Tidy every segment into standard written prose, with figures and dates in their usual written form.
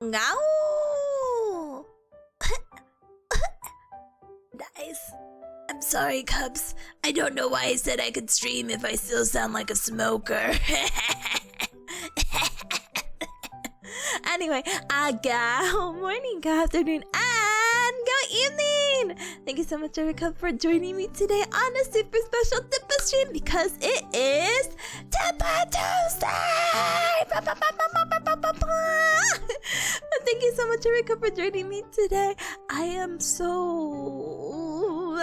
Ngao! Guys, I'm sorry, Cubs. I don't know why I said I could stream if I still sound like a smoker. Anyway, good morning, good afternoon, and good evening! Thank you so much, Erica, for joining me today on a super special Tippa stream because it is Tippa Tuesday! Thank you so much, Erica, for joining me today. I'm still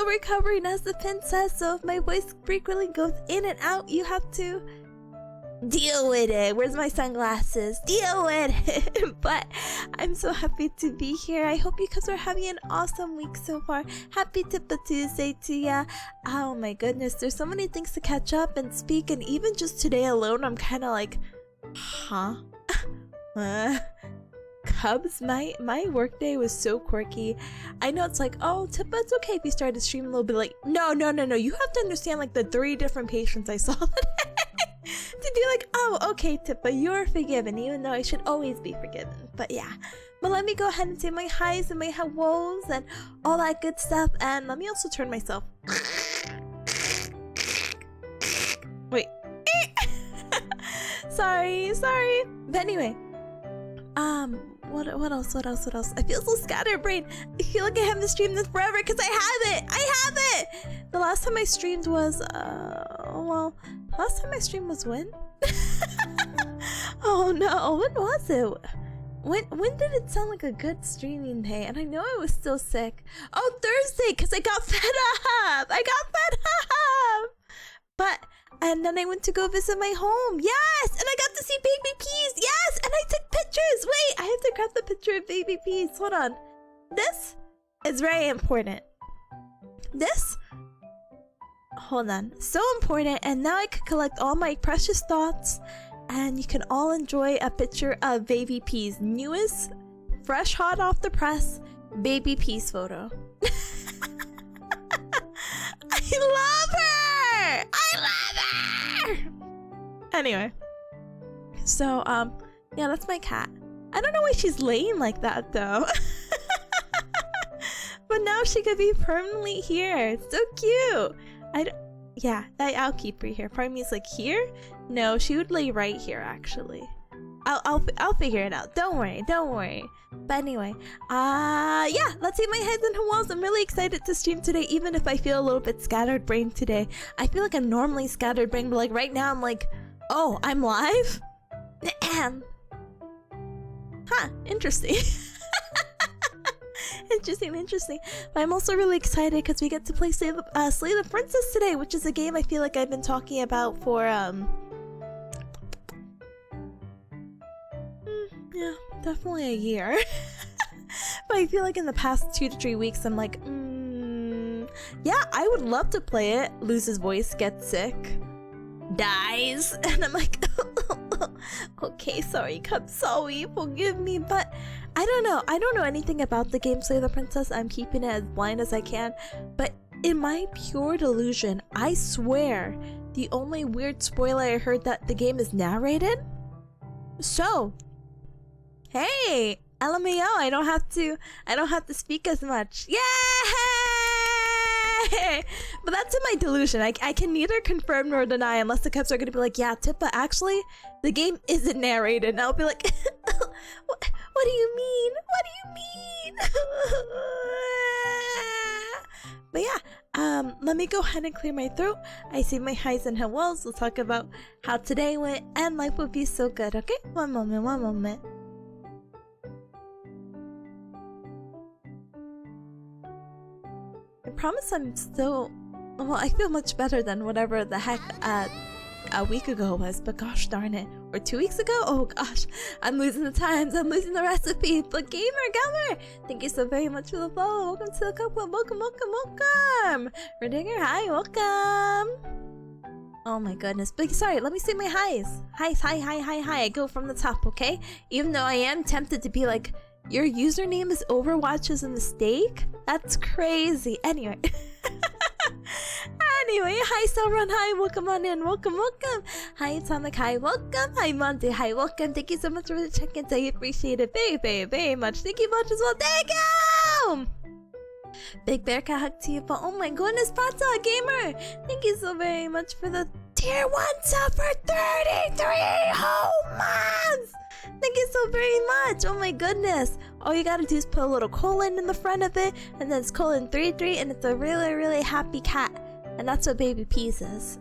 recovering as the princess, so if my voice frequently goes in and out, you have to deal with it. Where's my sunglasses? Deal with it. But I'm so happy to be here. I hope you guys are having an awesome week so far. Happy Tippa Tuesday to ya. Oh my goodness, there's so many things to catch up and speak, and even just today alone, I'm kind of like, huh? Cubs, my workday was so quirky. I know it's like, oh, Tippa, it's okay if you start to stream a little bit. Like, no. You have to understand like the 3 different patients I saw today. To be like, oh, okay, Tippa, you're forgiven, even though I should always be forgiven. But yeah, but let me go ahead and say my highs and my woes and all that good stuff. And let me also turn myself. Wait. sorry. But anyway, what else? I feel so scatterbrained. I feel like I haven't streamed this forever because I have it. The last time I streamed was last time I streamed was when? Oh no, when was it? When did it sound like a good streaming day? And I know I was still sick. Oh, Thursday, because I got fed up. And then I went to go visit my home. Yes! And I got to see baby peas. Yes! And I took pictures. Wait, I have to grab the picture of baby peas. Hold on. This is very important. This? Hold on. So important. And now I can collect all my precious thoughts. And you can all enjoy a picture of baby peas. Newest, fresh, hot off the press, baby peas photo. I love her! Anyway, so yeah, that's my cat. I don't know why she's laying like that though. But now she could be permanently here. It's so cute. I'll keep her here. Part of me is like, here? No, she would lay right here actually. I'll figure it out. Don't worry. But anyway, yeah, let's see my heads and walls. I'm really excited to stream today, even if I feel a little bit scattered brain today. I feel like I'm normally scattered brain, but like right now I'm like, oh, I'm live? Huh, interesting. Interesting. But I'm also really excited because we get to play Slay the Princess today, which is a game I feel like I've been talking about for yeah, definitely a year. But I feel like in the past 2 to 3 weeks I'm like, yeah, I would love to play it. Loses voice, gets sick, dies, and I'm like, okay, sorry, Cubs, sorry, forgive me. But I don't know anything about the game Slay the Princess. I'm keeping it as blind as I can. But in my pure delusion, I swear the only weird spoiler I heard that the game is narrated. So hey, LMAO, I don't have to speak as much. Yay! But that's in my delusion. I can neither confirm nor deny unless the Cubs are gonna be like, yeah, Tippa, actually, the game isn't narrated. And I'll be like, what do you mean? But yeah, let me go ahead and clear my throat. I see my highs and lows. We'll talk about how today went and life would be so good, okay? One moment. I promise I'm still, well, I feel much better than whatever the heck a week ago was, but gosh darn it. Or 2 weeks ago? Oh gosh, I'm losing the times, I'm losing the recipe. But Gamer, thank you so very much for the follow. Welcome to the cup. Welcome. Redinger, hi, welcome. Oh my goodness. But sorry, let me say my highs. Hi. I go from the top, okay? Even though I am tempted to be like, your username is Overwatch is a mistake? That's crazy. Anyway, Hi, Sauron. Hi, welcome on in. Welcome. Hi, Atomic. Hi, welcome. Hi, Monty. Hi, welcome. Thank you so much for the check-ins. I appreciate it very much. Thank you much as well. Thank you! Big bear cat hug to you, but oh my goodness, Pata Gamer! Thank you so very much for the tier 1 sub for 33 whole months! Thank you so very much! Oh my goodness! All you gotta do is put a little colon in the front of it, and then it's colon 33, and it's a really happy cat. And that's what Baby Peas is.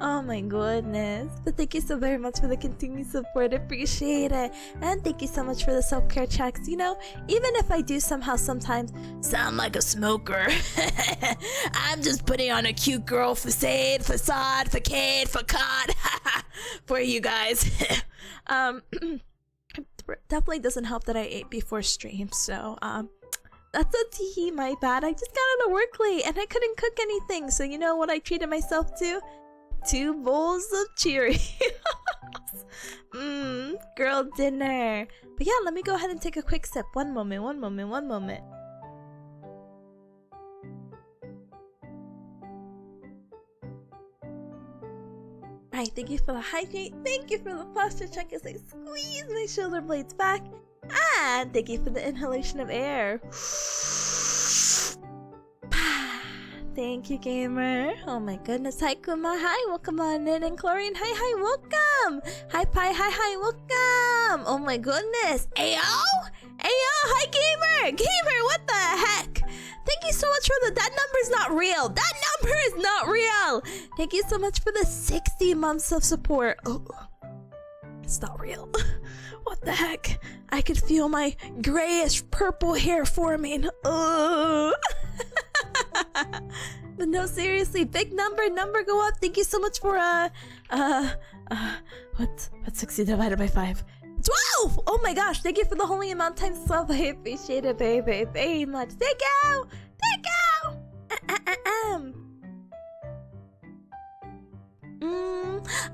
Oh my goodness. But thank you so very much for the continued support. Appreciate it. And thank you so much for the self-care checks. You know, even if I do somehow sometimes sound like a smoker, I'm just putting on a cute girl facade for you guys. Definitely doesn't help that I ate before stream, so that's a tee, my bad. I just got out of work late and I couldn't cook anything, so you know what I treated myself to? 2 bowls of Cheerios. Girl dinner. But yeah, let me go ahead and take a quick sip. One moment. Alright, thank you for the hydrate. Thank you for the posture check as I squeeze my shoulder blades back. And thank you for the inhalation of air. Thank you, gamer. Oh my goodness. Hi, Kuma. Hi, welcome on in. And Chlorine. Hi, welcome. Hi, Pi. Hi, welcome. Oh my goodness. Ayo? Hi, gamer. Gamer, what the heck? Thank you so much for that number's not real. That number is not real. Thank you so much for the 60 months of support. Oh, it's not real. What the heck? I could feel my grayish purple hair forming. But no, seriously, big number go up. Thank you so much for what's 60 divided by 5? 12! Oh my gosh, thank you for the holy amount times 12. I appreciate it very much. Thank you!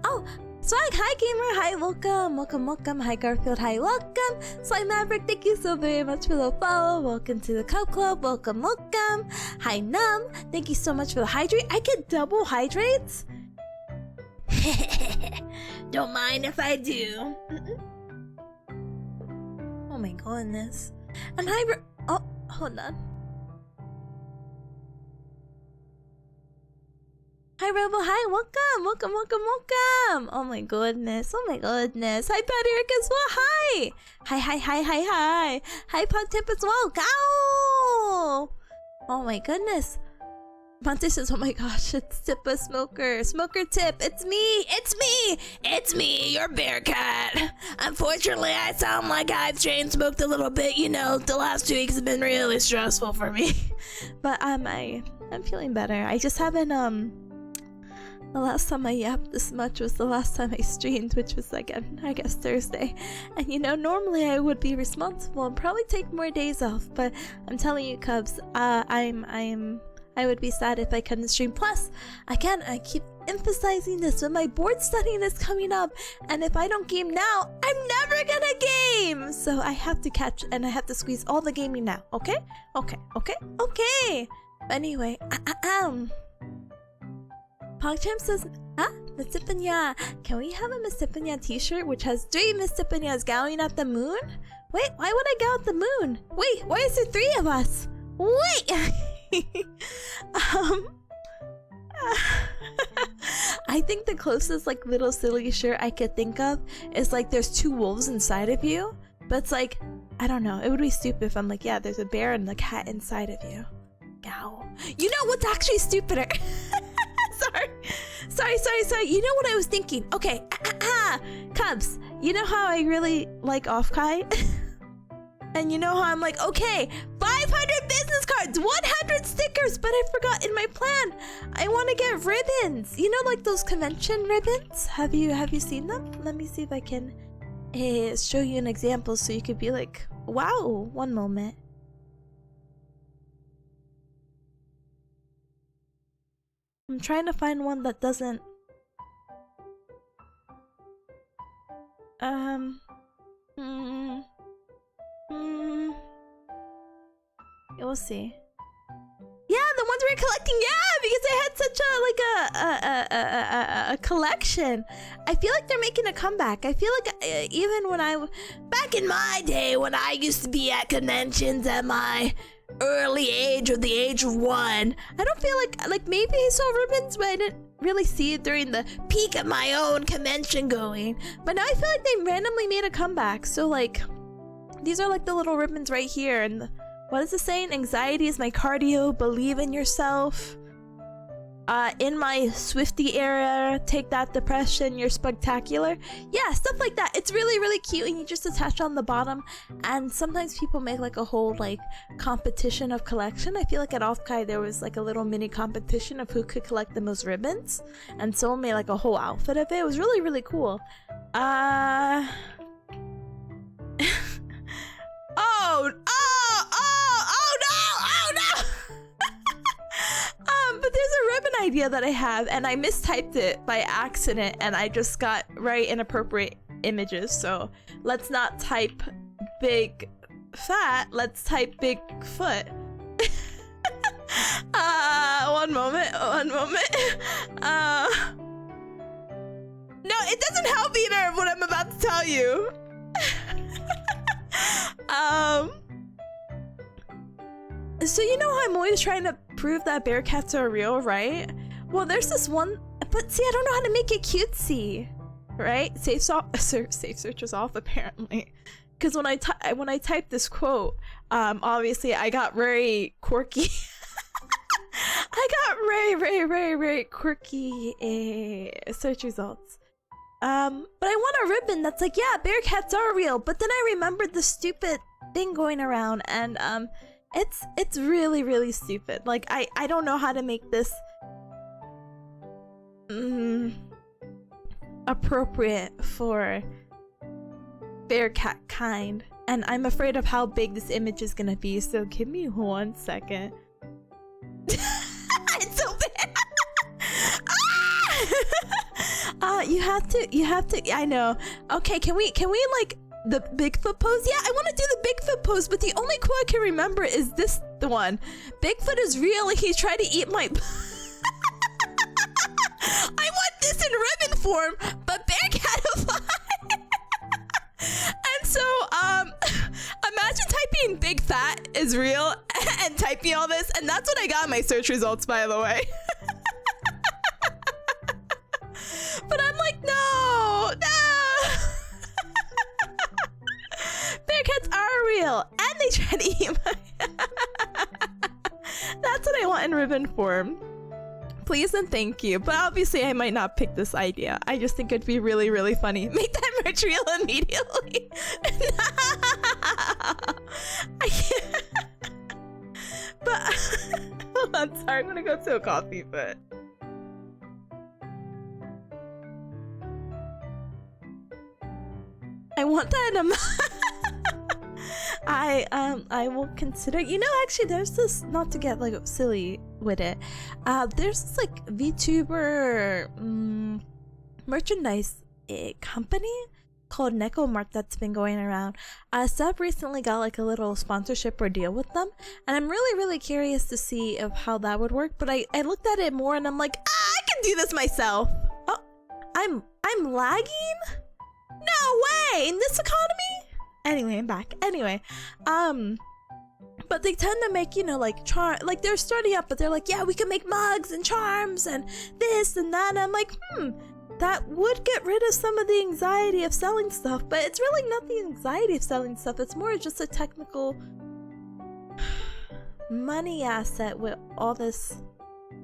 Oh, Swag, hi gamer, hi, welcome, hi Garfield, hi, welcome. Slime Maverick, thank you so very much for the follow. Welcome to the Cup Club, welcome. Hi Num, thank you so much for the hydrate. I get double hydrates? Don't mind if I do. Oh my goodness. And hi, oh, hold on. Hi Robo, hi, welcome. Oh my goodness. Hi Pat Eric as well, hi. Hi Pod Tip as well, go. Oh my goodness. Monte says, oh my gosh, it's Tippa Smoker Tip, it's me, your bear cat. Unfortunately, I sound like I've chain smoked a little bit, you know, the last 2 weeks have been really stressful for me. But I'm feeling better. I just haven't, the last time I yapped this much was the last time I streamed, which was like, I guess Thursday. And you know, normally I would be responsible and probably take more days off, but I'm telling you, Cubs, I would be sad if I couldn't stream. Plus, again, I keep emphasizing this, when my board studying is coming up, and if I don't game now, I'm never gonna game! So I have to catch, and I have to squeeze all the gaming now, okay? Okay. Anyway, PogChamp says, Miss Tipanya, can we have a Miss Tipanya t-shirt which has 3 Miss Tipanyas gowing at the moon? Wait, why would I go at the moon? Wait, why is there 3 of us? Wait! I think the closest like little silly shirt I could think of is like there's 2 wolves inside of you, but it's like, I don't know, it would be stupid if I'm like, yeah, there's a bear and a cat inside of you. Gow. You know what's actually stupider? Sorry. You know what I was thinking? Okay, Cubs, you know how I really like Offkai? And you know how I'm like, okay, 500 business cards, 100 stickers, but I forgot in my plan, I want to get ribbons. You know, like those convention ribbons? Have you seen them? Let me see if I can show you an example so you could be like, wow, one moment. I'm trying to find one that doesn't... We'll see. Yeah, the ones were collecting, yeah, because I had such a collection. I feel like they're making a comeback. I feel like even when back in my day when I used to be at conventions at my early age or the age of 1, I don't feel like maybe I saw ribbons, but I didn't really see it during the peak of my own convention going. But now I feel like they randomly made a comeback. So like, these are like the little ribbons right here, and what is it saying? Anxiety is my cardio, believe in yourself. In my Swifty era, take that depression, you're spectacular. Yeah, stuff like that. It's really, really cute, and you just attach on the bottom. And sometimes people make like a whole like competition of collection. I feel like at Offkai there was like a little mini competition of who could collect the most ribbons, and someone made like a whole outfit of it. It was really, really cool. But there's a ribbon idea that I have, and I mistyped it by accident, and I just got very inappropriate images. So let's not type big fat, let's type big foot. One moment. No, it doesn't help either what I'm about to tell you. So you know how I'm always trying to prove that bear cats are real, right? Well, there's this one, but see, I don't know how to make it cutesy, right? Safe search is off apparently, because when I typed this quote, obviously I got very quirky. I got very quirky search results. But I want a ribbon that's like, yeah, bear cats are real. But then I remembered the stupid thing going around, and it's really, really stupid. Like, I don't know how to make this appropriate for bear cat kind, and I'm afraid of how big this image is gonna be, so give me 1 second. It's so bad. You have to, I know. Okay, can we like the Bigfoot pose? Yeah, I want to do the Bigfoot pose, but the only quote I can remember is the one. Bigfoot is real, he's trying to eat my I want this in ribbon form, but bear catified. And so, imagine typing big fat is real and typing all this, and that's what I got in my search results, by the way. But I'm like, no. Bear cats are real, and they try to eat my... That's what I want in ribbon form. Please and thank you. But obviously I might not pick this idea. I just think it'd be really, really funny. Make that merch real immediately. I can't. But hold on, sorry, I'm gonna go to a coffee fit. I want that in a I will consider, you know, actually there's this, not to get like silly with it, there's this like VTuber merchandise company called Neko Mart that's been going around. Seb recently got like a little sponsorship or deal with them, and I'm really, really curious to see of how that would work. But I looked at it more and I'm like, I can do this myself. Oh, I'm lagging? No way! In this economy? Anyway, I'm back. Anyway, but they tend to make, you know, like like they're starting up, but they're like, yeah, we can make mugs and charms and this and that. And I'm like, that would get rid of some of the anxiety of selling stuff, but it's really not the anxiety of selling stuff. It's more just a technical money asset with all this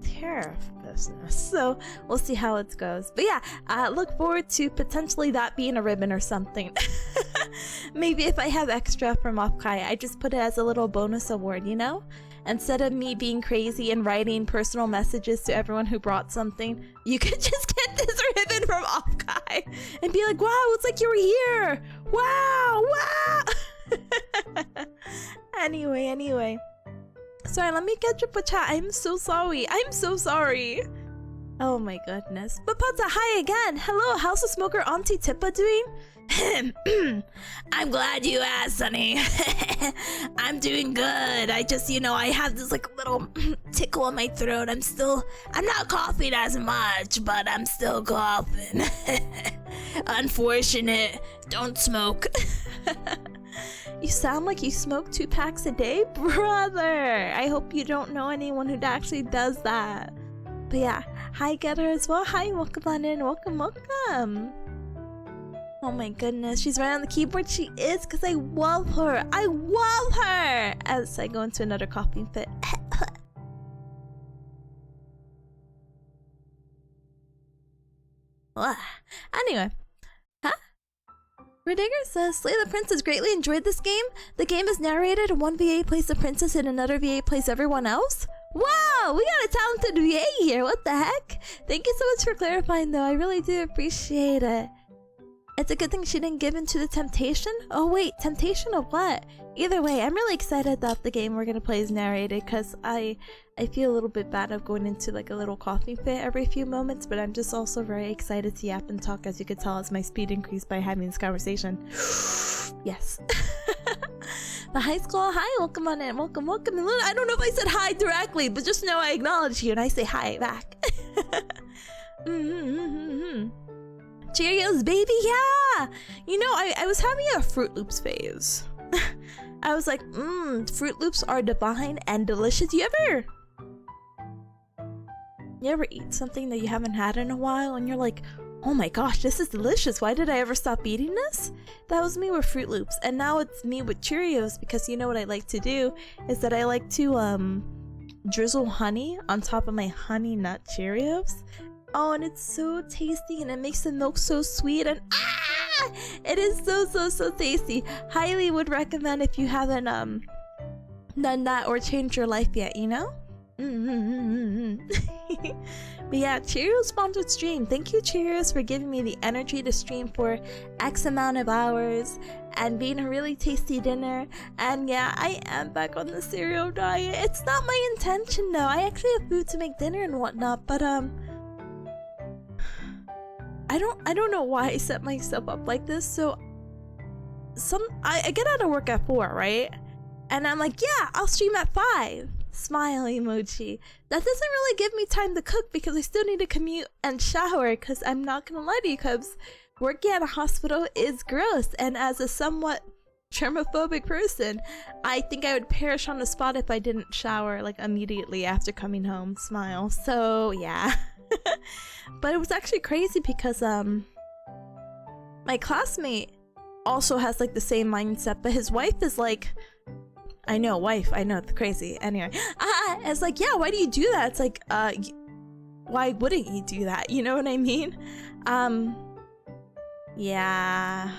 tariff business. So we'll see how it goes. But yeah, look forward to potentially that being a ribbon or something. Maybe if I have extra from Offkai, I just put it as a little bonus award, you know? Instead of me being crazy and writing personal messages to everyone who brought something, you could just get this ribbon from Offkai and be like, wow, it's like you were here. Wow. Anyway. Sorry, let me catch up with chat. I'm so sorry. Oh my goodness. But Pata, hi again. Hello, how's the smoker Auntie Tippa doing? I'm glad you asked, honey. I'm doing good. I just, I have this like little tickle in my throat. I'm not coughing as much, but I'm still coughing. Unfortunate. Don't smoke. You sound like you smoke 2 packs a day, brother. I hope you don't know anyone who actually does that. But yeah, hi Getter as well. Hi, welcome on in. Welcome. Oh my goodness, she's right on the keyboard. She is, because I love her. I love her! As I go into another coughing fit. Anyway. Huh? Ridiger says, Slay the Princess greatly enjoyed this game. The game is narrated and one VA plays the princess and another VA plays everyone else. Wow, we got a talented VA here. What the heck? Thank you so much for clarifying though. I really do appreciate it. It's a good thing she didn't give in to the temptation. Oh wait, temptation of what? Either way, I'm really excited that the game we're gonna play is narrated because I feel a little bit bad of going into like a little coughing fit every few moments, but I'm just also very excited to yap and talk, as you could tell as my speed increased by having this conversation. Yes. The high school, hi, welcome on in, welcome. I don't know if I said hi directly, but just know I acknowledge you and I say hi back. Cheerios, baby, yeah! I was having a Fruit Loops phase. I was like, Fruit Loops are divine and delicious. You ever eat something that you haven't had in a while and you're like, oh my gosh, this is delicious. Why did I ever stop eating this? That was me with Fruit Loops. And now it's me with Cheerios, because you know what I like to do is that I like to drizzle honey on top of my honey nut Cheerios. Oh, and it's so tasty and it makes the milk so sweet and it is so tasty. Highly would recommend if you haven't done that or changed your life yet, But yeah, Cheerios sponsored stream. Thank you, Cheerios, for giving me the energy to stream for X amount of hours and being a really tasty dinner. And yeah, I am back on the cereal diet. It's not my intention though. I actually have food to make dinner and whatnot, but I don't know why I set myself up like this. So I get out of work at 4, right? And I'm like, yeah, I'll stream at 5. Smile emoji. That doesn't really give me time to cook because I still need to commute and shower, because I'm not gonna lie to you, cubs, working at a hospital is gross, and as a somewhat germophobic person, I think I would perish on the spot if I didn't shower like immediately after coming home. Smile. So yeah. But it was actually crazy because my classmate also has like the same mindset, but his wife is like, I know, it's crazy. Anyway, it's like, yeah, why do you do that? It's like, why wouldn't you do that? You know what I mean? Yeah.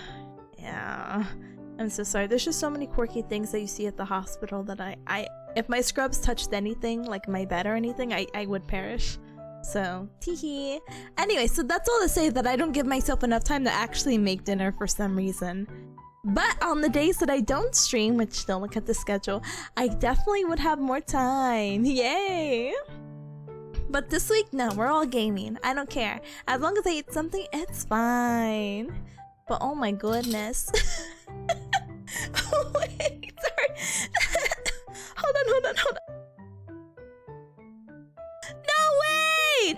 I'm so sorry. There's just so many quirky things that you see at the hospital that I if my scrubs touched anything, like my bed or anything, I would perish. So, teehee. Anyway, so that's all to say that I don't give myself enough time to actually make dinner for some reason. But on the days that I don't stream, which don't look at the schedule, I definitely would have more time. Yay! But this week, no, we're all gaming. I don't care. As long as I eat something, it's fine. But oh my goodness. Oh wait, sorry. Hold on. No way!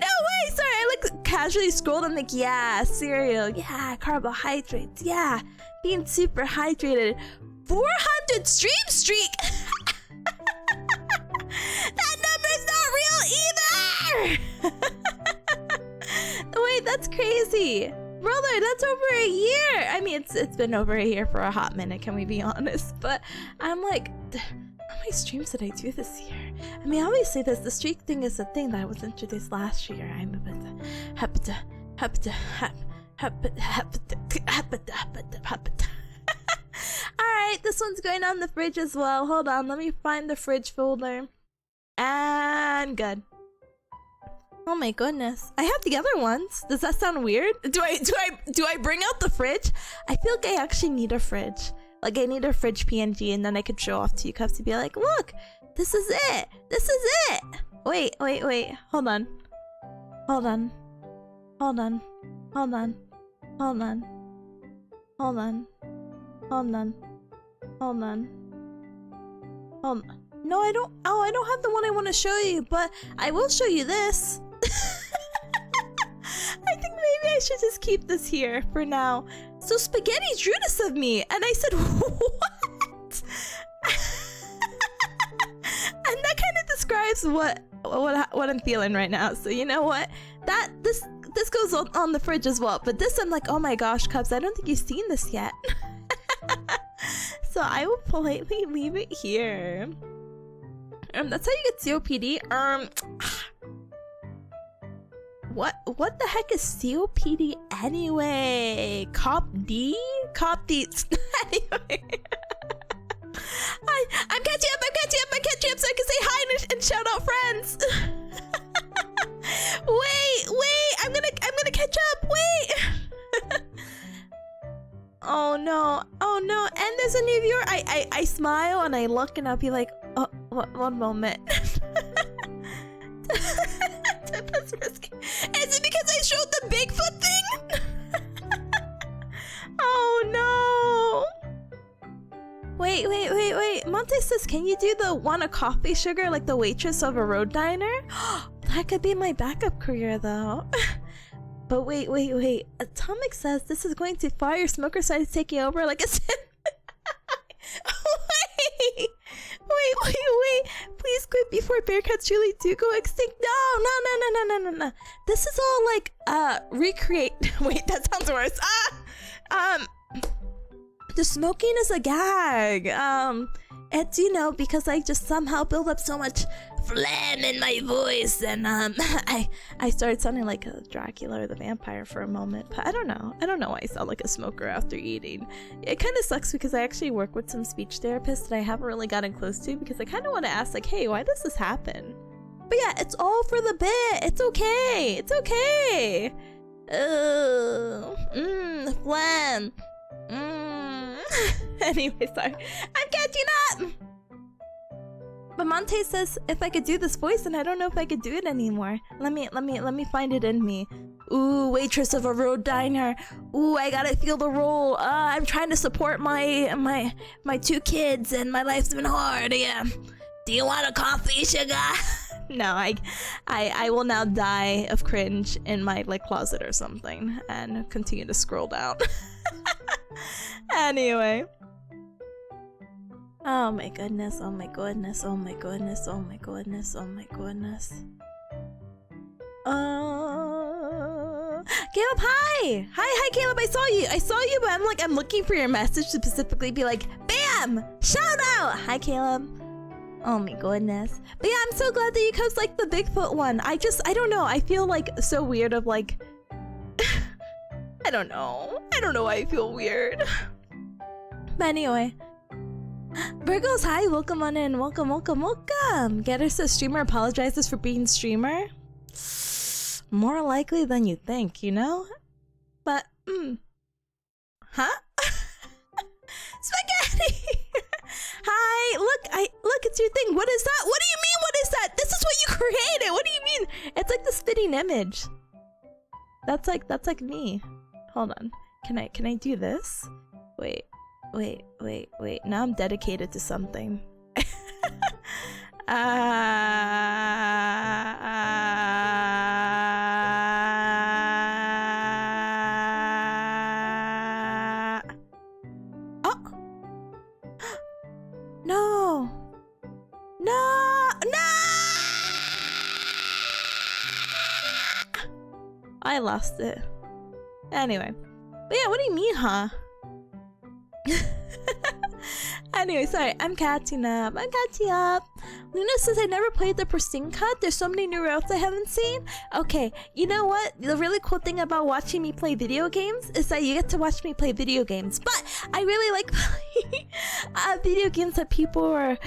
Sorry, I like casually scrolled. I'm like, yeah, cereal, yeah, carbohydrates, yeah, being super hydrated. 400 stream streak! That number's not real either! Wait, that's crazy. Brother, that's over a year! I mean, it's been over a year for a hot minute, can we be honest? But I'm like, how many streams did I do this year? I mean, obviously the streak thing is a thing that was introduced last year. I'm a bit Alright, this one's going on the fridge as well. Hold on, let me find the fridge folder. And good. Oh my goodness. I have the other ones. Does that sound weird? Do I bring out the fridge? I feel like I actually need a fridge. Like, I need a fridge PNG, and then I could show off to you guys to be like, look, this is it. This is it. Wait. Hold on. Hold on. Hold on. Hold on. Hold on. No, I don't. Oh, I don't have the one I want to show you, but I will show you this. I think maybe I should just keep this here for now. So Spaghetti drew this of me, and I said, what? And that kind of describes what I'm feeling right now. So you know what? This goes on the fridge as well. But this, I'm like, oh my gosh, Cubs, I don't think you've seen this yet. So I will politely leave it here. That's how you get COPD. What the heck is COPD anyway? Cop D? Cop D. Anyway. I'm catching up so I can say hi and shout out friends. Wait, I'm gonna catch up, wait. Oh no, and there's a new viewer. I smile and I look and I'll be like, oh, one moment. That's risky. Is it because I showed the Bigfoot thing? Oh no. Wait. Monte says, can you do the want a coffee sugar like the waitress of a road diner? That could be my backup career though. But wait. Atomic says this is going too far. Your smoker side is taking over like a sin. Wait. Please quit before Bearcats truly do go extinct. No. This is all like, recreate. Wait, that sounds worse. The smoking is a gag. It's, you know, because I just somehow build up so much phlegm in my voice, and I started sounding like a Dracula or the vampire for a moment. But I don't know why I sound like a smoker after eating. It kind of sucks because I actually work with some speech therapists that I haven't really gotten close to because I kind of want to ask, like, hey, why does this happen? But yeah, it's all for the bit. It's okay. Phlegm. Anyway, sorry. I'm catching up! But Monte says if I could do this voice, and I don't know if I could do it anymore. Let me find it in me. Ooh, waitress of a road diner. Ooh, I gotta feel the role. I'm trying to support my 2 kids, and my life's been hard. Yeah. Do you want a coffee, sugar? No, I will now die of cringe in my closet or something, and continue to scroll down. Anyway. Oh my goodness. Caleb, hi! Hi, Caleb, I saw you, but I'm looking for your message to specifically be like, BAM! Shout out! Hi, Caleb. Oh my goodness. But yeah, I'm so glad that you guys like the Bigfoot one. I don't know, I feel like so weird of like... I don't know why I feel weird. But anyway. Virgos, hi, welcome on in. Welcome. Getter says streamer apologizes for being streamer. More likely than you think, you know? But, Huh? Spaghetti! Hi, look, it's your thing. What is that? What do you mean, what is that? This is what you created! What do you mean? It's like the spitting image. That's like me. Hold on. Can I do this? Wait. Now I'm dedicated to something. Oh! No! I lost it. Anyway. But yeah, what do you mean, huh? Anyway, sorry, I'm catching up. Luna says I never played the pristine cut. There's so many new routes I haven't seen. Okay, you know what? The really cool thing about watching me play video games is that you get to watch me play video games. But I really like playing video games that people are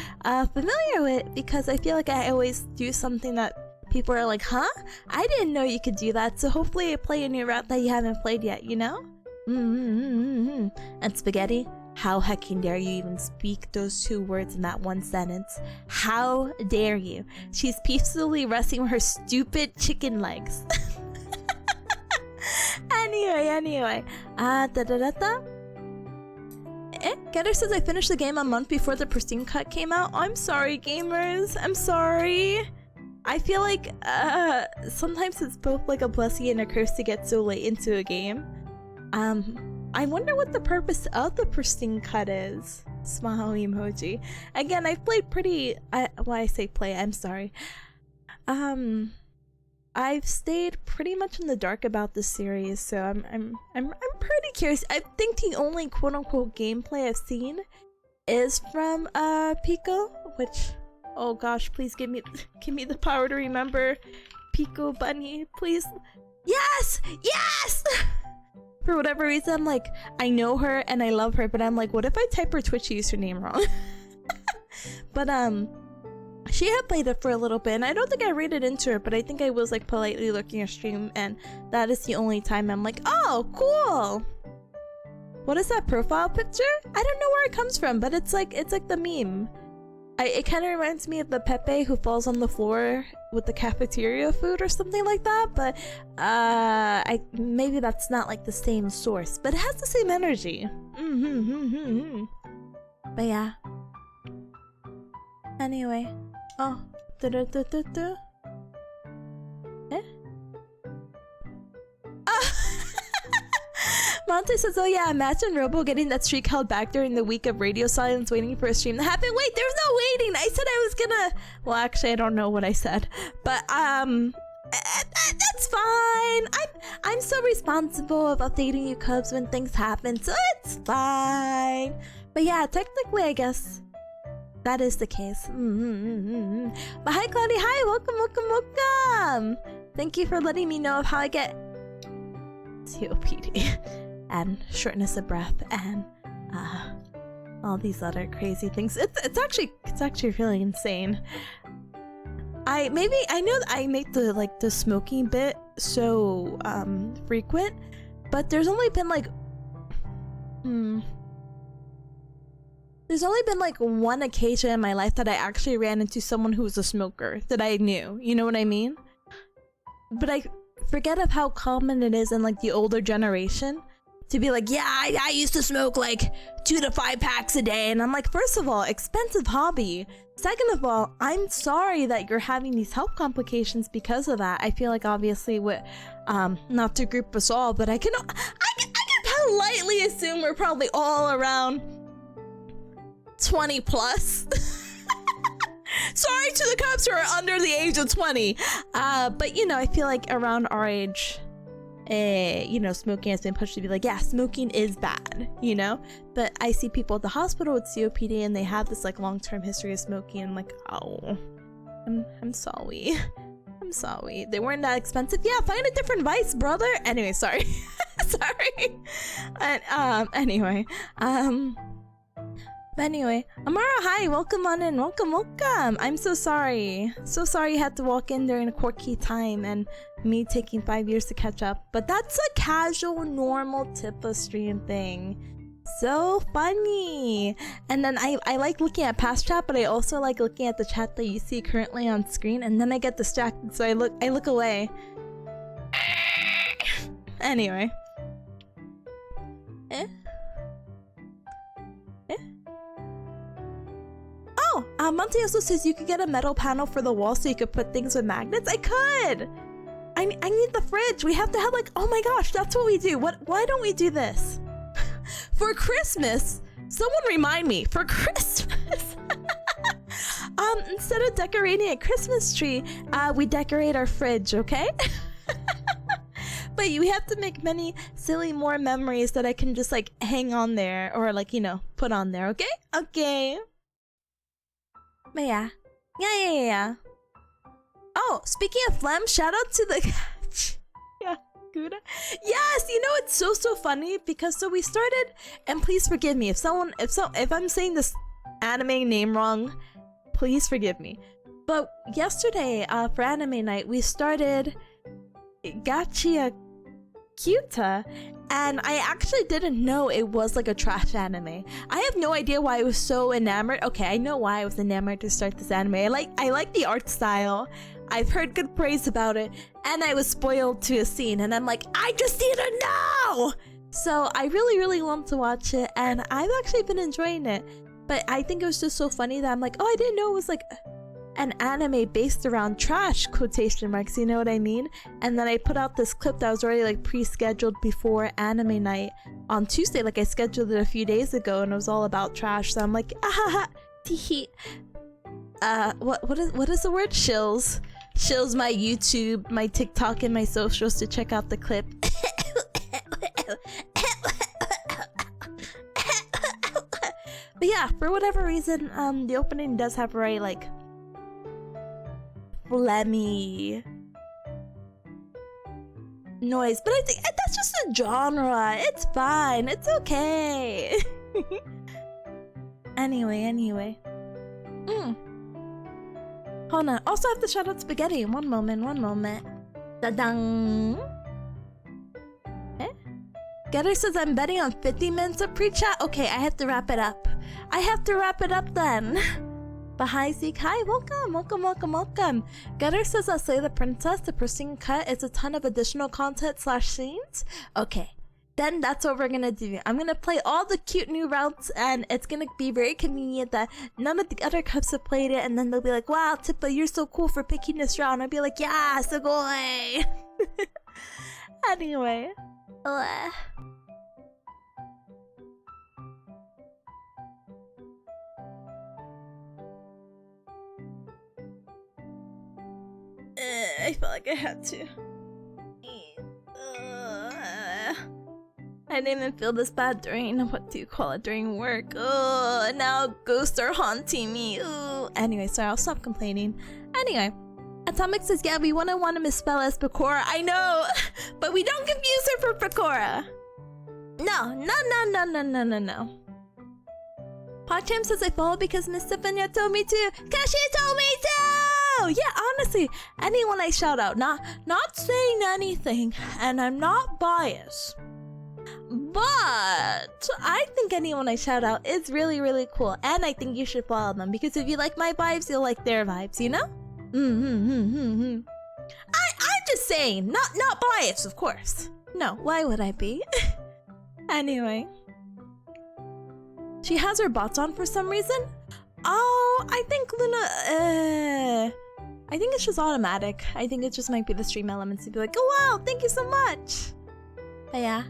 familiar with, because I feel like I always do something that people are like, huh? I didn't know you could do that. So hopefully I play a new route that you haven't played yet, you know? And Spaghetti, how hecking dare you even speak those 2 words in that one sentence? How dare you? She's peacefully resting her stupid chicken legs. Anyway. Getter says I finished the game a month before the pristine cut came out. Oh, I'm sorry, gamers. I'm sorry. I feel like sometimes it's both like a blessing and a curse to get so late into a game. I wonder what the purpose of the pristine cut is. Smile emoji. Again, I've played pretty. I say play. I'm sorry. I've stayed pretty much in the dark about this series, so I'm pretty curious. I think the only quote unquote gameplay I've seen is from Pico, which, oh gosh, please give me the power to remember Pico Bunny, please. Yes! Yes! For whatever reason, I'm like, I know her and I love her, but I'm like, what if I type her Twitch username wrong? But she had played it for a little bit, and I don't think I rated into her, but I think I was like politely looking at stream, and that is the only time I'm like, oh, cool. What is that profile picture? I don't know where it comes from, but it's like the meme. It kind of reminds me of the Pepe who falls on the floor with the cafeteria food or something like that, but maybe that's not like the same source, but it has the same energy. But yeah. Anyway. Oh. Eh? Monte says, oh yeah, imagine Robo getting that streak held back during the week of radio silence waiting for a stream to happen. Wait, there's no waiting. I said I was gonna... Well, actually, I don't know what I said. But, that's fine. I'm so responsible of updating you cubs when things happen, so it's fine. But yeah, technically, I guess that is the case. But hi, Cloudy. Hi, welcome. Thank you for letting me know of how I get COPD and shortness of breath and all these other crazy things. It's actually really insane. I know that I make the smoking bit so frequent, but there's only been like one occasion in my life that I actually ran into someone who was a smoker that I knew. You know what I mean? But I forget of how common it is in like the older generation to be like, yeah, I used to smoke like 2 to 5 packs a day. And I'm like, first of all, expensive hobby. Second of all, I'm sorry that you're having these health complications because of that. I feel like obviously with, not to group us all, but I can politely assume we're probably all around 20 plus. Sorry to the cops who are under the age of 20. But you know, I feel like around our age, you know, smoking has been pushed to be like, yeah, smoking is bad, you know? But I see people at the hospital with COPD and they have this like long-term history of smoking. I'm like, oh, I'm sorry. I'm sorry. They weren't that expensive. Yeah, find a different vice, brother. Anyway, sorry. Sorry. And, anyway, Amara, hi, welcome on in, welcome. I'm so sorry you had to walk in during a quirky time and me taking 5 years to catch up, but that's a casual, normal Tippa stream thing. So funny. And then I like looking at past chat, but I also like looking at the chat that you see currently on screen, and then I get distracted, so I look away. Anyway. Oh, Monte also says you could get a metal panel for the wall so you could put things with magnets. I could! I need the fridge. We have to have like, oh my gosh, that's what we do. Why don't we do this? For Christmas, someone remind me, for Christmas, instead of decorating a Christmas tree, we decorate our fridge, okay? But we have to make many silly more memories that I can just like hang on there or like, you know, put on there, okay? Okay. But yeah. Yeah. Oh, speaking of phlegm, shout out to the yeah, Gouda. Yes, you know it's so funny because so we started, and please forgive me if I'm saying this anime name wrong, please forgive me. But yesterday, for anime night, we started Gachia Kyuta, and I actually didn't know it was like a trash anime. I have no idea why I was so enamored. Okay, I know why I was enamored to start this anime. I like the art style. I've heard good praise about it, and I was spoiled to a scene, and I'm like, I just need to know! So I really want to watch it, and I've actually been enjoying it. But I think it was just so funny that I'm like, oh, I didn't know it was like an anime based around trash, quotation marks, you know what I mean? And then I put out this clip that was already like pre-scheduled before anime night on Tuesday. Like I scheduled it a few days ago, and it was all about trash. So I'm like, ah, tee. What is the word? Shills my YouTube, my TikTok, and my socials to check out the clip. But yeah, for whatever reason, the opening does have very like phlegmy noise, but I think that's just a genre. It's fine. It's okay. Anyway. Hold on. Also have to shout out Spaghetti. One moment. Da-dang. Getter says I'm betting on 50 minutes of pre-chat. Okay, I have to wrap it up. Then. But hi Zeke, hi, welcome. Getter says I'll slay the princess. The pristine cut is a ton of additional content / scenes. Okay, then that's what we're gonna do. I'm gonna play all the cute new routes, and it's gonna be very convenient that none of the other cups have played it, and then they'll be like, wow, Tippa, you're so cool for picking this route. And I'll be like, yeah, sugoi. Anyway. I felt like I had to. I didn't even feel this bad during, during work. Now ghosts are haunting me. Anyway, sorry, I'll stop complaining. Anyway, Atomic says, yeah, we want to misspell as Pecora. I know, but we don't confuse her for Pecora. No. Podcham says I follow because Miss Tipanya told me to. Cause she told me to! Yeah, honestly, anyone I shout out, not saying anything, and I'm not biased. But I think anyone I shout out is really cool, and I think you should follow them because if you like my vibes, you'll like their vibes, you know? I'm just saying, not biased, of course. No, why would I be? Anyway. She has her bots on for some reason? Oh, I think Luna, I think it's just automatic. I think it just might be the stream elements to be like, oh wow, thank you so much. But yeah.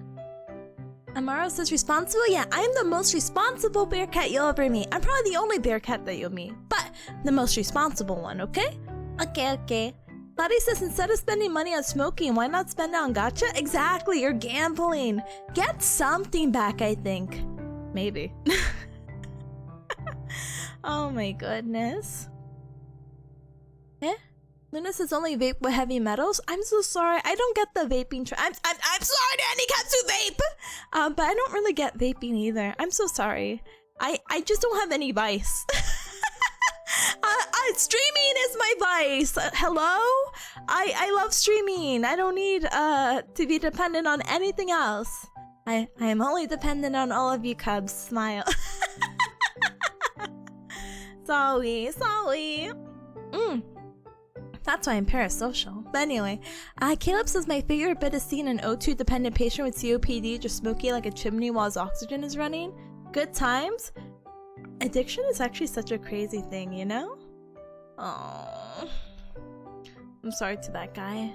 Amaro says responsible? Yeah, I am the most responsible bear cat you'll ever meet. I'm probably the only bear cat that you'll meet, but the most responsible one, okay? Okay. Lottie says instead of spending money on smoking, why not spend it on gacha? Exactly, you're gambling. Get something back, I think. Maybe. Oh my goodness. Luna says only vape with heavy metals. I'm so sorry. I don't get the vaping. I'm sorry to any cats who vape. But I don't really get vaping either. I'm so sorry. I just don't have any vice. Streaming is my vice. Hello? I love streaming. I don't need to be dependent on anything else. I am only dependent on all of you cubs. Smile. Sorry. That's why I'm parasocial. But anyway, Caleb says my favorite bit is seeing an O2 dependent patient with COPD just smoking like a chimney while his oxygen is running. Good times. Addiction is actually such a crazy thing, you know? Oh, I'm sorry to that guy.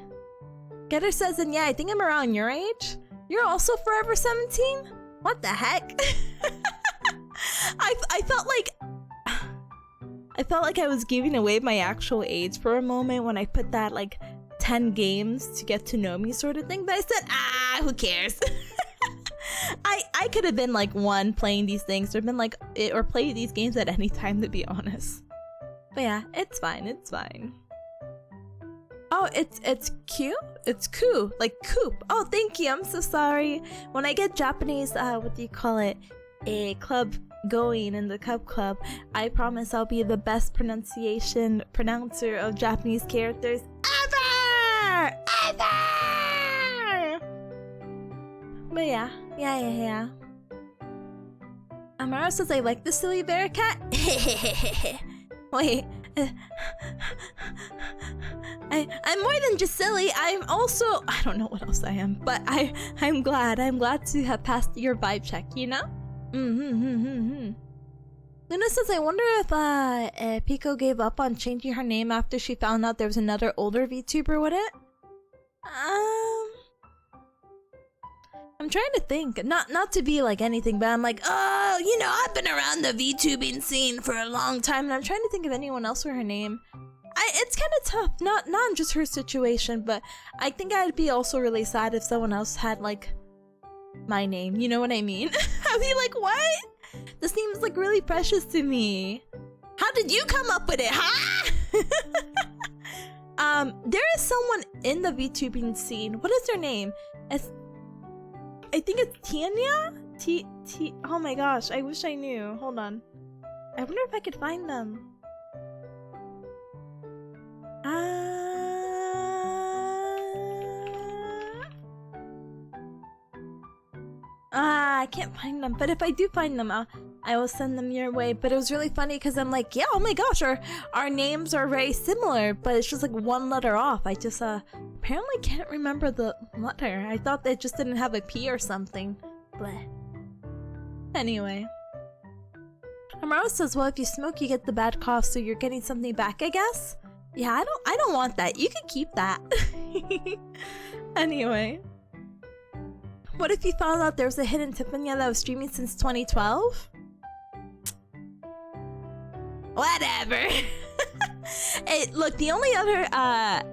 Getter says, and yeah, I think I'm around your age. You're also forever 17? What the heck? I felt like I was giving away my actual age for a moment when I put that like 10 games to get to know me sort of thing, but I said, who cares? I could have been like one playing these things or play these games at any time, to be honest. But yeah, it's fine. Oh, it's cute? It's coo, like coop. Oh, thank you. I'm so sorry. When I get Japanese, what do you call it? A club going in the Cub Club, I promise I'll be the best pronouncer of Japanese characters ever! But yeah. Amaro says I like the silly bear cat. Wait. I'm more than just silly. I'm also, I don't know what else I am, but I'm glad to have passed your vibe check, you know? Luna says, I wonder if Pico gave up on changing her name after she found out there was another older VTuber with it. I'm trying to think. Not to be like anything, but I'm like, oh, you know, I've been around the VTubing scene for a long time, and I'm trying to think of anyone else with her name. It's kind of tough. Not in just her situation, but I think I'd be also really sad if someone else had like my name. You know what I mean? I'd be like, what? This seems like really precious to me. How did you come up with it, huh? There is someone in the VTubing scene. What is their name? I think it's Tianya? Oh my gosh, I wish I knew. Hold on. I wonder if I could find them. I can't find them, but if I do find them, I will send them your way. But it was really funny because I'm like, yeah, oh my gosh, our names are very similar, but it's just like one letter off. I just apparently can't remember the letter. I thought they just didn't have a P or something. Bleh. Anyway. Amaro says, well, if you smoke, you get the bad cough, so you're getting something back, I guess? Yeah, I don't want that. You can keep that. Anyway. What if you found out there was a hidden Tipanya that was streaming since 2012? Whatever. Hey, look, the only other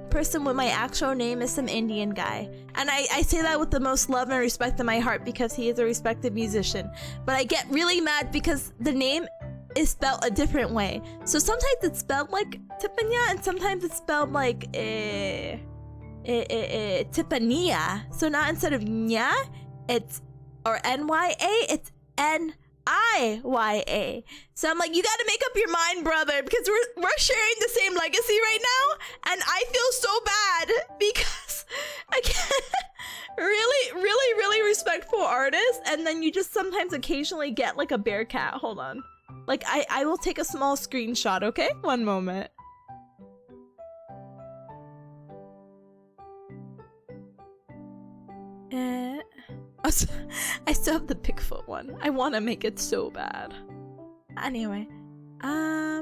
person with my actual name is some Indian guy. And I say that with the most love and respect in my heart because he is a respected musician. But I get really mad because the name is spelled a different way. So sometimes it's spelled like Tipanya and sometimes it's spelled like Tipanya. So now instead of nya, it's or N-Y-A, it's N-I-Y-A. So I'm like, you gotta make up your mind, brother, because we're sharing the same legacy right now, and I feel so bad because I can't really respectful artists, and then you just sometimes occasionally get like a bear cat. Hold on. Like I will take a small screenshot, okay? One moment. I still have the Bigfoot one. I want to make it so bad. Anyway, no,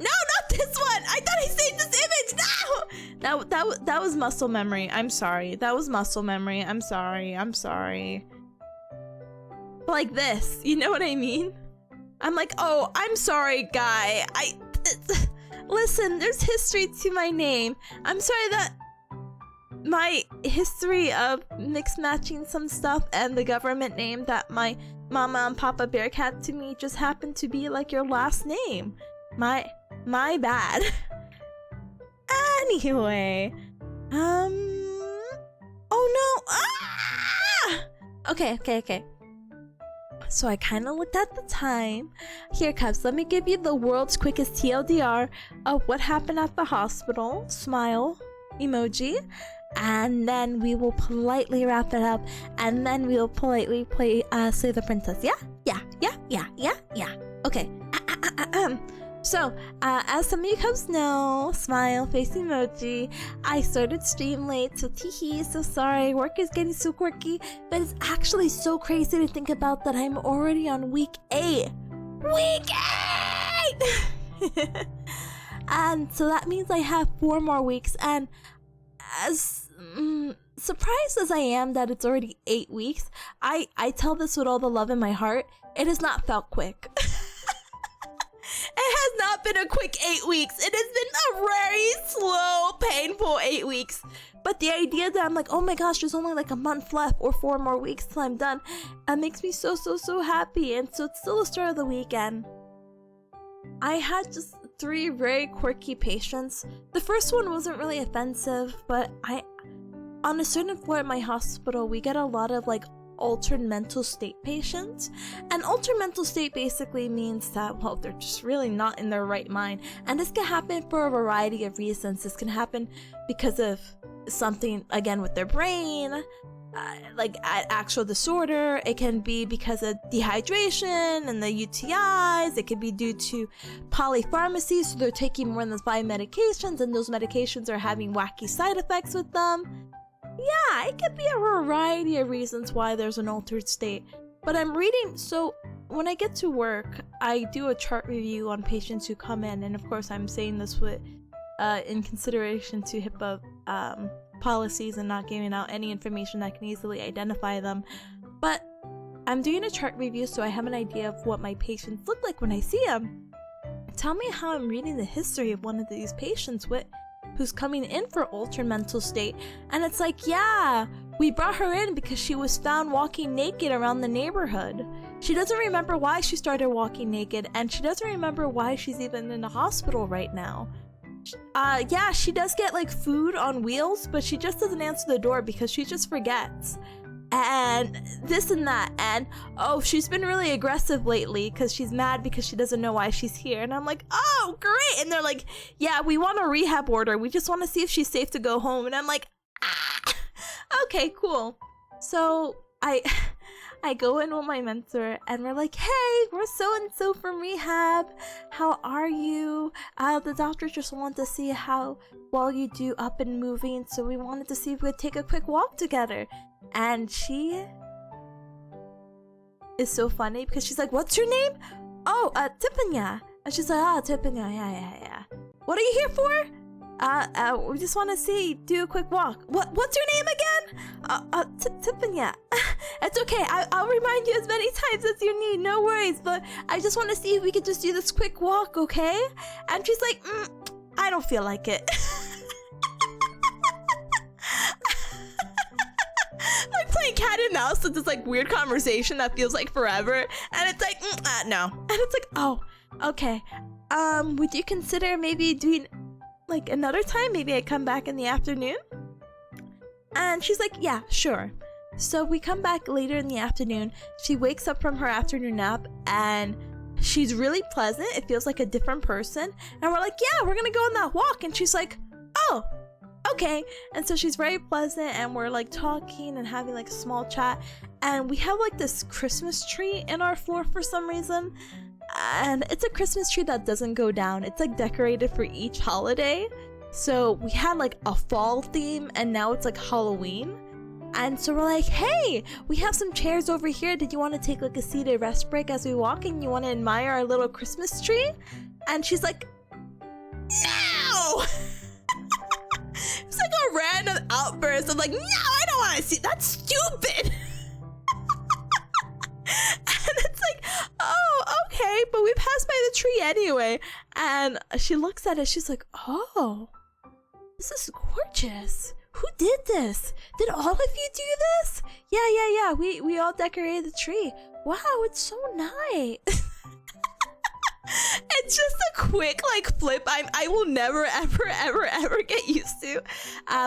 not this one. I thought I saved this image. No, that was muscle memory. I'm sorry. That was muscle memory. I'm sorry. Like this, you know what I mean? I'm like, oh, I'm sorry, guy. Listen. There's history to my name. I'm sorry that my history of mix matching some stuff and the government name that my mama and papa bearcat to me just happened to be like your last name. My bad. Anyway, oh no. Okay. So I kind of looked at the time. Here, Cubs, let me give you the world's quickest TLDR of what happened at the hospital. Smile emoji. And then we will politely wrap it up, and then we'll politely play Slay the Princess. Yeah. Okay. So, as some of you cubs know, smile face emoji. I started stream late, so teehee, so sorry. Work is getting so quirky, but it's actually so crazy to think about that I'm already on week 8. Week 8! And so that means I have 4 more weeks, and as surprised as I am that it's already 8 weeks, I tell this with all the love in my heart, it has not felt quick. It has not been a quick 8 weeks. It has been a very slow, painful 8 weeks. But the idea that I'm like, oh my gosh, there's only like a month left or 4 more weeks till I'm done, makes me so happy. And so it's still the start of the weekend. I had just 3 very quirky patients. The first one wasn't really offensive, but on a certain floor at my hospital, we get a lot of like altered mental state patients. And altered mental state basically means that, well, they're just really not in their right mind. And this can happen for a variety of reasons. This can happen because of something, again, with their brain, like actual disorder. It can be because of dehydration and the UTIs. It could be due to polypharmacy, so they're taking more than 5 medications, and those medications are having wacky side effects with them. Yeah, it could be a variety of reasons why there's an altered state. But I'm reading, so when I get to work, I do a chart review on patients who come in, and of course I'm saying this with in consideration to HIPAA policies and not giving out any information that can easily identify them. But I'm doing a chart review, so I have an idea of what my patients look like when I see them. Tell me how I'm reading the history of one of these patients who's coming in for altered mental state. And it's like, yeah, we brought her in because she was found walking naked around the neighborhood. She doesn't remember why she started walking naked, and she doesn't remember why she's even in the hospital right now. Yeah, she does get like food on wheels, but she just doesn't answer the door because she just forgets. And this and that, and oh, she's been really aggressive lately because she's mad because she doesn't know why she's here. And I'm like, oh, great. And they're like, yeah, we want a rehab order. We just want to see if she's safe to go home. And I'm like, okay, cool. So I go in with my mentor, and we're like, hey, we're so-and-so from rehab. How are you? The doctor just wanted to see how well you do up and moving, so we wanted to see if we'd take a quick walk together. And she is so funny because she's like, what's your name? Oh, Tipanya. And she's like, oh, Tipanya, yeah. What are you here for? We just want to see, do a quick walk. What's your name again? Tipanya. It's okay, I'll remind you as many times as you need, no worries, but I just want to see if we could just do this quick walk, okay? And she's like, I don't feel like it. Like playing cat and mouse with this like weird conversation that feels like forever, and it's like, no. And it's like, oh, okay. Would you consider maybe doing like another time? Maybe I come back in the afternoon? And she's like, yeah, sure. So we come back later in the afternoon. She wakes up from her afternoon nap, and she's really pleasant. It feels like a different person. And we're like, yeah, we're gonna go on that walk. And she's like, oh, okay. And so she's very pleasant, and we're like talking and having like a small chat. And we have like this Christmas tree in our floor for some reason. And it's a Christmas tree that doesn't go down. It's like decorated for each holiday. So we had like a fall theme, and now it's like Halloween. And so we're like, hey, we have some chairs over here. Did you want to take like a seated rest break as we walk, and you want to admire our little Christmas tree? And she's like, no! It's like a random outburst of like, no, I don't want to see. That's stupid. And it's like, oh, okay, but we passed by the tree anyway. And she looks at it. She's like, oh, this is gorgeous. Who did this? Did all of you do this? Yeah. We all decorated the tree. Wow, it's so nice. It's just a quick like flip I will never ever get used to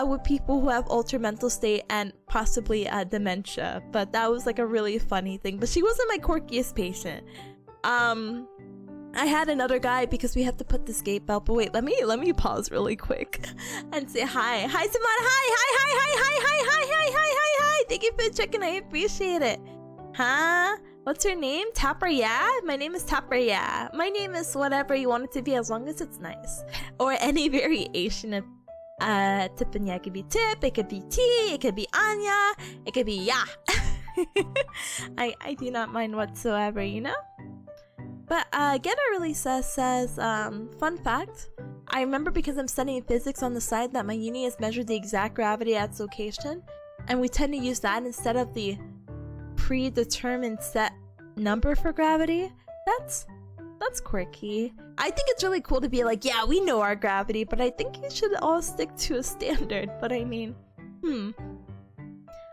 with people who have altered mental state and possibly dementia. But that was like a really funny thing. But she wasn't my quirkiest patient. I had another guy because we have to put this gate belt. But wait, let me pause really quick and say hi. Hi, Samad. Hi. Thank you for checking. I appreciate it. Huh? What's your name? Tapaya? My name is Tapaya. My name is whatever you want it to be, as long as it's nice. Or any variation of Tipanya. It could be Tip, it could be T, it could be Anya, it could be Ya. I do not mind whatsoever, you know? But Getter really says, fun fact, I remember because I'm studying physics on the side that my uni has measured the exact gravity at its location, and we tend to use that instead of the predetermined set number for gravity. That's quirky. I think it's really cool to be like, yeah, we know our gravity, but I think you should all stick to a standard. But I mean,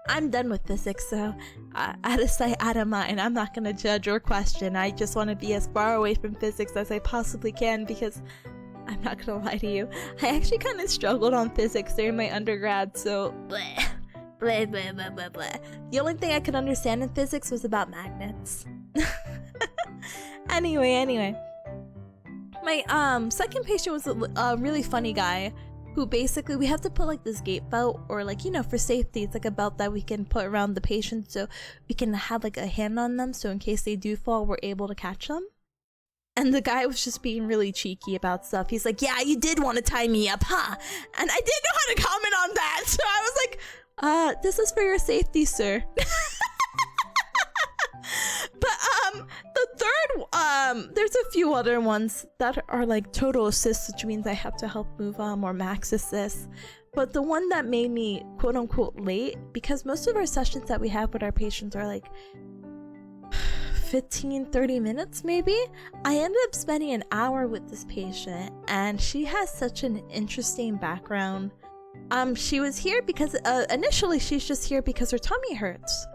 I'm done with physics, so out of sight, out of mind. I'm not gonna judge or question. I just want to be as far away from physics as I possibly can, because I'm not gonna lie to you, I actually kind of struggled on physics during my undergrad, so bleh. Blah, blah, blah, blah, blah. The only thing I could understand in physics was about magnets. Anyway. My second patient was a really funny guy who basically, we have to put like this gate belt, or like, you know, for safety, it's like a belt that we can put around the patient so we can have like a hand on them, so in case they do fall, we're able to catch them. And the guy was just being really cheeky about stuff. He's like, yeah, you did want to tie me up, huh? And I didn't know how to comment on that. So I was like, this is for your safety, sir. But the third, there's a few other ones that are like total assists, which means I have to help move or max assist. But the one that made me quote unquote late, because most of our sessions that we have with our patients are like 15-30 minutes maybe. I ended up spending an hour with this patient, and she has such an interesting background. She was here because initially she's just here because her tummy hurts.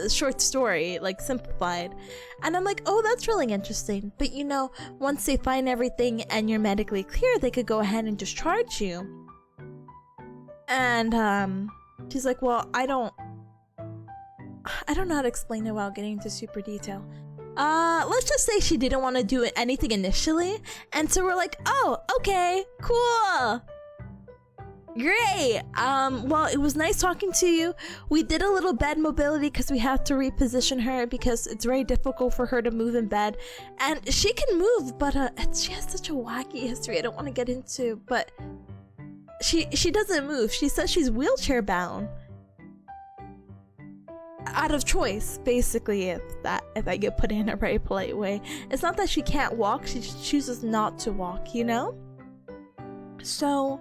Short story, like simplified. And I'm like, oh, that's really interesting. But you know, once they find everything and you're medically clear, they could go ahead and discharge you. And she's like, well, I don't know how to explain it without getting into super detail. Let's just say she didn't want to do anything initially, and so we're like, oh, okay, cool, great. Well, it was nice talking to you. We did a little bed mobility because we have to reposition her because it's very difficult for her to move in bed, and she can move, but she has such a wacky history I don't want to get into. But she doesn't move. She says she's wheelchair bound. Out of choice, basically, if I get put in a very polite way. It's not that she can't walk, she just chooses not to walk, you know? So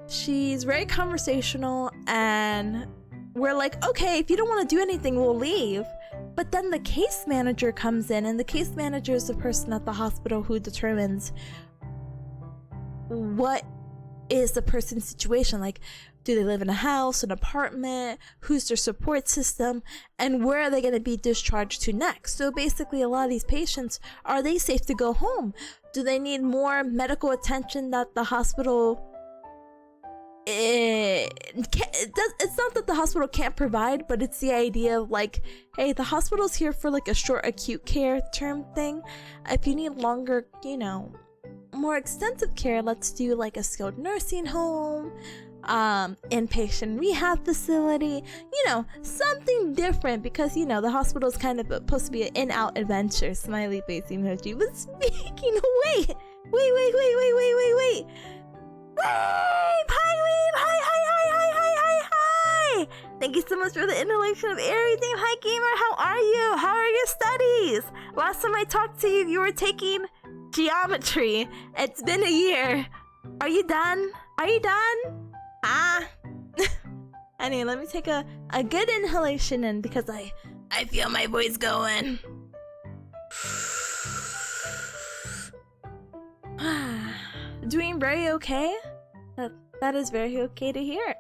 she's very conversational, and we're like, okay, if you don't want to do anything, we'll leave. But then the case manager comes in, and the case manager is the person at the hospital who determines what is the person's situation. Like, do they live in a house, an apartment? Who's their support system? And where are they going to be discharged to next? So basically, a lot of these patients, are they safe to go home? Do they need more medical attention that the hospital... It's not that the hospital can't provide, but it's the idea of like, hey, the hospital's here for like a short acute care term thing. If you need longer, you know, more extensive care, let's do like a skilled nursing home, inpatient rehab facility, you know, something different, because you know the hospital is kind of supposed to be an in-out adventure. Smiley face emoji. But speaking of, wait. Hi. Thank you so much for the inhalation of everything. Hi gamer, how are you? How are your studies? Last time I talked to you, you were taking geometry. It's been a year. Are you done? Anyway, let me take a good inhalation in, because I feel my voice going. Doing very okay. That is very okay to hear.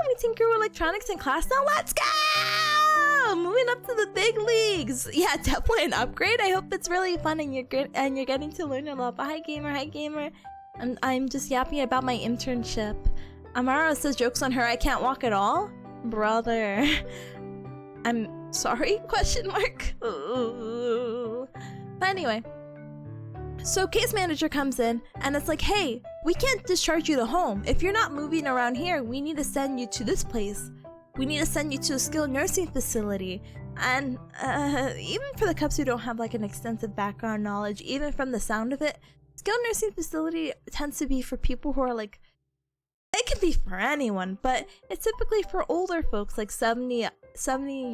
We tinker with electronics in class now. Let's go! Moving up to the big leagues. Yeah, definitely an upgrade. I hope it's really fun and you're getting to learn a lot. But hi gamer. I'm just yapping about my internship. Amara says jokes on her. I can't walk at all, brother. I'm sorry? Question mark. Ooh. But anyway. So case manager comes in and it's like, hey, we can't discharge you to home. If you're not moving around here, we need to send you to this place. We need to send you to a skilled nursing facility. And even for the cups who don't have like an extensive background knowledge, even from the sound of it, skilled nursing facility tends to be for people who are like, it can be for anyone, but it's typically for older folks, like 70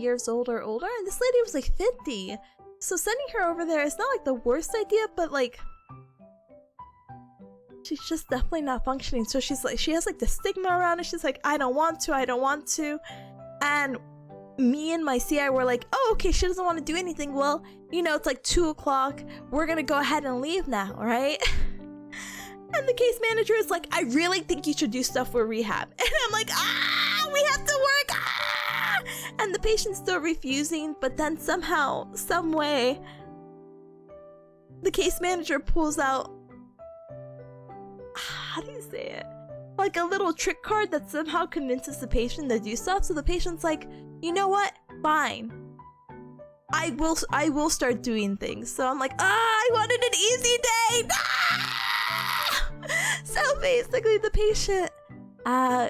years old or older. And this lady was like 50. So sending her over there is not like the worst idea, but like she's just definitely not functioning. So she's like, she has like the stigma around it. She's like, I don't want to. And me and my CI were like, oh, okay, she doesn't want to do anything. Well, you know, it's like 2 o'clock. We're gonna go ahead and leave now, right? And the case manager is like, I really think you should do stuff for rehab. And I'm like, we have to work. And the patient's still refusing, but then somehow, some way, the case manager pulls out, how do you say it? Like a little trick card that somehow convinces the patient to do stuff. So the patient's like, you know what? Fine. I will start doing things. So I'm like, I wanted an easy day. So basically the patient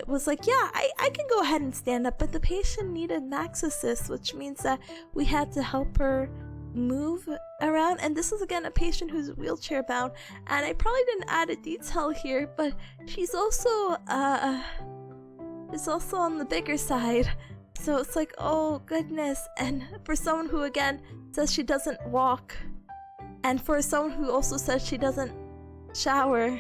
was like, yeah, I can go ahead and stand up, but the patient needed max assist, which means that we had to help her move around. And this is again a patient who's wheelchair bound, and I probably didn't add a detail here, but she's also is also on the bigger side. So it's like, oh goodness. And for someone who again says she doesn't walk, and for someone who also says she doesn't shower,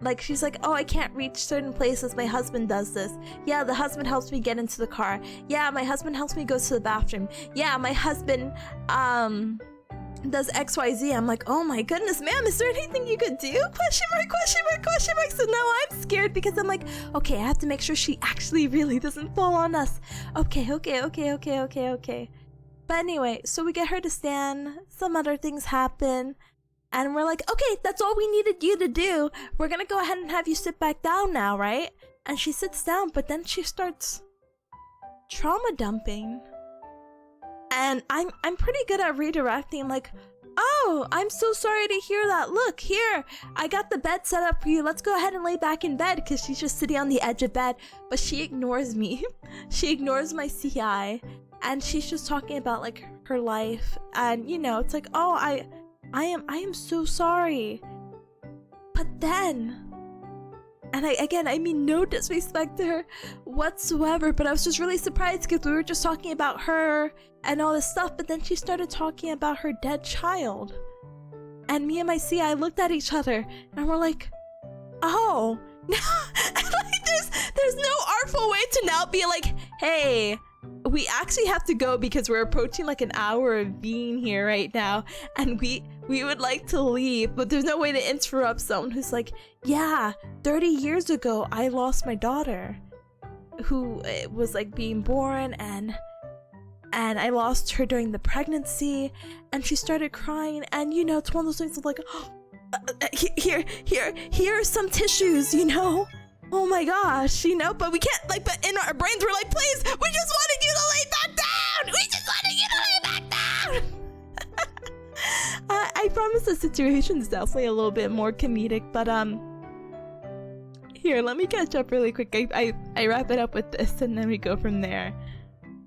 like she's like, oh, I can't reach certain places, my husband does this. Yeah, the husband helps me get into the car. Yeah, my husband helps me go to the bathroom. Yeah, my husband does XYZ. I'm like, oh my goodness, ma'am, is there anything you could do? Question mark, question mark, question mark. So now I'm scared because I'm like, okay, I have to make sure she actually really doesn't fall on us. Okay. But anyway, so we get her to stand, some other things happen, and we're like, okay, that's all we needed you to do. We're gonna go ahead and have you sit back down now, right? And she sits down, but then she starts trauma dumping. And I'm pretty good at redirecting, like, oh, I'm so sorry to hear that. Look, here, I got the bed set up for you. Let's go ahead and lay back in bed, because she's just sitting on the edge of bed. But she ignores me. She ignores my CI. And she's just talking about, like, her life. And, you know, it's like, oh, I am so sorry. But then, and I mean no disrespect to her whatsoever, but I was just really surprised because we were just talking about her and all this stuff, but then she started talking about her dead child. And me and my CI looked at each other and we're like, oh, like there's no artful way to now be like, hey, we actually have to go because we're approaching like an hour of being here right now, and we would like to leave, but there's no way to interrupt someone who's like, yeah, 30 years ago I lost my daughter who was like being born, and I lost her during the pregnancy, and she started crying, and you know, it's one of those things of like, here are some tissues, you know. Oh my gosh, you know, but we can't, like, but in our brains we're like, please, we just wanted you to lay back down! We just wanted you to lay back down! I promise the situation is definitely a little bit more comedic, but here, let me catch up really quick. I wrap it up with this and then we go from there.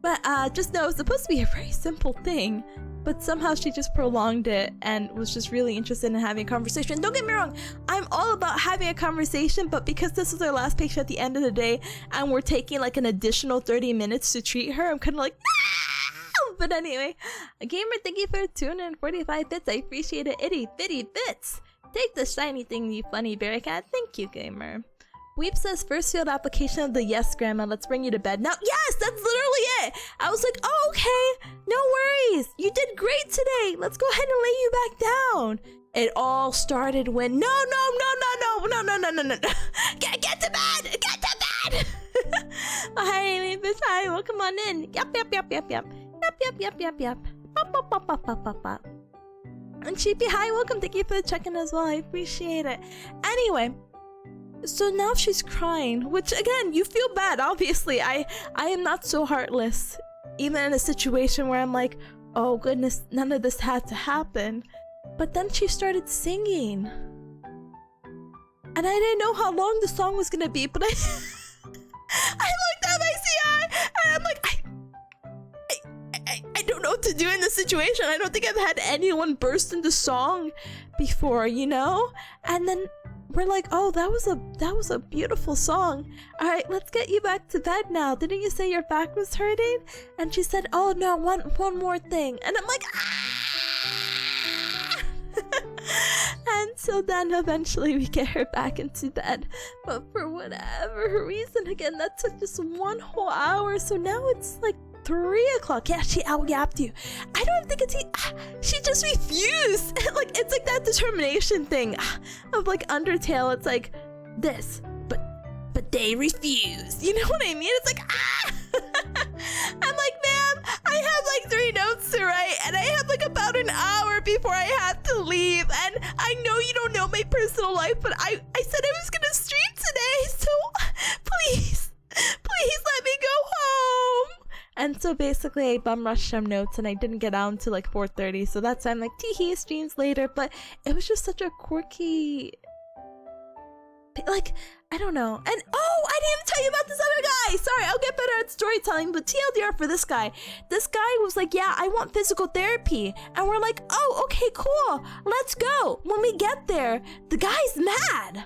But just know it's supposed to be a very simple thing, but somehow she just prolonged it and was just really interested in having a conversation. Don't get me wrong, I'm all about having a conversation, but because this is our last patient at the end of the day and we're taking like an additional 30 minutes to treat her, I'm kind of like, no! But anyway, Gamer, thank you for 245 bits. I appreciate it. Itty bitty bits. Take the shiny thing, you funny berry cat. Thank you, Gamer. Weep says, first field application of the yes, grandma. Let's bring you to bed. Now, yes, that's literally it. I was like, oh, okay. No worries. You did great today. Let's go ahead and lay you back down. It all started when, no. Get to bed. Get to bed. Hi, Mavis. Hi, welcome on in. Yep. Pop. And Sheepy, hi, welcome. Thank you for the check-in as well. I appreciate it. Anyway. So now she's crying, which again, you feel bad, obviously. I am not so heartless, even in a situation where I'm like, oh goodness, none of this had to happen. But then she started singing. And I didn't know how long the song was gonna be, but I looked at my CI and I'm like, I don't know what to do in this situation. I don't think I've had anyone burst into song before, you know? And then we're like, oh, that was a beautiful song. All right, let's get you back to bed now. Didn't you say your back was hurting? And she said, oh no, one more thing. And I'm like, ah! And so then eventually we get her back into bed. But for whatever reason, again, that took just one whole hour. So now it's like 3 o'clock. Yeah, she out-yapped you. I don't think it's she just refused. Like, it's like that determination thing of like Undertale. It's like this, but they refuse. You know what I mean? It's like, I'm like, ma'am, I have like 3 notes to write and I have like about an hour before I have to leave, and I know you don't know my personal life, but I said I was gonna stream today, so please let me go home. And And so basically I bum rushed some notes and I didn't get out until like 4:30, so that's why I'm like, teehee, streams later. But it was just such a quirky, like, I don't know. And oh, I didn't even tell you about this other guy. Sorry, I'll get better at storytelling, but TLDR for this guy. This guy was like, yeah, I want physical therapy. And we're like, oh, okay, cool. Let's go. When we get there, the guy's mad.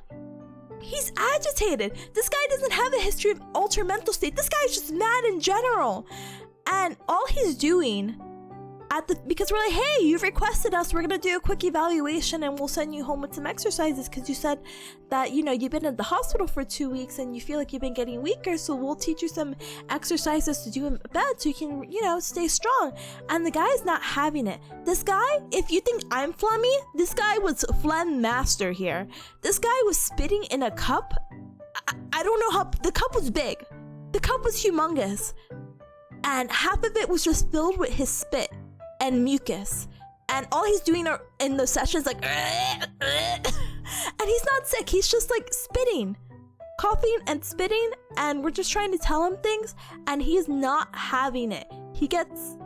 He's agitated. This guy doesn't have a history of altered mental state. This guy's just mad in general. And all he's doing because we're like, hey, you've requested us, we're gonna do a quick evaluation and we'll send you home with some exercises because you said that, you know, you've been at the hospital for 2 weeks and you feel like you've been getting weaker, so we'll teach you some exercises to do in bed so you can, you know, stay strong. And the guy's not having it. This guy, if you think I'm phlegmy, this guy was phlegm master here. This guy was spitting in a cup. I don't know how, the cup was big. The cup was humongous. And half of it was just filled with his spit and mucus, and all he's doing in the sessions like and he's not sick, he's just like spitting, coughing and spitting, and we're just trying to tell him things and he's not having it. He gets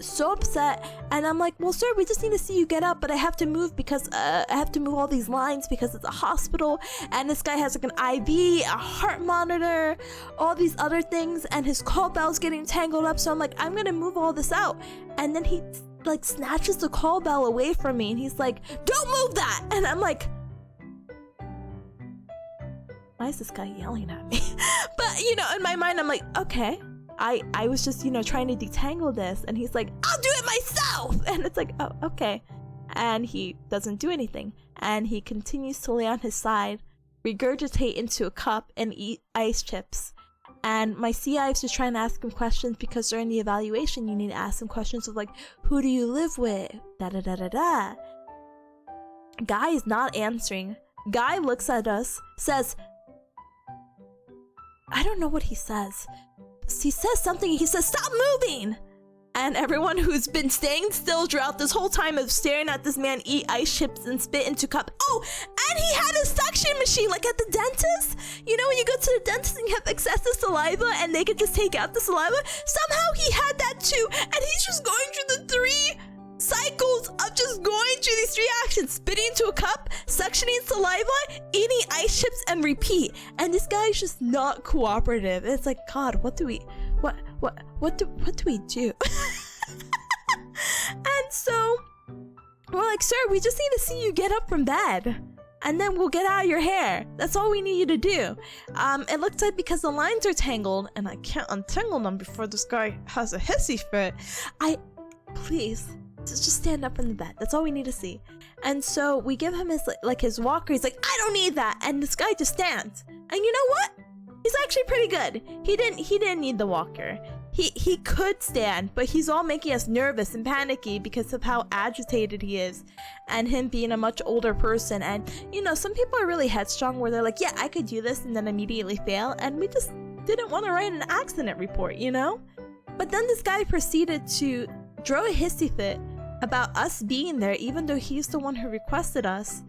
so upset and I'm like, well sir, we just need to see you get up, but I have to move because I have to move all these lines because it's a hospital and this guy has like an IV, a heart monitor, all these other things, and his call bell's getting tangled up. So I'm like, I'm gonna move all this out, and then he like snatches the call bell away from me and he's like, don't move that. And I'm like, why is this guy yelling at me? But you know, in my mind I'm like, okay, I was just, you know, trying to detangle this, and he's like, I'll do it myself. And it's like, oh, okay. And he doesn't do anything, and he continues to lay on his side, regurgitate into a cup, and eat ice chips. And my CI's just trying to ask him questions because during the evaluation you need to ask him questions of like, who do you live with? Da da da da da. Guy is not answering. Guy looks at us, says, I don't know what he says. He says something, he says, stop moving! And everyone who's been staying still throughout this whole time of staring at this man eat ice chips and spit into cup. Oh, and he had a suction machine like at the dentist. You know when you go to the dentist and you have excessive saliva and they can just take out the saliva? Somehow he had that too, and he's just going through the 3 cycles of just going through these 3 actions: spitting into a cup, suctioning saliva, eating ice chips, and repeat. And this guy is just not cooperative. It's like, God, what do we do? And so we're like, sir, we just need to see you get up from bed, and then we'll get out of your hair. That's all we need you to do. It looks like because the lines are tangled and I can't untangle them before this guy has a hissy fit, please just stand up in the bed. That's all we need to see. And so we give him his his walker. He's like, I don't need that. And this guy just stands. And you know what? He's actually pretty good. He didn't need the walker. He could stand, but he's all making us nervous and panicky because of how agitated he is, and him being a much older person. And you know, some people are really headstrong where they're like, yeah, I could do this, and then immediately fail. And we just didn't want to write an accident report, you know? But then this guy proceeded to throw a hissy fit about us being there, even though he's the one who requested us.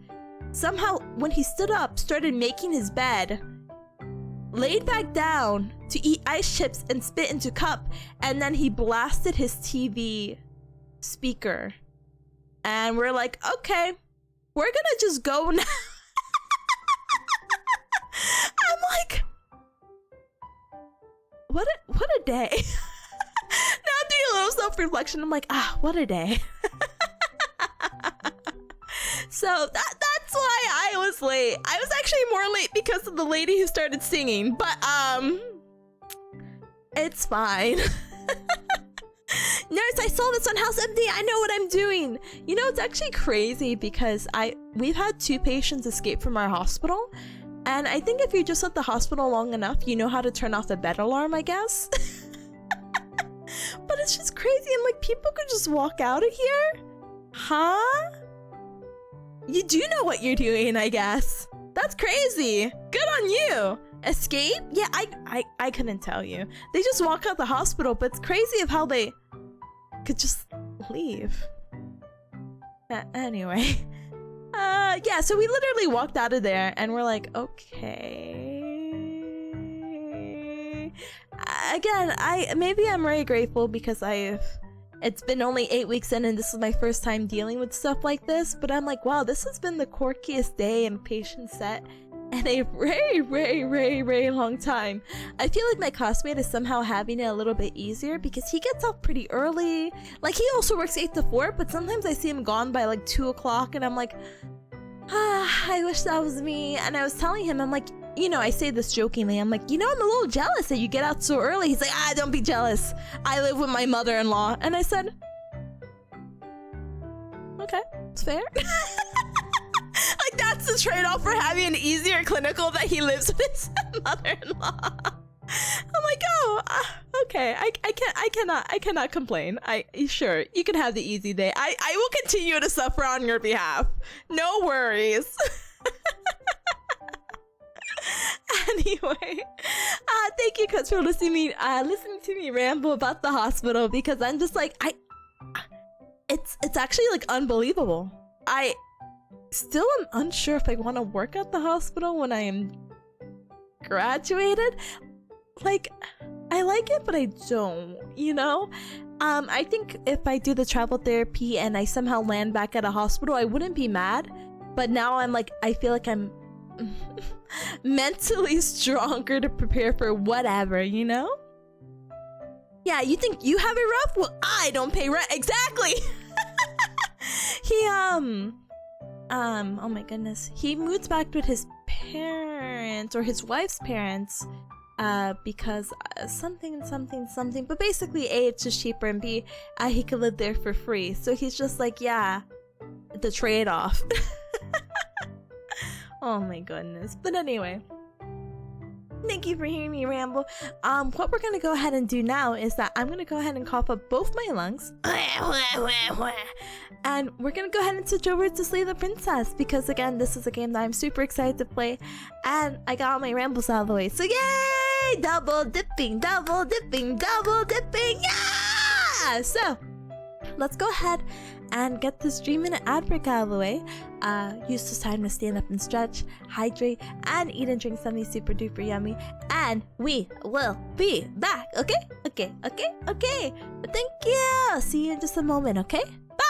Somehow, when he stood up, started making his bed, laid back down to eat ice chips and spit into cup, and then he blasted his TV speaker. And we're like, okay, we're gonna just go now. I'm like, what a day. Now I'm doing a little self-reflection. I'm like, what a day. So that's why I was late. I was actually more late because of the lady who started singing, but it's fine. Nurse, I saw this on House MD. I know what I'm doing. You know, it's actually crazy because we've had 2 patients escape from our hospital, and I think if you're just at the hospital long enough, you know how to turn off the bed alarm, I guess. But it's just crazy. I'm like, people could just walk out of here? Huh? You do know what you're doing, I guess. That's crazy. Good on you. Escape? Yeah, I couldn't tell you. They just walk out the hospital, but it's crazy of how they could just leave. Anyway. Yeah, so we literally walked out of there and we're like, okay. again, maybe I'm very grateful because it's been only 8 weeks in and this is my first time dealing with stuff like this, but I'm like, wow, this has been the quirkiest day and patient set in a very, very, very, very long time. I feel like my classmate is somehow having it a little bit easier because he gets up pretty early. Like, he also works 8 to 4, but sometimes I see him gone by like 2 o'clock and I'm like, I wish that was me. And I was telling him, I'm like, you know, I say this jokingly, I'm like, you know, I'm a little jealous that you get out so early. He's like, don't be jealous. I live with my mother-in-law. And I said, okay, it's fair. Like, that's the trade-off for having an easier clinical, that he lives with his mother-in-law. I'm like, okay, I cannot complain. Sure, you can have the easy day. I will continue to suffer on your behalf. No worries. Anyway, thank you guys for listening to me ramble about the hospital, because I'm just like, it's actually like unbelievable. I still am unsure if I want to work at the hospital when I am graduated. Like, I like it, but I don't, you know? I think if I do the travel therapy and I somehow land back at a hospital, I wouldn't be mad. But now I'm like, I feel like I'm mentally stronger to prepare for whatever, you know? Yeah, you think you have it rough? Well, I don't pay rent. Exactly. He oh my goodness, he moved back with his parents, or his wife's parents, because something, but basically A, it's just cheaper, and B, he could live there for free. So he's just like, yeah, the trade-off. Oh my goodness. But anyway, thank you for hearing me ramble. What we're gonna go ahead and do now is that I'm gonna go ahead and cough up both my lungs. And we're gonna go ahead and switch over to Slay the Princess, because again, this is a game that I'm super excited to play, and I got all my rambles out of the way. So yay! Double dipping, double dipping, double dipping, yeah! So, let's go ahead and get this 3-minute ad break out of the way. Use this time to stand up and stretch, hydrate, and eat and drink something super duper yummy. And we will be back, okay? Okay. Thank you! See you in just a moment, okay? Bye!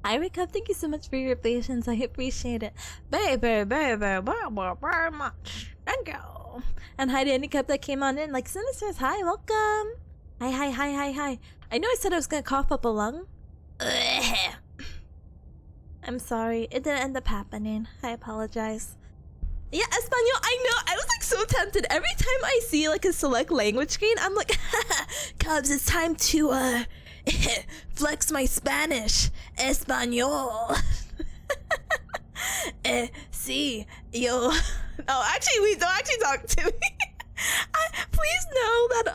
Hi, Rick. Thank you so much for your patience. I appreciate it. Very, very, very, very, very, very, very much. Thank you. And hi to any cup that came on in. Like Sinisters, hi, welcome. Hi, hi, hi, hi, hi. I know I said I was gonna cough up a lung. I'm sorry. It didn't end up happening. I apologize. Yeah, Espanol, I know. I was like so tempted. Every time I see like a select language screen, I'm like, Cubs, it's time to flex my Spanish. Espanol. See, yo. Oh, actually, we don't actually talk to me. Please know that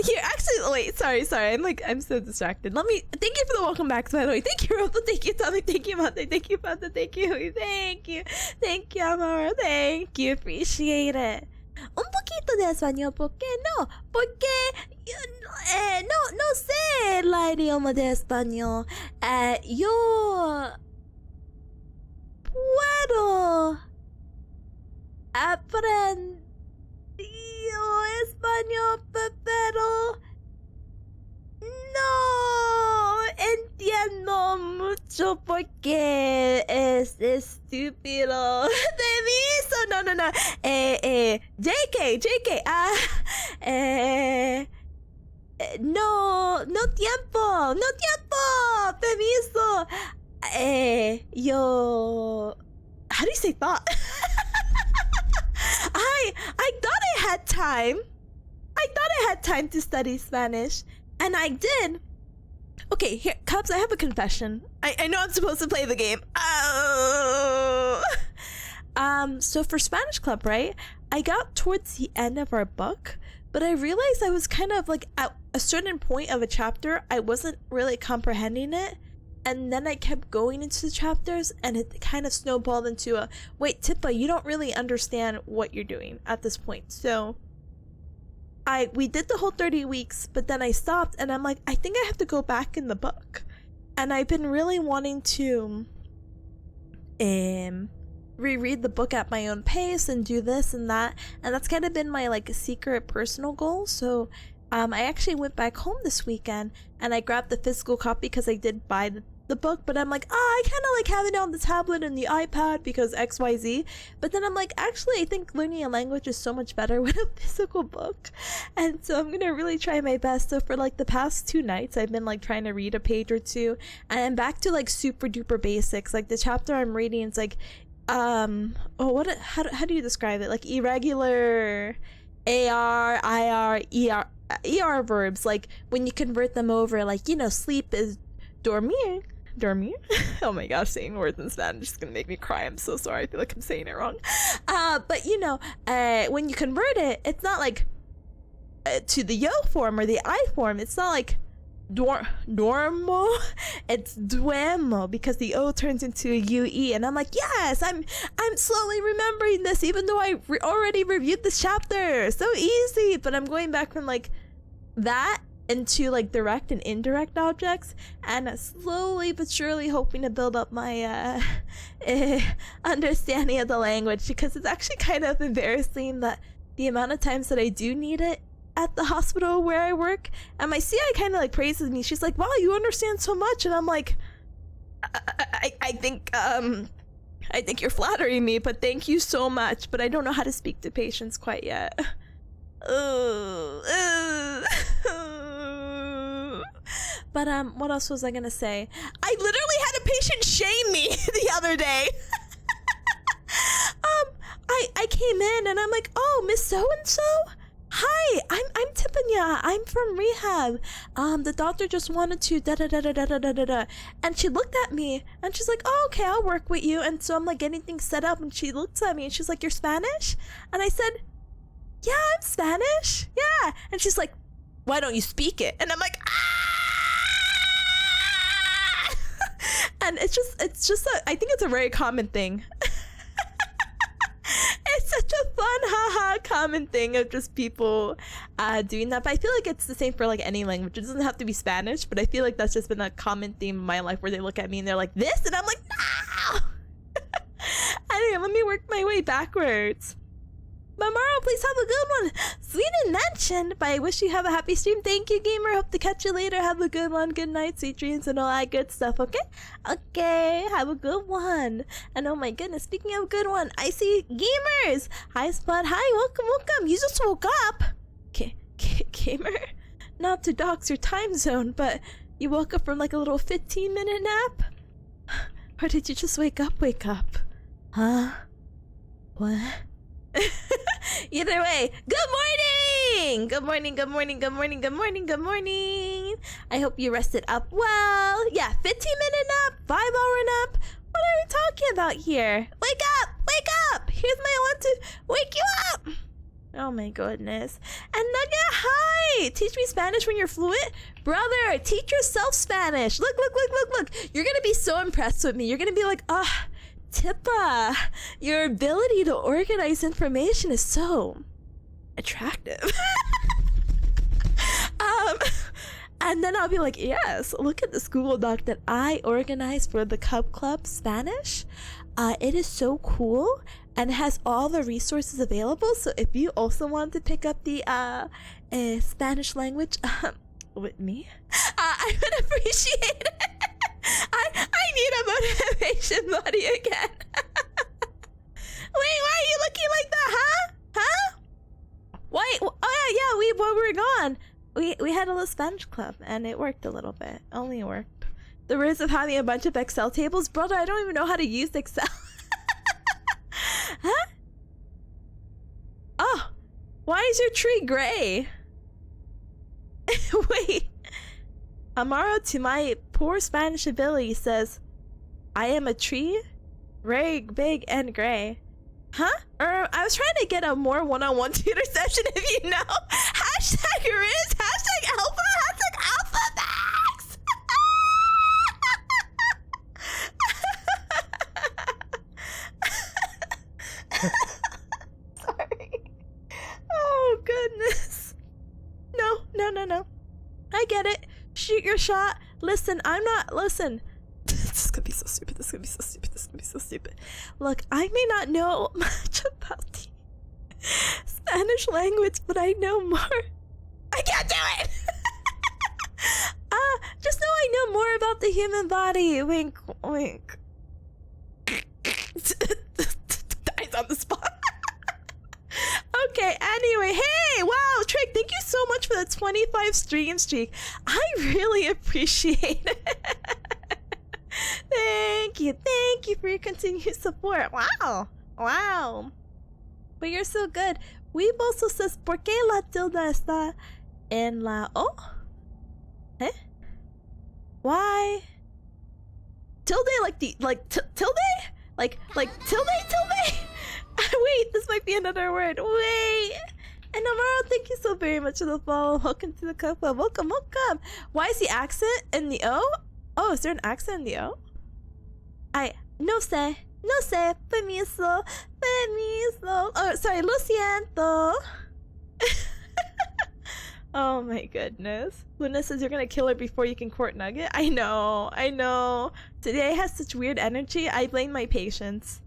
here, actually, wait, sorry, I'm so distracted. Thank you for the welcome backs, by the way. Thank you, Rosa, thank you, Tommy, thank you, Monte, thank you, Panda, thank you, Amara, thank you, appreciate it. Un poquito de español, ¿por qué no? Porque, no sé la idioma de español. Yo puedo aprender español, pero no entiendo mucho porque es estúpido. Permiso, no. JK, no tiempo, permiso. Yo, how do you say thought? I thought I had time. To study Spanish, and I did. Okay, here, Cubs, I have a confession. I know I'm supposed to play the game. Oh. So for Spanish Club, right? I got towards the end of our book, but I realized I was kind of like at a certain point of a chapter, I wasn't really comprehending it. And then I kept going into the chapters, and it kind of snowballed into a, wait, Tippa, you don't really understand what you're doing at this point. So we did the whole 30 weeks, but then I stopped, and I'm like, I think I have to go back in the book. And I've been really wanting to reread the book at my own pace and do this and that. And that's kind of been my like secret personal goal. So I actually went back home this weekend, and I grabbed the physical copy because I did buy the book, but I'm like, I kind of like having it on the tablet and the iPad because XYZ. But then I'm like, actually, I think learning a language is so much better with a physical book. And so I'm gonna really try my best. So for like the past 2 nights, I've been like trying to read a page or two, and I'm back to like super duper basics. Like the chapter I'm reading, it's like, how do you describe it? Like irregular AR, IR, ER verbs, like when you convert them over, like, you know, sleep is dormir. Oh my gosh, saying words in Spanish is gonna make me cry. I'm so sorry. I feel like I'm saying it wrong. But you know, when you convert it, it's not like to the yo form or the I form. It's not like dormo. It's duemo, because the O turns into a UE. And I'm like, yes, I'm slowly remembering this, even though I already reviewed this chapter. So easy. But I'm going back from like that into like direct and indirect objects, and slowly but surely hoping to build up my understanding of the language, because it's actually kind of embarrassing that the amount of times that I do need it at the hospital where I work, and my CI kind of like praises me. She's like, wow, you understand so much. And I'm like, I think you're flattering me, but thank you so much, but I don't know how to speak to patients quite yet. But what else was I gonna say? I literally had a patient shame me the other day. I came in and I'm like, oh, Miss So-and-so? Hi, I'm Tipanya. I'm from rehab. The doctor just wanted to da-da-da-da-da-da-da-da. And she looked at me and she's like, oh, okay, I'll work with you. And so I'm like getting things set up, and she looks at me and she's like, you're Spanish? And I said, yeah, I'm Spanish. Yeah. And she's like, why don't you speak it? And I'm like, and it's just I think it's a very common thing. It's such a fun haha common thing of just people doing that. But I feel like it's the same for like any language. It doesn't have to be Spanish, but I feel like that's just been a common theme in my life, where they look at me and they're like, this, and I'm like, no. Anyway, let me work my way backwards. Mamaro, please have a good one. Sweet and mentioned, but I wish you have a happy stream. Thank you, gamer. Hope to catch you later. Have a good one. Good night, sweet dreams, and all that good stuff, okay? Okay, have a good one. And oh my goodness, speaking of good one, I see gamers. Hi, Spud. Hi, welcome. You just woke up. Okay, gamer. Not to dox your time zone, but you woke up from like a little 15-minute nap? Or did you just wake up? Huh? What? Either way, good morning. I hope you rested up well. Yeah, 15-minute nap, 5-hour nap. What are we talking about here? Wake up! Here's my one to wake you up. Oh my goodness. And Nugget, hi! Teach me Spanish when you're fluent? Brother, teach yourself Spanish. Look. You're gonna be so impressed with me. You're gonna be like, Tippa, your ability to organize information is so attractive. And then I'll be like, yes, look at this Google Doc that I organized for the Cub Club Spanish. It is so cool and it has all the resources available. So if you also want to pick up the Spanish language with me, I would appreciate it. I need a motivation buddy again. Wait, why are you looking like that, huh? Wait, oh yeah, while we were gone, we had a little Spanish club and it worked a little bit. Only worked. The risk of having a bunch of Excel tables, brother, I don't even know how to use Excel. Huh? Oh, why is your tree gray? Wait. Amaro, to my poor Spanish ability, says, I am a tree, very big and gray. Huh? I was trying to get a more one-on-one tutor session, if you know. Hashtag Riz, hashtag Alpha, hashtag Alpha Max! Sorry. Oh, goodness. No. I get it. Shoot your shot. Listen. This is gonna be so stupid. Look, I may not know much about the Spanish language, but I know more. I can't do it! Just know I know more about the human body. Wink. Dies on the spot. Okay, anyway, hey, wow, Trick, thank you so much for the 25 stream streak. I really appreciate it. Thank you for your continued support. Wow. But you're so good. Weeb also says, ¿Por qué la tilde está en la O? Eh? Why? Tilde tilde? Like tilde? Wait, this might be another word. Wait. And Amaro, thank you so very much for the follow. Welcome to the Cup Club. Welcome. Why is the accent in the O? Oh, is there an accent in the O? No sé, permiso. Oh, sorry, lo siento. Oh my goodness. Luna says you're gonna kill her before you can court Nugget. I know. Today has such weird energy. I blame my patience.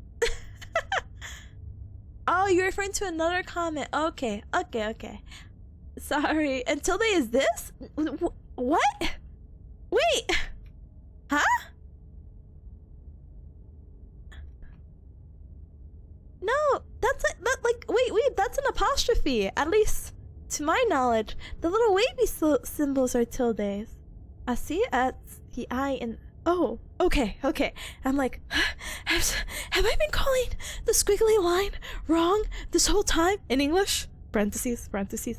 Oh, you're referring to another comment. Okay. Sorry. Until they is this? What? Wait. Huh? No, that's wait, that's an apostrophe. At least to my knowledge, the little wavy symbols are tildes. I see at the I and oh, okay. I'm like, have I been calling the squiggly line wrong this whole time in English? Parentheses,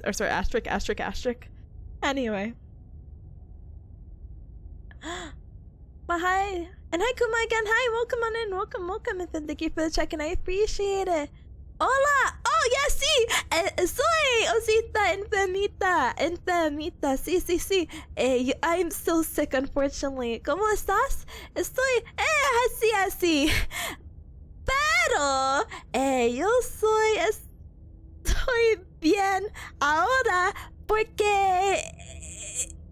or sorry, asterisk. Anyway. But hi. And hi, Kuma again. Hi, welcome on in. Welcome. And thank you for the check-in. I appreciate it. Hola. Oh, yes, sí. Soy Osita enfermita. Sí. I'm still sick, unfortunately. ¿Cómo estás? Estoy, así. Pero, yo estoy bien ahora porque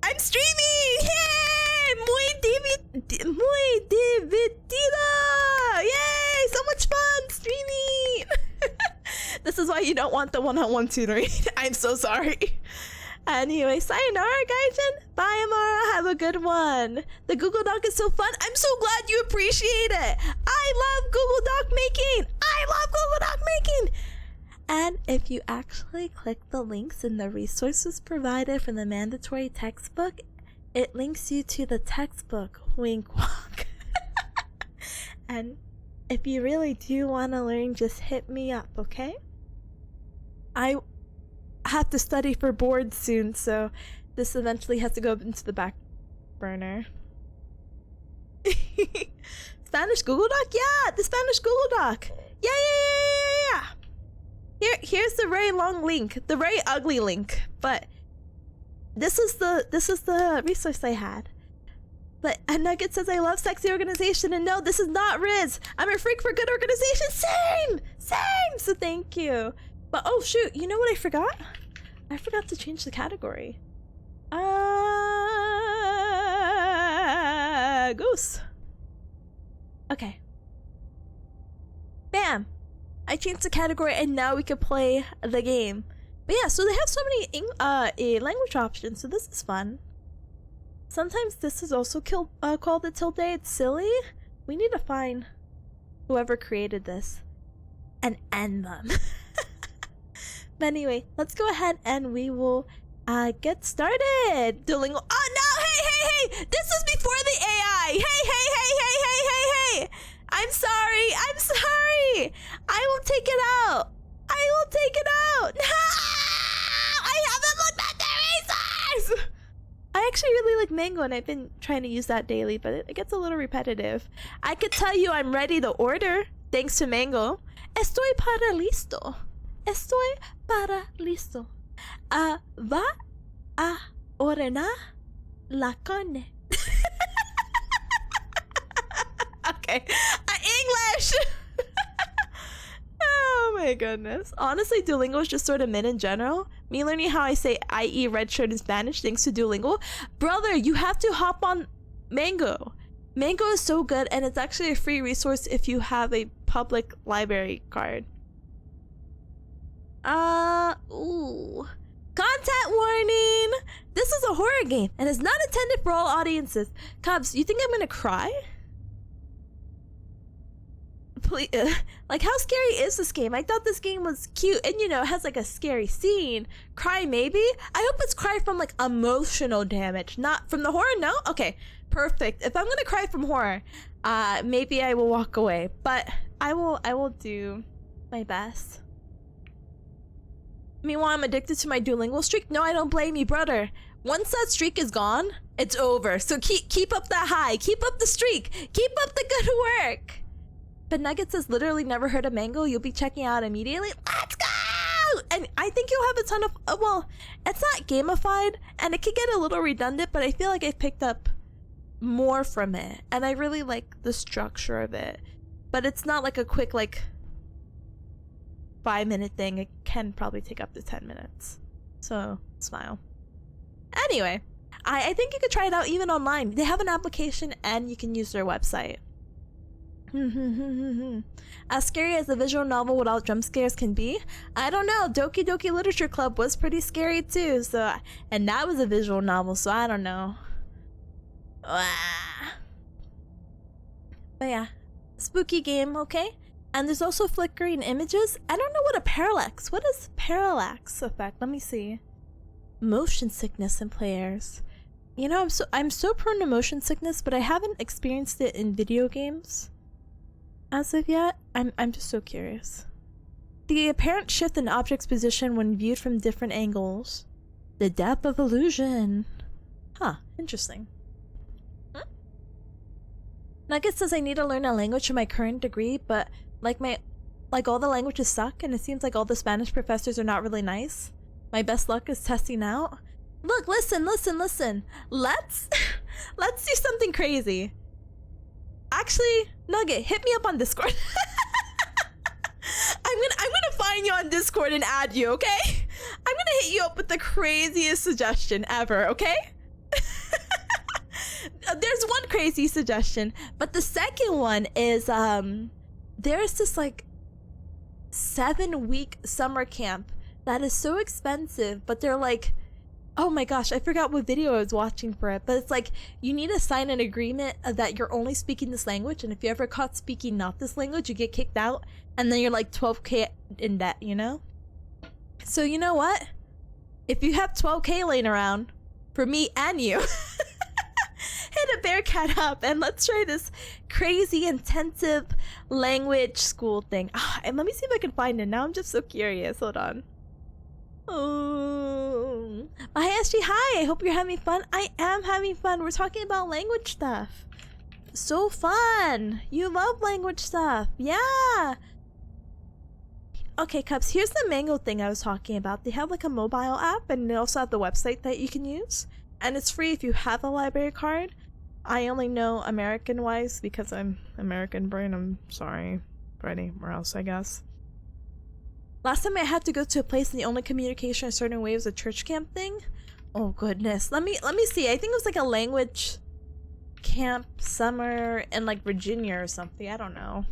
I'm streaming. Yay! Muy divertido. Yay! So much fun streaming. This is why you don't want the one-on-one tutoring. I'm so sorry. Anyway, sayonara, Gaijin. Bye, Amara. Have a good one. The Google Doc is so fun. I'm so glad you appreciate it. I love Google Doc making. I love Google Doc making. And if you actually click the links in the resources provided from the mandatory textbook, it links you to the textbook. Wink wonk. And if you really do want to learn, just hit me up, okay? I have to study for boards soon, so this eventually has to go into the back burner. Spanish Google Doc? Yeah, the Spanish Google Doc. Yeah. Here's the very long link, the very ugly link, but this is the resource I had. But Nugget says I love sexy organization, and no, this is not Riz. I'm a freak for good organization. Same. So thank you. But oh shoot, you know what I forgot? I forgot to change the category. Goose. Okay. Bam. I changed the category and now we can play the game. But yeah, so they have so many language options, so this is fun. Sometimes this is also called a tilde. It's silly. We need to find whoever created this and end them. But anyway, let's go ahead and we will get started. Duolingo. Oh no! Hey! This was before the AI. Hey! I'm sorry. I will take it out. No! I haven't looked at the resource. I actually really like mango, and I've been trying to use that daily, but it gets a little repetitive. I could tell you I'm ready to order thanks to mango. Estoy para listo. Va a ordenar la carne. Okay. English! Oh my goodness. Honestly, Duolingo is just sort of mid in general. Me learning how I say IE red shirt in Spanish thanks to Duolingo. Brother, you have to hop on Mango. Mango is so good, and it's actually a free resource if you have a public library card. Ooh. Content warning! This is a horror game and is not intended for all audiences. Cubs, you think I'm gonna cry? Please, like, how scary is this game? I thought this game was cute and, you know, it has like a scary scene. Cry maybe? I hope it's cry from like emotional damage, not from the horror. No? Okay, perfect. If I'm gonna cry from horror, maybe I will walk away, but I will do my best. Meanwhile, I'm addicted to my Duolingo streak. No, I don't blame you, brother. Once that streak is gone, it's over. So keep up that high. Keep up the streak. Keep up the good work. But Nugget says literally never heard of Mango. You'll be checking out immediately. Let's go! And I think you'll have a ton of... well, it's not gamified, and it could get a little redundant, but I feel like I picked up more from it. And I really like the structure of it. But it's not like a quick, like, 5-minute thing. It can probably take up to 10 minutes. So, smile. Anyway, I think you could try it out even online. They have an application and you can use their website. As scary as the visual novel without jump scares can be, I don't know. Doki Doki Literature Club was pretty scary too, so, and that was a visual novel, so I don't know. But yeah, spooky game, okay? And there's also flickering images. I don't know what a parallax. What is parallax effect? Let me see. Motion sickness in players. You know, I'm so prone to motion sickness, but I haven't experienced it in video games as of yet. I'm just so curious. The apparent shift in object's position when viewed from different angles. The depth of illusion. Huh, interesting. Nugget says I need to learn a language for my current degree, but like all the languages suck, and it seems like all the Spanish professors are not really nice. My best luck is testing out. Look, listen. Let's do something crazy. Actually, Nugget, hit me up on Discord. I'm gonna find you on Discord and add you, okay? I'm gonna hit you up with the craziest suggestion ever, okay? There's one crazy suggestion, but the second one is there's this like 7-week summer camp that is so expensive, but they're like, oh my gosh, I forgot what video I was watching for it, but it's like you need to sign an agreement that you're only speaking this language, and if you ever caught speaking not this language, you get kicked out, and then you're like 12K in debt, you know? So you know what? If you have 12K laying around, for me and you, hit a Bearcat up and let's try this crazy intensive language school thing. And let me see if I can find it. Now I'm just so curious. Hold on. Oh, hi SG, hi, I hope you're having fun. I am having fun. We're talking about language stuff. So fun. You love language stuff. Yeah. Okay, Cubs, here's the Mango thing I was talking about. They have like a mobile app, and they also have the website that you can use, and it's free if you have a library card. I only know American wise because I'm American brain. I'm sorry for anywhere else, I guess. Last time I had to go to a place and the only communication a certain way was a church camp thing. Oh goodness. Let me see. I think it was like a language camp summer in like Virginia or something. I don't know.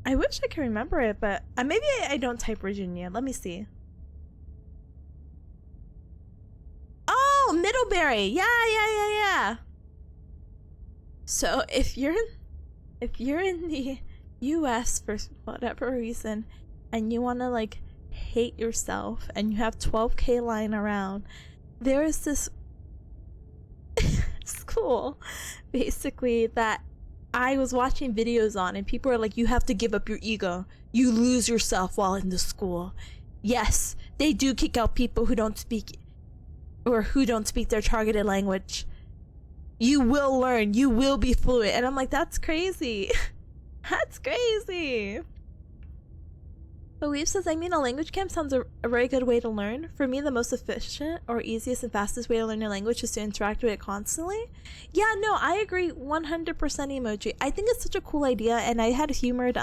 I wish I could remember it, but maybe I don't type Virginia. Let me see. Oh, Middlebury. Yeah. So if you're in the US for whatever reason and you want to like hate yourself and you have 12K lying around, there is this school basically that I was watching videos on, and people are like, you have to give up your ego. You lose yourself while in the school. Yes, they do kick out people who don't speak their targeted language. You will learn. You will be fluent. And I'm like, that's crazy. That's crazy. But Weave says, I mean, a language camp sounds a very good way to learn. For me, the most efficient or easiest and fastest way to learn a language is to interact with it constantly. Yeah, no, I agree 100% emoji. I think it's such a cool idea, and I had humored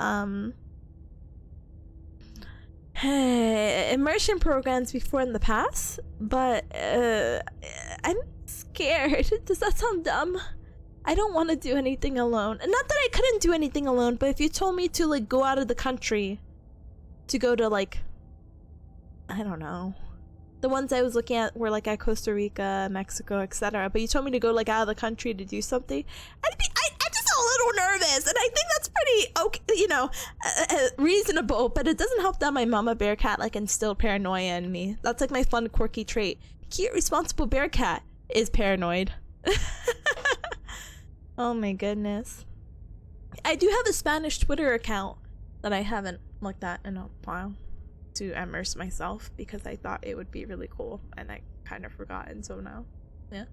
immersion programs before in the past, but I'm scared. Does that sound dumb? I don't want to do anything alone. And not that I couldn't do anything alone, but if you told me to like go out of the country to go to like, I don't know, the ones I was looking at were like at Costa Rica, Mexico, etc. But you told me to go like out of the country to do something, I'm just a little nervous, and I think that's pretty okay, you know, reasonable. But it doesn't help that my mama Bearcat like instilled paranoia in me. That's like my fun quirky trait. Cute responsible Bearcat is paranoid. Oh my goodness. I do have a Spanish Twitter account that I haven't looked at in a while to immerse myself because I thought it would be really cool, and I kind of forgot, and so now, yeah.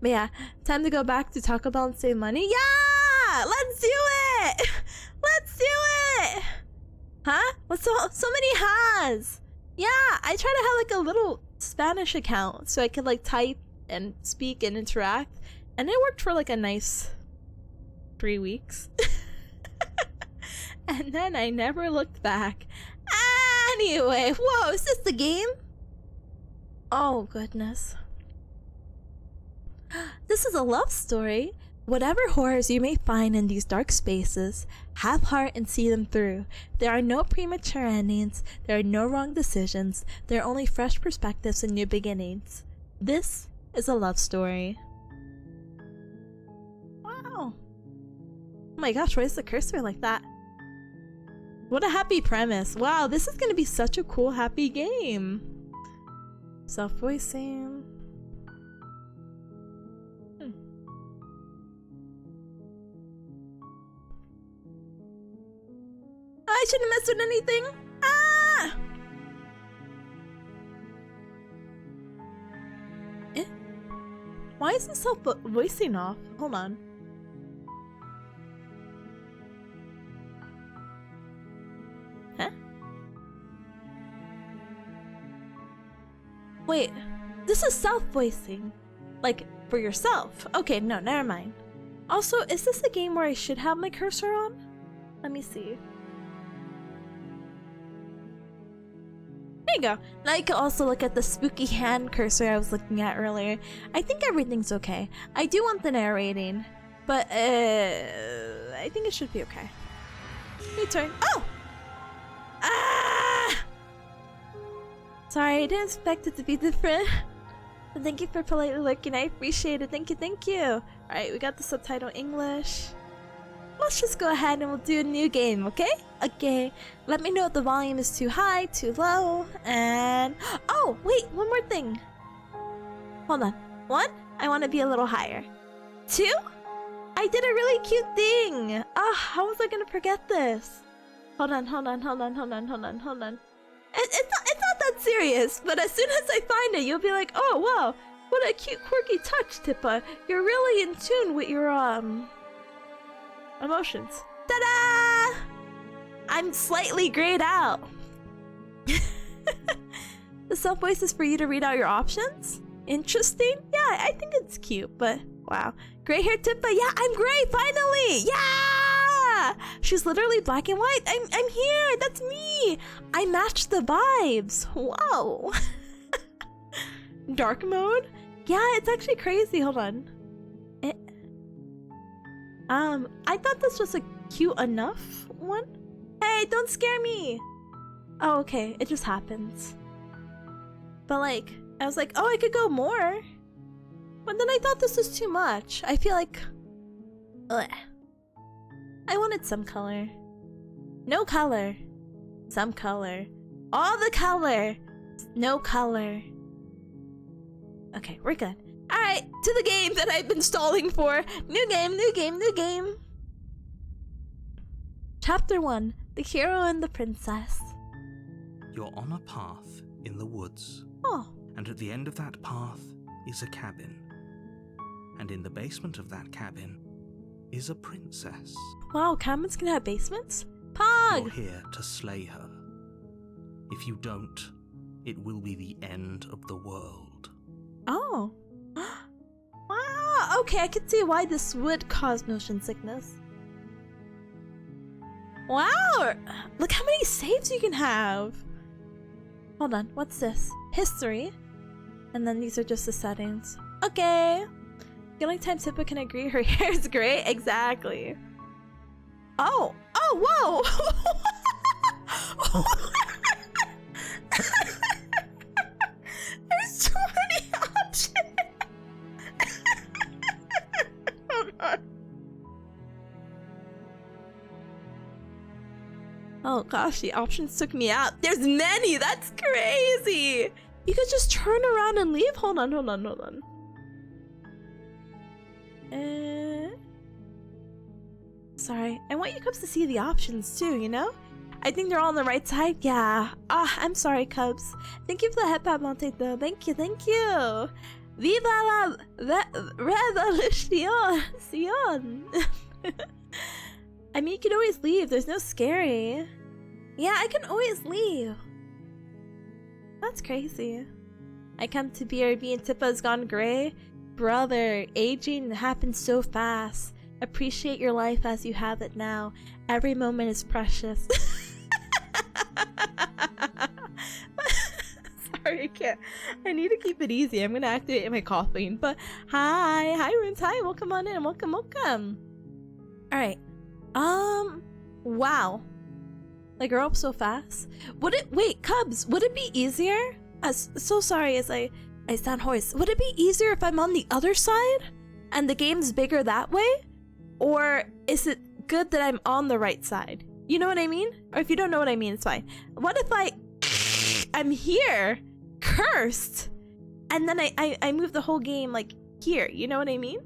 But yeah, time to go back to Taco Bell and save money. Yeah, let's do it. Let's do it. Huh? What's so many has? Yeah, I try to have like a little Spanish account so I could like type and speak and interact, and it worked for like a nice 3 weeks. And then I never looked back. Anyway, whoa, is this the game? Oh goodness. This is a love story. Whatever horrors you may find in these dark spaces, have heart and see them through. There are no premature endings, there are no wrong decisions, there are only fresh perspectives and new beginnings. This is a love story. Wow. Oh my gosh, why is the cursor like that? What a happy premise. Wow, this is gonna be such a cool, happy game. Self-voicing. I shouldn't mess with anything. Ah! Why is the self-voicing off? Hold on. Huh? Wait, this is self-voicing. Like, for yourself. Okay, no, never mind. Also, is this a game where I should have my cursor on? Let me see. you go. Now you can also look at the spooky hand cursor I was looking at earlier. I think everything's okay. I do want the narrating, but I think it should be okay. Your turn. Oh! Ah! Sorry, I didn't expect it to be different. But thank you for politely looking. I appreciate it. Thank you, thank you. Alright, we got the subtitle English. Let's just go ahead and we'll do a new game, okay? Okay. Let me know if the volume is too high, too low, and... Oh, wait, one more thing. Hold on. 1, I want to be a little higher. 2, I did a really cute thing. Ah, how was I gonna forget this? Hold on. It's not that serious, but as soon as I find it, you'll be like, oh, wow, what a cute, quirky touch, Tippa. You're really in tune with your, emotions. Ta-da! I'm slightly grayed out. The self voice is for you to read out your options? Interesting? Yeah, I think it's cute, but wow. Gray hair Tippa, yeah, I'm gray, finally! Yeah! She's literally black and white. I'm here, that's me! I matched the vibes. Wow. Dark mode? Yeah, it's actually crazy. Hold on. I thought this was a cute enough one. Hey, don't scare me! Oh, okay, it just happens. But like, I was like, oh, I could go more. But then I thought this was too much. I feel like... Ugh. I wanted some color. No color. Some color. All the color! No color. Okay, we're good. Alright, to the game that I've been stalling for. New game. Chapter 1, The Hero and the Princess. You're on a path in the woods. Oh. And at the end of that path is a cabin. And in the basement of that cabin is a princess. Wow, cabins can have basements? Pog! You're here to slay her. If you don't, it will be the end of the world. Oh. Wow, okay, I can see why this would cause motion sickness. Wow, look how many saves you can have. Hold on, what's this? History. And then these are just the settings. Okay. The only time Tippa can agree her hair is gray? Exactly. Oh, whoa. There's so many options. Hold on. Oh gosh, the options took me out. There's many. That's crazy. You could just turn around and leave. Hold on. Sorry, I want you Cubs to see the options too, you know? I think they're all on the right side. Yeah. I'm sorry, Cubs. Thank you for the headband monte though. Thank you. Viva la revolución! I mean, you can always leave. There's no scary. Yeah, I can always leave. That's crazy. I come to BRB and Tippa's gone gray. Brother, aging happens so fast. Appreciate your life as you have it now. Every moment is precious. Sorry, I can't. I need to keep it easy. I'm gonna activate my coughing. But hi, Runes. Hi, welcome on in. Welcome. Alright. Wow. Like, you're up so fast. Wait, Cubs, would it be easier? So sorry as I sound hoarse. Would it be easier if I'm on the other side? And the game's bigger that way? Or is it good that I'm on the right side? You know what I mean? Or if you don't know what I mean, it's fine. What if I'm here, cursed, and then I move the whole game like here? You know what I mean?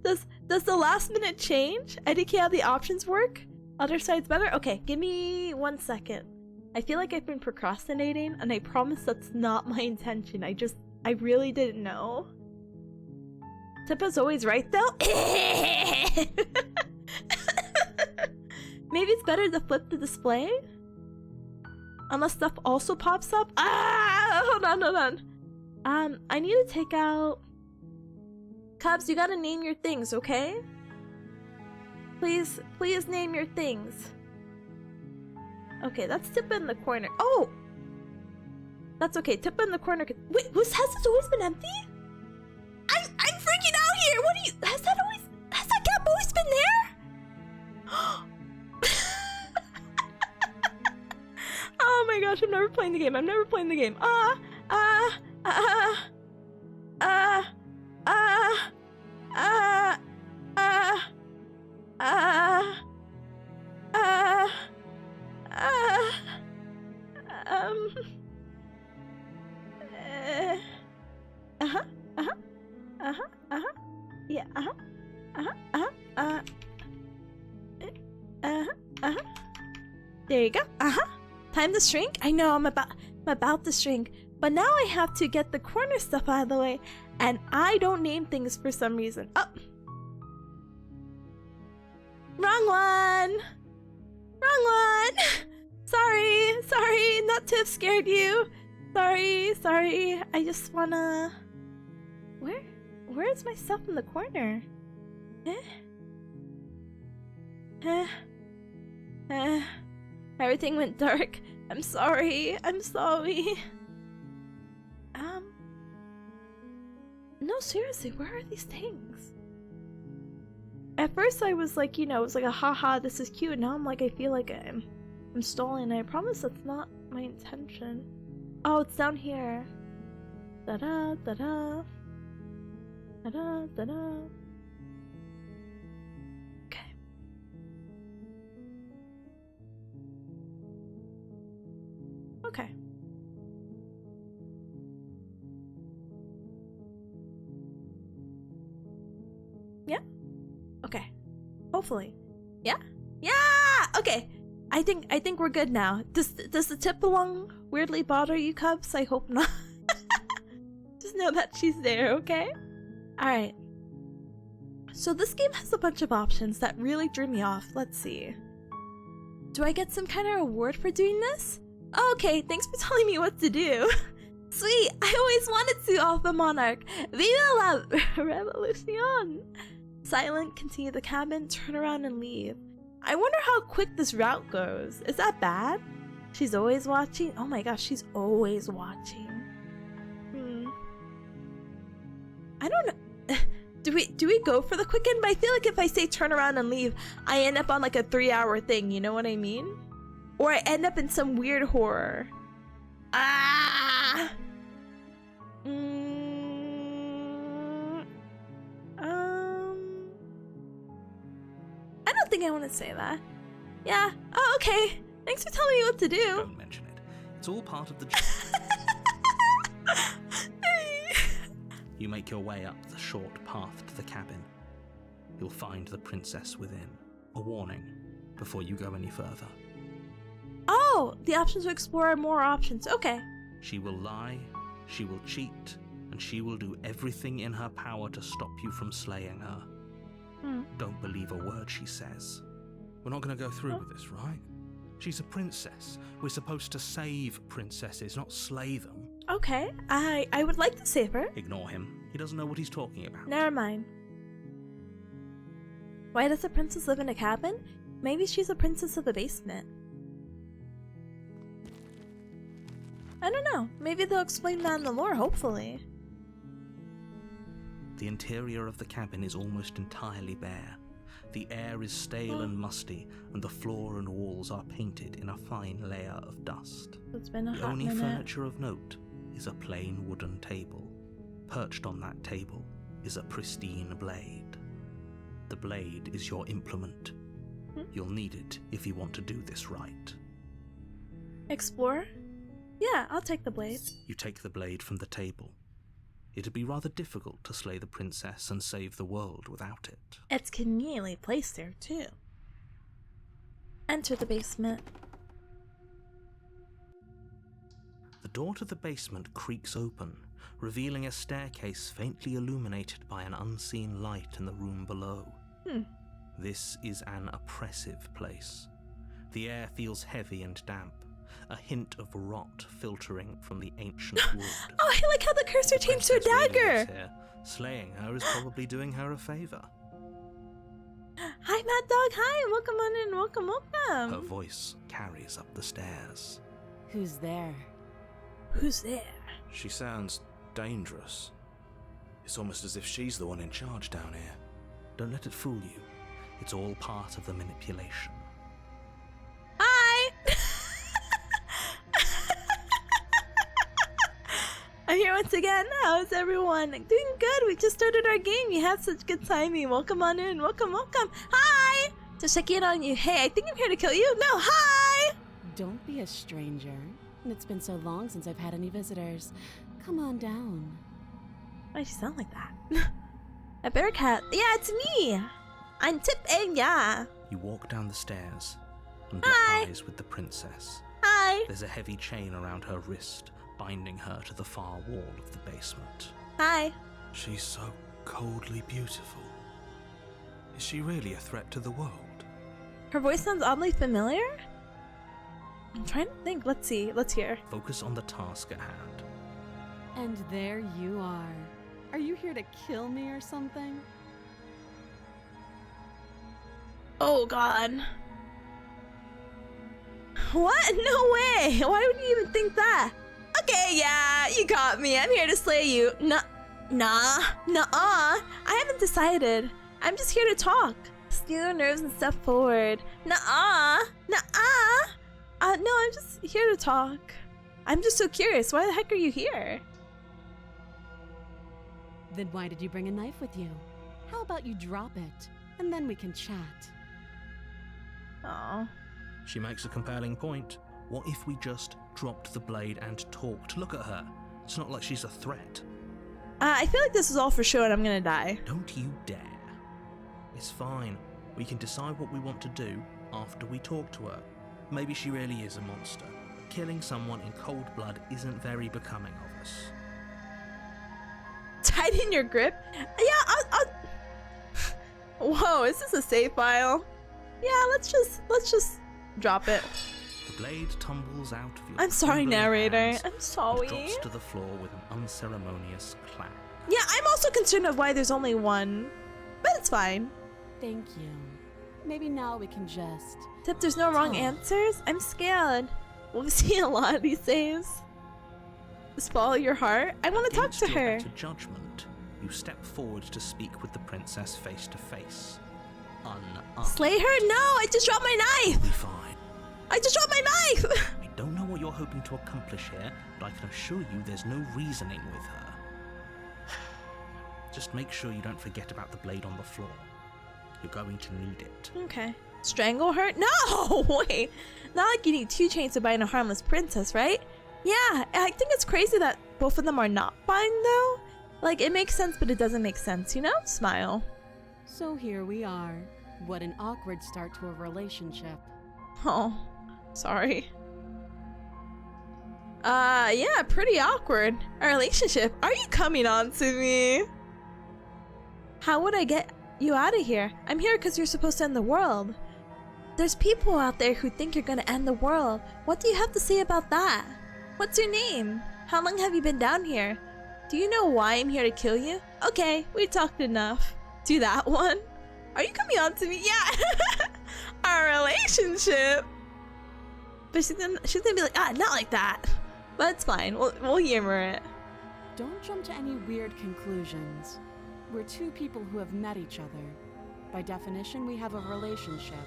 Does the last minute change indicate how the options work? Other side's better? Okay, give me 1 second. I feel like I've been procrastinating, and I promise that's not my intention. I really didn't know. Tippa's always right though? Maybe it's better to flip the display? Unless stuff also pops up? Hold on. I need to take out... Cubs, you gotta name your things, okay? Please name your things. Okay, that's Tippa in the corner. Oh! That's okay. Tippa in the corner. Wait, has this always been empty? I'm freaking out here. What are you? Has that gap always been there? Oh my gosh! I'm never playing the game. Yeah, there you go. Time to shrink? I know, I'm about to shrink. But now I have to get the corner stuff out of the way. And I don't name things for some reason. Oh! Wrong one! Sorry, not to have scared you. Sorry. I just wanna... Where's my stuff in the corner? Everything went dark. I'm sorry. No, seriously, where are these things? At first I was like, you know, it was like a haha, this is cute. Now I'm like, I feel like I'm stolen. I promise that's not my intention. Oh, it's down here. Da-da, da-da. Da-da, da-da. Okay. Okay. Yeah? Okay. Hopefully. Yeah? Yeah! Okay. I think we're good now. Does the tip belong weirdly bother you, Cubs? I hope not. Just know that she's there, okay? Alright. So this game has a bunch of options that really drew me off. Let's see. Do I get some kind of reward for doing this? Oh, okay, thanks for telling me what to do. Sweet, I always wanted to Alpha Monarch. Viva la revolution! Silent, continue the cabin, turn around and leave. I wonder how quick this route goes. Is that bad? She's always watching? Oh my gosh, she's always watching. I don't know. Do we go for the quick end? But I feel like if I say turn around and leave, I end up on like a 3-hour thing, you know what I mean? Or I end up in some weird horror. Ah! I don't think I want to say that. Yeah. Oh, okay. Thanks for telling me what to do. Don't mention it. It's all part of the job. You make your way up the short path to the cabin. You'll find the princess within. A warning before you go any further. Oh, the options to explore are more options. Okay. She will lie, she will cheat, and she will do everything in her power to stop you from slaying her. Don't believe a word she says. We're not going to go through with this, right? She's a princess. We're supposed to save princesses, not slay them. Okay, I would like to save her. Ignore him. He doesn't know what he's talking about. Never mind. Why does a princess live in a cabin? Maybe she's a princess of the basement. I don't know. Maybe they'll explain that in the lore, hopefully. The interior of the cabin is almost entirely bare. The air is stale and musty, and the floor and walls are painted in a fine layer of dust. It's been a The hot only minute. furniture of note is a plain wooden table. Perched on that table is a pristine blade. The blade is your implement. You'll need it if you want to do this right. Explore? Yeah, I'll take the blade. You take the blade from the table. It'd be rather difficult to slay the princess and save the world without it. It's conveniently placed there, too. Enter the basement. The door to the basement creaks open, revealing a staircase faintly illuminated by an unseen light in the room below. This is an oppressive place. The air feels heavy and damp, a hint of rot filtering from the ancient wood. Oh, I like how the cursor changed to a Princess really dagger! lives here. Slaying her is probably doing her a favor. Hi, Mad Dog. Hi, welcome on in. Welcome, welcome. Her voice carries up the stairs. Who's there? Who's there? She sounds dangerous. It's almost as if she's the one in charge down here. Don't let it fool you. It's all part of the manipulation. Hi! I'm here once again. How's everyone? Doing good. We just started our game. You had such good timing. Welcome on in. Welcome, welcome. Hi! Just checking in on you. Hey, I think I'm here to kill you. No, hi! Don't be a stranger. And it's been so long since I've had any visitors. Come on down. Why does she sound like that? A bear cat. Yeah, it's me. I'm Tipanya. You walk down the stairs and Hi. lock eyes with the princess. Hi. There's a heavy chain around her wrist, binding her to the far wall of the basement. Hi. She's so coldly beautiful. Is she really a threat to the world? Her voice sounds oddly familiar. I'm trying to think. Let's see. Let's hear. Focus on the task at hand. And there you are. Are you here to kill me or something? Oh god. What? No way! Why would you even think that? Okay, yeah, you got me. I'm here to slay you. Nuh-uh. I haven't decided. I'm just here to talk. Steal your nerves and step forward. Nuh-uh. No, I'm just here to talk. I'm just so curious. Why the heck are you here? Then why did you bring a knife with you? How about you drop it, and then we can chat. Oh. She makes a compelling point. What if we just dropped the blade and talked? Look at her. It's not like she's a threat. I feel like this is all for show and I'm gonna die. Don't you dare. It's fine. We can decide what we want to do after we talk to her. Maybe she really is a monster. Killing someone in cold blood isn't very becoming of us. Tighten your grip? Yeah, I'll... Whoa, is this a save file? Yeah, let's just drop it. The blade tumbles out of your I'm sorry, trembling narrator. hands I'm and sorry. drops to the floor with an unceremonious clang. Yeah, I'm also concerned of why there's only one. But it's fine. Thank you. Maybe now we can just... Except there's no wrong Talk. answers? I'm scared. We've seen a lot of these saves. Just follow your heart. I want to talk Against to your her. better judgment, you step forward to speak with the princess face to face. Slay her? No, I just dropped my knife. Be fine. I just dropped my knife. I don't know what you're hoping to accomplish here, but I can assure you there's no reasoning with her. Just make sure you don't forget about the blade on the floor. You're going to need it. Okay. Strangle her? No, wait. Not like you need 2 chains to bind a harmless princess, right? Yeah, I think it's crazy that both of them are not fine though. Like, it makes sense, but it doesn't make sense, you know? Smile. So here we are. What an awkward start to a relationship. Oh, sorry. Yeah, pretty awkward. A relationship. Are you coming on to me? How would I get you out of here? I'm here because you're supposed to end the world. There's people out there who think you're gonna end the world. What do you have to say about that? What's your name? How long have you been down here? Do you know why I'm here to kill you? Okay, we talked enough. Do that one. Are you coming on to me? Yeah. Our relationship. But she's gonna be like, not like that. But it's fine. We'll humor it. Don't jump to any weird conclusions. We're 2 people who have met each other. By definition, we have a relationship.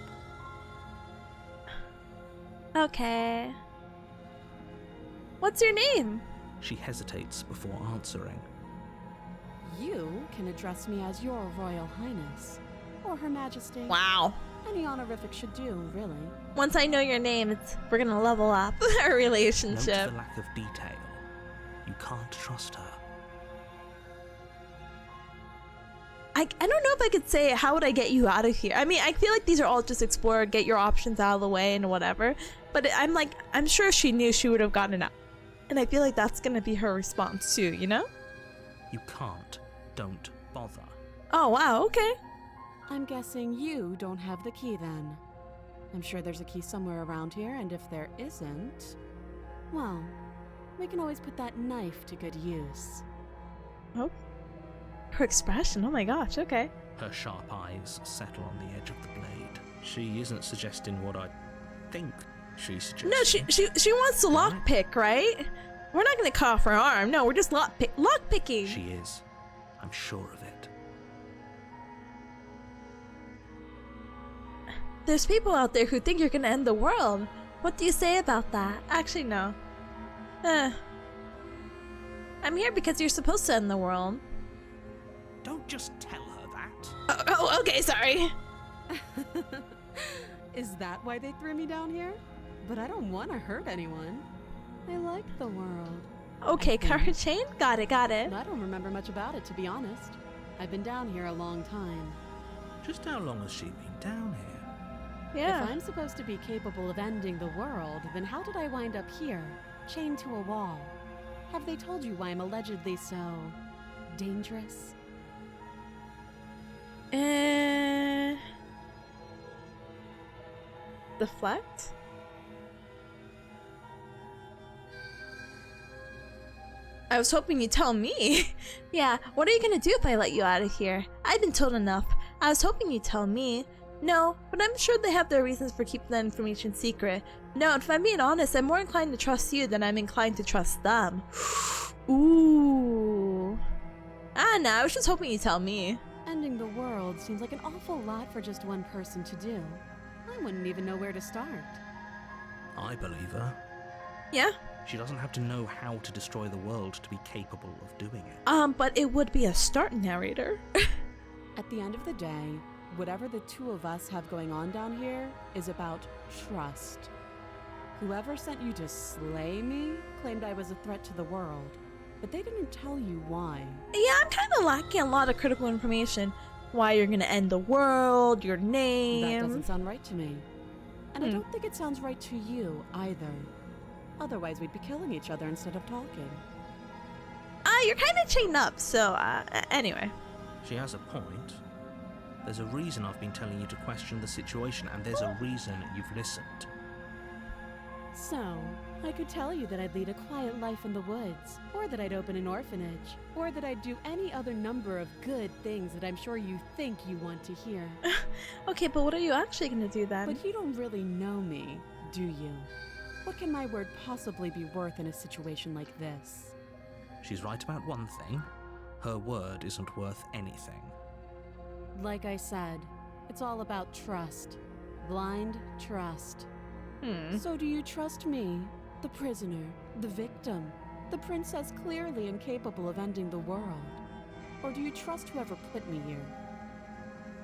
Okay. What's your name? She hesitates before answering. You can address me as your Royal Highness, or Her Majesty. Wow. Any honorific should do, really. Once I know your name, we're gonna level up our Note relationship. the lack of detail. You can't trust her. I don't know if I could say how would I get you out of here. I mean, I feel like these are all just explore, get your options out of the way and whatever. But I'm sure if she knew, she would have gotten out. And I feel like that's gonna be her response too, you know? You can't. Don't bother. Oh wow, okay. I'm guessing you don't have the key then. I'm sure there's a key somewhere around here, and if there isn't, well, we can always put that knife to good use. Oh. Her expression, oh my gosh, okay. Her sharp eyes settle on the edge of the blade. She isn't suggesting what I think she's suggesting. No, she wants to lockpick, right? We're not gonna cut off her arm. No, we're just lockpicking. She is. I'm sure of it. There's people out there who think you're gonna end the world. What do you say about that? Actually, no. I'm here because you're supposed to end the world. Don't just tell her that. Oh, okay, sorry. Is that why they threw me down here? But I don't want to hurt anyone. I like the world. Okay, Cara Chain? Got it. I don't remember much about it, to be honest. I've been down here a long time. Just how long has she been down here? Yeah. If I'm supposed to be capable of ending the world, then how did I wind up here, chained to a wall? Have they told you why I'm allegedly so dangerous? Deflect? I was hoping you'd tell me. Yeah, what are you gonna do if I let you out of here? I've been told enough. I was hoping you'd tell me. No, but I'm sure they have their reasons for keeping that information secret. No, if I'm being honest, I'm more inclined to trust you than I'm inclined to trust them. Ooh. No, I was just hoping you'd tell me. Ending the world seems like an awful lot for just one person to do. I wouldn't even know where to start. I believe her. Yeah? She doesn't have to know how to destroy the world to be capable of doing it. But it would be a start, narrator. At the end of the day, whatever the two of us have going on down here is about trust. Whoever sent you to slay me claimed I was a threat to the world, but they didn't tell you why. Yeah, I'm kind of lacking a lot of critical information. Why you're gonna end the world, your name. That doesn't sound right to me. And I don't think it sounds right to you either. Otherwise, we'd be killing each other instead of talking. You're kind of chained up, so, anyway. She has a point. There's a reason I've been telling you to question the situation, and there's a reason you've listened. So, I could tell you that I'd lead a quiet life in the woods, or that I'd open an orphanage, or that I'd do any other number of good things that I'm sure you think you want to hear. Okay, but what are you actually gonna do then? But you don't really know me, do you? What can my word possibly be worth in a situation like this? She's right about one thing. Her word isn't worth anything. Like I said, it's all about trust. Blind trust. So do you trust me, the prisoner, the victim, the princess clearly incapable of ending the world? Or do you trust whoever put me here?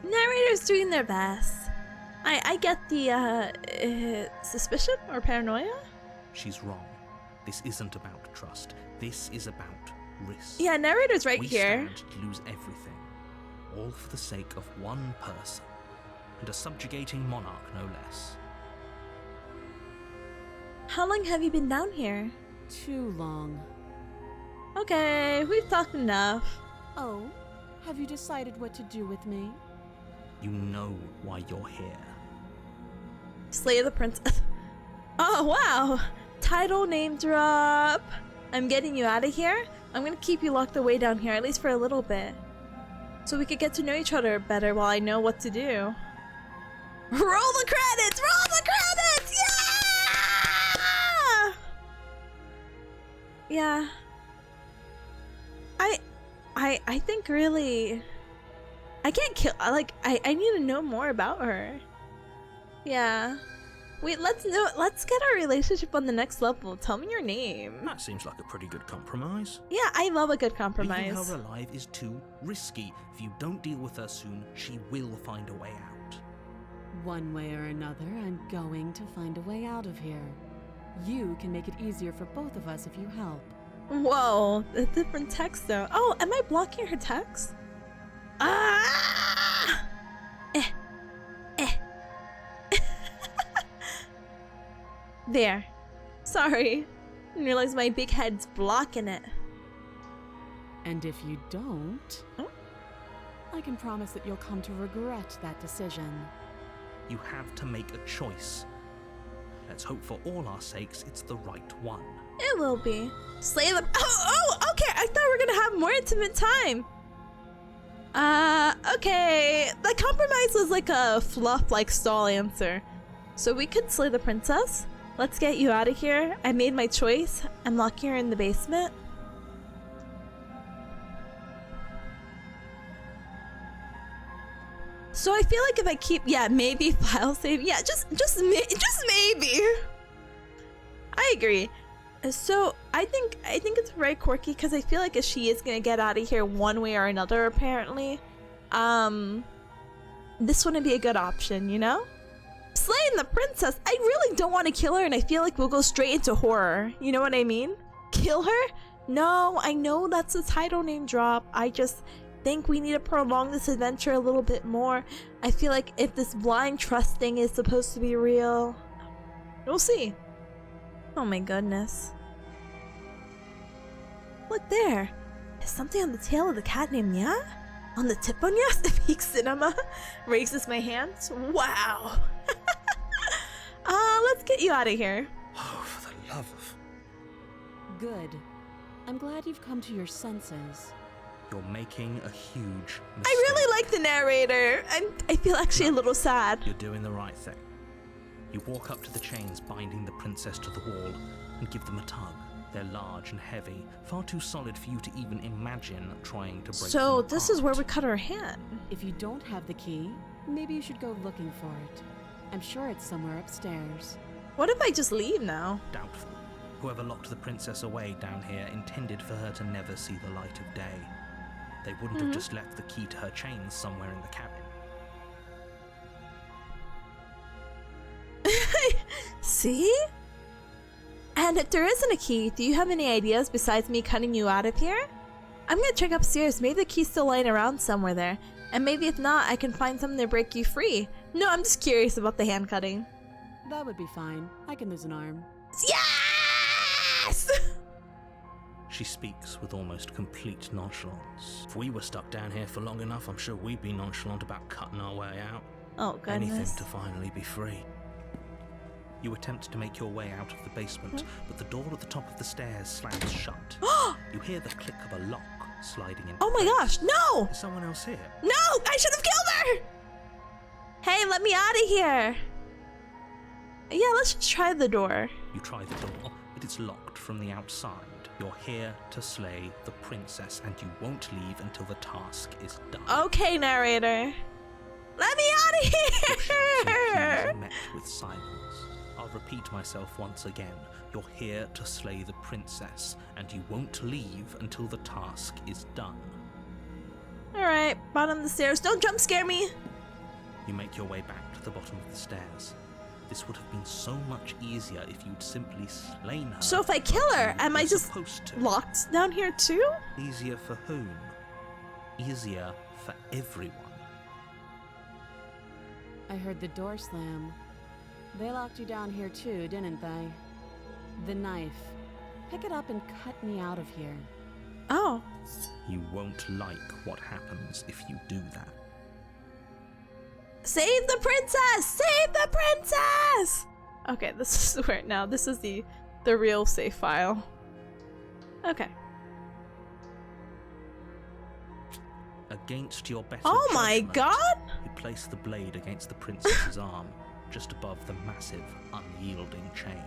Narrator's doing their best. I get the, suspicion or paranoia? She's wrong. This isn't about trust. This is about risk. Yeah, narrator's right we here. stand to lose everything. All for the sake of one person. And a subjugating monarch, no less. How long have you been down here? Too long. Okay, we've talked enough. Oh, have you decided what to do with me? You know why you're here. Slay the princess. Oh, wow. Title name drop. I'm getting you out of here. I'm gonna keep you locked away down here, at least for a little bit. So we could get to know each other better while I know what to do. Roll the credits! Roll the credits! Yeah! Yeah. I think really... I can't kill... I need to know more about her. Yeah. Wait, let's get our relationship on the next level. Tell me your name. That seems like a pretty good compromise. Yeah, I love a good Leaving compromise. her alive is too risky. If you don't deal with her soon, she will find a way out. One way or another, I'm going to find a way out of here. You can make it easier for both of us if you help. Whoa, a different text though. Oh, am I blocking her text? Ah! There. Sorry. Didn't realize my big head's blocking it. And if you don't, I can promise that you'll come to regret that decision. You have to make a choice. Let's hope for all our sakes it's the right one. It will be. Slay the... Oh, okay. I thought we were gonna have more intimate time. Okay. The compromise was like a fluff, like stall answer. So we could slay the princess. Let's get you out of here. I made my choice. I'm locking her in the basement. So I feel like if I keep, yeah, maybe file save. Yeah, just maybe. I agree. So I think it's very quirky because I feel like if she is gonna get out of here one way or another, apparently, this wouldn't be a good option, you know? Slaying the princess, I really don't want to kill her, and I feel like we'll go straight into horror. You know what I mean? Kill her? No, I know that's a title name drop. I just think we need to prolong this adventure a little bit more. I feel like if this blind trust thing is supposed to be real, we'll see. Oh my goodness. Look there. There's something on the tail of the cat named Nya? On the Tipanya? The peak cinema raises my hands. Wow. Let's get you out of here. Oh, for the love of... Good. I'm glad you've come to your senses. You're making a huge mistake. I really like the narrator. I feel actually a little sad. You're doing the right thing. You walk up to the chains binding the princess to the wall and give them a tug. They're large and heavy, far too solid for you to even imagine trying to break them So this is where apart. we cut her hand. If you don't have the key, maybe you should go looking for it. I'm sure it's somewhere upstairs. What if I just leave now? Doubtful. Whoever locked the princess away down here intended for her to never see the light of day. They wouldn't have just left the key to her chains somewhere in the cabin. See? And if there isn't a key, do you have any ideas besides me cutting you out of here? I'm gonna check upstairs. Maybe the key's still lying around somewhere there. And maybe if not, I can find something to break you free. No, I'm just curious about the hand cutting. That would be fine. I can lose an arm. Yes! She speaks with almost complete nonchalance. If we were stuck down here for long enough, I'm sure we'd be nonchalant about cutting our way out. Oh, goodness. Anything to finally be free. You attempt to make your way out of the basement, but the door at the top of the stairs slams shut. You hear the click of a lock sliding in. Oh my gosh, no! Is someone else here? No! I should have killed her! Hey, let me out of here! Yeah, let's just try the door. You try the door, but it's locked from the outside. You're here to slay the princess, and you won't leave until the task is done. Okay, narrator. Let me out of Your shouts and pleas here! are met with silence. I'll repeat myself once again. You're here to slay the princess, and you won't leave until the task is done. Alright, bottom of the stairs. Don't jump scare me! You make your way back to the bottom of the stairs. This would have been so much easier if you'd simply slain her. So if I kill her, am I just supposed to? locked down here too? Easier for whom? Easier for everyone. I heard the door slam. They locked you down here too, didn't they? The knife. Pick it up and cut me out of here. Oh. You won't like what happens if you do that. Save the princess! Save the princess! Okay, this is where now. This is the real save file. Okay. Against your better Oh my judgment, god! You place the blade against the princess's arm, just above the massive, unyielding chain.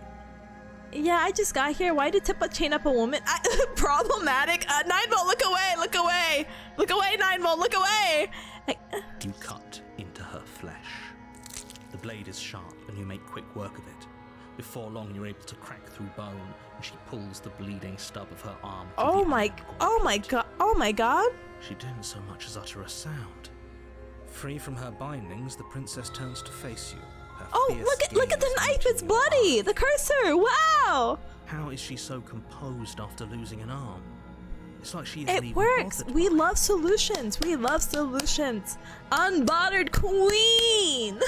Yeah, I just got here. Why did Tippa chain up a woman? Problematic. 9-volt, look away! Look away! Look away, 9-volt, look away! You cut into her flesh. The blade is sharp, and you make quick work of it. Before long, you're able to crack through bone, and she pulls the bleeding stub of her arm. Oh my god! Oh my god! She didn't so much as utter a sound. Free from her bindings, the princess turns to face you. Her Oh, fierce look at the gaze knife! meeting It's your bloody! eyes. The cursor! Wow! How is she so composed after losing an arm? It's like she isn't It even works! bothered We by it. love solutions! We love solutions! Unbothered queen!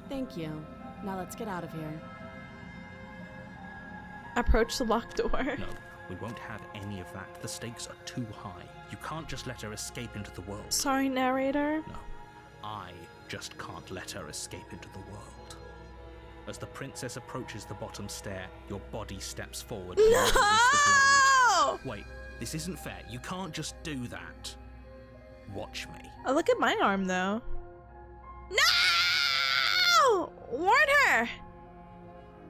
Thank you. Now let's get out of here. Approach the locked door. No, we won't have any of that. The stakes are too high. You can't just let her escape into the world. Sorry, narrator. No, I just can't let her escape into the world. As the princess approaches the bottom stair, your body steps forward. And you release the No! blade. Wait, this isn't fair. You can't just do that. Watch me. Oh, look at my arm, though. No! Warn her!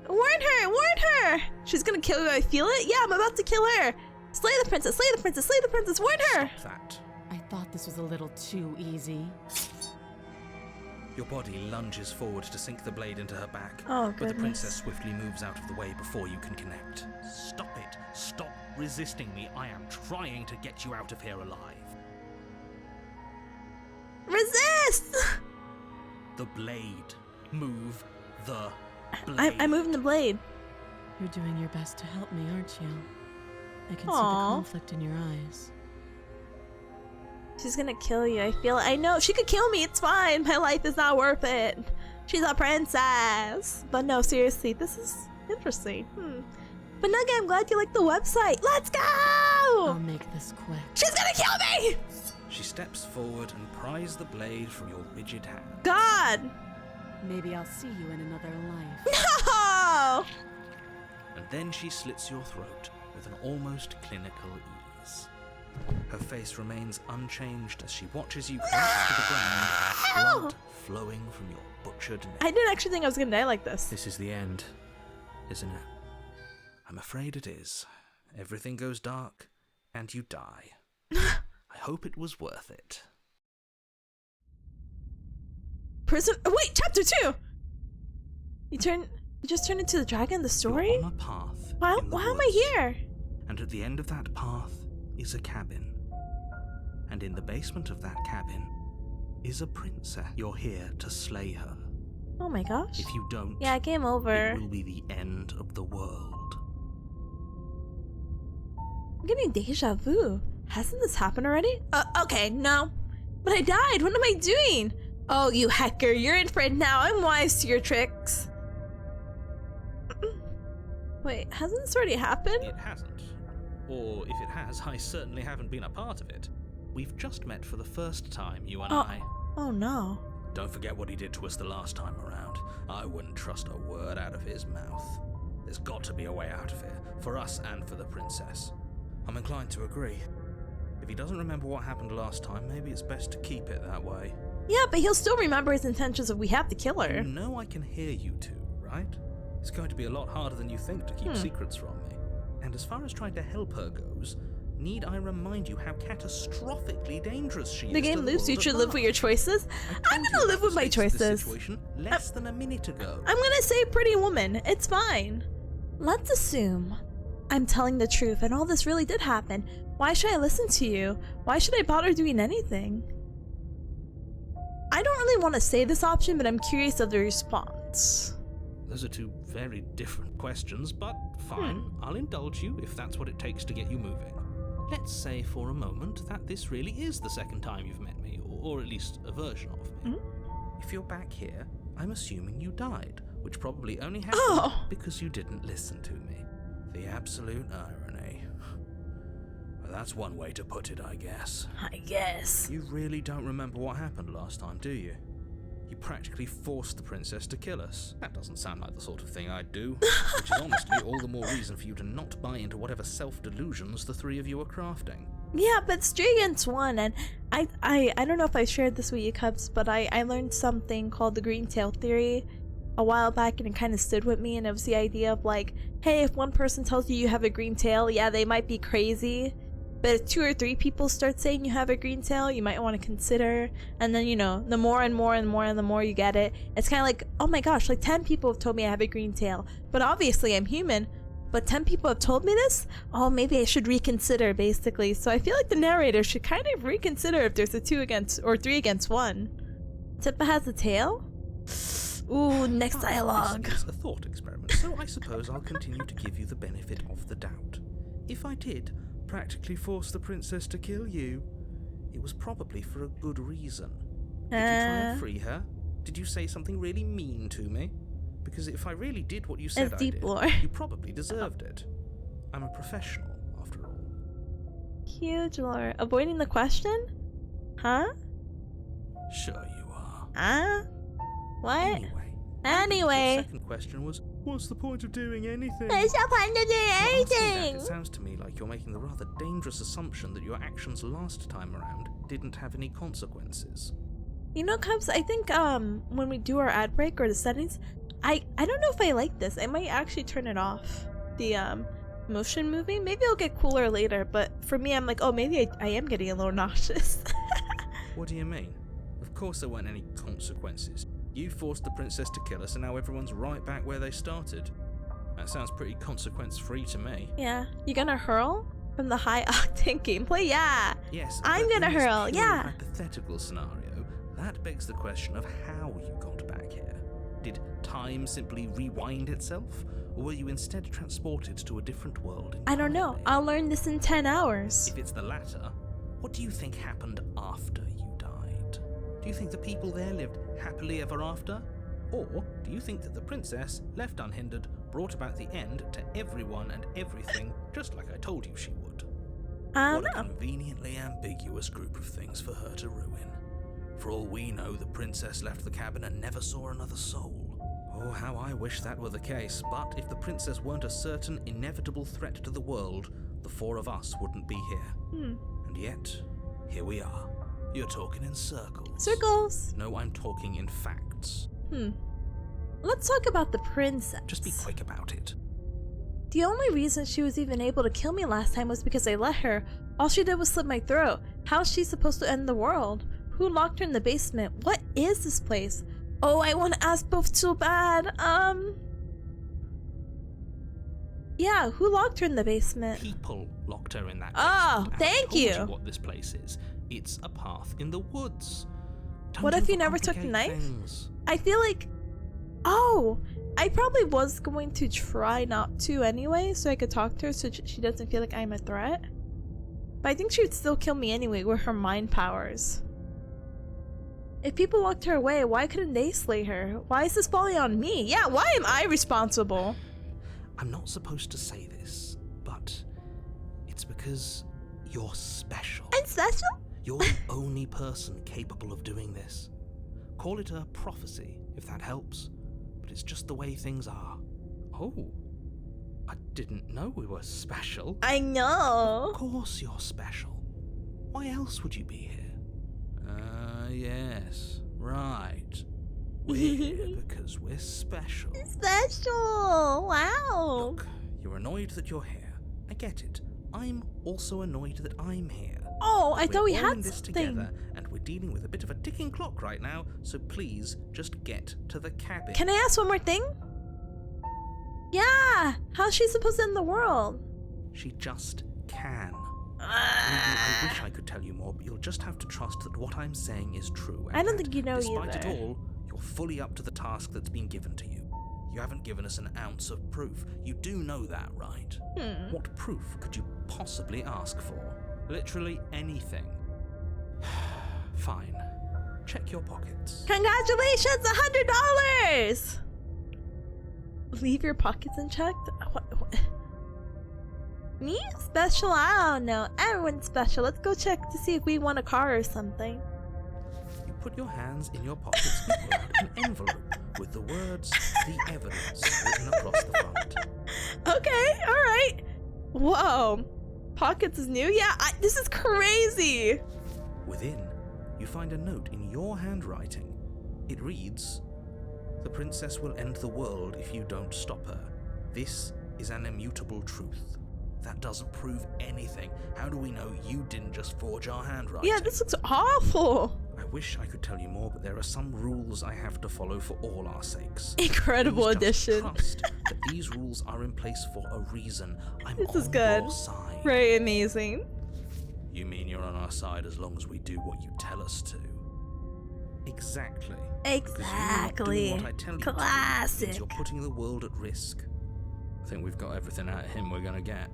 Warn her! Warn her! She's gonna kill you, I feel it. Yeah, I'm about to kill her. Slay the princess, slay the princess, slay the princess, warn her! Stop that. I thought this was a little too easy. Your body lunges forward to sink the blade into her back, Oh, but the goodness. princess swiftly moves out of the way before you can connect. Stop it! Stop resisting me. I am trying to get you out of here alive. Resist! The blade. Move the blade. I'm moving the blade. You're doing your best to help me, aren't you? I can see the Aw. conflict in your eyes. She's gonna kill you, I feel it. I know, she could kill me, it's fine. My life is not worth it. She's a princess. But no, seriously, this is interesting. But Nugget, I'm glad you like the website. Let's go! I'll make this quick. She's gonna kill me! She steps forward and pries the blade from your rigid hand. God! Maybe I'll see you in another life. No! And then she slits your throat with an almost clinical ease. Her face remains unchanged as she watches you collapse to the ground, blood flowing from your butchered neck. I didn't actually think I was gonna die like this. This is the end, isn't it? I'm afraid it is. Everything goes dark, and you die. I hope it was worth it. Prison. Oh, wait, chapter 2! You just turned into the dragon, the story? You're on a path. Why in the am I woods, here? And at the end of that path is a cabin. And in the basement of that cabin is a princess. You're here to slay her. Oh my gosh. If you don't, Yeah, game over. it will be the end of the world. I'm getting deja vu. Hasn't this happened already? Okay, no. But I died. What am I doing? Oh, you hacker. You're in for it now. I'm wise to your tricks. Wait, hasn't this already happened? It hasn't. Or if it has, I certainly haven't been a part of it. We've just met for the first time, you and I. Oh no. Don't forget what he did to us the last time around. I wouldn't trust a word out of his mouth. There's got to be a way out of here, for us and for the princess. I'm inclined to agree. If he doesn't remember what happened last time, maybe it's best to keep it that way. Yeah, but he'll still remember his intentions if we have to kill her. You know I can hear you two, right? It's going to be a lot harder than you think to keep secrets from me. And as far as trying to help her goes, need I remind you how catastrophically dangerous she is? The game loops. You should live with your choices. I'm gonna live with my choices. Less than a minute ago. I'm gonna say pretty woman. It's fine. Let's assume I'm telling the truth and all this really did happen. Why should I listen to you? Why should I bother doing anything? I don't really want to say this option, but I'm curious of the response. Those are two very different questions, but fine. I'll indulge you if that's what it takes to get you moving. Let's say for a moment that this really is the second time you've met me, or at least a version of me. If you're back here, I'm assuming you died, which probably only happened because you didn't listen to me. The absolute irony. Well, that's one way to put it, I guess. I guess. You really don't remember what happened last time, do you? You practically forced the princess to kill us. That doesn't sound like the sort of thing I'd do, which is honestly all the more reason for you to not buy into whatever self-delusions the three of you are crafting. Yeah, but it's 3 against 1, and I don't know if I shared this with you, Cubs, but I learned something called the green tail theory a while back, and it kind of stood with me, and it was the idea of like, hey, if one person tells you have a green tail, yeah, they might be crazy, but if 2 or 3 people start saying you have a green tail, you might want to consider. And then, you know, the more and more and more and the more you get it, it's kind of like, oh my gosh, like 10 people have told me I have a green tail, but obviously I'm human. But 10 people have told me this? Oh, maybe I should reconsider, basically. So I feel like the narrator should kind of reconsider if there's a 2 against or 3 against 1. Tippa has a tail? Ooh, next dialogue. This is a thought experiment, so I suppose I'll continue to give you the benefit of the doubt. If I did practically force the princess to kill you, it was probably for a good reason. Did you try and free her? Did you say something really mean to me? Because if I really did what you said I deep did, lore. you probably deserved it. I'm a professional, after all. Huge lore. Avoiding the question? Huh? Sure you are. Huh? What? Anyway. The second question was, what's the point of doing anything? There's no point of doing Well, anything! it sounds to me like you're making the rather dangerous assumption that your actions last time around didn't have any consequences. You know, Cubs, I think when we do our ad break or the settings, I don't know if I like this. I might actually turn it off. The motion moving. Maybe it'll get cooler later, but for me, I'm like, oh, maybe I am getting a little nauseous. What do you mean? Of course there weren't any consequences. You forced the princess to kill us, and now everyone's right back where they started. That sounds pretty consequence-free to me. Yeah. You gonna hurl from the high-octane gameplay? Yeah. Yes, I'm but gonna in this hurl, purely yeah. hypothetical scenario, that begs the question of how you got back here. Did time simply rewind itself? Or were you instead transported to a different world entirely? I don't know. I'll learn this in 10 hours. If it's the latter, what do you think happened after you died? Do you think the people there lived happily ever after? Or do you think that the princess, left unhindered, brought about the end to everyone and everything, just like I told you she would? I don't What a know. conveniently ambiguous group of things for her to ruin. For all we know, the princess left the cabin and never saw another soul. Oh, how I wish that were the case, but if the princess weren't a certain, inevitable threat to the world, the four of us wouldn't be here. And yet, here we are. You're talking in circles. Circles. No, I'm talking in facts. Let's talk about the princess. Just be quick about it. The only reason she was even able to kill me last time was because I let her. All she did was slit my throat. How's she supposed to end the world? Who locked her in the basement? What is this place? Oh, I want to ask both so bad. Yeah, who locked her in the basement? People locked her in that Oh, basement, and thank I told you. you what this place is. It's a path in the woods. Don't What if you never took the overcomplicate knife? things. I feel like... Oh, I probably was going to try not to anyway, so I could talk to her so she doesn't feel like I'm a threat. But I think she would still kill me anyway with her mind powers. If people locked her away, why couldn't they slay her? Why is this falling on me? Yeah, why am I responsible? I'm not supposed to say this, but it's because you're special. I'm special? You're the only person capable of doing this. Call it a prophecy, if that helps, but it's just the way things are. Oh, I didn't know we were special. I know. Of course you're special. Why else would you be here? Yes, right. We're here because we're special. Special. Wow. Look, you're annoyed that you're here. I get it. I'm also annoyed that I'm here. Oh, I We're thought we all in had this something. together, and we're dealing with a bit of a ticking clock right now, so please just get to the cabin. Can I ask one more thing? Yeah. How's she supposed to end the world? She just can. I wish I could tell you more, but you'll just have to trust that what I'm saying is true. And I don't that, think you know despite either. it all, you're fully up to the task that's been given to you. You haven't given us an ounce of proof. You do know that, right? What proof could you possibly ask for? Literally anything. Fine. Check your pockets. Congratulations, $100! Leave your pockets unchecked? What? Me? Special? I don't know. Everyone's special. Let's go check to see if we won a car or something. You put your hands in your pockets and pull out an envelope with the words, "The Evidence," written across the front. Okay, alright. Whoa. Pockets is new? Yeah, this is crazy. Within, you find a note in your handwriting. It reads, "The princess will end the world if you don't stop her. This is an immutable truth." That doesn't prove anything. How do we know you didn't just forge our handwriting? Yeah, this looks awful. I wish I could tell you more, but there are some rules I have to follow for all our sakes. Incredible Please edition. just trust that these rules are in place for a reason. I'm This on is good. your side. Very amazing. You mean you're on our side as long as we do what you tell us to? Exactly. Because you not doing what I tell you to Classic. means you're putting the world at risk. I think we've got everything out of him we're gonna get.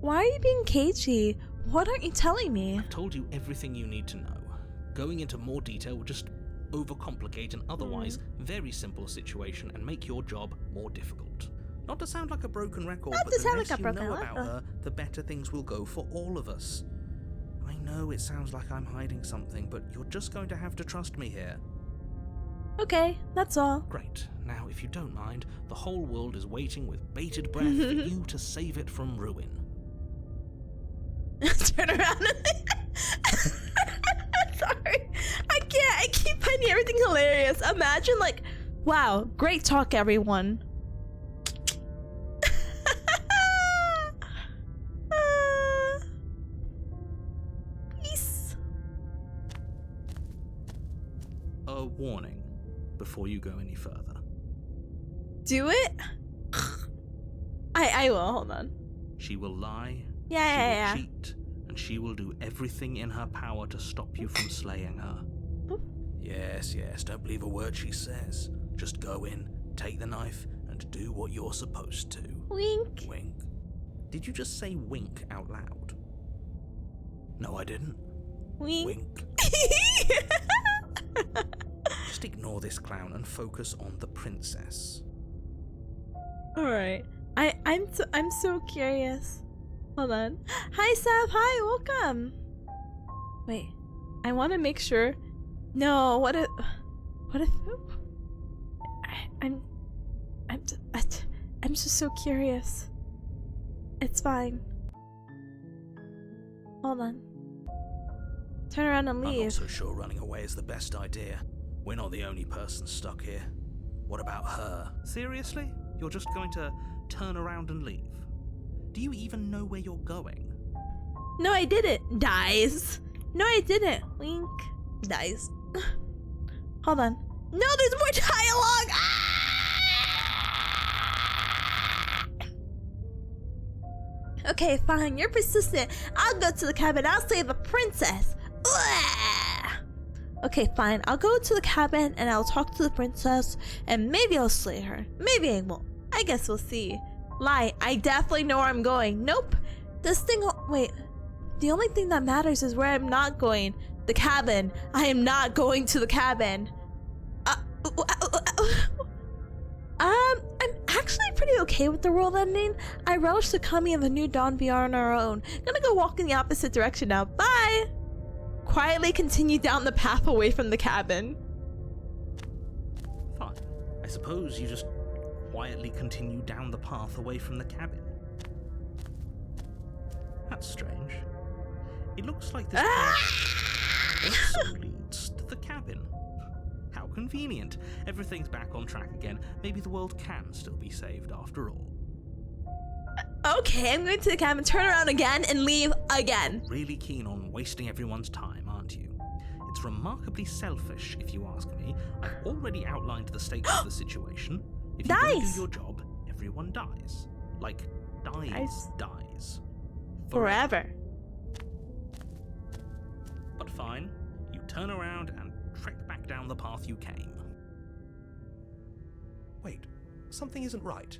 Why are you being cagey? What aren't you telling me? I've told you everything you need to know. Going into more detail would just overcomplicate an otherwise very simple situation and make your job more difficult. Not to sound like a broken record, Not but to the sound less like a you broken know about record. her, the better things will go for all of us. I know it sounds like I'm hiding something, but you're just going to have to trust me here. Okay, that's all. Great. Now, if you don't mind, the whole world is waiting with bated breath for you to save it from ruin. Turn around. Sorry. I can't. I keep finding everything hilarious. Imagine, like, wow, great talk, everyone. Peace. A warning before you go any further. Do it? I will. Hold on. She will lie, Yeah. she will cheat, and she will do everything in her power to stop you from slaying her. Yes, don't believe a word she says. Just go in, take the knife, and do what you're supposed to. Wink. Wink. Did you just say wink out loud? No, I didn't. Wink. Wink. Just ignore this clown and focus on the princess. All right. I'm so curious. Hold on. Hi, Seth. Hi, welcome. Wait. I want to make sure. No. What if? I'm just so curious. It's fine. Hold on. Turn around and leave. I'm not so sure running away is the best idea. We're not the only person stuck here. What about her? Seriously? You're just going to turn around and leave? Do you even know where you're going? No, I didn't. Dies. No, I didn't. Wink. Dies. Hold on. No, there's more dialogue. Ah! Okay, fine. You're persistent. I'll go to the cabin. I'll save the princess. Ugh! Okay, fine. I'll go to the cabin and I'll talk to the princess and maybe I'll slay her. Maybe I won't. I guess we'll see. Lie. I definitely know where I'm going. Nope. This thing. Wait. The only thing that matters is where I'm not going. The cabin. I am not going to the cabin. I'm actually pretty okay with the world ending. I relish the coming of a new dawn beyond our own. Gonna go walk in the opposite direction now. Bye! Quietly continue down the path away from the cabin. Fine. I suppose you just quietly continue down the path away from the cabin. That's strange. It looks like this path also leads to the cabin. How convenient. Everything's back on track again. Maybe the world can still be saved after all. Okay, I'm going to the cabin, turn around again, and leave again. Really keen on wasting everyone's time, aren't you? It's remarkably selfish, if you ask me. I've already outlined the stakes of the situation. If you don't do your job, everyone dies. Like, dies. Forever. But fine, you turn around and trek back down the path you came. Wait, something isn't right.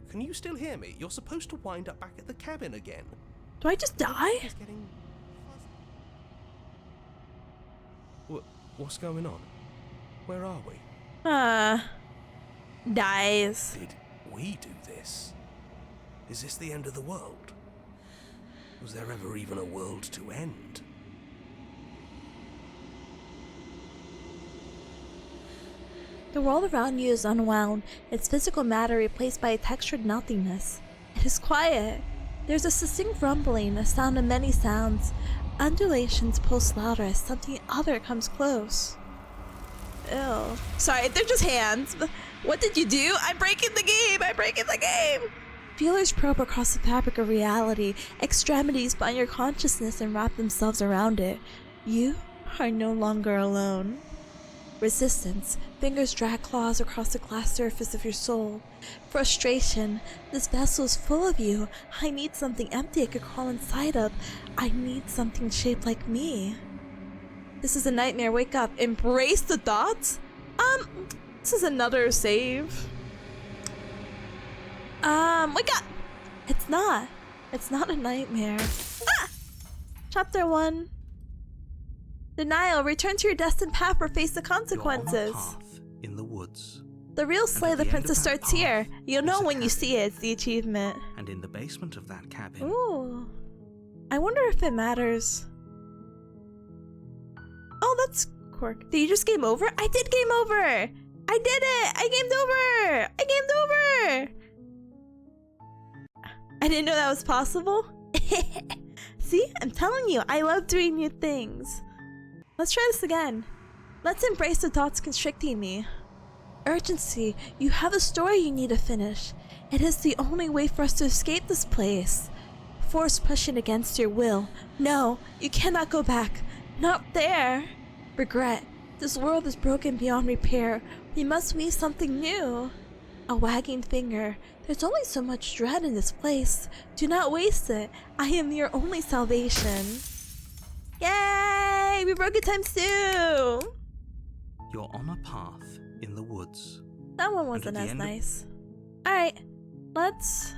Can you still hear me? You're supposed to wind up back at the cabin again. Do I just die? It's getting fuzzy. What's going on? Where are we? Dies. Did we do this? Is this the end of the world? Was there ever even a world to end? The world around you is unwound, its physical matter replaced by a textured nothingness. It is quiet. There's a distinct rumbling, a sound of many sounds. Undulations pulse louder as something other comes close. Ew. Sorry, they're just hands. What did you do? I'm breaking the game! Feelers probe across the fabric of reality. Extremities find your consciousness and wrap themselves around it. You are no longer alone. Resistance. Fingers drag claws across the glass surface of your soul. Frustration. This vessel is full of you. I need something empty I could crawl inside of. I need something shaped like me. This is a nightmare. Wake up. Embrace the thoughts? This is another save. Wake up! It's not. It's not a nightmare. Ah! Chapter 1. Denial. Return to your destined path or face the consequences. You're on a path in the woods. The real slay of the at the end princess of that starts here. path You'll know is a when you cabin. see it. It's the achievement. And in the basement of that cabin, Ooh. I wonder if it matters. Oh, that's quirk. Did you just game over? I did game over! I did it! I gamed over! I didn't know that was possible. See? I'm telling you, I love doing new things. Let's try this again. Let's embrace the thoughts constricting me. Urgency, you have a story you need to finish. It is the only way for us to escape this place. Force pushing against your will. No, you cannot go back. Not there. Regret. This world is broken beyond repair. We must weave something new. A wagging finger. There's only so much dread in this place. Do not waste it. I am your only salvation. Yay! We broke it times 2! You're on a path in the woods. That one And wasn't at the as end of- nice. Alright, let's...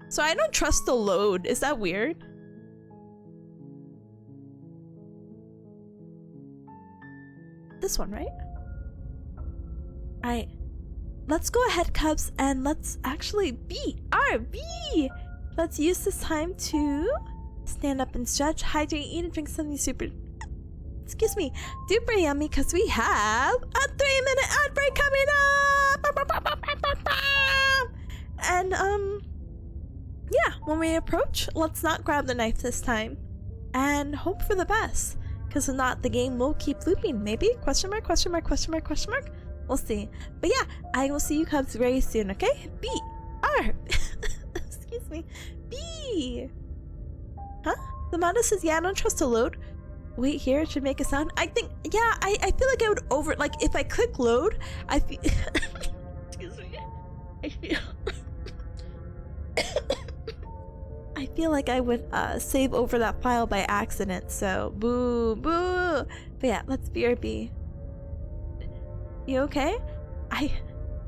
So I don't trust the load. Is that weird? This one, right? Alright. Let's go ahead, Cubs, and let's actually beat RB! Let's use this time to stand up and stretch, hydrate, eat, and drink something super... Excuse me, super yummy, because we have a 3-minute ad break coming up! And, yeah, when we approach, let's not grab the knife this time. And hope for the best. Because if not, the game will keep looping. Maybe? Question mark, question mark, question mark, question mark? We'll see. But yeah, I will see you Cubs very soon, okay? B. R. Excuse me. B. Huh? The model says, yeah, I don't trust to load. Wait here, it should make a sound. I think, yeah, I feel like I would like, if I click load, I feel... Excuse me. I feel... I feel like I would save over that file by accident, so boo, boo. But yeah, let's BRB. You okay?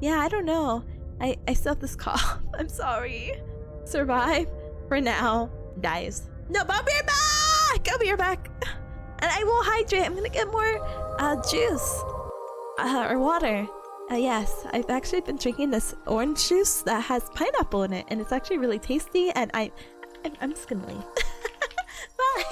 Yeah, I don't know. I still have this cough. I'm sorry. Survive for now. Dies. No, but I'll be right back! I'll be right back. And I will hydrate. I'm gonna get more juice. Or water. Yes, I've actually been drinking this orange juice that has pineapple in it, and it's actually really tasty, and I'm just gonna leave. Bye!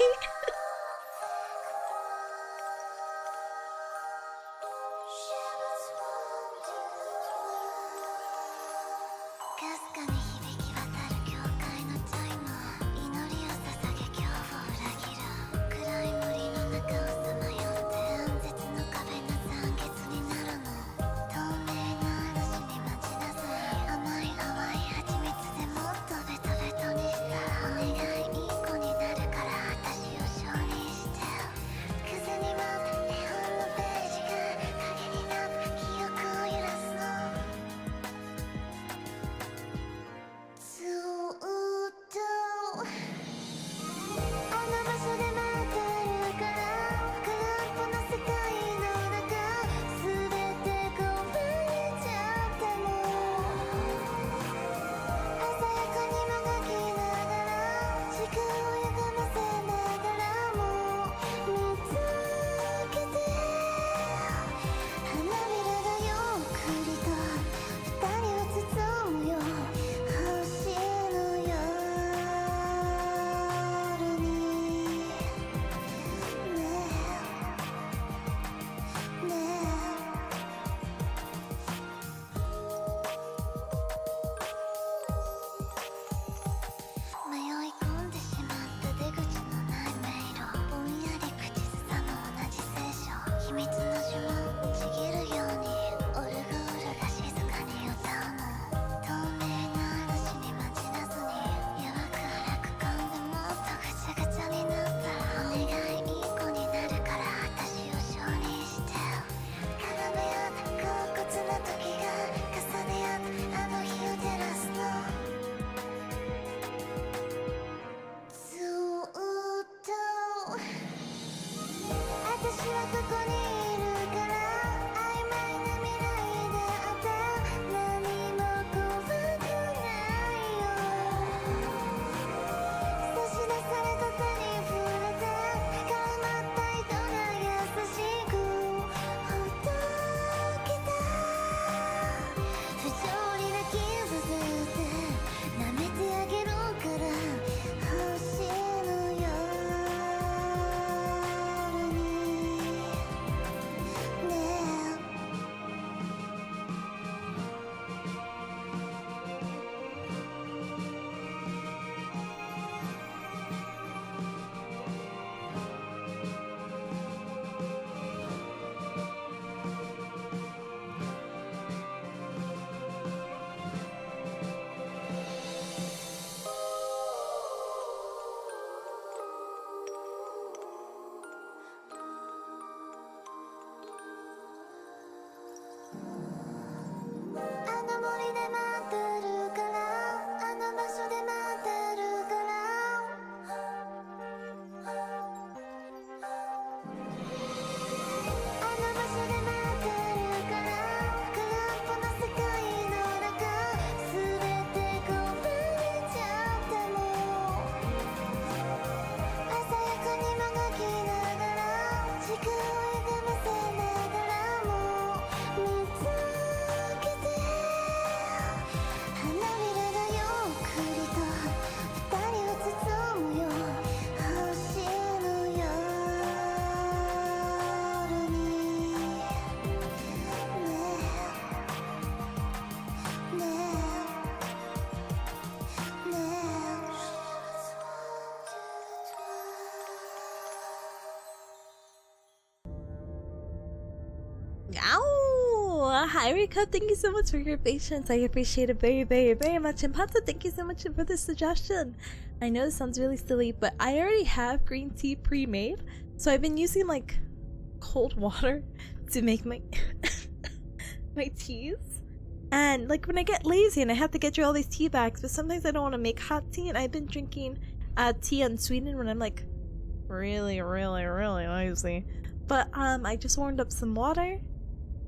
hi Rika, thank you so much for your patience. I appreciate it very, very, very much. And Pata, thank you so much for the suggestion. I know this sounds really silly, but I already have green tea pre-made, so I've been using like cold water to make my my teas. And like when I get lazy and I have to get through all these tea bags, but sometimes I don't want to make hot tea, and I've been drinking tea unsweetened when I'm like really, really, really lazy. But I just warmed up some water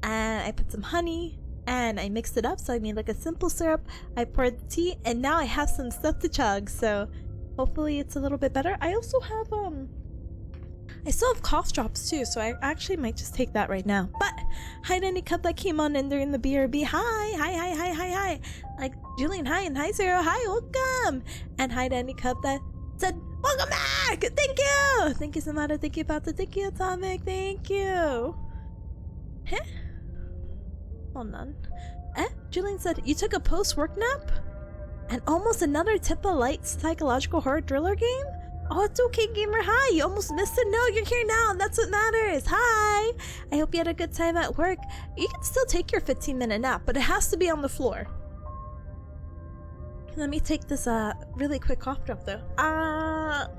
and I put some honey and I mixed it up, so I made like a simple syrup. I poured the tea and now I have some stuff to chug, so hopefully it's a little bit better. I also have I still have cough drops too, so I actually might just take that right now. But hi to any cup that came on in during the BRB. Hi. Like Julian, hi, and hi Zero, hi, welcome. And hi to any cup that said welcome back. Thank you Samara, thank you Pata, thank you Atomic, thank you. Huh? Hold on. Julian said you took a post-work nap? And almost another Tippa light psychological horror thriller game? Oh, it's okay, gamer. Hi, you almost missed it. No, you're here now, and that's what matters. Hi. I hope you had a good time at work. You can still take your 15-minute nap, but it has to be on the floor. Let me take this really quick cough drop, though. I'm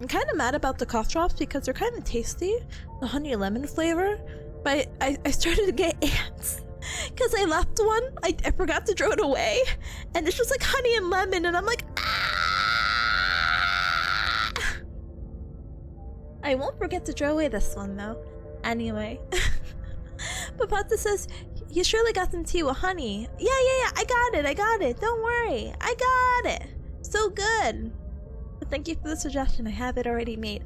kind of mad about the cough drops because they're kind of tasty, the honey lemon flavor, but I started to get ants. Because I left one, I forgot to throw it away, and it's just like honey and lemon, and I'm like, I won't forget to throw away this one though. Anyway. Papata says, you surely got some tea with honey. Yeah, I got it. Don't worry. I got it. So good. But thank you for the suggestion. I have it already made.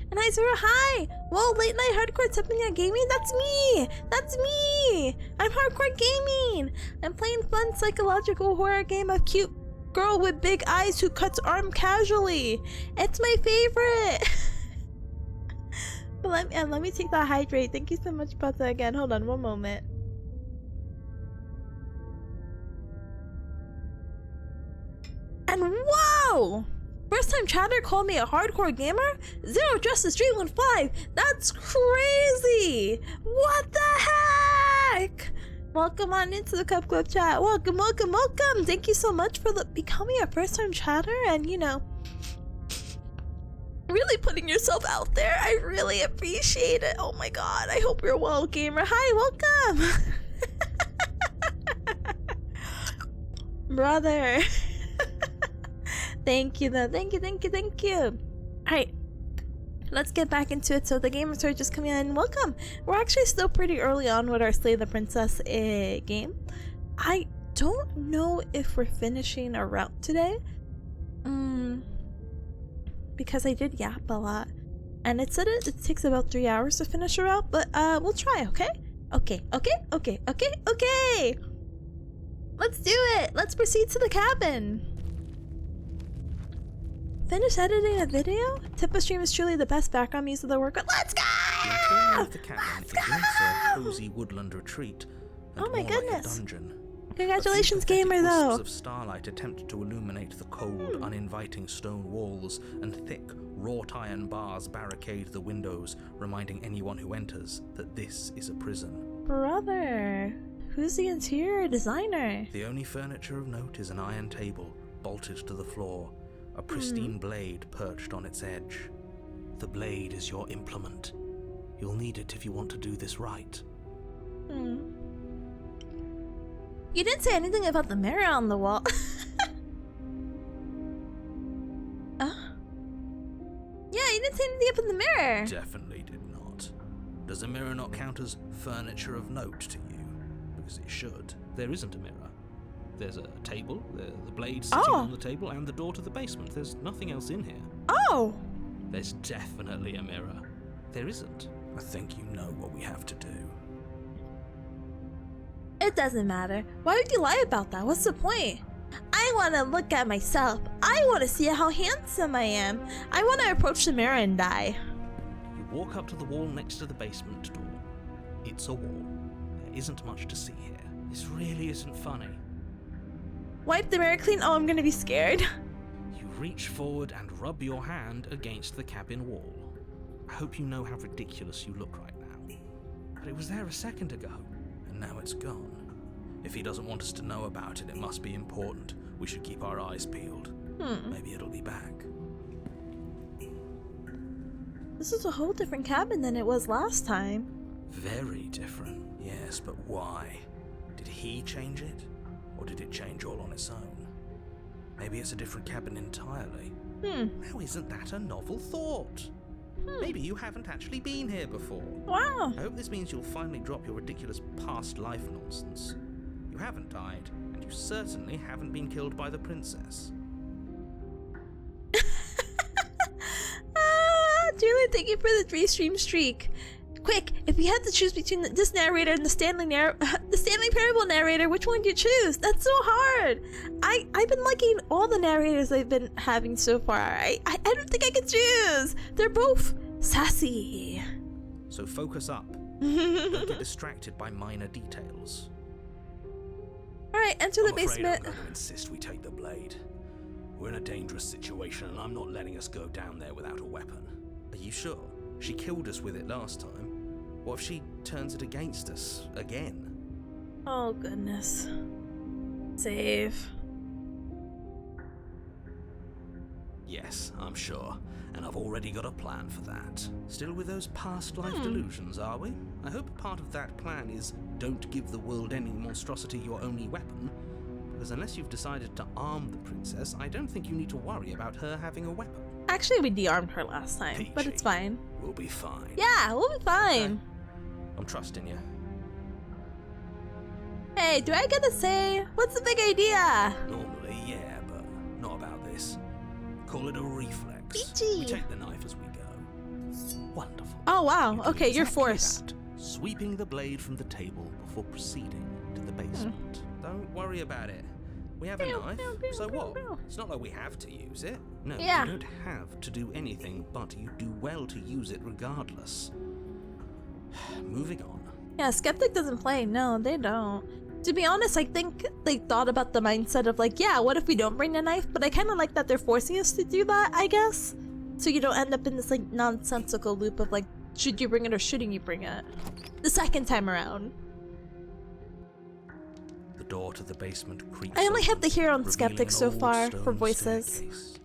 And hi Zara, hi! Whoa, late night hardcore Tipanya gaming? That's me! I'm hardcore gaming! I'm playing fun psychological horror game of cute girl with big eyes who cuts arm casually. It's my favorite. But let me take that hydrate. Thank you so much, Pata, again. Hold on one moment. And whoa! First time chatter called me a hardcore gamer? Zero Justice 315! That's crazy! What the heck? Welcome on into the Cup Club chat. Welcome. Thank you so much for becoming a first time chatter and, you know, really putting yourself out there. I really appreciate it. Oh my god. I hope you're well, gamer. Hi, welcome. Brother. Thank you though. Thank you. Alright. Let's get back into it. So the gamers are just coming in. Welcome. We're actually still pretty early on with our Slay the Princess game. I don't know if we're finishing a route today. Because I did yap a lot. And it said it takes about 3 hours to finish a route, but we'll try, okay? Okay. Let's do it. Let's proceed to the cabin. Finish editing a video? Tippa stream is truly the best background music of the workout. Let's go! The interior of the cabin is a cozy woodland retreat. Oh my goodness. Like a dungeon. Congratulations, A few gamer, pathetic though. wisps of starlight attempt to illuminate the cold, uninviting stone walls, and thick, wrought iron bars barricade the windows, reminding anyone who enters that this is a prison. Brother, who's the interior designer? The only furniture of note is an iron table, bolted to the floor, a pristine blade perched on its edge. The blade is your implement. You'll need it if you want to do this right. You didn't say anything about the mirror on the wall. Yeah, you didn't say anything about the mirror. Definitely did not. Does a mirror not count as furniture of note to you? Because it should. There isn't a mirror. There's a table, the blade sitting on the table, and the door to the basement. There's nothing else in here. Oh! There's definitely a mirror. There isn't. I think you know what we have to do. It doesn't matter. Why would you lie about that? What's the point? I want to look at myself. I want to see how handsome I am. I want to approach the mirror and die. You walk up to the wall next to the basement door. It's a wall. There isn't much to see here. This really isn't funny. Wipe the mirror clean? Oh, I'm gonna be scared. You reach forward and rub your hand against the cabin wall. I hope you know how ridiculous you look right now. But it was there a second ago. And now it's gone. If he doesn't want us to know about it, it must be important. We should keep our eyes peeled. Maybe it'll be back. This is a whole different cabin than it was last time. Very different. Yes, but why? Did he change it? Or did it change all on its own? Maybe it's a different cabin entirely. Now isn't that a novel thought? Maybe you haven't actually been here before. Wow. I hope this means you'll finally drop your ridiculous past life nonsense. You haven't died, and you certainly haven't been killed by the princess. Julie, thank you for the 3-stream streak. Quick, if you had to choose between this narrator and the Stanley Parable narrator, which one do you choose? That's so hard. I've been liking all the narrators I've been having so far. I don't think I can choose. They're both sassy. So focus up. Don't get distracted by minor details. Alright, enter the I'm afraid basement. I'm going to insist we take the blade. We're in a dangerous situation, and I'm not letting us go down there without a weapon. Are you sure? She killed us with it last time. What if she turns it against us again? Oh goodness. Save. Yes, I'm sure. And I've already got a plan for that. Still with those past life delusions, are we? I hope part of that plan is don't give the world any monstrosity your only weapon. Because unless you've decided to arm the princess, I don't think you need to worry about her having a weapon. Actually, we de-armed her last time, but it's fine. We'll be fine. Yeah, we'll be fine. Okay. I'm trusting you. Hey, do I get to say, what's the big idea? Normally, yeah, but not about this. Call it a reflex. Peachy. We take the knife as we go. Wonderful. Oh wow, You do okay, you're exactly force. that, sweeping the blade from the table before proceeding to the basement. Don't worry about it. We have a knife, so what? It's not like we have to use it. No, Yeah. you don't have to do anything, but you do well to use it regardless. Moving on. Yeah, Skeptic doesn't play. No, they don't. To be honest, I think they thought about the mindset of like, yeah, what if we don't bring the knife? But I kind of like that they're forcing us to do that, I guess. So you don't end up in this like nonsensical loop of like, should you bring it or shouldn't you bring it? The second time around. The door to the basement creaks I only have open, the hero on revealing Skeptic an so old far stone for voices. staircase.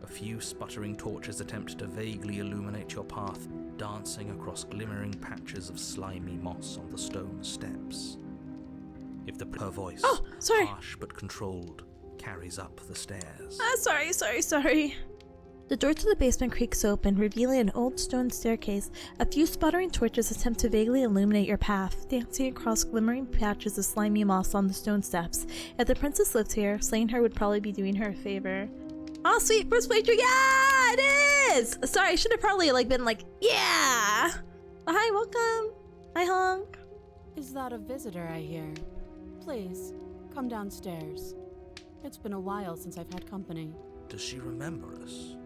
A few sputtering torches attempt to vaguely illuminate your path, dancing across glimmering patches of slimy moss on the stone steps. If her voice, Oh, sorry. harsh but controlled, carries up the stairs. Sorry. The door to the basement creaks open, revealing an old stone staircase. A few sputtering torches attempt to vaguely illuminate your path, dancing across glimmering patches of slimy moss on the stone steps. If the princess lived here, slaying her would probably be doing her a favor. Oh, sweet, first playthrough, yeah, it is! Sorry, I should have probably been like, yeah! Hi, welcome! Hi, Honk. Is that a visitor I hear? Please, come downstairs. It's been a while since I've had company. Does she remember us?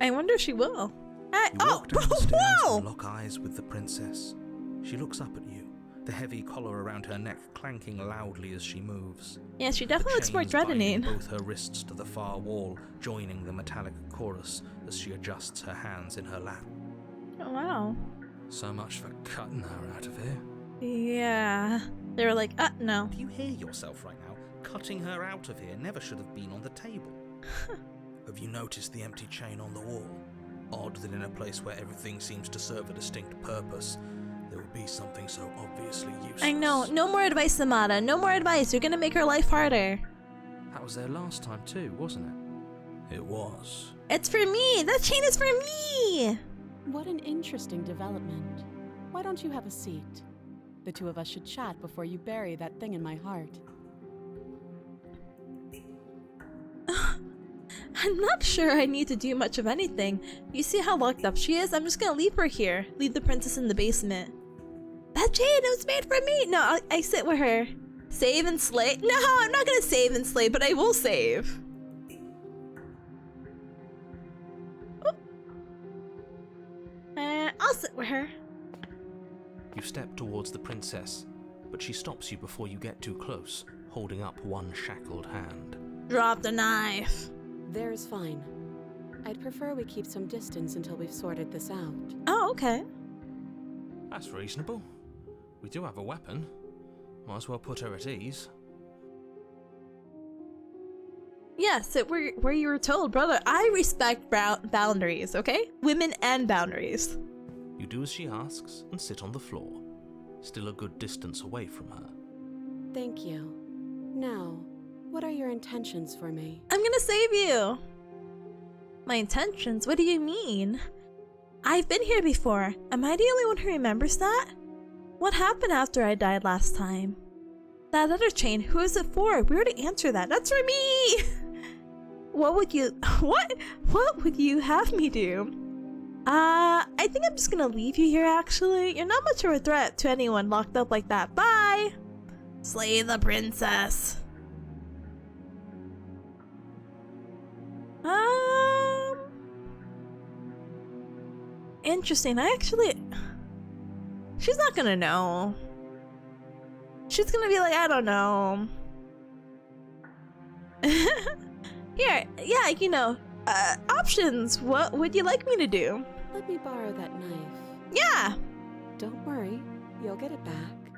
I wonder if she will. You Oh, walk down the stairs whoa! and lock eyes with the princess. She looks up at you, the heavy collar around her neck clanking loudly as she moves. Yeah, she The definitely looks more chains binding threatening. both her wrists to the far wall, joining the metallic chorus as she adjusts her hands in her lap. Oh, wow. So much for cutting her out of here. Yeah. They were like, no. Do you hear yourself right now? Cutting her out of here never should have been on the table. Have you noticed the empty chain on the wall? Odd that in a place where everything seems to serve a distinct purpose, there would be something so obviously useless. I know. No more advice, Amada. No more advice. You're gonna make her life harder. That was there last time too, wasn't it? It was. It's for me. That chain is for me. What an interesting development. Why don't you have a seat? The two of us should chat before you bury that thing in my heart. I'm not sure I need to do much of anything. You see how locked up she is? I'm just gonna leave her here. Leave the princess in the basement. That chain, it was made for me. No, I sit with her. Save and slay? No, I'm not gonna save and slay, but I will save. Oh. I'll sit with her. You step towards the princess, but she stops you before you get too close, holding up one shackled hand. Drop the knife. There's fine. I'd prefer we keep some distance until we've sorted this out. Oh, okay. That's reasonable. We do have a weapon. Might as well put her at ease. Yes, where you were told, brother. I respect boundaries, okay? Women and boundaries. You do as she asks and sit on the floor, still a good distance away from her. Thank you. Now, what are your intentions for me? I'm gonna save you. My intentions? What do you mean? I've been here before. Am I the only one who remembers that? What happened after I died last time? That other chain, who is it for? We already answered that. That's for me! What would you have me do? I think I'm just gonna leave you here, actually. You're not much of a threat to anyone locked up like that. Bye! Slay the princess. Interesting. She's not gonna know. She's gonna be like, I don't know. Here, yeah, you know, options. What would you like me to do? Let me borrow that knife. Yeah. Don't worry, you'll get it back.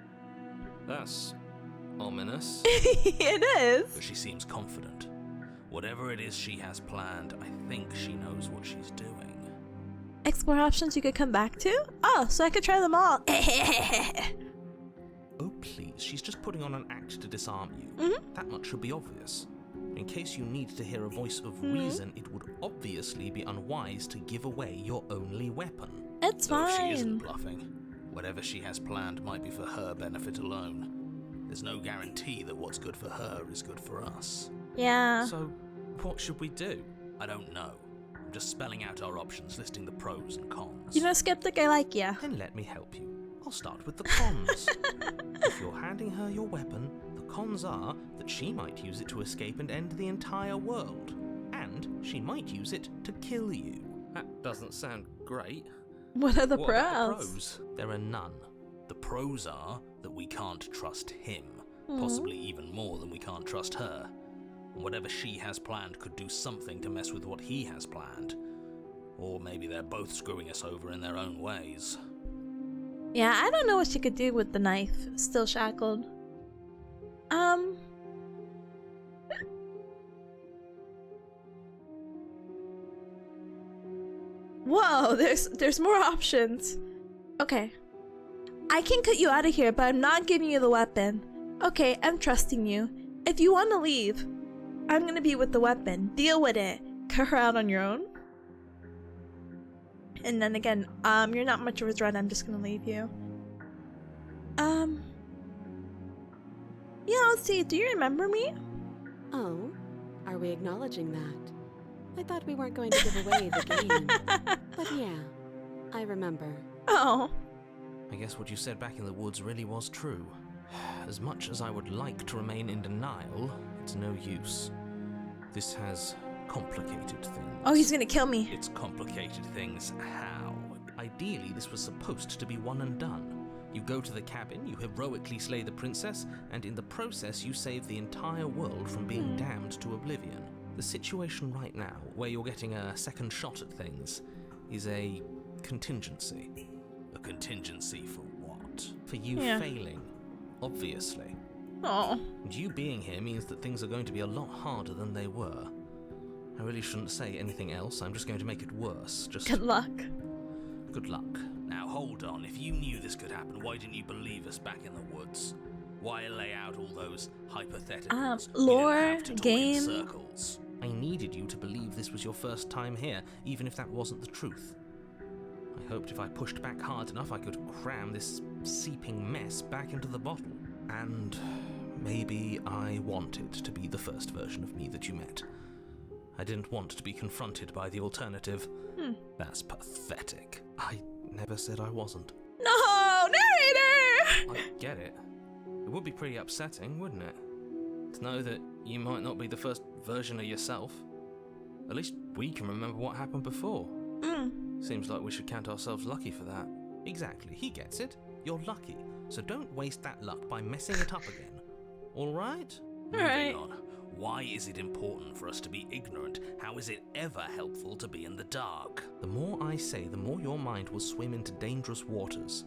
That's ominous. It is. But she seems confident. Whatever it is she has planned, I think she knows what she's doing. Explore options you could come back to? Oh, so I could try them all. Oh, please. She's just putting on an act to disarm you. Mm-hmm. That much should be obvious. In case you need to hear a voice of reason, it would obviously be unwise to give away your only weapon. It's So if she fine. isn't bluffing, whatever she has planned might be for her benefit alone. There's no guarantee that what's good for her is good for us. Yeah. So, what should we do? I don't know. I'm just spelling out our options, listing the pros and cons. You know, Skeptic, I like ya. Then let me help you. I'll start with the cons. If you're handing her your weapon, the cons are that she might use it to escape and end the entire world. And she might use it to kill you. That doesn't sound great. What are the What about the pros? pros? There are none. The pros are that we can't trust him, possibly even more than we can't trust her. And whatever she has planned could do something to mess with what he has planned. Or maybe they're both screwing us over in their own ways. Yeah, I don't know what she could do with the knife, still shackled. Whoa, there's more options. Okay. I can cut you out of here, but I'm not giving you the weapon. Okay, I'm trusting you. If you want to leave, I'm gonna be with the weapon. Deal with it. Cut her out on your own. And then again, you're not much of a threat. I'm just gonna leave you. Yeah, let's see. Do you remember me? Oh, are we acknowledging that? I thought we weren't going to give away the game. But yeah, I remember. Oh. I guess what you said back in the woods really was true. As much as I would like to remain in denial, it's no use. This has complicated things. Oh, he's gonna kill me. It's complicated things. How? Ideally, this was supposed to be one and done. You go to the cabin, you heroically slay the princess, and in the process you save the entire world from being damned to oblivion. The situation right now, where you're getting a second shot at things, is a contingency. A contingency for what? For you failing, obviously. Oh. And you being here means that things are going to be a lot harder than they were. I really shouldn't say anything else, I'm just going to make it worse. Just Good luck. good luck. Now hold on, if you knew this could happen, why didn't you believe us back in the woods? Why lay out all those hypotheticals? You lore, didn't have to talk game. in circles. I needed you to believe this was your first time here, even if that wasn't the truth. I hoped if I pushed back hard enough I could cram this seeping mess back into the bottle. And maybe I wanted to be the first version of me that you met. I didn't want to be confronted by the alternative. That's pathetic. I never said I wasn't. No, narrator! I get it. It would be pretty upsetting, wouldn't it? To know that you might not be the first version of yourself. At least we can remember what happened before. Seems like we should count ourselves lucky for that. Exactly, he gets it. You're lucky. So don't waste that luck by messing it up again. Alright? Moving on. Why is it important for us to be ignorant? How is it ever helpful to be in the dark? The more I say, the more your mind will swim into dangerous waters.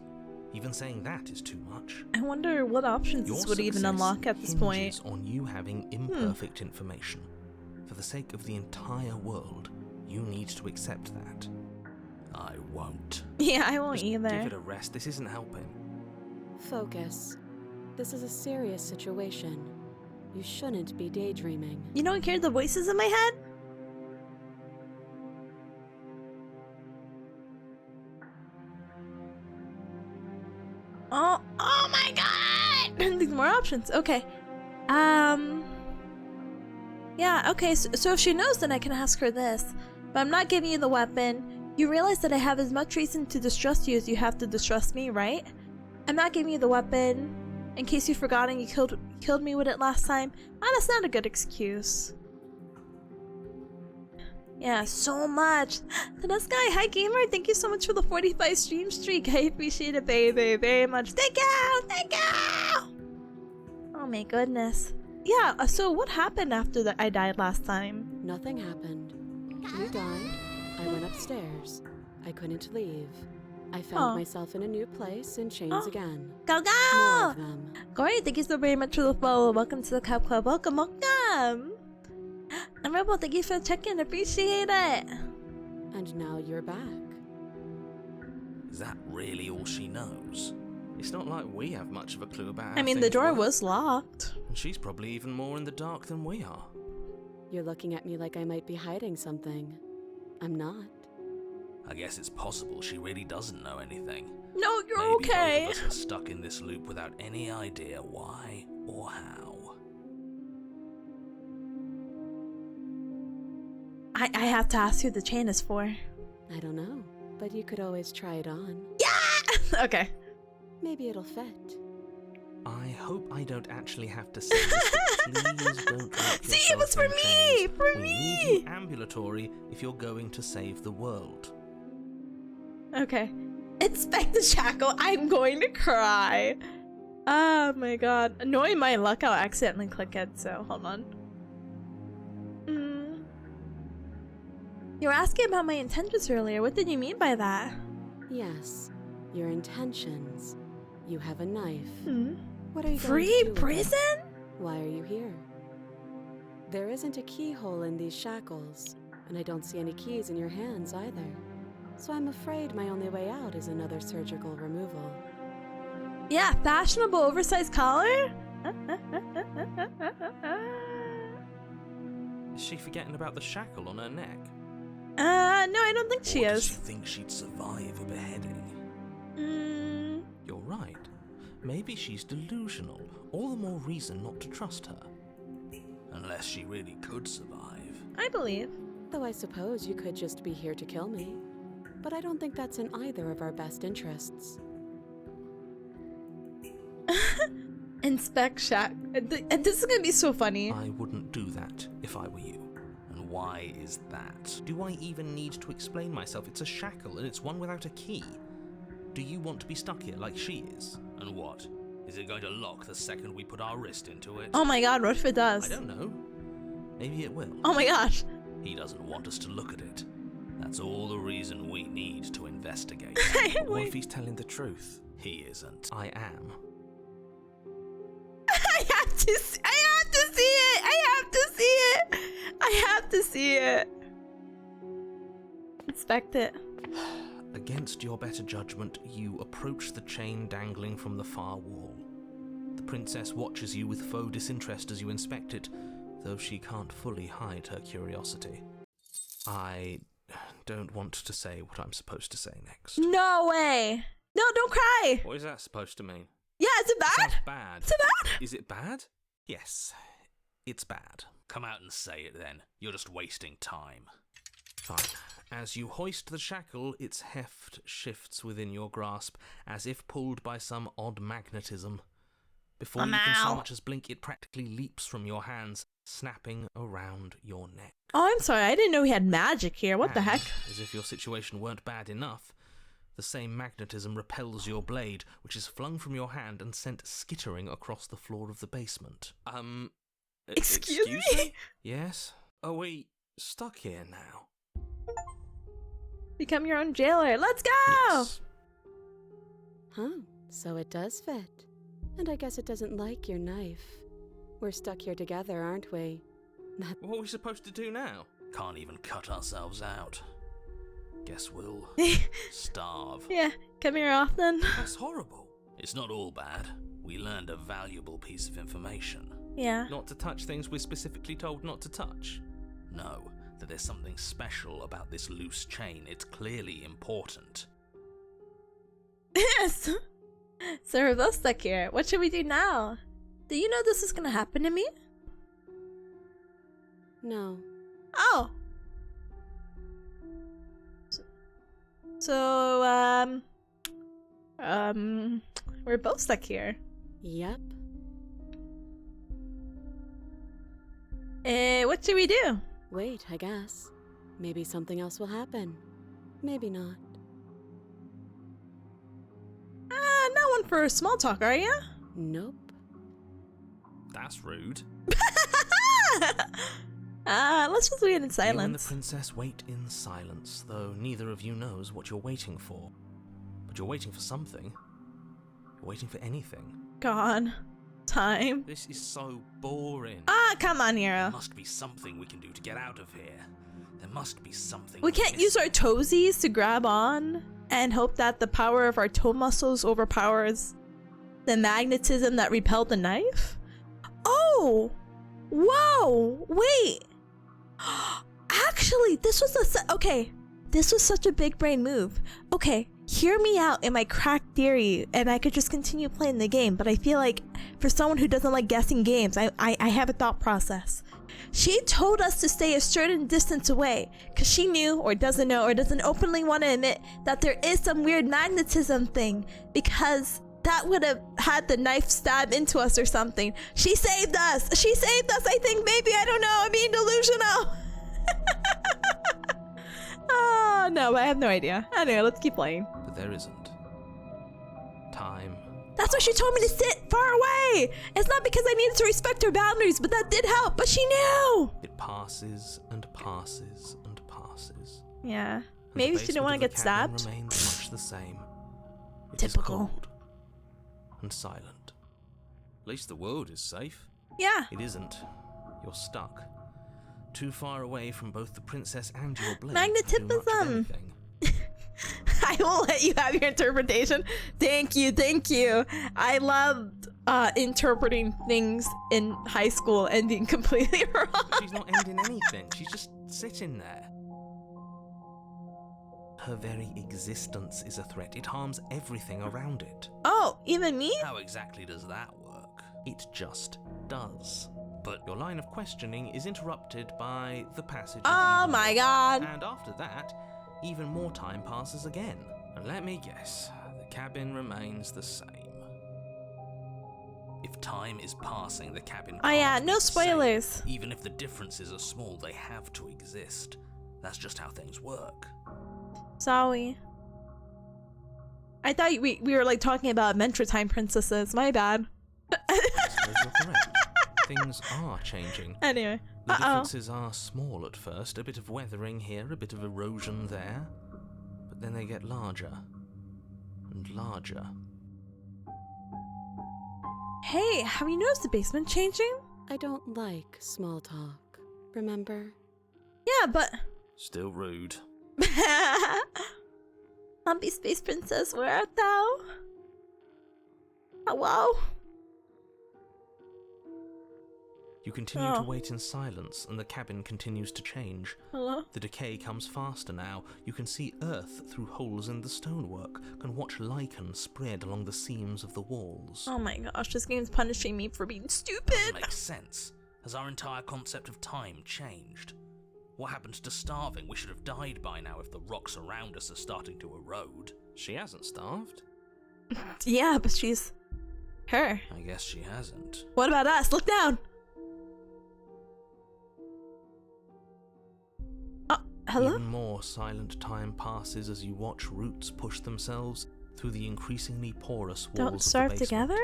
Even saying that is too much. I wonder what options Your this would even success unlock at this point. hinges on you having imperfect information. For the sake of the entire world, you need to accept that. I won't. Yeah, I won't Just either. give it a rest. This isn't helping. Focus. This is a serious situation. You shouldn't be daydreaming. You don't hear the voices in my head? Oh my god! These more options. Okay. Yeah, okay, so if she knows, then I can ask her this. But I'm not giving you the weapon. You realize that I have as much reason to distrust you as you have to distrust me, right? I'm not giving you the weapon. In case you've forgotten, you killed me with it last time. Ah, that's not a good excuse. Yeah, so much. The next guy, hi gamer, thank you so much for the 45 stream streak. I appreciate it very much. Thank you! Oh my goodness. Yeah, so what happened after I died last time? Nothing happened. You died. I went upstairs. I couldn't leave. I found myself in a new place in chains again. Go More go! of them. Corey, thank you so very much for the follow. Welcome to the Cup Club. Welcome. And Rebel, thank you for checking. Appreciate it. And now you're back. Is that really all she knows? It's not like we have much of a clue about how I mean, the things door work. was locked. And she's probably even more in the dark than we are. You're looking at me like I might be hiding something. I'm not. I guess it's possible she really doesn't know anything. No, you're Maybe okay. both of us are stuck in this loop without any idea why or how. I have to ask who the chain is for. I don't know, but you could always try it on. Yeah! Okay. Maybe it'll fit. I hope I don't actually have to say this, but please don't lock See, it was yourself for in me! chains. For we me! need you ambulatory if you're going to save the world. Okay. Inspect the shackle. I'm going to cry. Oh my god. Knowing my luck, I'll accidentally click it, so hold on. You were asking about my intentions earlier. What did you mean by that? Yes, your intentions. You have a knife. Hmm? What are you Free going to do with prison? it? Why are you here? There isn't a keyhole in these shackles, and I don't see any keys in your hands either. So I'm afraid my only way out is another surgical removal. Yeah, fashionable oversized collar? Is she forgetting about the shackle on her neck? No, I don't think she Or does is. she think she'd survive a beheading? You're right. Maybe she's delusional. All the more reason not to trust her. Unless she really could survive. I believe. Though I suppose you could just be here to kill me. But I don't think that's in either of our best interests. Inspect shack. And this is gonna be so funny. I wouldn't do that if I were you. And why is that? Do I even need to explain myself? It's a shackle and it's one without a key. Do you want to be stuck here like she is? And what? Is it going to lock the second we put our wrist into it? Oh my god, what if it does? I don't know. Maybe it will. Oh my gosh. He doesn't want us to look at it. That's all the reason we need to investigate. But what if he's telling the truth? He isn't. I am. I have to see it! I have to see it! Inspect it. Against your better judgment, you approach the chain dangling from the far wall. The princess watches you with faux disinterest as you inspect it, though she can't fully hide her curiosity. I don't want to say what I'm supposed to say next. No way! No, don't cry! What is that supposed to mean? Yeah, is it It bad? sounds bad. Is it bad? Is it bad? Yes, it's bad. Come out and say it then. You're just wasting time. Fine. As you hoist the shackle, its heft shifts within your grasp, as if pulled by some odd magnetism. Before you can so much as blink, it practically leaps from your hands, snapping around your neck. Oh, I'm sorry. I didn't know we had magic here. What the And, heck? as if your situation weren't bad enough, the same magnetism repels your blade, which is flung from your hand and sent skittering across the floor of the basement. Excuse me? Yes? Are we stuck here now? Become your own jailer. Let's go! Yes. Huh, so it does fit. And I guess it doesn't like your knife. We're stuck here together, aren't we? What are we supposed to do now? Can't even cut ourselves out. Guess we'll starve. Yeah, come here often. That's horrible. It's not all bad. We learned a valuable piece of information. Yeah. Not to touch things we're specifically told not to touch. No, that there's something special about this loose chain. It's clearly important. Yes. So we're both stuck here. What should we do now? Do you know this is gonna happen to me? No. Oh. So, we're both stuck here. Yep. What should we do? Wait, I guess. Maybe something else will happen. Maybe not. Not one for small talk, are you? Nope. That's rude. Let's just wait in You and the silence. princess wait in silence, though neither of you knows what you're waiting for. But you're waiting for something. You're waiting for anything. God. Time. This is so boring. Come on, There Hero. must be something we can do to get out of here. There must be something. We can't use our toesies to grab on and hope that the power of our toe muscles overpowers the magnetism that repelled the knife? Oh! Whoa! Wait! Actually, this was okay. This was such a big brain move. Okay, hear me out in my cracked theory, and I could just continue playing the game, but I feel like for someone who doesn't like guessing games, I have a thought process. She told us to stay a certain distance away because she knew or doesn't know or doesn't openly want to admit that there is some weird magnetism thing, because that would have had the knife stab into us or something. She saved us. She saved us, I think. Maybe. I don't know. I'm being delusional. Oh, no. I have no idea. Anyway, let's keep playing. But there isn't. Time. That's why she told me to sit far away. It's not because I needed to respect her boundaries, but that did help. But she knew. It passes and passes and passes. Yeah. And Maybe the she didn't want to basement get of the cabin stabbed. remains much the same. It is Typical. cold and silent. At least the world is safe. Yeah. It isn't. You're stuck. Too far away from both the princess and your blade to do much of Magnetism. anything. I will let you have your interpretation. Thank you, thank you. I loved interpreting things in high school and being completely wrong. She's not ending anything. She's just sitting there. Her very existence is a threat. It harms everything around it. Oh, even me? How exactly does that work? It just does. But Your line of questioning is interrupted by the passage of Oh evil. my god. And after that, even more time passes again. And let me guess, the cabin remains the same. if time is passing, the cabin. Oh yeah, can't no be the same. spoilers. Even if the differences are small, they have to exist. That's just how things work. Sorry. I thought we were like talking about Adventure Time princesses. My bad. I suppose you're correct. Things are changing. Anyway. The Uh-oh. differences are small at first, a bit of weathering here, a bit of erosion there, but then they get larger and larger. Hey, have you noticed the basement changing? I don't like small talk. Remember? Yeah, but... Still rude. Lumpy Space Princess, where art thou? Hello? You continue Oh. to wait in silence, and the cabin continues to change. Hello? The decay comes faster now. You can see earth through holes in the stonework, can watch lichen spread along the seams of the walls. Oh my gosh, this game's punishing me for being Doesn't stupid. make sense. Has our entire concept of time changed? What happened to starving? We should have died by now if the rocks around us are starting to erode. She hasn't starved. Yeah, but she's... her. I guess she hasn't. What about us? Look down! Oh, hello? Even more silent time passes as you watch roots push themselves through the increasingly porous walls Don't of starve the basement. together?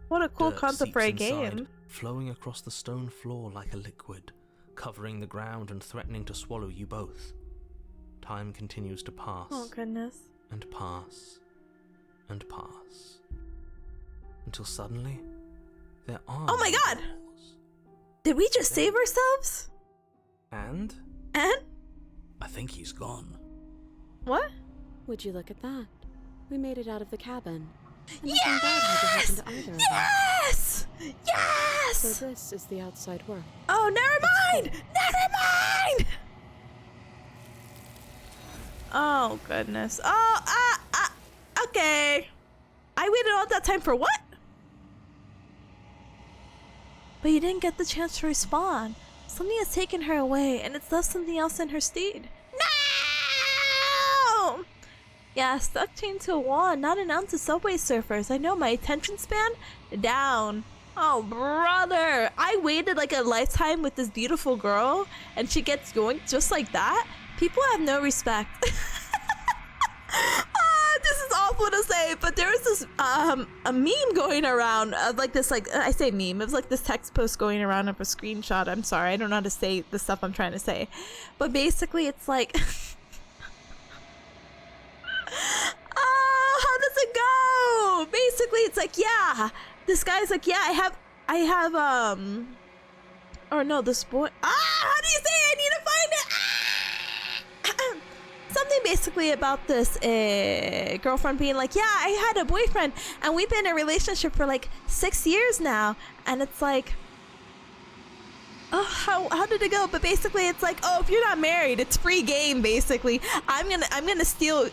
What a cool Dirt concept for a seeps inside, game. flowing across the stone floor like a liquid, covering the ground and threatening to swallow you both. Time continues to pass. Oh, goodness. And pass. And pass. Until suddenly, there are... Oh my god! Did we just save ourselves? And? And? I think he's gone. What? Would you look at that? We made it out of the cabin. And Yes! nothing bad had to happen to either of us. Yes! Yes! So this is the outside world. Oh, never mind! Never mind! Oh, goodness. Oh, okay. I waited all that time for what? But you didn't get the chance to respawn. Something has taken her away, and it's left something else in her stead. No! Yeah, stuck chained to a wall and not an ounce of Subway Surfers. I know, my attention span? Down. Oh, brother. I waited like a lifetime with this beautiful girl, and she gets going just like that? People have no respect. This is awful to say, but there was this a meme going around like this, like I say meme, it was like this text post going around of a screenshot. I'm sorry, I don't know how to say the stuff I'm trying to say, but basically it's like how does it go? Basically it's like, yeah, this guy's like, yeah, I have or no, this boy, how do you say it? I need to find it. Something basically about this girlfriend being like, yeah, I had a boyfriend and we've been in a relationship for like 6 years now, and it's like, oh, how did it go? But basically it's like, oh, if you're not married, it's free game. Basically, I'm gonna steal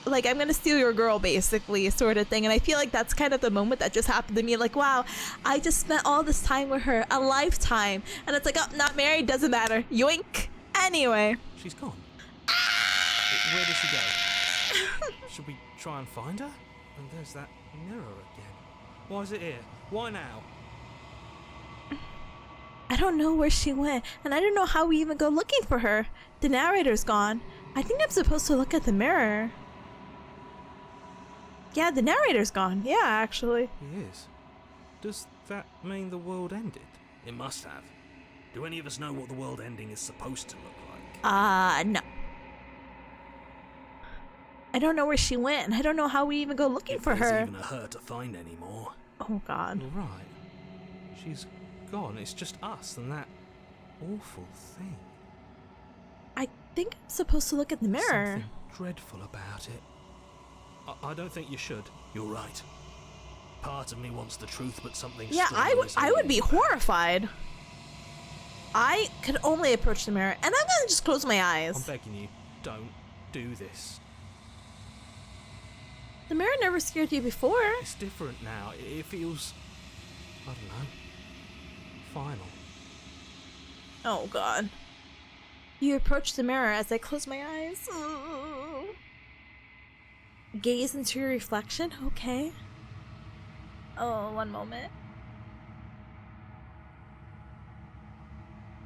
your girl, basically, sort of thing. And I feel like that's kind of the moment that just happened to me. Like, wow, I just spent all this time with her, a lifetime, and it's like, oh, not married, doesn't matter, yoink. Anyway, She's gone. Where did she go? Should we try and find her? And there's that mirror again. Why is it here? Why now? I don't know where she went, and I don't know how we even go looking for her. The narrator's gone. I think I'm supposed to look at the mirror. Yeah, the narrator's gone. Yeah, actually. He is. Does that mean the world ended? It must have. Do any of us know what the world ending is supposed to look like? No. I don't know where she went, and I don't know how we even go looking for her. If there's even a her to find anymore. Oh, God. You're right. She's gone. It's just us and that awful thing. I think I'm supposed to look at the mirror. Something dreadful about it. I don't think you should. You're right. Part of me wants the truth, but something Yeah, I would be horrified. I could only approach the mirror, and I'm gonna just close my eyes. I'm begging you, don't do this. The mirror never scared you before. It's different now. It feels, I don't know, final. Oh, God. You approach the mirror as I close my eyes. Oh. Gaze into your reflection? Okay. Oh, one moment.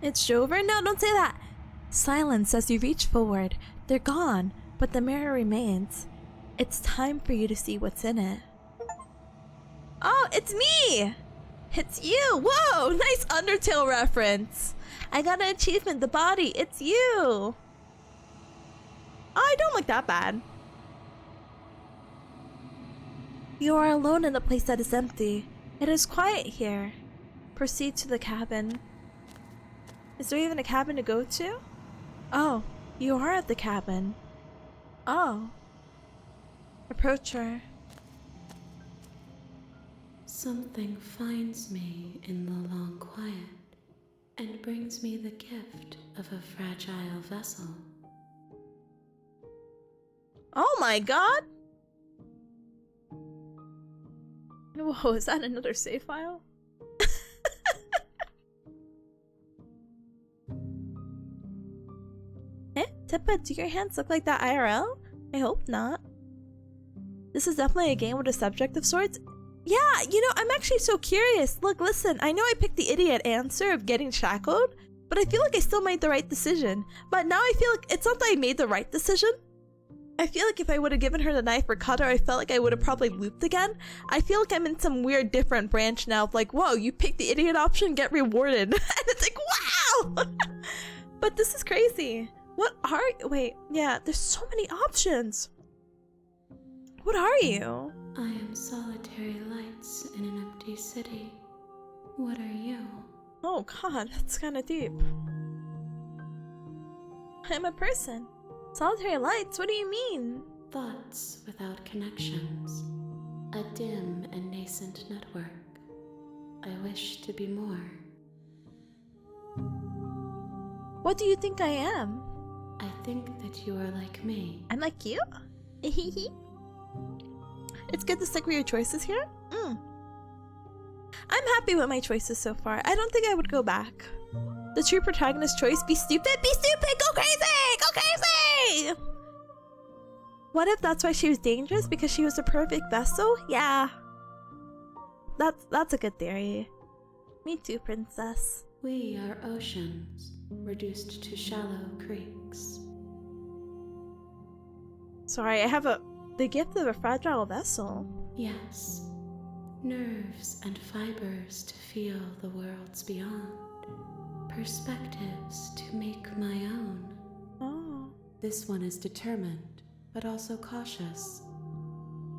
It's Jover? No, don't say that! Silence as you reach forward. They're gone, but the mirror remains. It's time for you to see what's in it. Oh, it's me! It's you! Whoa! Nice Undertale reference! I got an achievement, the body. It's you! Oh, I don't look that bad. You are alone in a place that is empty. It is quiet here. Proceed to the cabin. Is there even a cabin to go to? Oh, you are at the cabin. Oh. Approach her. Something finds me in the long quiet and brings me the gift of a fragile vessel. Oh my God! Whoa, is that another save file? Tippa, do your hands look like that IRL? I hope not. This is definitely a game with a subject of sorts. Yeah, you know, I'm actually so curious. Look, listen, I know I picked the idiot answer of getting shackled, but I feel like I still made the right decision. But now I feel like it's not that I made the right decision. I feel like if I would have given her the knife or cutter, I felt like I would have probably looped again. I feel like I'm in some weird different branch now of like, whoa, you pick the idiot option, get rewarded. And it's like, wow! But this is crazy. What are you? Wait, yeah, there's so many options. What are you? I am solitary lights in an empty city. What are you? Oh god, that's kind of deep. I'm a person. Solitary lights, what do you mean? Thoughts without connections. A dim and nascent network. I wish to be more. What do you think I am? I think that you are like me. I'm like you? It's good to stick with your choices here. I'm happy with my choices so far. I don't think I would go back. The true protagonist choice, be stupid, go crazy, go crazy! What if that's why she was dangerous? Because she was a perfect vessel? Yeah. That's a good theory. Me too, princess. We are oceans, reduced to shallow creeks. Sorry, I have the gift of a fragile vessel. Yes. Nerves and fibers to feel the worlds beyond. Perspectives to make my own. Oh. This one is determined, but also cautious.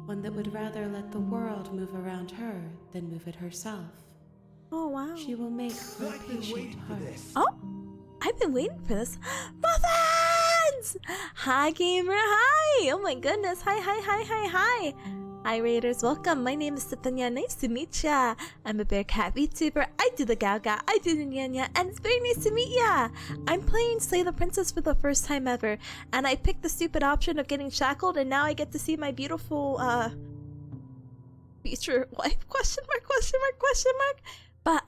One that would rather let the world move around her than move it herself. Oh, wow. She will make for a patient heart. Oh, I've been waiting for this. Muffins! Hi, gamer. Hi. Oh my goodness. Hi. Hi, Raiders. Welcome. My name is Tipanya. Nice to meet ya. I'm a bear cat VTuber. I do the Gaga. I do the Nyanya. And it's very nice to meet ya. I'm playing Slay the Princess for the first time ever. And I picked the stupid option of getting shackled. And now I get to see my beautiful, future wife? Question mark? But,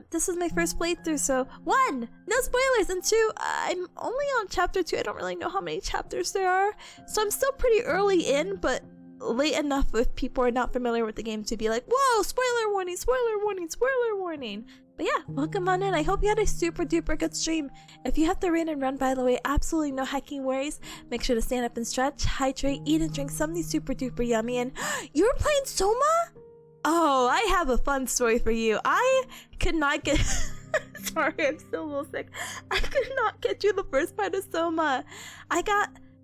this is my first playthrough, so 1, no spoilers, and 2, I'm only on chapter 2. I don't really know how many chapters there are, so I'm still pretty early in, but late enough if people are not familiar with the game to be like, whoa, spoiler warning, spoiler warning, spoiler warning. But yeah, welcome on in. I hope you had a super duper good stream. If you have to rain and run, by the way, absolutely no hacking worries. Make sure to stand up and stretch, hydrate, eat and drink something super duper yummy. And you're playing Soma? Oh, I have a fun story for you. I could not get... Sorry, I'm still a little sick. I could not get through the first part of Soma.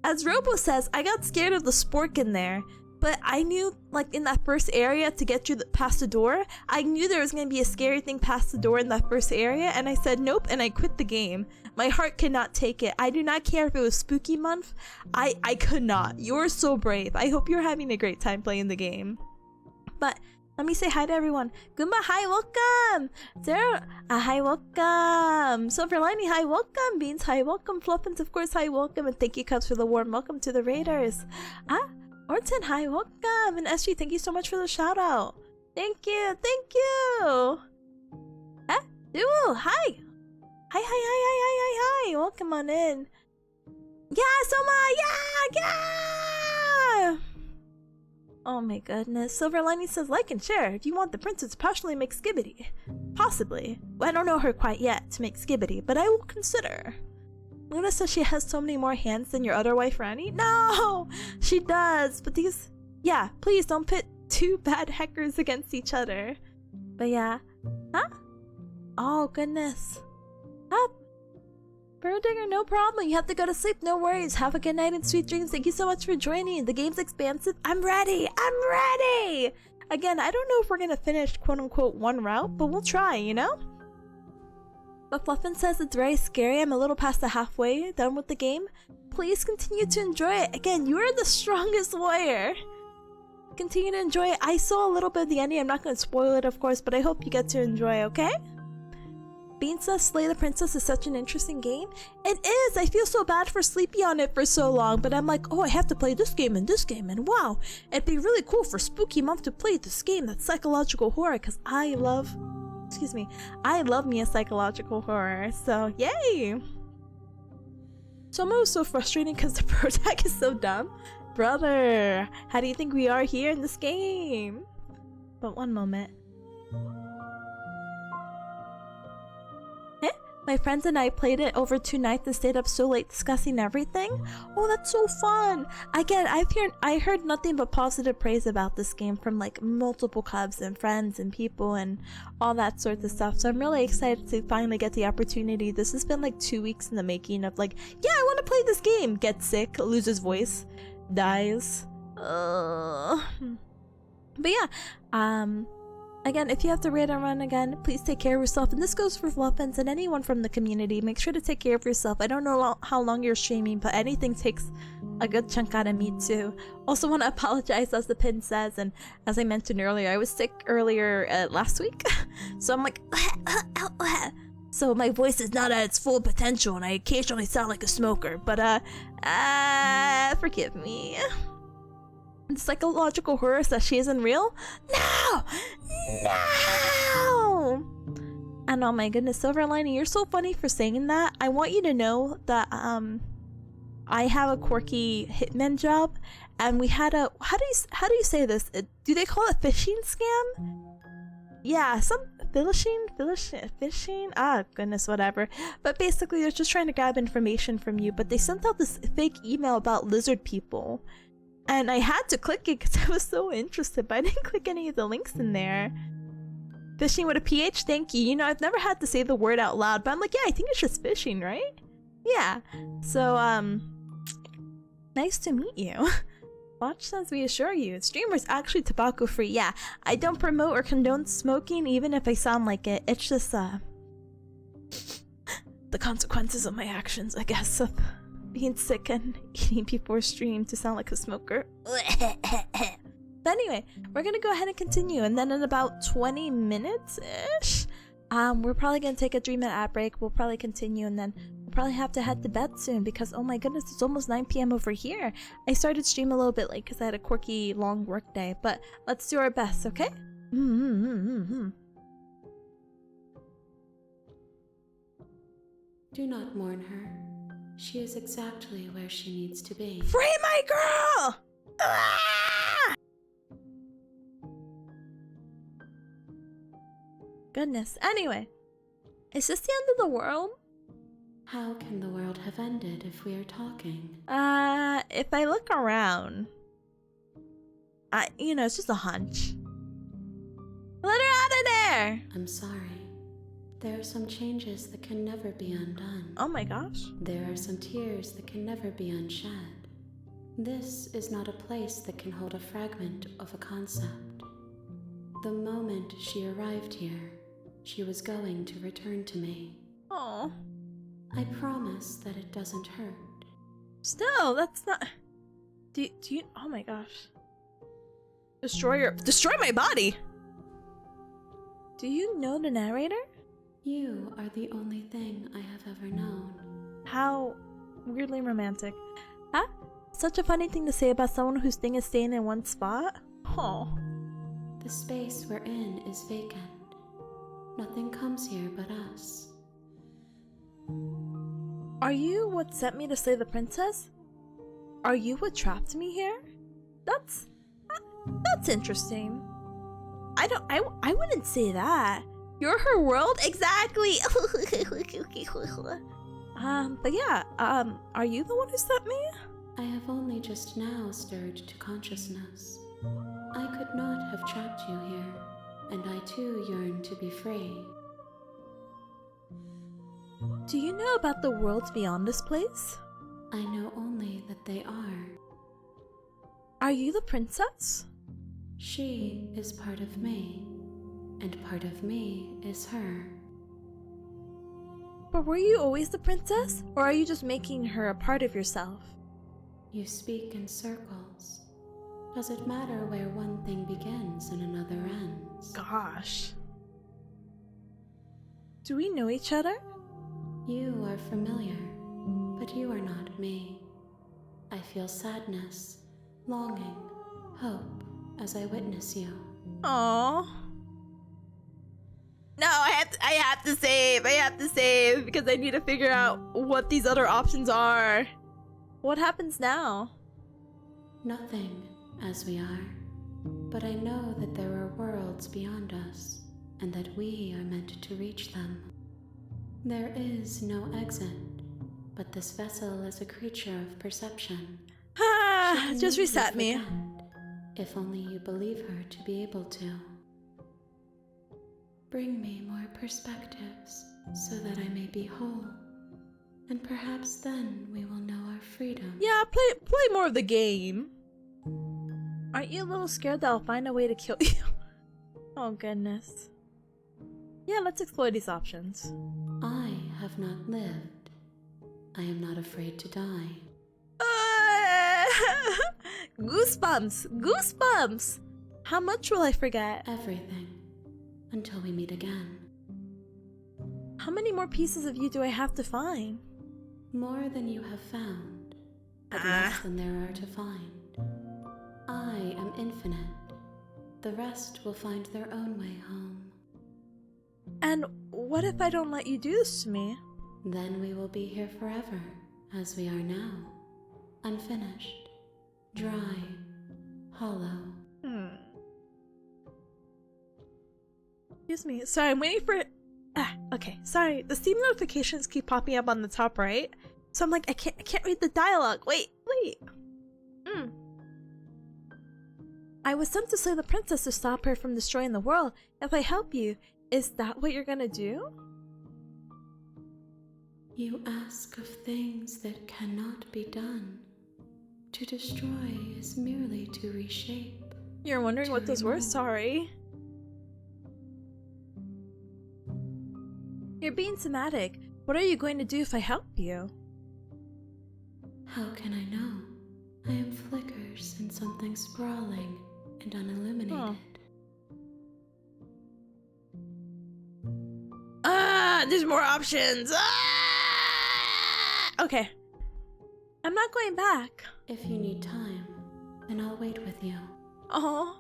As Robo says, I got scared of the spork in there. But I knew, like, in that first area to get through past the door, I knew there was going to be a scary thing past the door in that first area, and I said nope, and I quit the game. My heart could not take it. I do not care if it was spooky month. I could not. You're so brave. I hope you're having a great time playing the game. But... let me say hi to everyone. Goomba, hi, welcome! Zero, hi, welcome! Silverliney, hi, welcome! Beans, hi, welcome! Fluffins, of course, hi, welcome! And thank you, Cubs, for the warm welcome to the Raiders. Orton, hi, welcome! And SG, thank you so much for the shout out. Thank you, thank you! Duo, hi! Hi! Welcome on in. Yeah, Soma! Yeah! Oh my goodness. Silverliney says like and share if you want the princess to partially make skibbity. Possibly. Well, I don't know her quite yet to make skibbity, but I will consider. Luna says she has so many more hands than your other wife, Rani. No! She does, but these... yeah, please don't pit two bad hackers against each other. But yeah. Huh? Oh goodness. Up. Birdigger, no problem. You have to go to sleep. No worries. Have a good night and sweet dreams. Thank you so much for joining. The game's expansive. I'm ready. Again, I don't know if we're gonna finish quote-unquote one route, but we'll try, you know? But Fluffin says it's very scary. I'm a little past the halfway done with the game. Please continue to enjoy it. Again, you are the strongest warrior. Continue to enjoy it. I saw a little bit of the ending. I'm not gonna spoil it, of course, but I hope you get to enjoy, okay? Bean says Slay the Princess is such an interesting game. It is! I feel so bad for Sleepy on it for so long, but I'm like, oh, I have to play this game, and wow, it'd be really cool for Spooky Month to play this game that's psychological horror, because I love me a psychological horror, so yay! Soma was so frustrating because the pro attack is so dumb. Brother, how do you think we are here in this game? But one moment. My friends and I played it over 2 nights and stayed up so late discussing everything. Oh, that's so fun! Again, I heard nothing but positive praise about this game from like multiple cubs and friends and people and all that sorts of stuff. So I'm really excited to finally get the opportunity. This has been like 2 weeks in the making of like, yeah, I want to play this game. Gets sick, loses voice, dies. But yeah, again, if you have to raid and run again, please take care of yourself. And this goes for Fluffins and anyone from the community. Make sure to take care of yourself. I don't know how long you're streaming, but anything takes a good chunk out of me too. Also want to apologize, as the pin says, and as I mentioned earlier, I was sick earlier last week. So I'm like, so my voice is not at its full potential and I occasionally sound like a smoker. But forgive me. The psychological horror that she isn't real? No! No! And oh my goodness, Silver Lining, you're so funny for saying that. I want you to know that I have a quirky hitman job, and we had a how do you say this? Do they call it phishing scam? Yeah, some phishing. Ah, goodness, whatever. But basically, they're just trying to grab information from you. But they sent out this fake email about lizard people. And I had to click it because I was so interested, but I didn't click any of the links in there. Fishing with a PH, thank you. You know, I've never had to say the word out loud, but I'm like, yeah, I think it's just fishing, right? Yeah. So, nice to meet you. Watch says we assure you, streamer's actually tobacco free. Yeah, I don't promote or condone smoking, even if I sound like it. It's just, the consequences of my actions, I guess, of being sick and eating before stream to sound like a smoker. But anyway, we're gonna go ahead and continue, and then in about 20 minutes-ish, we're probably gonna take a 3-minute ad break. We'll probably continue, and then we'll probably have to head to bed soon because, oh my goodness, it's almost 9 p.m. over here. I started stream a little bit late because I had a quirky long work day, but let's do our best, okay? Do not mourn her. She is exactly where she needs to be. Free my girl! Ah! Goodness. Anyway, is this the end of the world? How can the world have ended if we are talking? If I look around, it's just a hunch. Let her out of there! I'm sorry. There are some changes that can never be undone. Oh my gosh. There are some tears that can never be unshed. This is not a place that can hold a fragment of a concept. The moment she arrived here, she was going to return to me. Oh. I promise that it doesn't hurt. Still, that's not... Do you... Oh my gosh. Destroy my body! Do you know the narrator? You are the only thing I have ever known. How weirdly romantic. Huh? Such a funny thing to say about someone whose thing is staying in one spot. Oh. The space we're in is vacant. Nothing comes here but us. Are you what sent me to slay the princess? Are you what trapped me here? That's interesting. I wouldn't say that. You're her world? Exactly! But yeah, are you the one who sent me? I have only just now stirred to consciousness. I could not have trapped you here, and I too yearn to be free. Do you know about the worlds beyond this place? I know only that they are. Are you the princess? She is part of me, and part of me is her. But were you always the princess? Or are you just making her a part of yourself? You speak in circles. Does it matter where one thing begins and another ends? Gosh. Do we know each other? You are familiar, but you are not me. I feel sadness, longing, hope as I witness you. Aww. No, I have to save because I need to figure out what these other options are. What happens now? Nothing, as we are. But I know that there are worlds beyond us, and that we are meant to reach them. There is no exit, but this vessel is a creature of perception. Ah, She can just make you reset me. forget, if only you believe her to be able to. Bring me more perspectives so that I may be whole, and perhaps then we will know our freedom. Yeah, play more of the game. Aren't you a little scared that I'll find a way to kill you? Oh goodness. Yeah, let's explore these options. I have not lived. I am not afraid to die. Goosebumps! Goosebumps! How much will I forget? Everything, until we meet again. How many more pieces of you do I have to find? More than you have found, but less than there are to find. I am infinite. The rest will find their own way home. And what if I don't let you do this to me? Then we will be here forever, as we are now. Unfinished, dry, hollow. Excuse me. Sorry, I'm waiting for... okay. Sorry. The Steam notifications keep popping up on the top right. So I'm like, I can't read the dialogue. Wait. I was sent to slay the princess to stop her from destroying the world. If I help you, is that what you're gonna do? You ask of things that cannot be done. To destroy is merely to reshape. You're wondering what those were? Sorry. You're being somatic. What are you going to do if I help you? How can I know? I am flickers in something sprawling and unilluminated. There's more options. Okay. I'm not going back. If you need time, then I'll wait with you. Oh.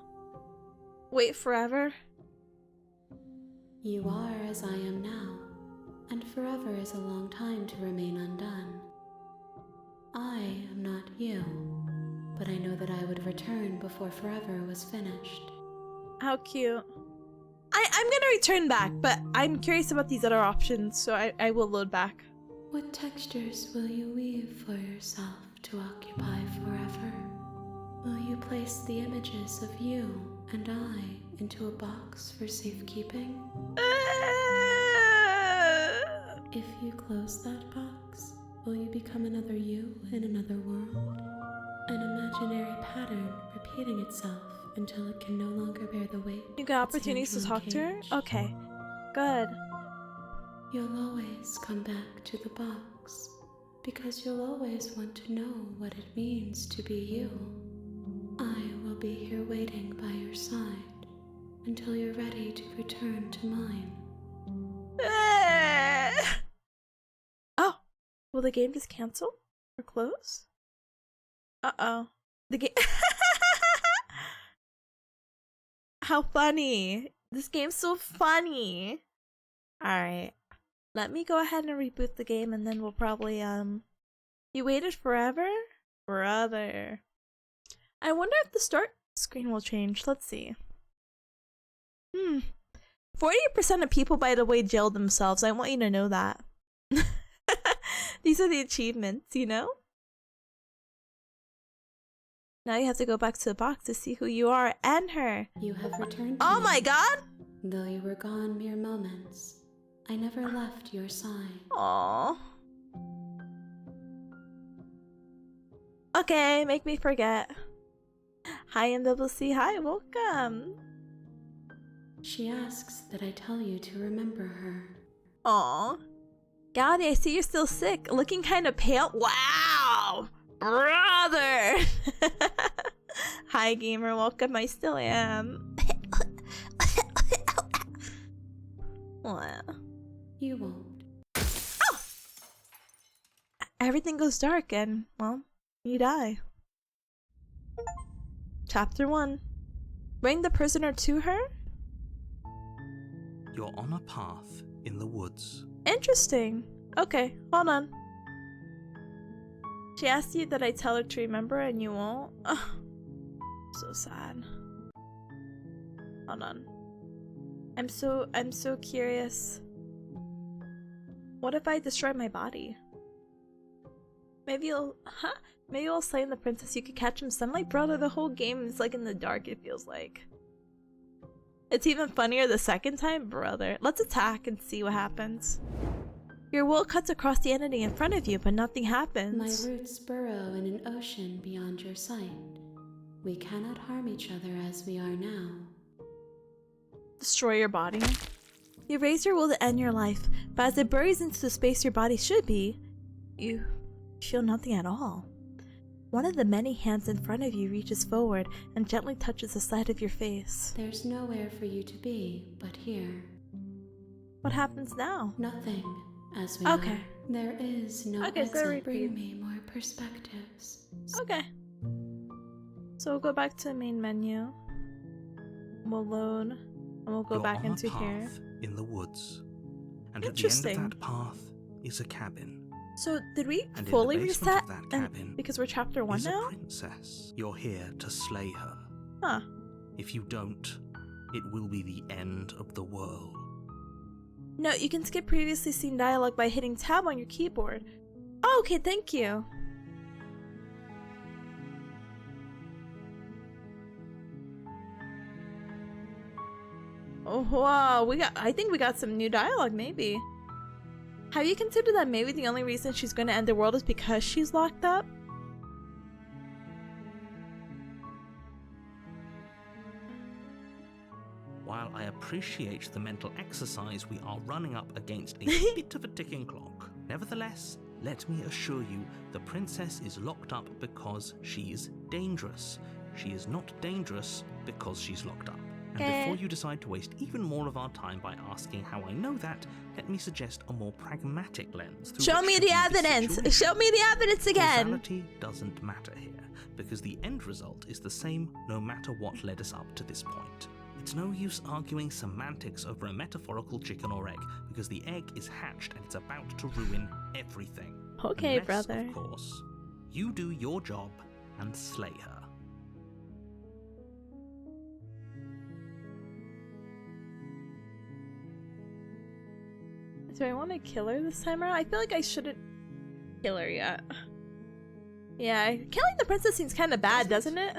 Wait forever? You are as I am now, and forever is a long time to remain undone. I am not you, but I know that I would return before forever was finished. How cute. I'm gonna return back, but I'm curious about these other options, so I will load back. What textures will you weave for yourself to occupy forever? Will you place the images of you and I into a box for safekeeping? If you close that box, will you become another you in another world? An imaginary pattern repeating itself until it can no longer bear the weight. You got opportunities to talk to her? Okay. Good. You'll always come back to the box, because you'll always want to know what it means to be you. I will be here waiting by your side until you're ready to return to mine. Oh, will the game just cancel or close? Uh-oh. The game... How funny. This game's so funny. Alright. Let me go ahead and reboot the game and then we'll probably, You waited forever? Brother. I wonder if the start screen will change. Let's see. 40% of people, by the way, jailed themselves. I want you to know that. These are the achievements, you know? Now you have to go back to the box to see who you are and her. You have returned to Oh me. my god! Though you were gone mere moments, I never left your side. Aww. Okay, make me forget. Hi MWC, hi, welcome. She asks that I tell you to remember her. Aww. Gowdy, I see you're still sick. Looking kind of pale. Wow! Brother! Hi gamer, welcome, I still am. Wow. You won't. Oh! Everything goes dark and, well, you die. Chapter 1. Bring the prisoner to her? You're on a path in the woods. Interesting. Okay, hold on. She asked you that I tell her to remember and you won't? Ugh. So sad. Hold on. I'm so curious. What if I destroy my body? Maybe you'll slay the princess. You could catch him sunlight, brother. The whole game is like in the dark, it feels like. It's even funnier the second time, brother. Let's attack and see what happens. Your will cuts across the entity in front of you, but nothing happens. My roots burrow in an ocean beyond your sight. We cannot harm each other as we are now. Destroy your body. You raise your will to end your life, but as it buries into the space your body should be, you feel nothing at all. One of the many hands in front of you reaches forward and gently touches the side of your face. There's nowhere for you to be but here. What happens now? Nothing, as we Okay. are. There is no Okay, so exit. repeat. Bring me more perspectives. Okay. So we'll go back to the main menu. We'll load, and we'll go You're back on into a path here. in the woods, and at the end Interesting. of that path is a cabin. So did we And in the fully basement reset? of that And cabin because we're chapter 1 is now? a princess. You're here to slay her. Huh. If you don't, it will be the end of the world. No, you can skip previously seen dialogue by hitting tab on your keyboard. Oh, okay, thank you. Oh wow, I think we got some new dialogue maybe. Have you considered that maybe the only reason she's going to end the world is because she's locked up? While I appreciate the mental exercise, we are running up against a bit of a ticking clock. Nevertheless, let me assure you, the princess is locked up because she's dangerous. She is not dangerous because she's locked up. And before you decide to waste even more of our time by asking how I know that, let me suggest a more pragmatic lens. Show me the evidence! Show me the evidence again! Causality doesn't matter here, because the end result is the same no matter what led us up to this point. It's no use arguing semantics over a metaphorical chicken or egg, because the egg is hatched and it's about to ruin everything. Okay, Unless, brother. of course, you do your job and slay her. Do I want to kill her this time around? I feel like I shouldn't kill her yet. Yeah, killing the princess seems kind of bad, doesn't it?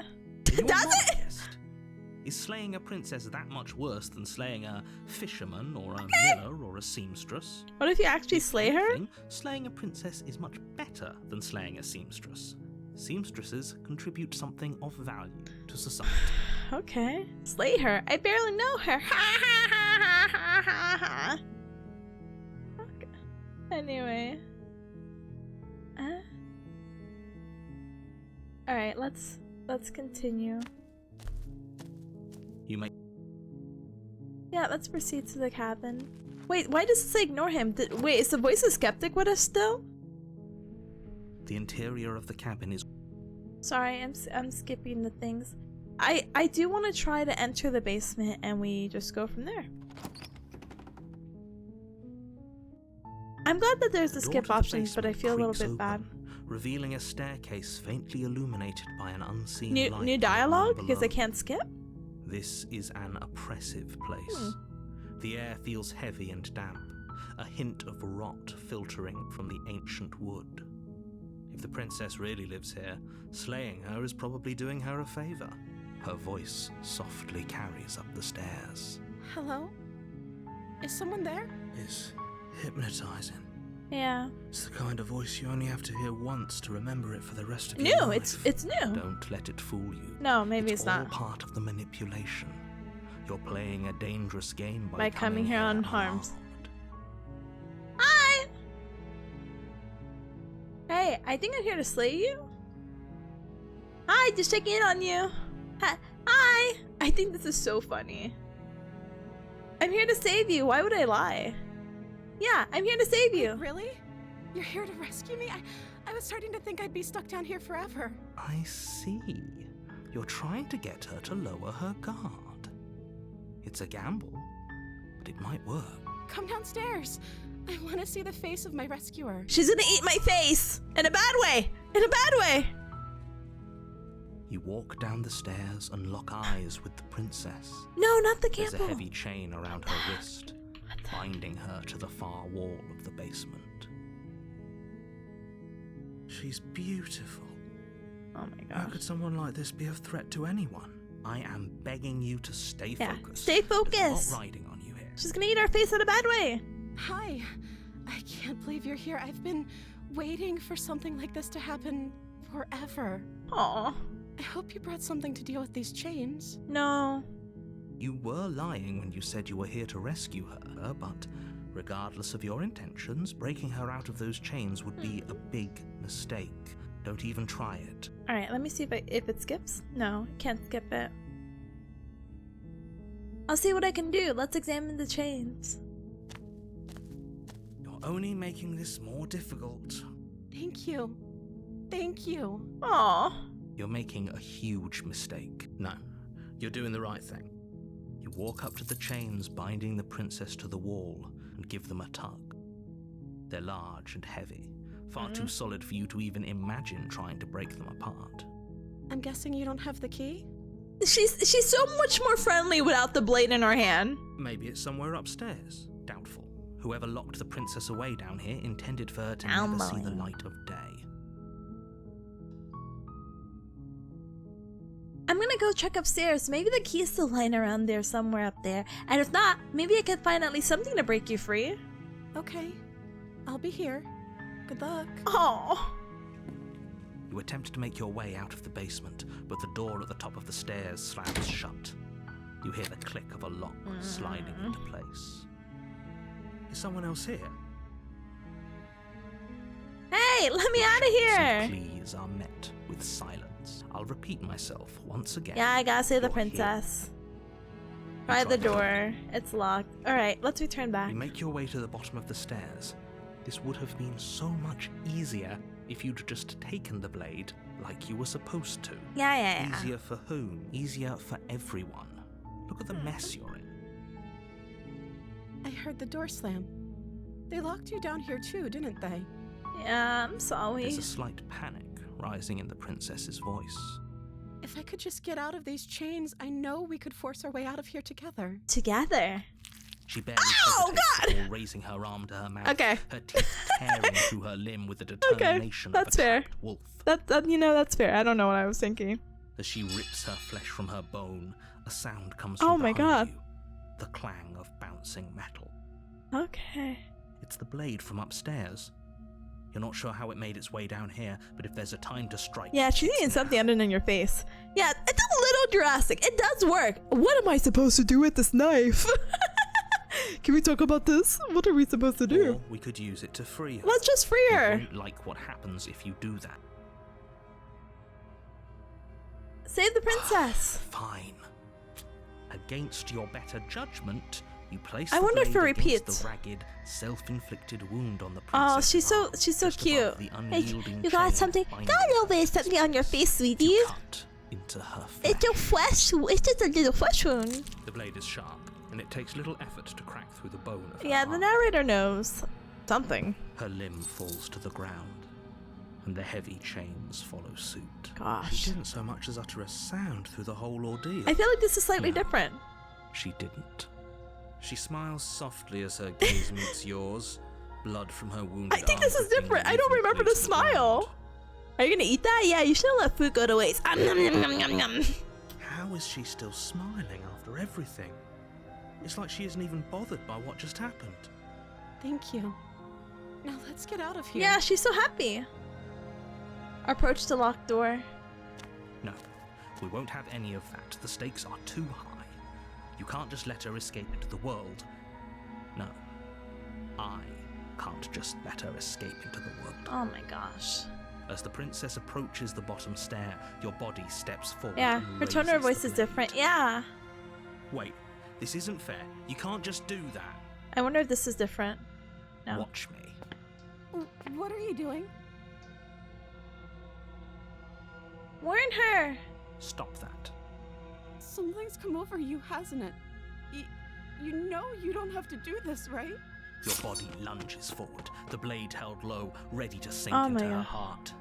You're Does not it? guessed. Is slaying a princess that much worse than slaying a fisherman or a miller or a seamstress? What if you actually slay her? Anything, slaying a princess is much better than slaying a seamstress. Seamstresses contribute something of value to society. Okay. Slay her. I barely know her. Ha ha ha ha ha ha ha. Okay. Anyway. Alright, let's continue. You may Yeah, let's proceed to the cabin. Wait, why does it say ignore him? Wait, is the voice of skeptic with us still? The interior of the cabin is Sorry, I'm skipping the things. I do want to try to enter the basement and we just go from there. I'm glad that there's the door skip to the option, but I basement feel a little creaks bit bad. open, revealing a staircase faintly illuminated by an unseen light. New from the dialogue? room Because I below. can't skip? This is an oppressive place. The air feels heavy and damp, a hint of rot filtering from the ancient wood. If the princess really lives here, slaying her is probably doing her a favor. Her voice softly carries up the stairs. Hello? Is someone there? It's hypnotizing. Yeah. It's the kind of voice you only have to hear once to remember it for the rest of your New, life. it's new. Don't let it fool you. No, maybe it's all not. part of the manipulation. You're playing a dangerous game By coming here unharmed. unarmed. Hi! Hey, I think I'm here to slay you. Hi, just checking in on you. Hi! I think this is so funny. I'm here to save you. Why would I lie? Yeah, I'm here to save you. Really? You're here to rescue me? I was starting to think I'd be stuck down here forever. I see. You're trying to get her to lower her guard. It's a gamble, but it might work. Come downstairs. I want to see the face of my rescuer. She's gonna eat my face! In a bad way! In a bad way! You walk down the stairs and lock eyes with the princess. No, not the There's a candle. heavy chain around her wrist. binding her to the far wall of the basement. She's beautiful. Oh my How gosh. could someone like this be a threat to anyone? I am begging you to stay Yeah, focused. stay There's a focused. lot riding on you here. She's gonna eat our face in a bad way. Hi. I can't believe you're here. I've been waiting for something like this to happen forever. Aw. I hope you brought something to deal with these chains. No. You were lying when you said you were here to rescue her, but regardless of your intentions, breaking her out of those chains would be a big mistake. Don't even try it. Alright, let me see if it skips. No, it can't skip it. I'll see what I can do. Let's examine the chains. You're only making this more difficult. Thank you. Thank you. Aw. You're making a huge mistake. No, you're doing the right thing. You walk up to the chains binding the princess to the wall and give them a tug. They're large and heavy, far too solid for you to even imagine trying to break them apart. I'm guessing you don't have the key? She's so much more friendly without the blade in her hand. Maybe it's somewhere upstairs. Doubtful. Whoever locked the princess away down here intended for her to never see the light of day. I'm gonna go check upstairs. Maybe the key's still lying around there somewhere up there. And if not, maybe I can find at least something to break you free. Okay. I'll be here. Good luck. Oh. You attempt to make your way out of the basement, but the door at the top of the stairs slams shut. You hear the click of a lock sliding into place. Is someone else here? Hey, let me out of here. Pleas are met with silence. I'll repeat myself once again. Yeah, I gotta save the You're princess. here. Try You the tried to door. It's locked. Alright, let's return back. You make your way to the bottom of the stairs. This would have been so much easier if you'd just taken the blade like you were supposed to. Yeah. Easier for whom? Easier for everyone. Look at the mess you're in. I heard the door slam. They locked you down here too, didn't they? Yeah, I'm sorry. There's a slight panic rising in the princess's voice. If I could just get out of these chains, I know we could force our way out of here together. Together. She barely Ow, hesitates God! before raising her arm to her mouth. Okay. Her teeth tearing through her limb with the determination that's of a fair. trapped wolf. That's fair. I don't know what I was thinking. As she rips her flesh from her bone, a sound comes Oh from my behind God. you. The clang of bouncing metal. Okay. It's the blade from upstairs. You're not sure how it made its way down here, but if there's a time to strike... Yeah, she's it's eating now. something other than your face. Yeah, it's a little drastic. It does work. What am I supposed to do with this knife? Can we talk about this? What are we supposed to do? Or we could use it to free her. Let's just free You her. won't like what happens if you do that. Save the princess. Fine. Against your better judgment, you place I the wonder if blade it against repeats. the ragged, self-inflicted wound on the Oh, princess. she's so cute. Hey, you got something? Got a little bit of something on your face, sweetie. You cut into her flesh. It's a flesh. It's just a little flesh wound. The blade is sharp, and it takes little effort to crack through the bone of her Yeah, the arm. narrator knows something. Her limb falls to the ground, and the heavy chains follow suit. Gosh. She didn't so much as utter a sound through the whole ordeal. I feel like this is slightly No. different. She didn't. She smiles softly as her gaze meets yours. Blood from her wounded I think arm this is dripping different. I don't uneven remember the place to ground. smile. Are you gonna eat that? Yeah, you shouldn't let food go to waste. Nom, nom, nom, nom, nom. How is she still smiling after everything? It's like she isn't even bothered by what just happened. Thank you. Now let's get out of here. Yeah, she's so happy. Approach the locked door. No, we won't have any of that. The stakes are too high. You can't just let her escape into the world. No, I can't just let her escape into the world. Oh my gosh. As the princess approaches the bottom stair, your body steps forward. Yeah, and her tone of her raises voice the is blade. different. Yeah. Wait, this isn't fair. You can't just do that. I wonder if this is different. No. Watch me. What are you doing? Warn her. Stop that. Something's come over you, hasn't it? You know you don't have to do this, right? Your body lunges forward, the blade held low, ready to sink Oh into my her God. heart.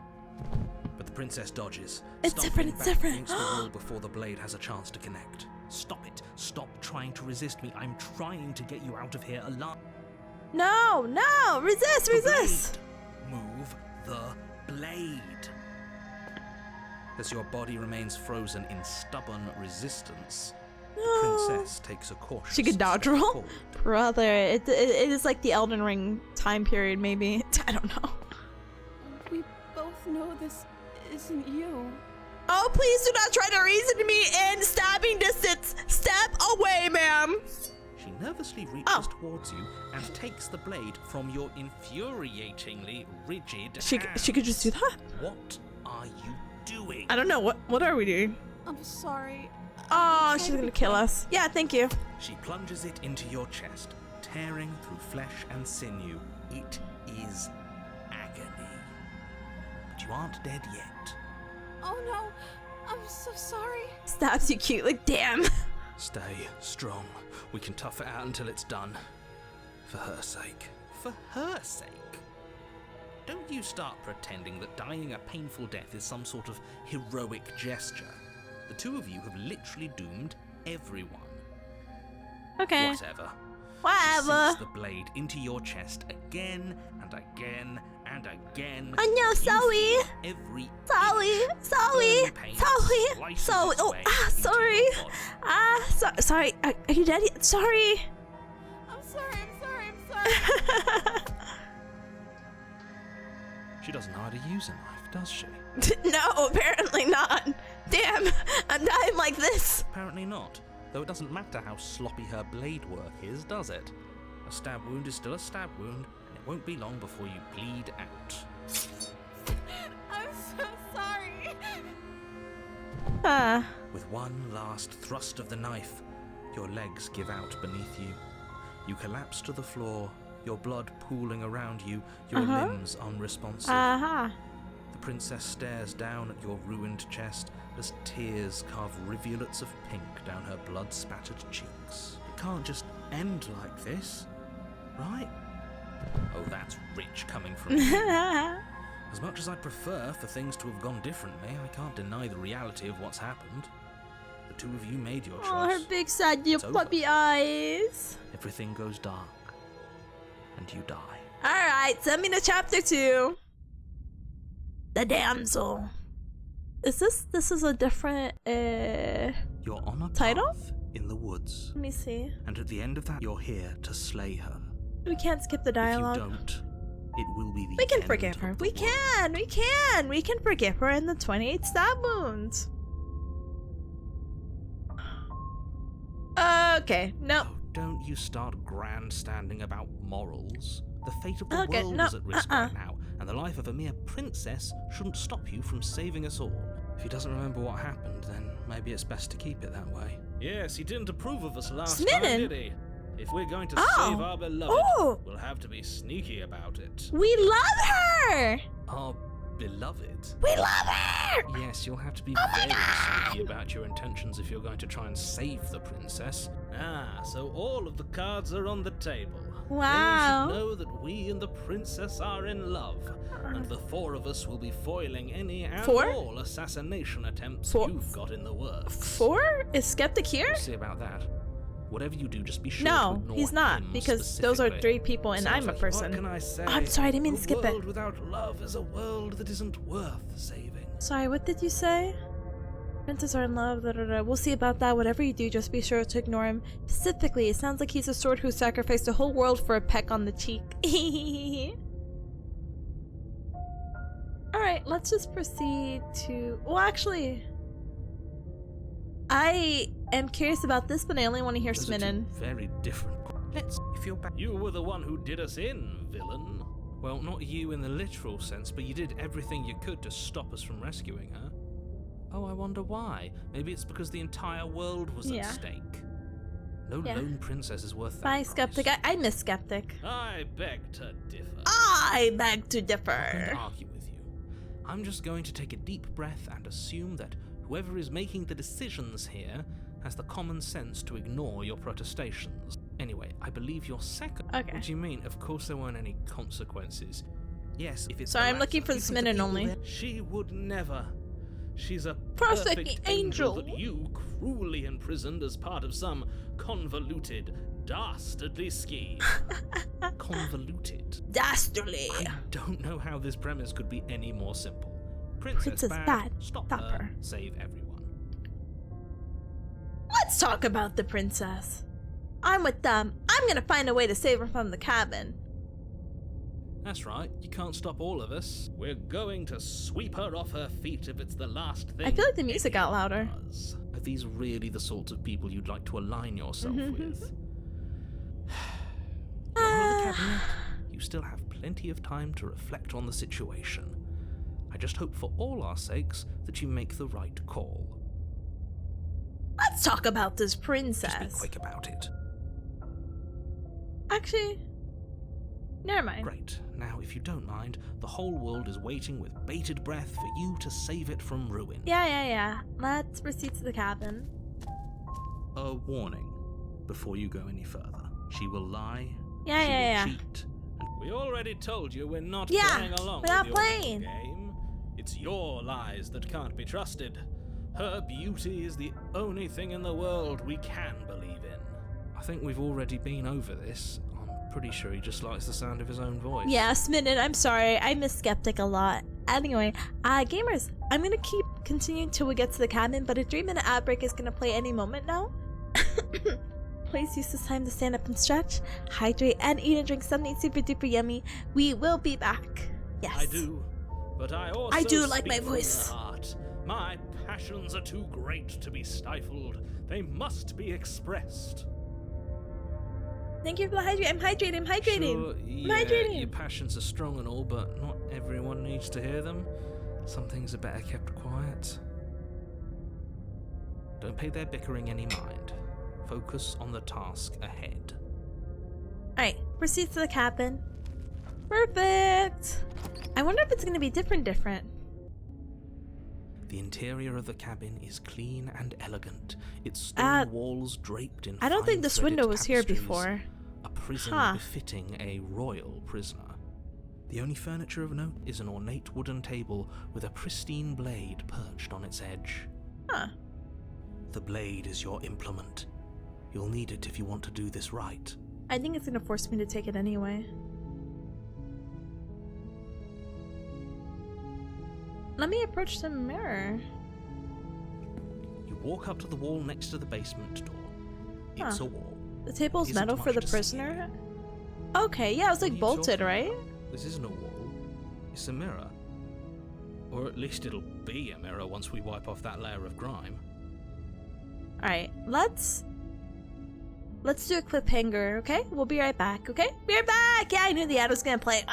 But the princess dodges, It's stumbling different, it's back different. against the wall before the blade has a chance to connect. Stop it. Stop trying to resist me. I'm trying to get you out of here alive. No, no, resist, resist. Move the blade. As your body remains frozen in stubborn resistance, the princess takes a cautious She could dodge step roll? forward. Brother, it is like the Elden Ring time period, maybe. I don't know. We both know this isn't you. Oh, please do not try to reason me in stabbing distance. Step away, ma'am. She nervously reaches towards you and takes the blade from your infuriatingly rigid She hands. could just do that. What are you doing? I don't know. What are we doing? I'm sorry. Oh, she's gonna kill us. Yeah, thank you. She plunges it into your chest, tearing through flesh and sinew. It is agony. But you aren't dead yet. Oh no, I'm so sorry. Stabs you cute. Like, damn. Stay strong. We can tough it out until it's done. For her sake. For her sake? Don't you start pretending that dying a painful death is some sort of heroic gesture. The two of you have literally doomed everyone. Okay. Whatever. She Whatever. sinks the blade into your chest again and again and again. I know, You sorry. feel every Sorry. Sorry. burning pain Sorry. slices Sorry. its Oh, way into sorry. your body. Sorry. Are you dead yet? Sorry. I'm sorry. She doesn't know how to use a knife, does she? No, apparently not. Damn, I'm dying like this. Apparently not. Though it doesn't matter how sloppy her blade work is, does it? A stab wound is still a stab wound, and it won't be long before you bleed out. I'm so sorry. Ah. With one last thrust of the knife, your legs give out beneath you. You collapse to the floor, your blood pooling around you, your limbs unresponsive. Aha. The princess stares down at your ruined chest as tears carve rivulets of pink down her blood-spattered cheeks. It can't just end like this, right? Oh, that's rich coming from you. As much as I'd prefer for things to have gone differently, I can't deny the reality of what's happened. The two of you made your choice. Oh, her big sad little It's over. puppy eyes. Everything goes dark, and you die. Alright, send me to chapter 2. The damsel. This is a different, You're on a Title? path in the woods, let me see. and at the end of that, you're here to slay her. We can't skip the If you dialogue. don't, it will be the We can end forgive her. of the We world. can. We can forgive her in the 28 stab wounds. Okay, nope. Oh, don't you start grandstanding about morals. The fate of the Okay, world no, is at risk right now, and the life of a mere princess shouldn't stop you from saving us all. If he doesn't remember what happened, then maybe it's best to keep it that way. Yes, he didn't approve of us last Smitten? time, did he? If we're going to Oh. save our beloved, Oh. we'll have to be sneaky about it. We love her. Our beloved? We love her. Yes, you'll have to be Oh my very God! sneaky about your intentions if you're going to try and save the princess. Ah, so all of the cards are on the table. Wow. Then you should know that we and the princess are in love, and the four of us will be foiling any and Four? all assassination attempts Four? you've got in the works. 4? Is Skeptic here? We'll see about that. Whatever you do, just be sure to No, ignore he's not, him because those are specifically. 3 people and Sounds I'm a like- person. What can I say? Oh, I'm sorry, I didn't mean to skip A it. world without love is a world that isn't worth saving. Sorry, what did you say? Princess are in love, da, da, da. We'll see about that. Whatever you do, just be sure to ignore him. Specifically, it sounds like he's a sword who sacrificed the whole world for a peck on the cheek. Alright, let's just proceed to... Well, actually... I am curious about this, but I only want to hear Those are two Smitten. very different. Let's. If you're back. You were the one who did us in, villain. Well, not you in the literal sense, but you did everything you could to stop us from rescuing her. Oh, I wonder why. Maybe it's because the entire world was Yeah. at stake. No Yeah. lone princess is worth that Bye, price. Skeptic. I miss Skeptic. I beg to differ. I beg to I'm going differ. to argue with you. I'm just going to take a deep breath and assume that whoever is making the decisions here has the common sense to ignore your protestations. Anyway, I believe your second... Okay. What do you mean? Of course there weren't any consequences. Yes, if it's Sorry, the I'm looking latter, for the you think Smitten people only. there- She would never. She's a Perfect perfect angel. that you cruelly imprisoned as part of some convoluted, dastardly scheme. Convoluted? Dastardly. I don't know how this premise could be any more simple. Princess Bad. stop Stop her, her. save everyone. Let's talk about the princess. I'm with them. I'm gonna find a way to save her from the cabin. That's right, you can't stop all of us. We're going to sweep her off her feet if it's the last thing. I feel like the music got louder. Does. Are these really the sorts of people you'd like to align yourself with? You're out of the cabinet. You still have plenty of time to reflect on the situation. I just hope for all our sakes that you make the right call. Let's talk about this Just be princess. quick about it. Actually, never mind. Great. Now, if you don't mind, the whole world is waiting with bated breath for you to save it from ruin. Yeah. Let's proceed to the cabin. A warning before you go any further. She will lie. Yeah. She will cheat. And we already told you we're not Yeah, playing along we're not with your little playing. game. It's your lies that can't be trusted. Her beauty is the only thing in the world we can believe in. I think we've already been over this. I'm pretty sure he just likes the sound of his own voice. Yeah, Smitten, I'm sorry. I miss Skeptic a lot. Anyway, gamers, I'm gonna keep continuing till we get to the cabin, but a 3-minute ad break is gonna play any moment now. Please use this time to stand up and stretch, hydrate, and eat and drink something super duper yummy. We will be back. Yes. I do, but I also I do like my speak from voice. the heart. My passions are too great to be stifled. They must be expressed. Thank you for the hydrate. I'm hydrating. I'm hydrating. Sure, I'm yeah, hydrating. your passions are strong and all, but not everyone needs to hear them. Some things are better kept quiet. Don't pay their bickering any mind. Focus on the task ahead. Alright, proceed to the cabin. Perfect. I wonder if it's gonna be different. The interior of the cabin is clean and elegant. Its stone walls draped in I don't think this fine-threaded window was here tapestries. before. A prison befitting a royal prisoner. The only furniture of note is an ornate wooden table with a pristine blade perched on its edge. Huh. The blade is your implement. You'll need it if you want to do this right. I think it's gonna force me to take it anyway. Let me approach the mirror. You walk up to the wall next to the basement door. It's a wall. The table's Isn't metal for much the to see prisoner? Okay, yeah, it was What are like you bolted, talking right? about? This isn't a wall. It's a mirror. Or at least it'll be a mirror once we wipe off that layer of grime. Alright, let's do a cliffhanger, okay? We'll be right back, okay? Be right back! Yeah, I knew the ad was gonna play.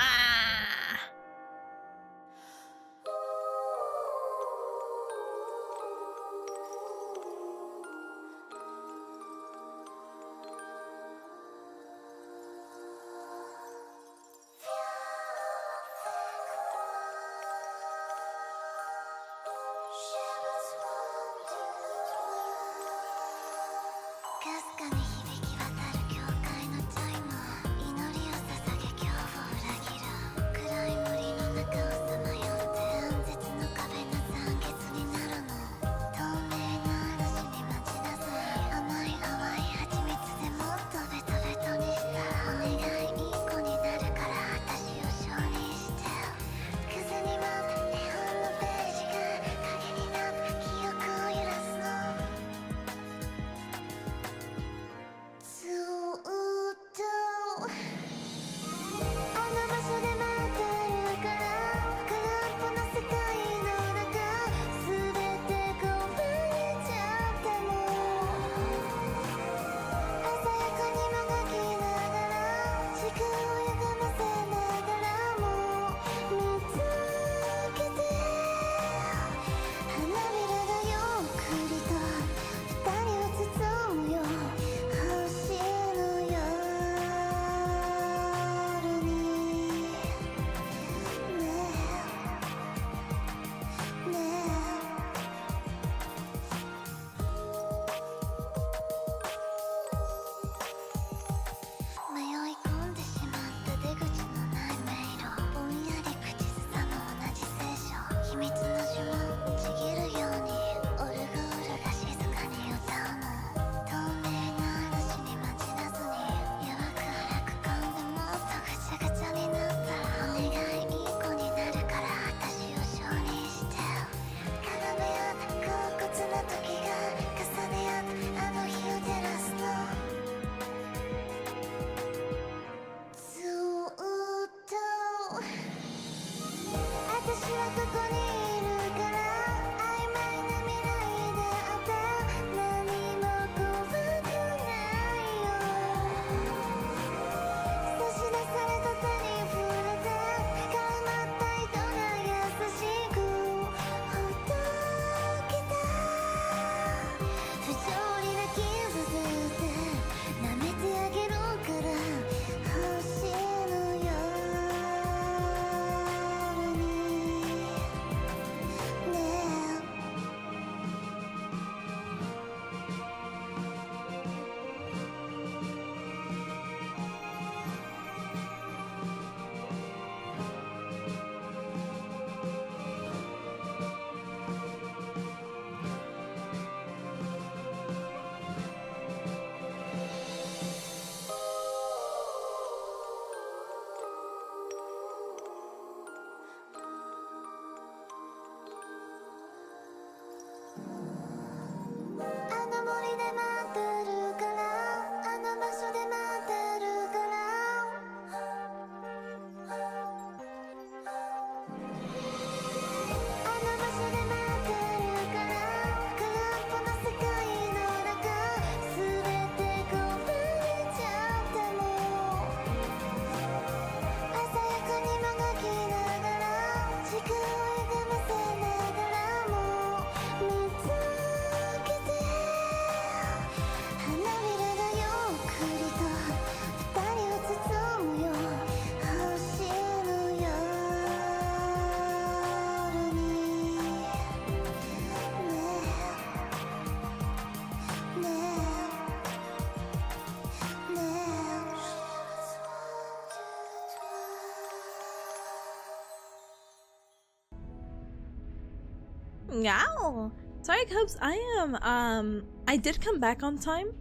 Wow. Sorry, Cubs. I did come back on time,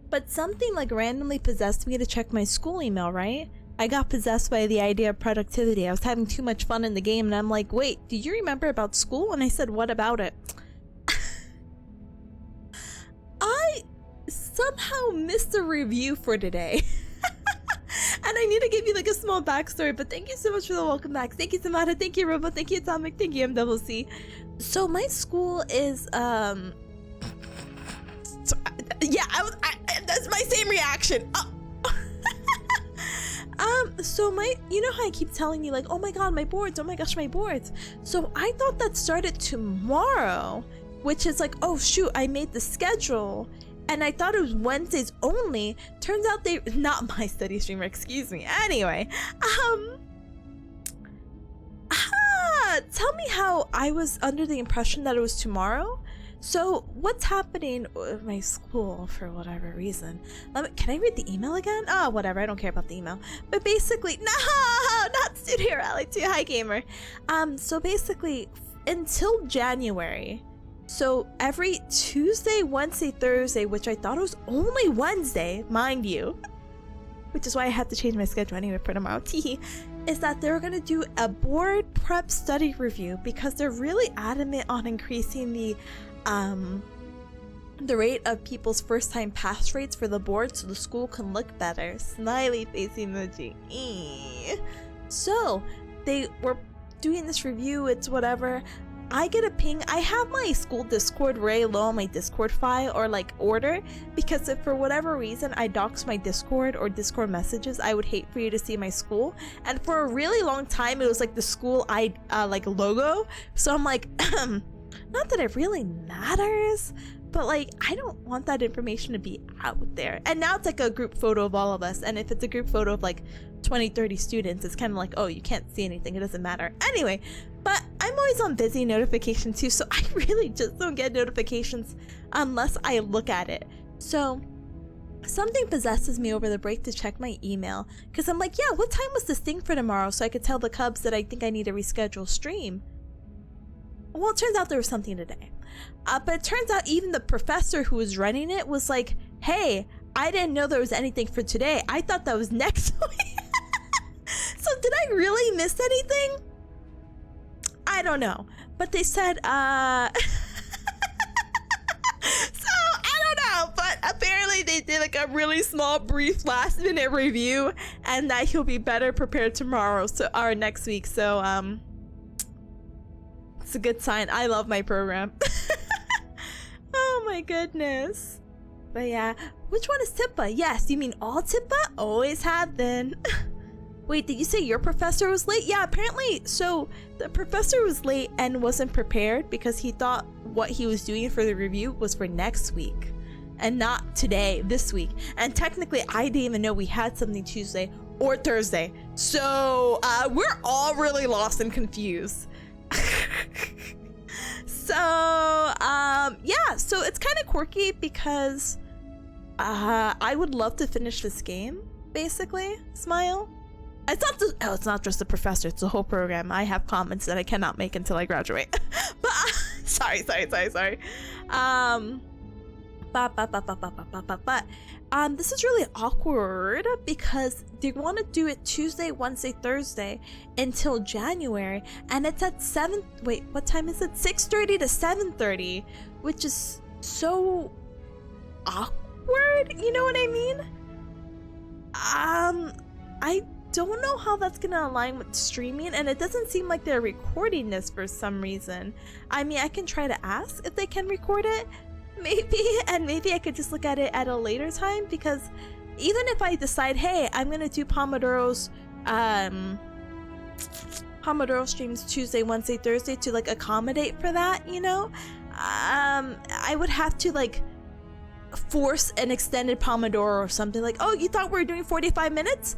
but something like randomly possessed me to check my school email, right? I got possessed by the idea of productivity. I was having too much fun in the game, and I'm like, wait, do you remember about school? And I said, what about it? I somehow missed a review for today. And I need to give you like a small backstory, but thank you so much for the welcome back. Thank you, Samara. Thank you, Robo. Thank you, Atomic. Thank you, MCC. So my school is, yeah, that's my same reaction. So you know how I keep telling you like, oh my god, my boards, oh my gosh, my boards. So I thought that started tomorrow, which is like, oh shoot, I made the schedule. And I thought it was Wednesdays only. Turns out not my study streamer, excuse me. Anyway, tell me how I was under the impression that it was tomorrow. So what's happening with my school for whatever reason? Can I read the email again? Oh, whatever, I don't care about the email. But basically, no, not Studio Rally 2, hi gamer. So basically, until January, so every Tuesday, Wednesday, Thursday, which I thought it was only Wednesday, mind you, which is why I had to change my schedule anyway for tomorrow, is that they're going to do a board prep study review because they're really adamant on increasing the rate of people's first-time pass rates for the board so the school can look better. Smiley face emoji. So they were doing this review, it's whatever. I get a ping. I have my school Discord very low on my Discord file or like order, because if for whatever reason I dox my Discord or Discord messages, I would hate for you to see my school. And for a really long time, it was like the school like logo. So I'm like, not that it really matters, but like I don't want that information to be out there. And now it's like a group photo of all of us, and if it's a group photo of like 20-30 students, it's kind of like, oh, you can't see anything, it doesn't matter anyway. But I'm always on busy notification too, so I really just don't get notifications unless I look at it. So something possesses me over the break to check my email, because I'm like, yeah, what time was this thing for tomorrow, so I could tell the Cubs that I think I need to reschedule stream. Well, it turns out there was something today. But it turns out even the professor who was running it was like, hey, I didn't know there was anything for today. I thought that was next week. So did I really miss anything? I don't know. But they said, so I don't know. But apparently they did like a really small, brief last minute review. and that he'll be better prepared tomorrow, or next week. So it's a good sign. I love my program. Oh my goodness. But yeah, which one is Tippa? Yes, you mean all Tippa? Always have been. Wait, did you say your professor was late? Yeah, apparently. So the professor was late and wasn't prepared because he thought what he was doing for the review was for next week and not today, this week. And technically, I didn't even know we had something Tuesday or Thursday. So we're all really lost and confused. So yeah, so it's kind of quirky because I would love to finish this game, basically. Smile. It's not just the professor, it's the whole program. I have comments that I cannot make until I graduate. But sorry. But this is really awkward because they want to do it Tuesday, Wednesday, Thursday until January, and it's at 7. Wait, what time is it? 6:30 to 7:30, which is so awkward. You know what I mean? I don't know how that's gonna align with streaming, and it doesn't seem like they're recording this for some reason. I mean, I can try to ask if they can record it, maybe, and maybe I could just look at it at a later time, because even if I decide, hey, I'm gonna do Pomodoro streams Tuesday, Wednesday, Thursday to like accommodate for that, you know, I would have to like force an extended Pomodoro or something. Like, oh, you thought we were doing 45 minutes?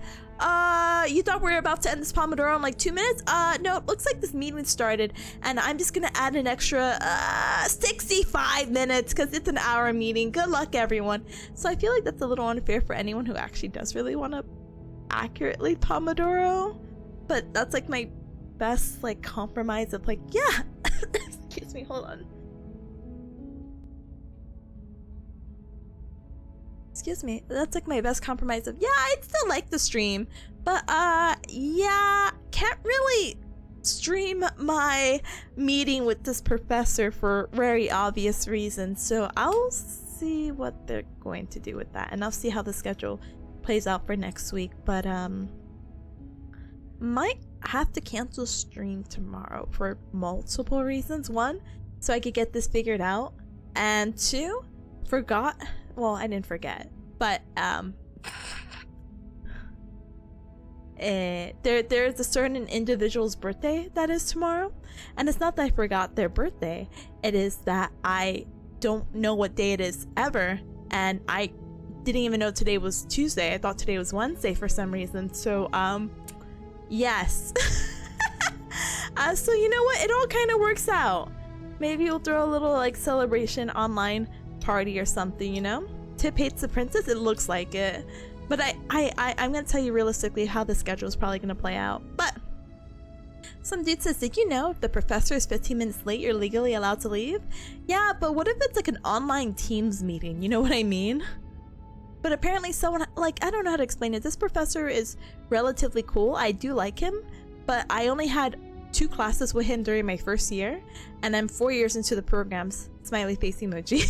You thought we were about to end this Pomodoro in like 2 minutes? No, it looks like this meeting started, and I'm just gonna add an extra 65 minutes because it's an hour meeting. Good luck, everyone. So I feel like that's a little unfair for anyone who actually does really want to accurately Pomodoro, but that's like my best like compromise of like, yeah. Excuse me, hold on. Excuse me, that's like my best compromise of, yeah, I'd still like the stream, but yeah, can't really stream my meeting with this professor for very obvious reasons. So I'll see what they're going to do with that, and I'll see how the schedule plays out for next week. But might have to cancel stream tomorrow for multiple reasons. One, so I could get this figured out, and two, well, I didn't forget, but there's a certain individual's birthday that is tomorrow, and it's not that I forgot their birthday, it is that I don't know what day it is ever, and I didn't even know today was Tuesday. I thought today was Wednesday for some reason. So yes. So you know what, it all kind of works out. Maybe we'll throw a little like celebration online party or something, you know? Tip hates the princess, it looks like it. But I'm gonna tell you realistically how the schedule is probably gonna play out. But some dude says, did you know if the professor is 15 minutes late, you're legally allowed to leave? Yeah, but what if it's like an online Teams meeting? You know what I mean? But apparently someone, like, I don't know how to explain it. This professor is relatively cool. I do like him, but I only had 2 classes with him during my first year, and I'm 4 years into the programs. Smiley face emoji.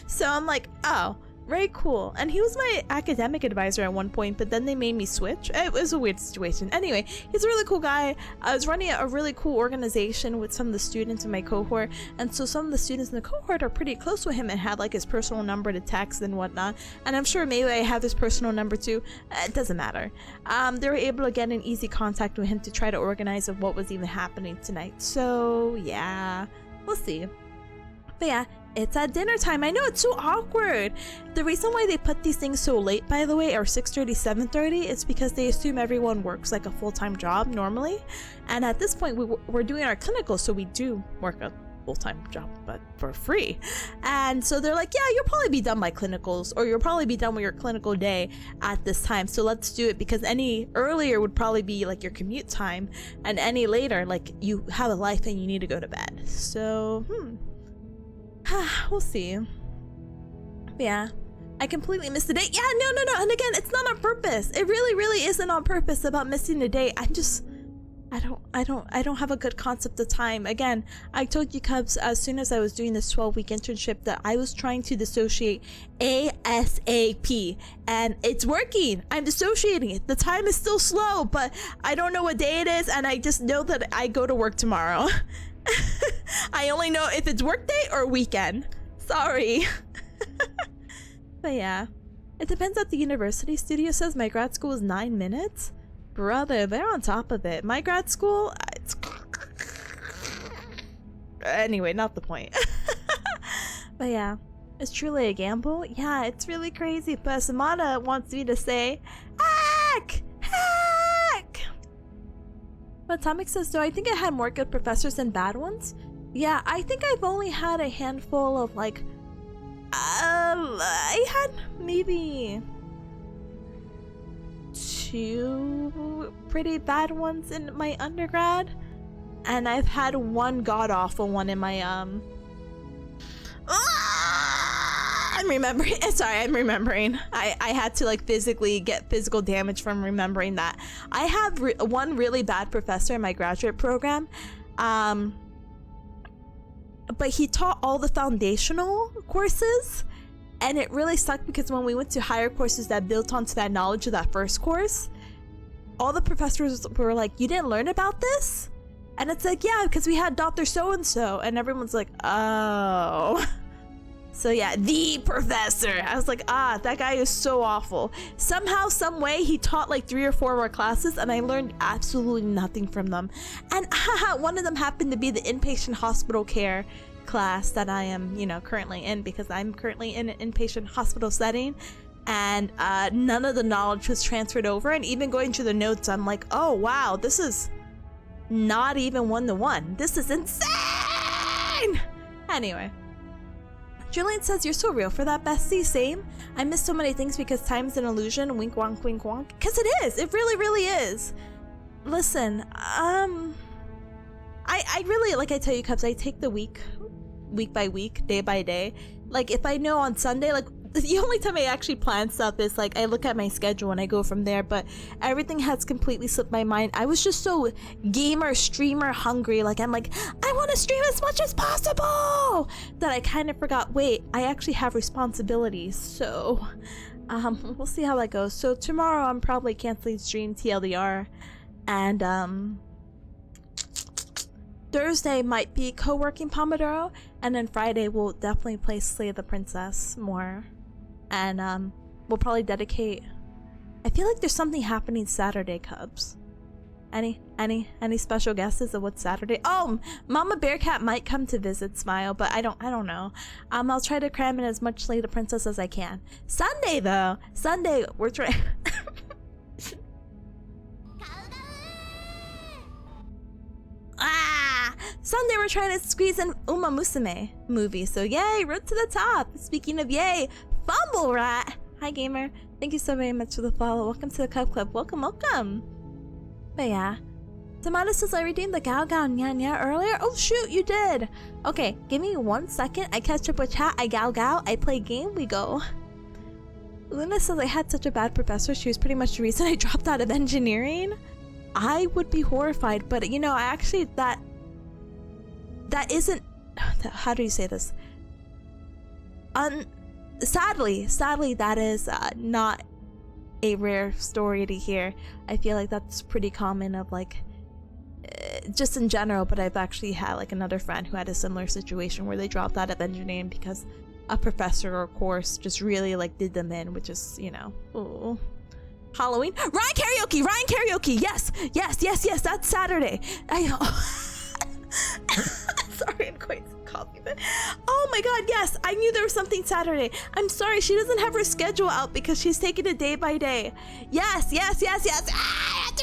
So I'm like, oh, very cool. And he was my academic advisor at one point, but then they made me switch. It was a weird situation. Anyway, he's a really cool guy. I was running a really cool organization with some of the students in my cohort, and so some of the students in the cohort are pretty close with him and had like his personal number to text and whatnot. And I'm sure maybe I have his personal number too. It doesn't matter. They were able to get in easy contact with him to try to organize of what was even happening tonight. So yeah, we'll see. But yeah, it's at dinner time. I know, it's so awkward. The reason why they put these things so late, by the way, or 6:30, 7:30, is because they assume everyone works like a full-time job normally. And at this point, we're doing our clinical, so we do work a full-time job, but for free. And so they're like, yeah, you'll probably be done by clinicals, or you'll probably be done with your clinical day at this time. So let's do it, because any earlier would probably be like your commute time, and any later, like you have a life and you need to go to bed. So, we'll see. Yeah, I completely missed the date. Yeah, no, and again, it's not on purpose. It really isn't on purpose about missing the date. I don't have a good concept of time. Again, I told you Cubs as soon as I was doing this 12-week internship that I was trying to dissociate ASAP, and it's working. I'm dissociating it. The time is still slow, but I don't know what day it is, and I just know that I go to work tomorrow. I only know if it's workday or weekend. Sorry. But yeah, it depends at the university. Studio says my grad school is 9 minutes. Brother, they're on top of it. My grad school, it's... Anyway, not the point. But yeah, it's truly a gamble. Yeah, it's really crazy. But Samana wants me to say, hack! Hack! But Atomic says, do I think I had more good professors than bad ones? Yeah, I think I've only had a handful of like... I had maybe... 2 pretty bad ones in my undergrad, and I've had 1 god-awful one in my I'm remembering. Sorry, I'm remembering. I had to like physically get physical damage from remembering that. I have one really bad professor in my graduate program, but he taught all the foundational courses. And it really sucked because when we went to higher courses that built onto that knowledge of that first course, all the professors were like, you didn't learn about this? And it's like, yeah, because we had Dr. So-and-so. And everyone's like, oh. So yeah, the professor. I was like, that guy is so awful. Somehow, some way, he taught like 3 or 4 of our classes, and I learned absolutely nothing from them. And one of them happened to be the inpatient hospital care class that I am, currently in, because I'm currently in an inpatient hospital setting, and none of the knowledge was transferred over. And even going through the notes, I'm like, oh wow, this is not even 1-to-1. This is insane. Anyway, Julian says, you're so real for that, bestie. Same. I miss so many things because time's an illusion. Wink wonk wink wonk. Because it is. It really, really is. Listen, I really, like I tell you, Cubs, I take the week by week, day by day. Like if I know on Sunday, like the only time I actually plan stuff is like I look at my schedule and I go from there, but everything has completely slipped my mind. I was just so gamer streamer hungry. Like I'm like, I want to stream as much as possible, that I kind of forgot, wait, I actually have responsibilities. So we'll see how that goes. So tomorrow I'm probably canceling stream TLDR, and Thursday might be co-working Pomodoro, and then Friday we'll definitely play Slay the Princess more, and we'll probably dedicate. I feel like there's something happening Saturday, Cubs. Any special guesses of what Saturday? Oh, Mama Bearcat might come to visit Smile, but I don't know. I'll try to cram in as much Slay the Princess as I can. Sunday though, we're trying. Sunday we're trying to squeeze in Uma Musume movie, so yay, road to the top. Speaking of yay, Fumble Rat. Hi gamer, thank you so very much for the follow. Welcome to the Cub Club. Welcome. But yeah, Tomato says I redeemed the Gao Gao Nya Nya earlier. Oh shoot, you did. Okay, give me 1 second. I catch up with chat. I Gao Gao. I play game. We go. Luna says I had such a bad professor. She was pretty much the reason I dropped out of engineering. I would be horrified, but I actually that isn't, how do you say this? Sadly, that is not a rare story to hear. I feel like that's pretty common of like, just in general, but I've actually had like another friend who had a similar situation where they dropped out of engineering because a professor or course just really like did them in, which is, ooh. Halloween. Ryan karaoke. Yes. That's Saturday. Sorry, I'm quite coffee, but oh my god, yes, I knew there was something Saturday. I'm sorry, she doesn't have her schedule out because she's taking it day by day. Yes. I have to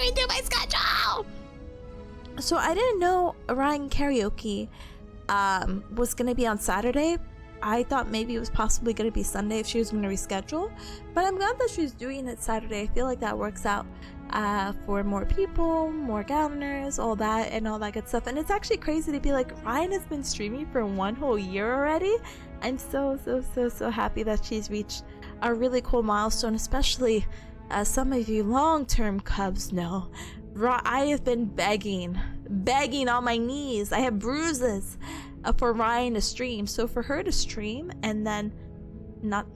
redo my schedule. So I didn't know Ryan karaoke was gonna be on Saturday. I thought maybe it was possibly going to be Sunday if she was going to reschedule, but I'm glad that she's doing it Saturday. I feel like that works out for more people, more gatherers, all that good stuff. And it's actually crazy to be like, Ryan has been streaming for 1 whole year already. I'm so happy that she's reached a really cool milestone, especially as some of you long-term Cubs know. I have been begging on my knees. I have bruises for Ryan to stream. So for her to stream and then not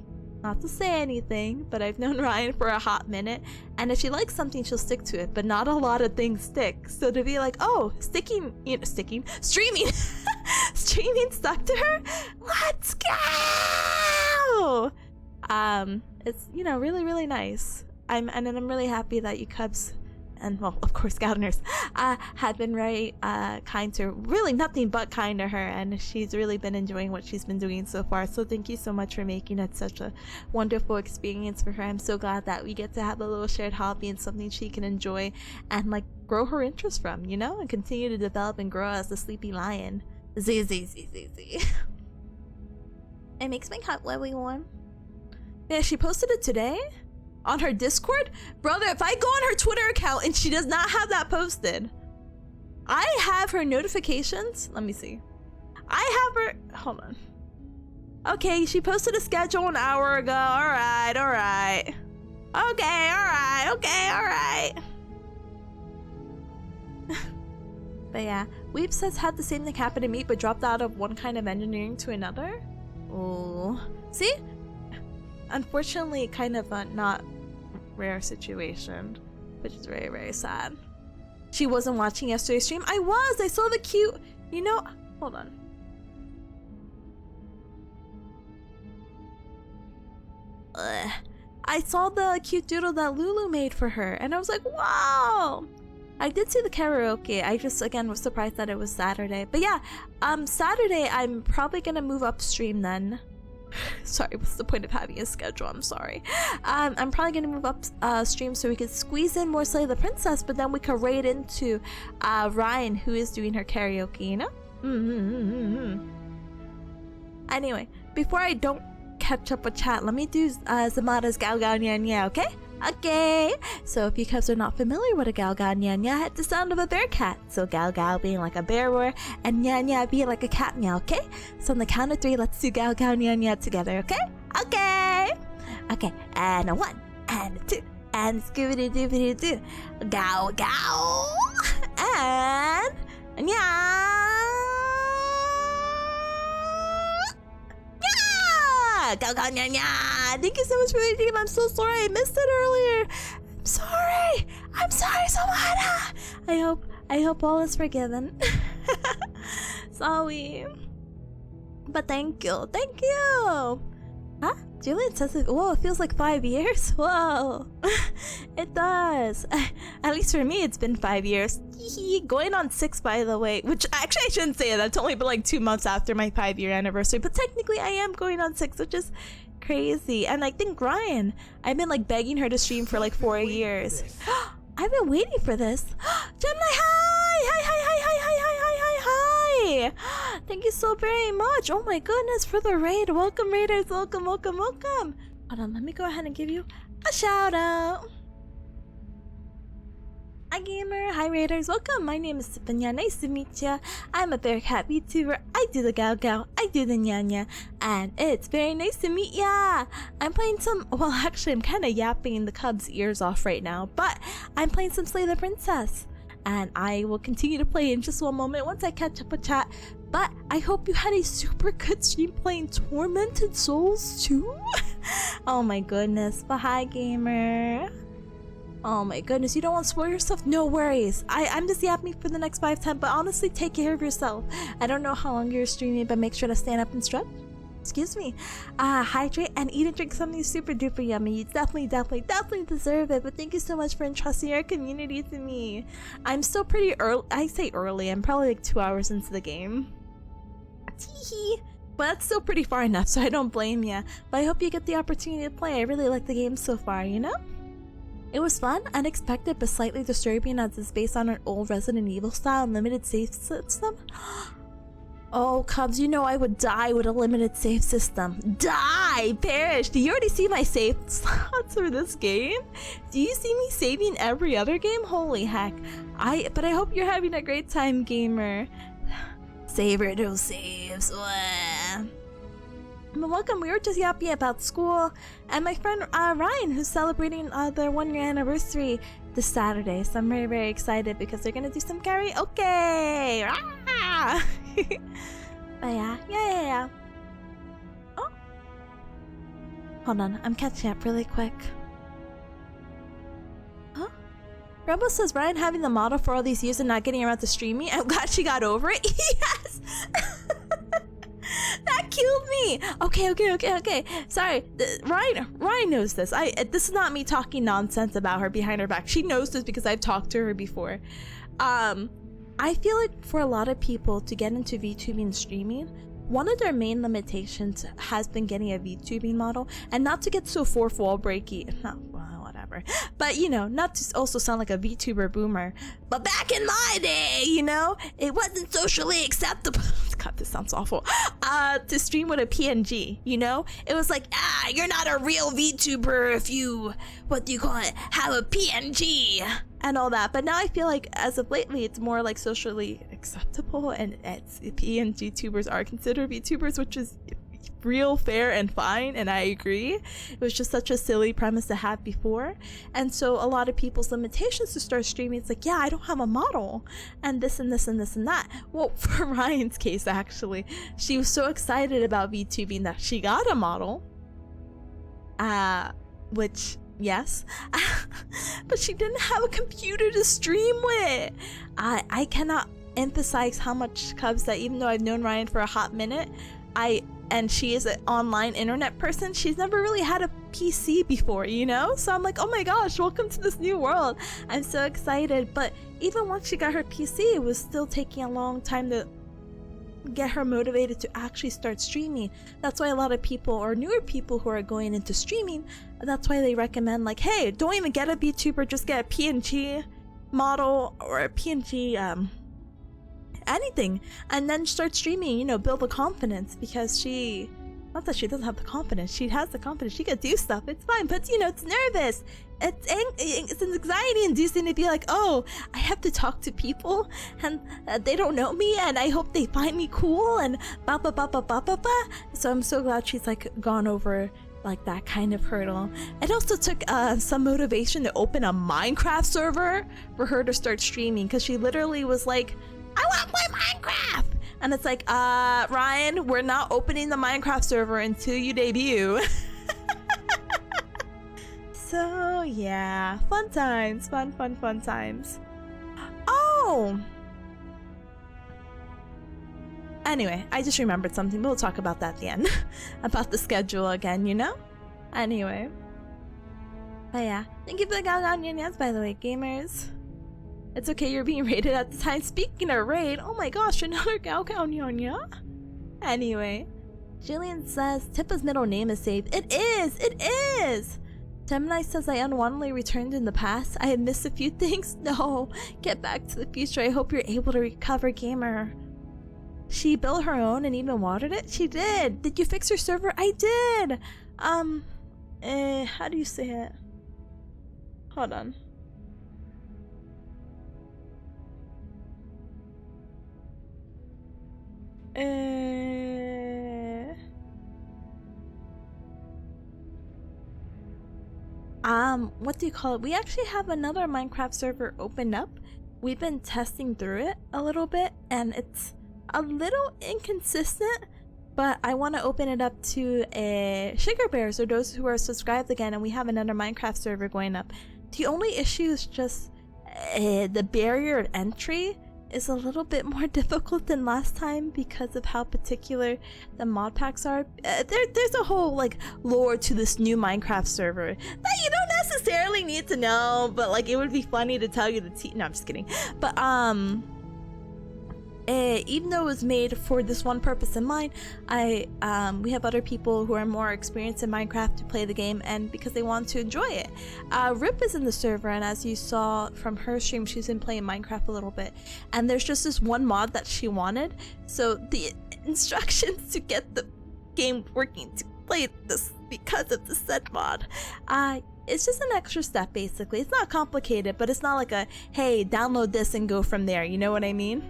to say anything, but I've known Ryan for a hot minute, and if she likes something, she'll stick to it, but not a lot of things stick. So to be like, oh, streaming, streaming stuck to her. Let's go! It's, really, really nice. I'm really happy that you Cubs and, well, of course, Gauderners, had been very kind to her. Really nothing but kind to her, and she's really been enjoying what she's been doing so far. So thank you so much for making it such a wonderful experience for her. I'm so glad that we get to have a little shared hobby and something she can enjoy and, like, grow her interest from, and continue to develop and grow as the sleepy lion. Z. It makes my cup really warm. Yeah, she posted it today? On her Discord? Brother, if I go on her Twitter account and she does not have that posted, I have her notifications. Let me see. I have her. Hold on. Okay, she posted a schedule an hour ago. Alright. Okay, alright. But yeah, Weep says had the same thing happen to me, but dropped out of one kind of engineering to another. Oh. See? Unfortunately, kind of a not rare situation, which is very, very sad. She wasn't watching yesterday's stream. I saw the cute, hold on. I saw the cute doodle that Lulu made for her, and I was like, wow! I did see the karaoke. I just, again, was surprised that it was Saturday. But yeah, Saturday, I'm probably gonna move upstream then. Sorry, what's the point of having a schedule? I'm sorry. I'm probably gonna move up stream so we could squeeze in more Slay the Princess, but then we could raid into Ryan, who is doing her karaoke, Anyway, before I don't catch up with chat, let me do Zamada's Gao Gao Nyan Nya, okay? Okay, so if you guys are not familiar with a Gao Gao Nyan Nya, it's the sound of a bear cat. So Gao Gao being like a bear roar, and Nyan Nya being like a cat meow, okay? So on the count of 3, let's do Gao Gao Nyan Nya together, okay? Okay, and a 1, and a 2, and scooby-doo-doo-doo-doo. Gao Gao, and Nya. Gao Gao Nya Nya. Thank you so much for the game. I'm so sorry I missed it earlier. I'm sorry, Samara. I hope all is forgiven. Sorry. But thank you. Huh? Julian says it. Whoa, it feels like 5 years. Whoa. It does. At least for me, it's been 5 years. Going on 6, by the way. Which, actually, I shouldn't say that. It's only been like 2 months after my 5-year anniversary. But technically, I am going on 6, which is crazy. And I think Ryan, I've been like begging her to stream for like 4 years. I've been waiting for this. Gemini, hi! Thank you so very much. Oh my goodness, for the raid. Welcome, raiders. Welcome. Hold on, let me go ahead and give you a shout out. Hi gamer, hi raiders, welcome. My name is Tipanya, nice to meet ya. I'm a bear cat VTuber. I do the Gao Gao, I do the Nya Nya, and it's very nice to meet ya. I'm playing some, well actually I'm kind of yapping the Cubs' ears off right now, but I'm playing some Slay the Princess. And I will continue to play in just one moment once I catch up with chat. But I hope you had a super good stream playing Tormented Souls 2. Oh my goodness, but hi gamer. Oh my goodness, you don't want to spoil yourself? No worries. I'm just yapping for the next 5-10, but honestly, take care of yourself. I don't know how long you're streaming, but make sure to stand up and stretch. Excuse me. Hydrate and eat and drink something super duper yummy. You definitely deserve it, but thank you so much for entrusting your community to me. I'm still pretty early. I say early, I'm probably like 2 hours into the game. Teehee. But that's still pretty far enough, so I don't blame ya. But I hope you get the opportunity to play. I really like the game so far, you know? It was fun, unexpected, but slightly disturbing as it's based on an old Resident Evil style limited save system. Oh, Cubs, you know I would die with a limited save system. Die! Perish! Do you already see my save slots for this game? Do you see me saving every other game? Holy heck. But I hope you're having a great time, gamer. Savor those saves. But welcome, we were just yapping about school, and my friend Ryan, who's celebrating their 1-year anniversary, this Saturday, so I'm very, very excited because they're gonna do some karaoke. Ah! But yeah. Oh, hold on, I'm catching up really quick. Huh? Rebel says Ryan having the model for all these years and not getting around to streaming. I'm glad she got over it. Yes. That killed me. Okay. Sorry, Ryan knows this. This is not me talking nonsense about her behind her back. She knows this because I've talked to her before. I feel like for a lot of people to get into VTubing and streaming, one of their main limitations has been getting a VTubing model, and not to get so fourth wall breaky. No, well, whatever. But not to also sound like a VTuber boomer. But back in my day, it wasn't socially acceptable. God, this sounds awful. To stream with a PNG, it was like, you're not a real VTuber if you, have a PNG and all that. But now I feel like as of lately, it's more like socially acceptable, and PNG tubers are considered VTubers, which is real, fair, and fine, and I agree. It was just such a silly premise to have before, and so a lot of people's limitations to start streaming, it's like, I don't have a model, and this and this and this and that. Well, for Ryan's case, actually, she was so excited about VTubing that she got a model, which, yes, but she didn't have a computer to stream with. I cannot emphasize how much Cubs that even though I've known Ryan for a hot minute, and she is an online internet person, she's never really had a PC before, so I'm like, oh my gosh, welcome to this new world. I'm so excited. But even once she got her PC, it was still taking a long time to get her motivated to actually start streaming. That's why a lot of people, or newer people who are going into streaming, that's why they recommend, like, hey, don't even get a VTuber, just get a PNG model or a PNG anything, and then start streaming, build the confidence, because not that she doesn't have the confidence, she has the confidence, she can do stuff, it's fine, but it's nervous, it's an anxiety inducing to be like, oh, I have to talk to people and they don't know me and I hope they find me cool and ba ba ba ba ba ba ba. So I'm so glad she's like gone over like that kind of hurdle. It also took some motivation to open a Minecraft server for her to start streaming, because she literally was like, I want to play Minecraft! And it's like, Ryan, we're not opening the Minecraft server until you debut. So, yeah. Fun times. Fun times. Oh! Anyway, I just remembered something. We'll talk about that at the end. About the schedule again, Anyway. But yeah. Thank you for the Galgonians, by the way, gamers. It's okay, you're being raided at the time. Speaking of raid, oh my gosh, another Galgonian. Anyway, Jillian says Tippa's middle name is saved. It is! Gemini says I unwantedly returned in the past. I had missed a few things. No, get back to the future. I hope you're able to recover, gamer. She built her own and even watered it? She did! Did you fix your server? I did! How do you say it? Hold on. What do you call it? We actually have another Minecraft server opened up. We've been testing through it a little bit, and it's a little inconsistent, but I want to open it up to Sugar Bears, or those who are subscribed again, and we have another Minecraft server going up. The only issue is just the barrier of entry is a little bit more difficult than last time because of how particular the mod packs are. There's a whole like lore to this new Minecraft server that you don't necessarily need to know, but like it would be funny to tell you no, I'm just kidding. But even though it was made for this one purpose in mind, we have other people who are more experienced in Minecraft to play the game, and because they want to enjoy it. Rip is in the server, and as you saw from her stream, she's been playing Minecraft a little bit, and there's just this one mod that she wanted, so the instructions to get the game working to play this because of the said mod, it's just an extra step. Basically, it's not complicated, but it's not like a hey, download this and go from there, you know what I mean?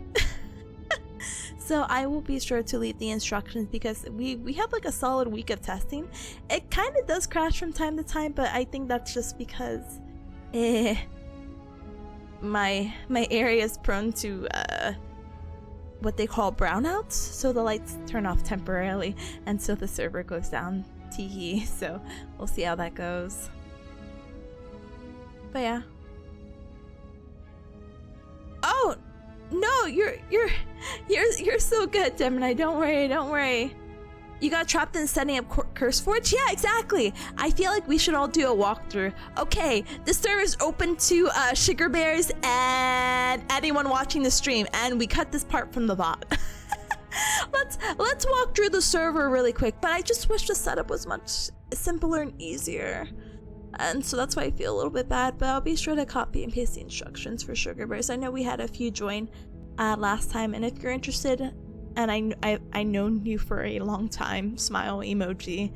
So I will be sure to leave the instructions, because we have like a solid week of testing. It kind of does crash from time to time, but I think that's just because my area is prone to what they call brownouts, so the lights turn off temporarily until the server goes down. Teehee. So we'll see how that goes. But yeah. Oh no, you're so good, Gemini. Don't worry. You got trapped in setting up CurseForge? Yeah, exactly. I feel like we should all do a walkthrough. Okay, the server is open to sugar bears and anyone watching the stream, and we cut this part from the bot. let's walk through the server really quick, but I just wish the setup was much simpler and easier. And so that's why I feel a little bit bad, but I'll be sure to copy and paste the instructions for sugar bears. I know we had a few join last time, and if you're interested, and I known you for a long time, smile emoji.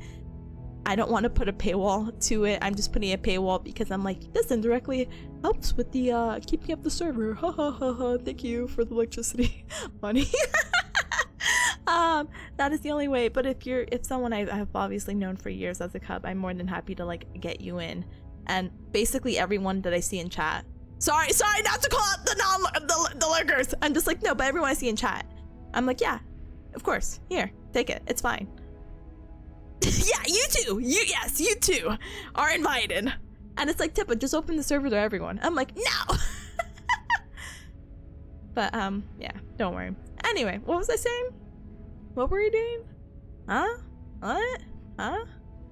I don't want to put a paywall to it. I'm just putting a paywall because I'm like, this indirectly helps with the keeping up the server. Ha ha ha ha. Thank you for the electricity money. That is the only way. But if someone I've obviously known for years as a cub, I'm more than happy to like get you in. And basically everyone that I see in chat. Sorry not to call out the lurkers. I'm just like, no, but everyone I see in chat, I'm like, yeah, of course. Here, take it. It's fine. Yeah, you too. You too are invited. And it's like, Tippa, just open the server to everyone. I'm like, no. But yeah, don't worry. Anyway, what was I saying? What were you doing? Huh? What? Huh?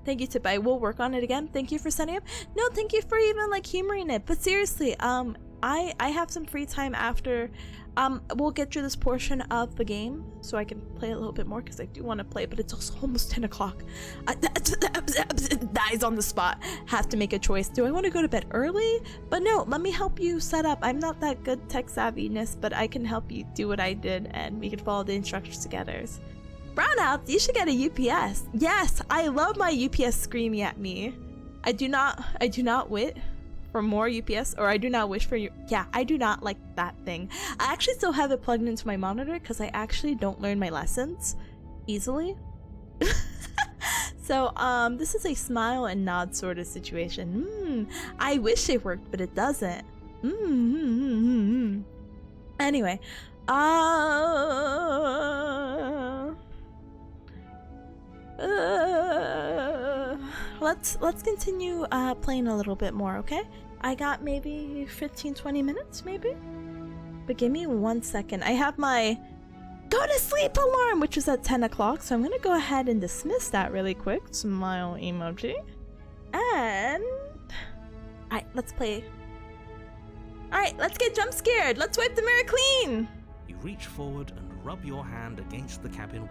Thank you, Tippa. We'll work on it again. Thank you for setting up. No, thank you for even like humoring it. But seriously, I have some free time after. We'll get through this portion of the game so I can play a little bit more because I do want to play, but it's also almost 10 o'clock. That is on the spot. Have to make a choice. Do I want to go to bed early? But no, let me help you set up. I'm not that good tech savviness, but I can help you do what I did and we can follow the instructions together. Brownouts, you should get a UPS. Yes, I love my UPS screaming at me. I do not wit for more UPS, or I do not wish for you. Yeah, I do not like that thing. I actually still have it plugged into my monitor because I actually don't learn my lessons easily. So this is a smile and nod sort of situation. I wish it worked, but it doesn't. Anyway, let's continue playing a little bit more, okay? I got maybe 15-20 minutes, maybe? But give me 1 second. I have my go to sleep alarm, which is at 10 o'clock, so I'm gonna go ahead and dismiss that really quick. Smile emoji. And alright, let's play. Alright, let's get jump scared. Let's wipe the mirror clean. You reach forward and rub your hand against the cabin wall.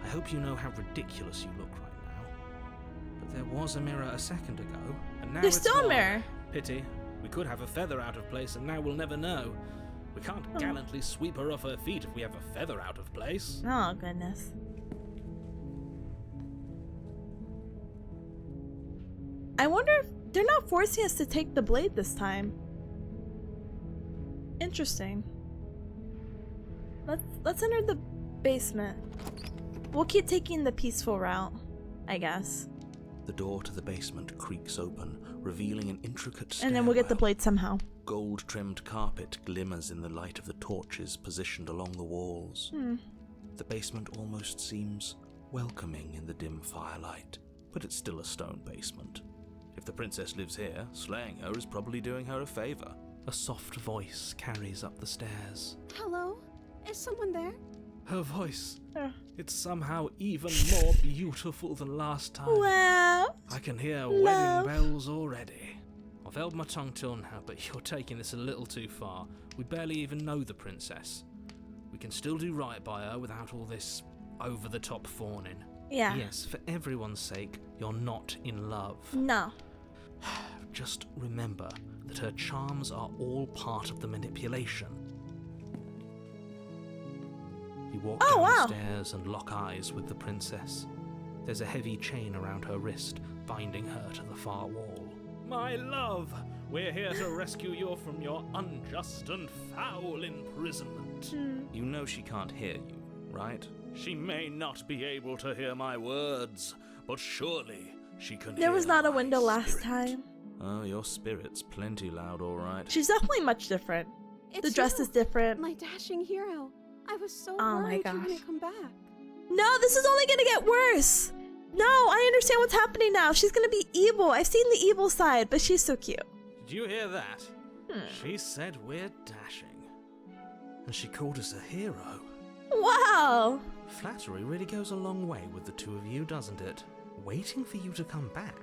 I hope you know how ridiculous you look right now. But there was a mirror a second ago, and now There's it's still a gone. mirror. Pity. We could have a feather out of place, and now we'll never know. We can't gallantly sweep her off her feet if we have a feather out of place. Oh, goodness. I wonder if they're not forcing us to take the blade this time. Interesting. Let's enter the basement. We'll keep taking the peaceful route, I guess. The door to the basement creaks open, revealing an intricate stairwell. And then we'll get the blade somehow. Gold-trimmed carpet glimmers in the light of the torches positioned along the walls. The basement almost seems welcoming in the dim firelight, but it's still a stone basement. If the princess lives here, slaying her is probably doing her a favor. A soft voice carries up the stairs. Hello? Is someone there? Her voice. It's somehow even more beautiful than last time. Wow. I can hear Love. wedding bells already. I've held my tongue till now, but you're taking this a little too far. We barely even know the princess. We can still do right by her without all this over-the-top fawning. Yeah. Yes, for everyone's sake, you're not in love. No. Just remember that her charms are all part of the manipulation. You walk down the stairs and lock eyes with the princess. There's a heavy chain around her wrist, binding her to the far wall. My love, we're here to rescue you from your unjust and foul imprisonment. You know she can't hear you, right? She may not be able to hear my words, but surely she can hear There was not a my window last spirit. time. Oh, your spirit's plenty loud, all right. She's definitely much different. The dress is different. My dashing hero. I was so Oh my worried you gosh. wouldn't come back. No, this is only gonna get worse. No, I understand what's happening now. She's gonna be evil. I've seen the evil side, but she's so cute. Did you hear that? She said we're dashing. And she called us a hero. Wow. Flattery really goes a long way with the two of you, doesn't it? Waiting for you to come back.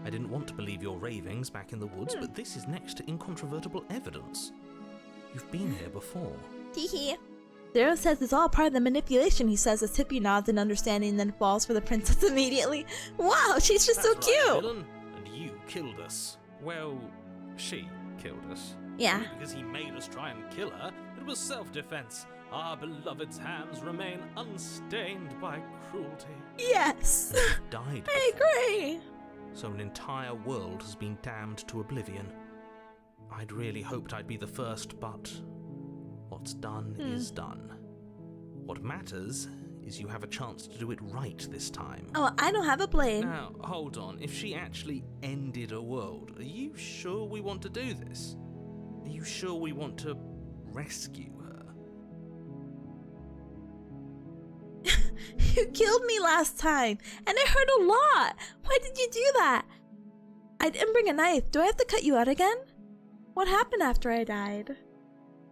I didn't want to believe your ravings back in the woods, but this is next to incontrovertible evidence. You've been here before. Teehee. Zero says it's all part of the manipulation, he says as Tippy nods in understanding and then falls for the princess immediately. Wow, she's just so That's right, cute. villain. And you killed us. Well, she killed us. Yeah. Only because he made us try and kill her. It was self-defense. Our beloved's hands remain unstained by cruelty. Yes. Died. I agree. So an entire world has been damned to oblivion. I'd really hoped I'd be the first, but what's done is done. What matters is you have a chance to do it right this time. Oh, I don't have a blade. Now, hold on. If she actually ended a world, are you sure we want to do this? Are you sure we want to rescue her? You killed me last time, and it hurt a lot. Why did you do that? I didn't bring a knife. Do I have to cut you out again? What happened after I died?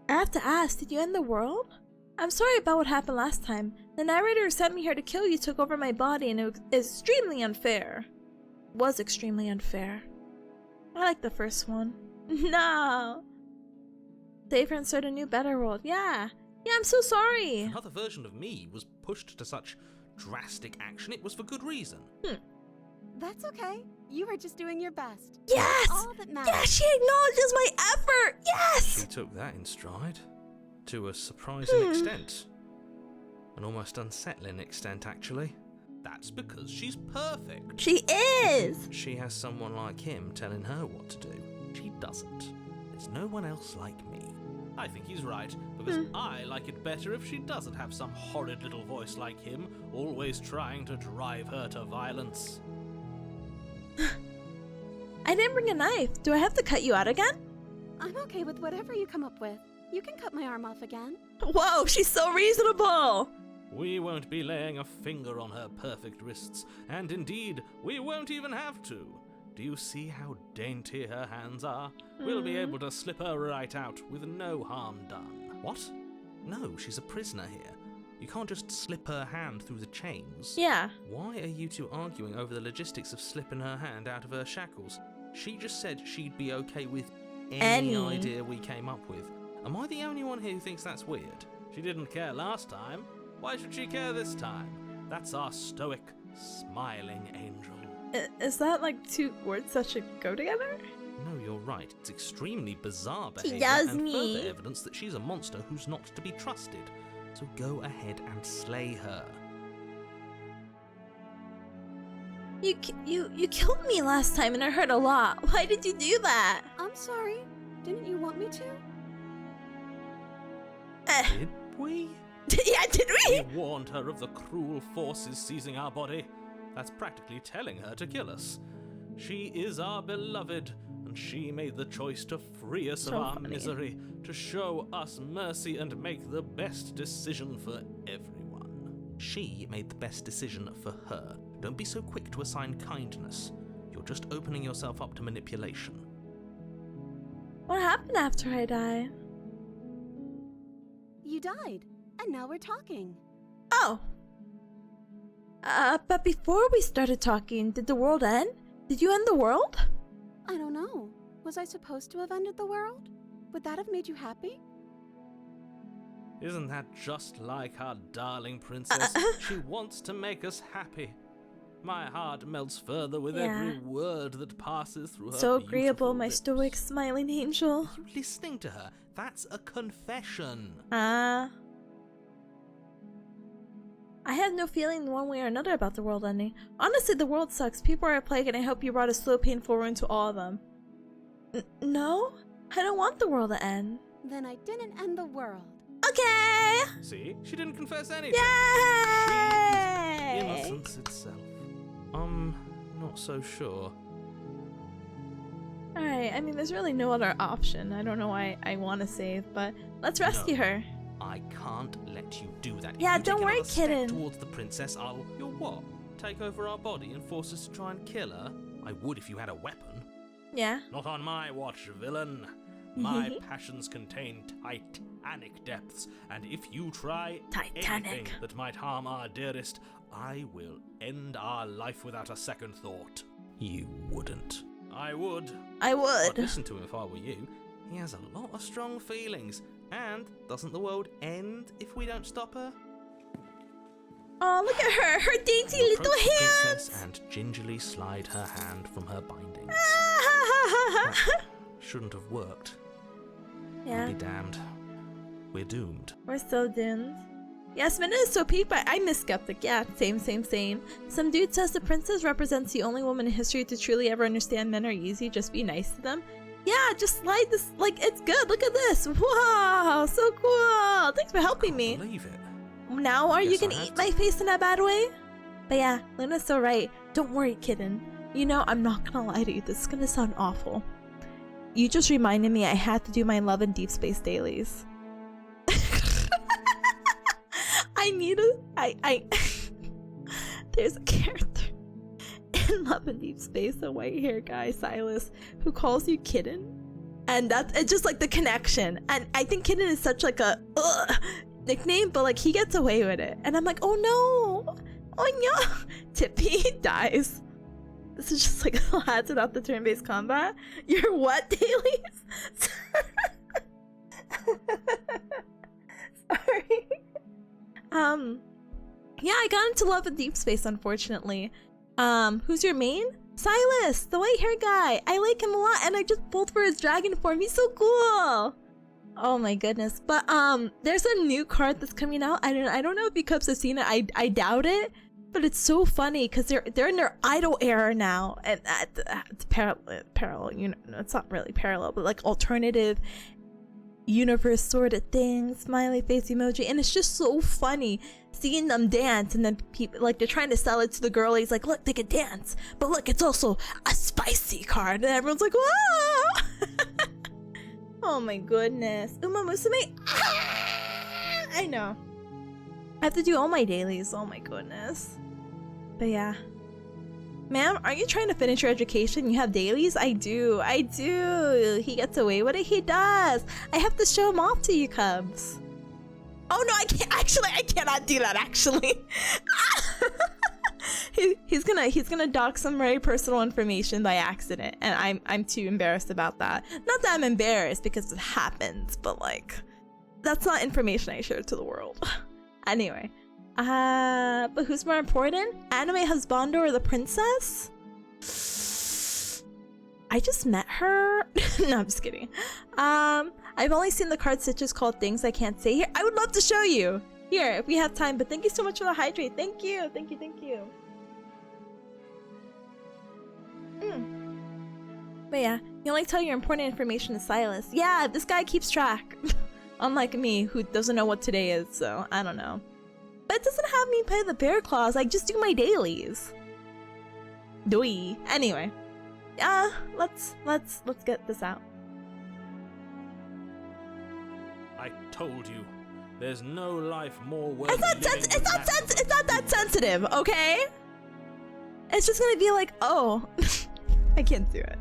I have to ask, did you end the world? I'm sorry about what happened last time. The narrator who sent me here to kill you took over my body, and it was extremely unfair. It was extremely unfair. I like the first one. No. Save her and start a new, better world. Yeah. Yeah, I'm so sorry. Another version of me was pushed to such drastic action. It was for good reason. That's okay. You were just doing your best. Yes! That's all that matters. Yeah, she acknowledges my effort! Yes! She took that in stride. To a surprising extent. An almost unsettling extent, actually. That's because she's perfect. She is! She has someone like him telling her what to do. She doesn't. There's no one else like me. I think he's right, because I like it better if she doesn't have some horrid little voice like him, always trying to drive her to violence. I didn't bring a knife. Do I have to cut you out again? I'm okay with whatever you come up with. You can cut my arm off again. Whoa, she's so reasonable! We won't be laying a finger on her perfect wrists, and indeed, we won't even have to. Do you see how dainty her hands are? We'll be able to slip her right out with no harm done. What? No, she's a prisoner here. You can't just slip her hand through the chains. Yeah. Why are you two arguing over the logistics of slipping her hand out of her shackles? She just said she'd be okay with any idea we came up with. Am I the only one here who thinks that's weird? She didn't care last time. Why should she care this time? That's our stoic, smiling angel. Is that like two words that should go together? No, you're right. It's extremely bizarre behavior does and me. further evidence that she's a monster who's not to be trusted. So go ahead and slay her. You killed me last time and it hurt a lot. Why did you do that? I'm sorry. Didn't you want me to? Did we? Yeah, did we? We warned her of the cruel forces seizing our body. That's practically telling her to kill us. She is our beloved, and she made the choice to free us of our misery, to show us mercy and make the best decision for everyone. She made the best decision for her. Don't be so quick to assign kindness. You're just opening yourself up to manipulation. What happened after I died? You died, and now we're talking. Oh. But before we started talking, did the world end? Did you end the world? I don't know. Was I supposed to have ended the world? Would that have made you happy? Isn't that just like our darling princess? She wants to make us happy. My heart melts further with every word that passes through her So agreeable, beautiful my lips. stoic, smiling angel. Are you listening to her? That's a confession. I have no feeling one way or another about the world ending. Honestly, the world sucks. People are a plague, and I hope you brought a slow, painful ruin to all of them. No? I don't want the world to end. Then I didn't end the world. Okay! See? She didn't confess anything. Yay! Innocence itself. Not so sure. Alright, I mean, there's really no other option. I don't know why I want to save, but let's rescue her. I can't let you do that. Yeah, if you don't take worry, another step kitten. towards the princess, I'll... You'll what? Take over our body and force us to try and kill her? I would if you had a weapon. Yeah. Not on my watch, villain. My passions contain titanic depths, and if you try anything that might harm our dearest, I will end our life without a second thought. You wouldn't. I would. I I'd would. listen to him if I were you. He has a lot of strong feelings. And doesn't the world end if we don't stop her? Oh, look at her! Her dainty little Approach the hands! princess and gingerly slide her hand from her bindings. Shouldn't have worked. I'll Yeah, be damned. We're doomed. we're so doomed. Yes, Minna is so peaked, but I'm a skeptic. Yeah, same. Some dude says the princess represents the only woman in history to truly ever understand men are easy, just be nice to them. Yeah, just slide this, like, it's good. Look at this. Wow, so cool. Thanks for helping me. Believe it. Now are you Yes, gonna I have eat my face in a bad way? But yeah, Luna's so right. Don't worry, kitten. You know, I'm not gonna lie to you. This is gonna sound awful. You just reminded me I had to do my Love and Deep Space dailies. There's a character in Love and Deep Space, a white hair guy, Silas, who calls you kitten. And that's, it's just like the connection. And I think kitten is such like a nickname, but like he gets away with it. And I'm like, oh no, oh no. Tippy dies. This is just like lads without the turn-based combat. Your what dailies? Sorry. Yeah, I got into Love and Deep Space, unfortunately. Who's your main? Silas, the white hair guy. I like him a lot, and I just pulled for his dragon form. He's so cool. Oh my goodness. But there's a new card that's coming out. I don't know if you cubs have seen it. I doubt it. But it's so funny because they're in their idol era now, and it's parallel. You know, it's not really parallel, but like alternative universe sort of thing. Smiley face emoji, and it's just so funny seeing them dance, and then people like they're trying to sell it to the girlies, like, look, they can dance, but look, it's also a spicy card, and everyone's like, whoa. Oh my goodness. Uma Musume. I know. I have to do all my dailies. Oh my goodness. But yeah. Ma'am, are you trying to finish your education? You have dailies? I do. He gets away with it. He does. I have to show him off to you cubs. Oh no, I can't. Actually, I cannot do that, actually. He's gonna dox some very personal information by accident, and I'm too embarrassed about that. Not that I'm embarrassed because it happens, but like, that's not information I share to the world. Anyway, but who's more important? Anime husbando or the princess? I just met her. No, I'm just kidding. I've only seen the card stitches called Things I Can't Say Here. I would love to show you here if we have time, but thank you so much for the hydrate. Thank you. But yeah, you only tell your important information to Silas. Yeah, this guy keeps track. Unlike me, who doesn't know what today is, so I don't know. But it doesn't have me play the bear claws. I just do my dailies. Doi. Anyway, let's get this out. I told you, there's no life more worth It's not that sensitive, okay? It's just gonna be like, oh, I can't do it.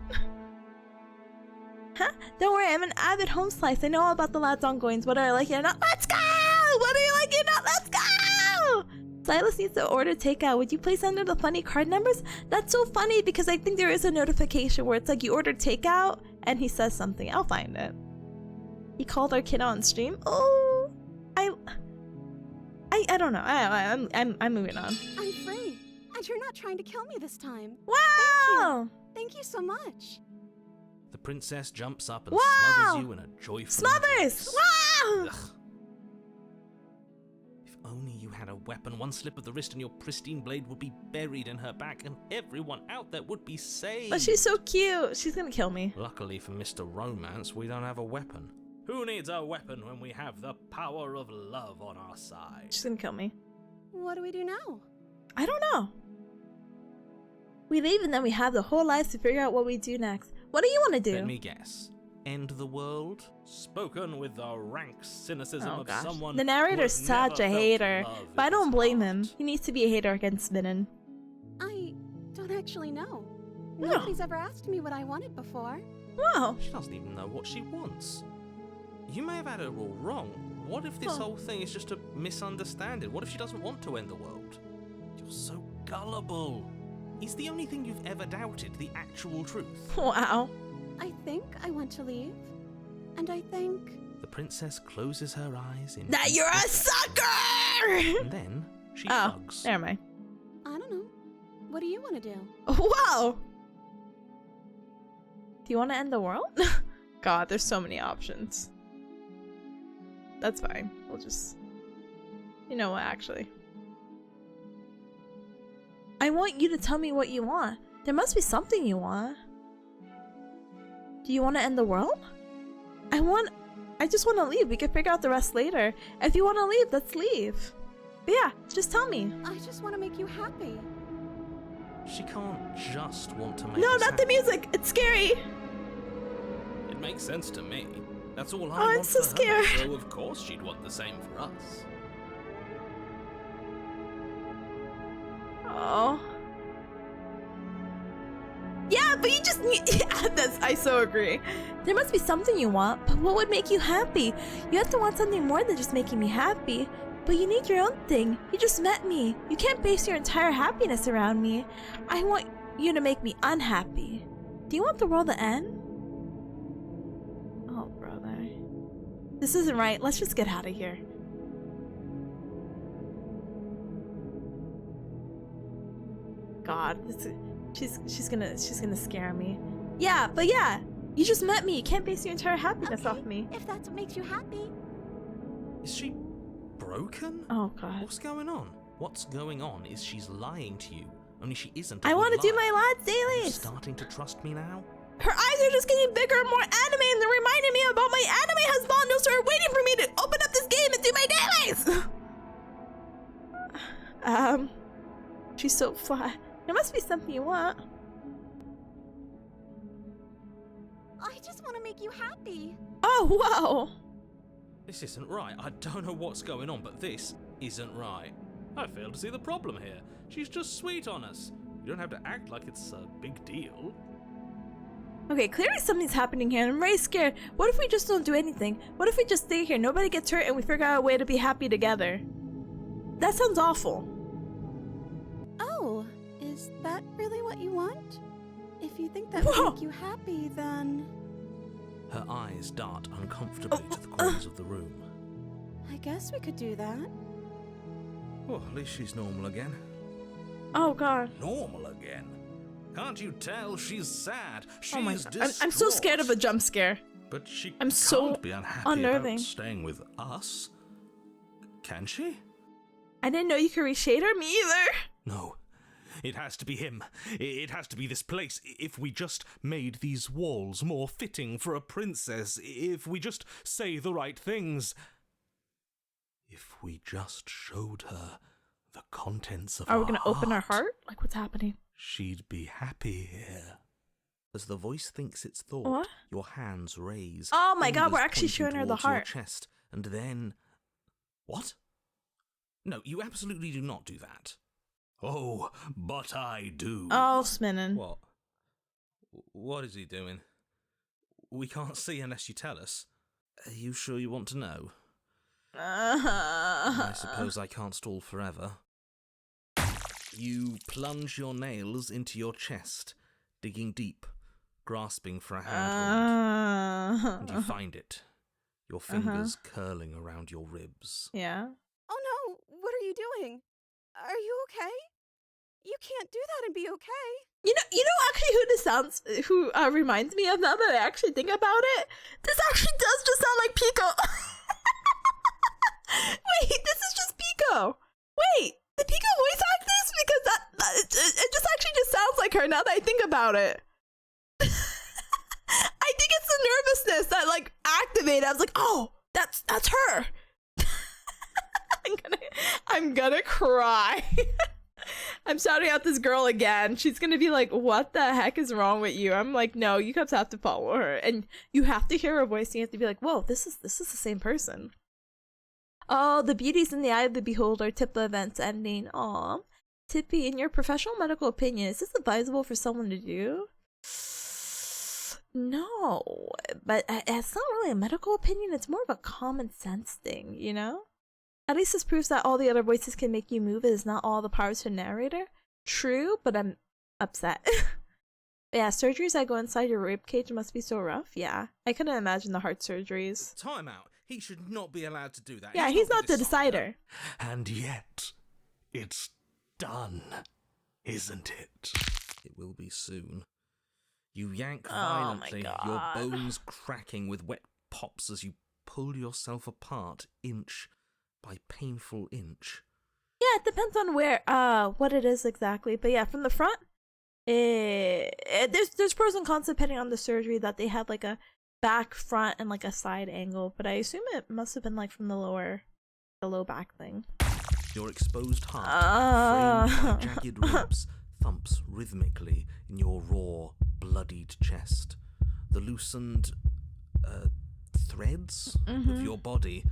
Huh? Don't worry, I'm an avid home slice. I know all about the lads' ongoings, whether I like it or not. Let's go! Whether you like it or not, let's go! Silas needs to order takeout. Would you place under the funny card numbers? That's so funny because I think there is a notification where it's like you ordered takeout and he says something. I'll find it. He called our kid on stream. Oh, I don't know. I'm moving on. I'm free, and you're not trying to kill me this time. Wow! Thank you so much. The princess jumps up and Wow! smothers you in a joyful Smothers! embrace. Wow! Ugh. If only you had a weapon, one slip of the wrist and your pristine blade would be buried in her back and everyone out there would be saved. But she's so cute. She's gonna kill me. Luckily for Mr. Romance, we don't have a weapon. Who needs a weapon when we have the power of love on our side? She's gonna kill me. What do we do now? I don't know. We leave and then we have the whole lives to figure out what we do next. What do you want to do? Let me guess. End the world? Spoken with the rank cynicism Oh of gosh. someone The who narrator's has such never a felt hater, love but I in don't his blame him. heart. He needs to be a hater against Minnan. I don't actually know. No. Nobody's ever asked me what I wanted before. Wow. She doesn't even know what she wants. You may have had her all wrong. What if this whole thing is just a misunderstanding? What if she doesn't want to end the world? You're so gullible. Is the only thing you've ever doubted the actual truth? Wow. I think I want to leave. And I think... The princess closes her eyes in... That you're a sucker! And then she Oh, shrugs. never mind. I don't know. What do you want to do? Wow! Do you want to end the world? God, there's so many options. That's fine. We'll just... You know what, actually. I want you to tell me what you want. There must be something you want. Do you want to end the world? I just want to leave. We can figure out the rest later. If you want to leave, let's leave. But yeah, just tell me. I just want to make you happy. She can't just want to make No, us not the happy. music. It's scary. It makes sense to me. That's all I Oh, want I'm so for her, scared. so of course she'd want the same for us. Oh. Yeah, but you just need... Yeah, I so agree. There must be something you want, but what would make you happy? You have to want something more than just making me happy. But you need your own thing. You just met me. You can't base your entire happiness around me. I want you to make me unhappy. Do you want the world to end? Oh, brother. This isn't right. Let's just get out of here. God, she's gonna scare me. Yeah, but yeah, you just met me. You can't base your entire happiness off me. If that's what makes you happy. Is she broken? Oh God. What's going on? What's going on is she's lying to you. Only she isn't. I want to do my lads Are you dailies. starting to trust me now? Her eyes are just getting bigger and more anime, and they're reminding me about my anime husband, so are waiting for me to open up this game and do my dailies. She's so flat. There must be something you want. I just want to make you happy. Oh wow. This isn't right. I don't know what's going on, but this isn't right. I fail to see the problem here. She's just sweet on us. You don't have to act like it's a big deal. Okay, clearly something's happening here, and I'm very scared. What if we just don't do anything? What if we just stay here, nobody gets hurt, and we figure out a way to be happy together? That sounds awful. Oh, is that really what you want? If you think that would Whoa. make you happy, then... Her eyes dart uncomfortably to the corners of the room. I guess we could do that. Well, at least she's normal again. Oh God. Normal again? Can't you tell she's sad? She's Oh my God. distraught. I'm so scared of a jump scare. But she I'm can't so be unhappy unnerving. about staying with us. Can she? I didn't know you could reshade her. Me either. No. It has to be him. It has to be this place. If we just made these walls more fitting for a princess. If we just say the right things. If we just showed her the contents of Are we our gonna open our heart? Like, what's happening? She'd be happy here. As the voice thinks its thought, What? your hands raise. Oh my God, fingers we're actually pointing showing her the towards your heart. chest, and then... What? No, you absolutely do not do that. Oh, but I do. Oh, Sminnin. What? What is he doing? We can't see unless you tell us. Are you sure you want to know? I suppose I can't stall forever. You plunge your nails into your chest, digging deep, grasping for a handhold, and you find it, your fingers curling around your ribs. Yeah. Oh no, what are you doing? Are you okay? You can't do that and be okay. You know actually who this sounds, who reminds me of now that I actually think about it? This actually does just sound like Pico. Wait, this is just Pico. Wait, did Pico voice act this? Because it just actually just sounds like her now that I think about it. I think it's the nervousness that like activated. I was like, oh, that's her. I'm gonna cry. I'm shouting out this girl again. She's gonna be like, what the heck is wrong with you? I'm like, no, you guys have to follow her. And you have to hear her voice and you have to be like, whoa, this is the same person. Oh, the beauty's in the eye of the beholder. Tip the event's ending. Aw. Tippy, in your professional medical opinion, is this advisable for someone to do? No, but it's not really a medical opinion. It's more of a common sense thing, you know? At least this proves that all the other voices can make you move. It is not all the powers to narrator. True, but I'm upset. Yeah, surgeries that go inside your rib cage must be so rough. Yeah, I couldn't imagine the heart surgeries. Time out. He should not be allowed to do that. Yeah, he's not the decider. And yet, it's done, isn't it? It will be soon. You yank Oh my violently, God. your bones cracking with wet pops as you pull yourself apart inch by painful inch. Yeah, it depends on where, what it is exactly. But yeah, from the front, there's pros and cons depending on the surgery, that they have like a back, front, and like a side angle. But I assume it must have been like from the low back thing. Your exposed heart, framed by jagged ribs, thumps rhythmically in your raw, bloodied chest. The loosened threads of your body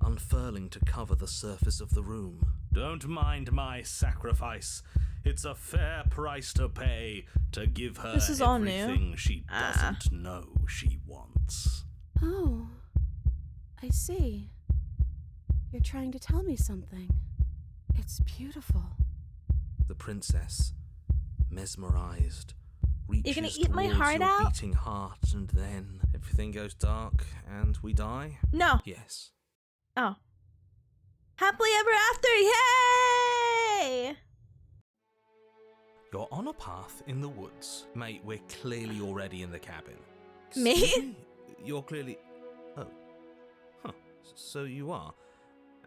unfurling to cover the surface of the room. Don't mind my sacrifice. It's a fair price to pay to give her This is all new. everything she doesn't know she wants. Oh, I see. You're trying to tell me something. It's beautiful. The princess, mesmerized, reaches You're gonna eat my towards heart your out? beating heart, and then everything goes dark and we die? No. Yes. Oh. Happily ever after! Yay! You're on a path in the woods. Mate, we're clearly already in the cabin. Me? Excuse me? You're clearly... Oh. Huh. So you are.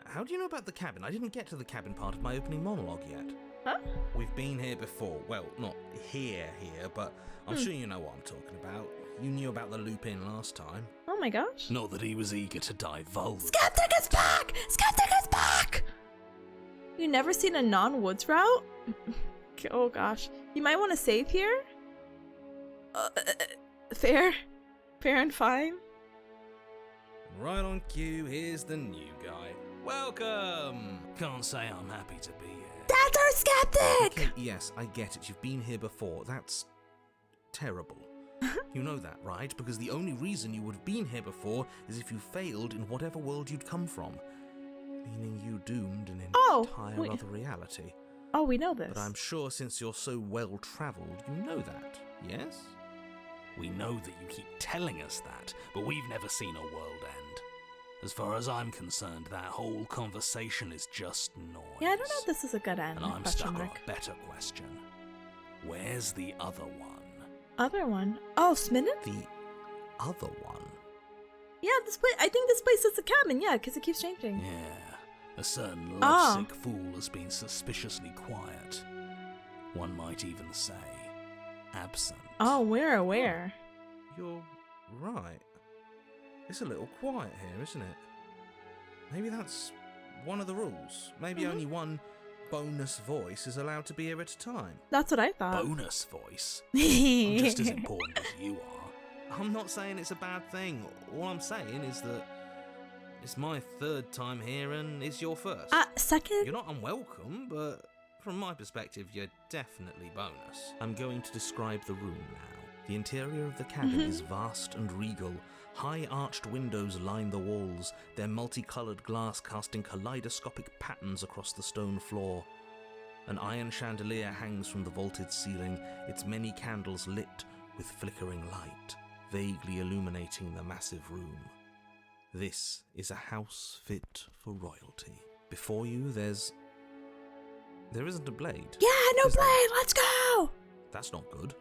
How do you know about the cabin? I didn't get to the cabin part of my opening monologue yet. Huh? We've been here before. Well, not here, but I'm sure you know what I'm talking about. You knew about the loop-in last time. Oh my gosh. Not that he was eager to divulge. Skeptic is back! Skeptic is back! You never seen a non-woods route? Oh gosh. You might want to save here? Fair and fine. Right on cue, here's the new guy. Welcome! Can't say I'm happy to be here. That's our skeptic! Okay, yes, I get it. You've been here before. That's terrible. You know that, right? Because the only reason you would have been here before is if you failed in whatever world you'd come from. Meaning you doomed an entire other reality. Oh, we know this. But I'm sure since you're so well-travelled, you know that, yes? We know that you keep telling us that, but we've never seen a world end. As far as I'm concerned, that whole conversation is just noise. Yeah, I don't know if this is a good end. And I'm stuck on a better question. Where's the other one? Other one? Oh, Smitten? The other one? Yeah, this place. I think this place is a cabin. Yeah, because it keeps changing. Yeah, a certain lovesick fool has been suspiciously quiet. One might even say, absent. Oh, we're aware. You're right. It's a little quiet here, isn't it? Maybe that's one of the rules. Maybe only one bonus voice is allowed to be here at a time. That's what I thought. Bonus voice? I'm just as important as you are. I'm not saying it's a bad thing. All I'm saying is that it's my third time here and it's your first. Second? You're not unwelcome, but from my perspective, you're definitely bonus. I'm going to describe the room now. The interior of the cabin is vast and regal. High arched windows line the walls, their multicoloured glass casting kaleidoscopic patterns across the stone floor. An iron chandelier hangs from the vaulted ceiling, its many candles lit with flickering light, vaguely illuminating the massive room. This is a house fit for royalty. Before you, there isn't a blade. Yeah, no Is there? blade. Let's go. That's not good.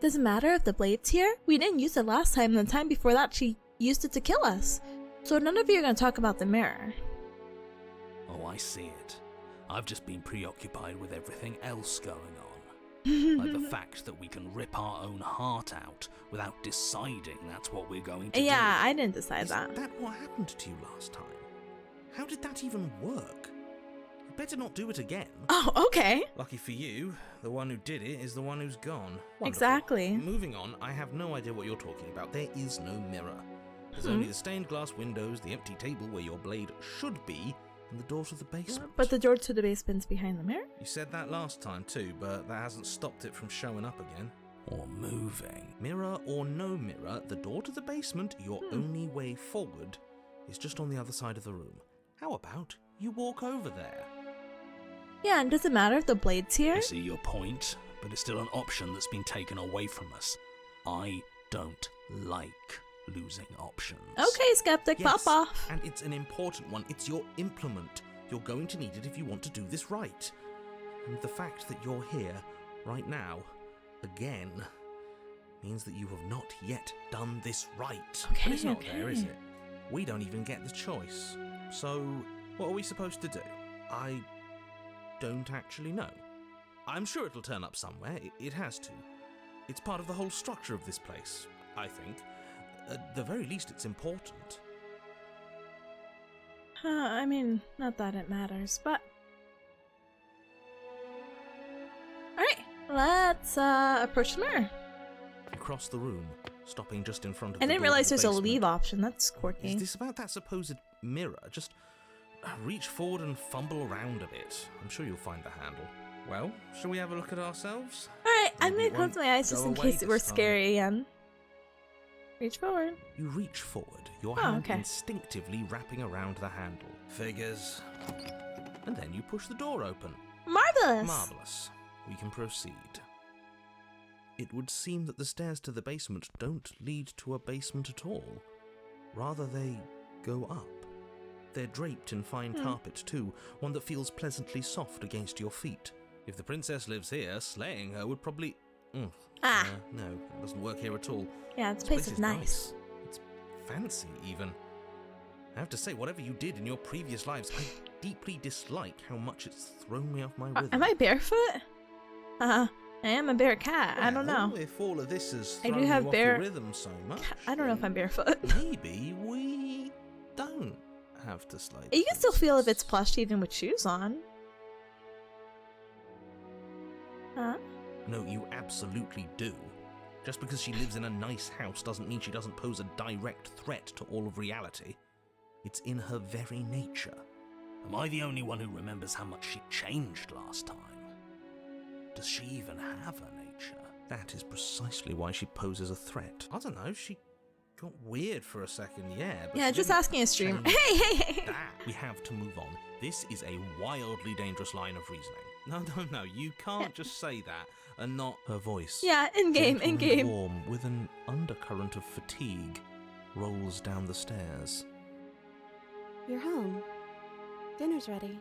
Doesn't matter if the blade's here. We didn't use it last time, and the time before that, she used it to kill us. So none of you are going to talk about the mirror. Oh, I see it. I've just been preoccupied with everything else going on. Like the fact that we can rip our own heart out without deciding that's what we're going to do. Yeah, I didn't decide Is that. that what happened to you last time? How did that even work? better not do it again. Oh, okay. Lucky for you, the one who did it is the one who's gone. Wonderful. Exactly. Moving on, I have no idea what you're talking about. There is no mirror. There's only the stained glass windows, the empty table where your blade should be, and the door to the basement. But the door to the basement's behind the mirror? You said that last time too, but that hasn't stopped it from showing up again. Or moving. Mirror or no mirror, the door to the basement, your only way forward, is just on the other side of the room. How about you walk over there? Yeah, and does it matter if the blade's here? I see your point, but it's still an option that's been taken away from us. I don't like losing options. Okay, skeptic, Yes, pop off. and it's an important one. It's your implement. You're going to need it if you want to do this right. And the fact that you're here, right now, again, means that you have not yet done this right. Okay, But it's not there, is okay. it? We don't even get the choice. So, what are we supposed to do? I don't actually know. I'm sure it'll turn up somewhere. It has to. It's part of the whole structure of this place, I think. At the very least, it's important. I mean, not that it matters, but... Alright, let's approach the mirror. You cross the room, stopping just in front of I the didn't door to realize the there's a basement. leave option, that's quirky. Is this about that supposed mirror? Just reach forward and fumble around a bit. I'm sure you'll find the handle. Well, shall we have a look at ourselves? Alright, I'm Maybe gonna it close won't my eyes just go in away case this we're time. scary again. Reach forward. You reach forward, your Oh, hand okay. instinctively wrapping around the handle. Figures. And then you push the door open. Marvelous! Marvellous. We can proceed. It would seem that the stairs to the basement don't lead to a basement at all. Rather, they go up. They're draped in fine carpet too, one that feels pleasantly soft against your feet. If the princess lives here, slaying her would probably... no, it doesn't work here at all. Yeah, this This place is nice. It's fancy, even. I have to say, whatever you did in your previous lives, I deeply dislike how much it's thrown me off my rhythm. Am I barefoot? I am a bare cat. I don't know. Well, if all of this has I thrown do have you off bare- your rhythm so much, I don't know if I'm barefoot. maybe we don't have to slide. You can still feel if it's plush even with shoes on. Huh? No, you absolutely do. Just because she lives in a nice house doesn't mean she doesn't pose a direct threat to all of reality. It's in her very nature. Am I the only one who remembers how much she changed last time? Does she even have a nature? That is precisely why she poses a threat. I don't know, she got weird for a second, yeah. But Yeah, she just didn't asking a streamer. change Hey! that. We have to move on. This is a wildly dangerous line of reasoning. No, you can't just say that and not... Her voice. Yeah, in-game, gentle and in-game. warm, with an undercurrent of fatigue, rolls down the stairs. You're home. Dinner's ready.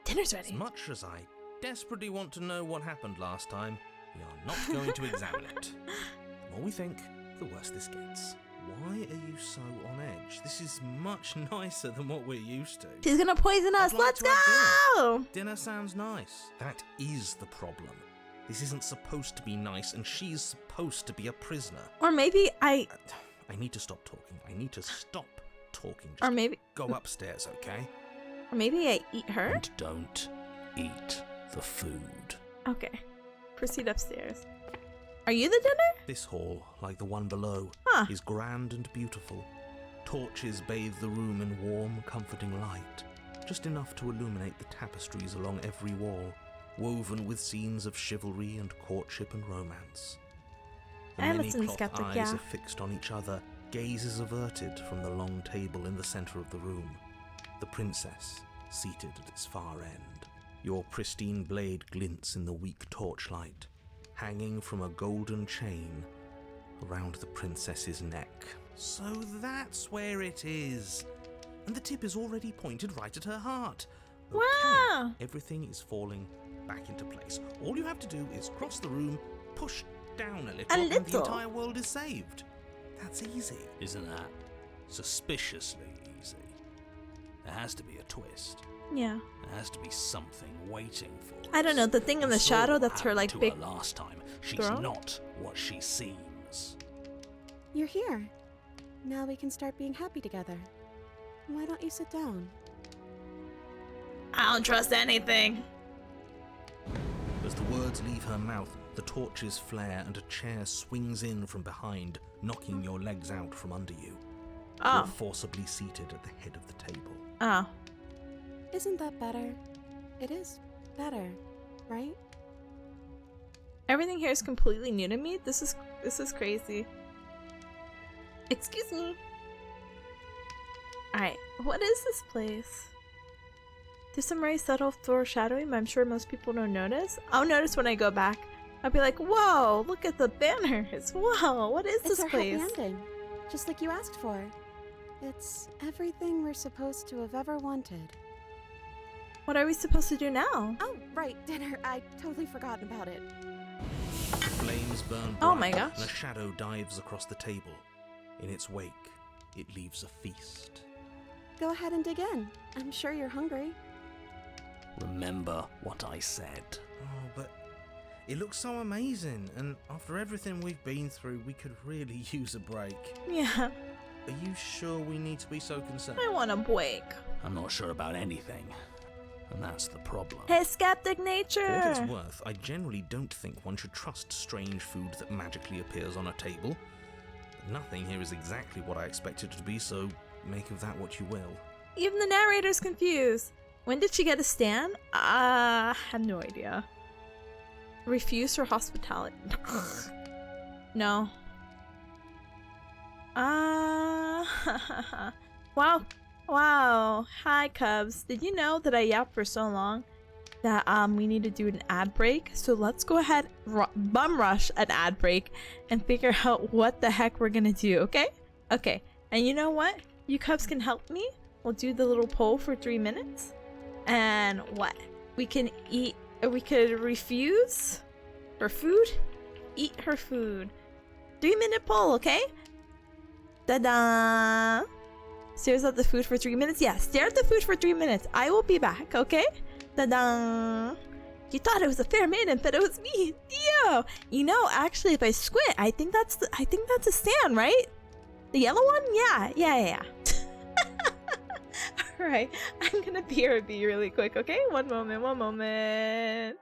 Dinner's As ready. much as I desperately want to know what happened last time, we are not going to examine it. The more we think, the worse this gets. Why are you so on edge? This is much nicer than what we're used to. She's gonna poison us. I'd like Let's to have go! Dinner sounds nice. That is the problem. This isn't supposed to be nice, and she's supposed to be a prisoner. Or maybe I need to stop talking. I need to stop talking. Just Or maybe go upstairs, okay? I eat her? And don't eat the food. Okay. Proceed upstairs. Are you the dinner? This hall, like the one below, Huh. is grand and beautiful. Torches bathe the room in warm, comforting light, just enough to illuminate the tapestries along every wall, woven with scenes of chivalry and courtship and romance. The I haven't many seen cloth Skeptic, eyes yeah. are fixed on each other, gazes averted from the long table in the centre of the room. The princess, seated at its far end. Your pristine blade glints in the weak torchlight, hanging from a golden chain around the princess's neck. So that's where it is. And the tip is already pointed right at her heart. Okay, Wow. everything is falling back into place. All you have to do is cross the room, push down a little, and the little. entire world is saved. That's easy. Isn't that suspiciously easy? There has to be a twist. Yeah. There has to be something waiting for us. I don't know, the thing in We the saw shadow what that's her, happened like, to big her last time. She's throne? not what she seems. You're here. Now we can start being happy together. Why don't you sit down? I don't trust anything. As the words leave her mouth, the torches flare and a chair swings in from behind, knocking your legs out from under you. Oh. You're forcibly seated at the head of the table. Oh. Isn't that better? It is better, right? Everything here is completely new to me. This is crazy. Excuse me. Alright, what is this place? There's some very subtle foreshadowing, but I'm sure most people don't notice. I'll notice when I go back. I'll be like, whoa, look at the banners. Whoa, what is this It's our place? happy ending, just like you asked for. It's everything we're supposed to have ever wanted. What are we supposed to do now? Oh, right, dinner. I totally forgotten about it. Flames burn bright, Oh my gosh. and a shadow dives across the table. In its wake, it leaves a feast. Go ahead and dig in. I'm sure you're hungry. Remember what I said. Oh, but it looks so amazing, and after everything we've been through, we could really use a break. Yeah, Are you sure we need to be so concerned? I want a break. I'm not sure about anything, and that's the problem. Hey, skeptic For what nature! it's worth, I generally don't think one should trust strange food that magically appears on a table. But nothing here is exactly what I expected it to be, so make of that what you will. Even the narrator's confused. When did she get a stand? I have no idea. Refuse her hospitality. No. Wow. Wow. Hi, Cubs. Did you know that I yapped for so long that we need to do an ad break? So let's go ahead, bum rush an ad break and figure out what the heck we're gonna do, okay? Okay. And you know what? You Cubs can help me. We'll do the little poll for 3 minutes. And what? We can eat, we could refuse her food, eat her food. 3-minute poll, okay? Ta-da! Stares at the food for 3 minutes? Yeah, stare at the food for 3 minutes. I will be back, okay? Ta-da! You thought it was a fair maiden, but it was me. Dio! You know, actually, if I squint, I think that's a stand, right? The yellow one? Yeah. Alright, I'm gonna BRB really quick, okay? One moment.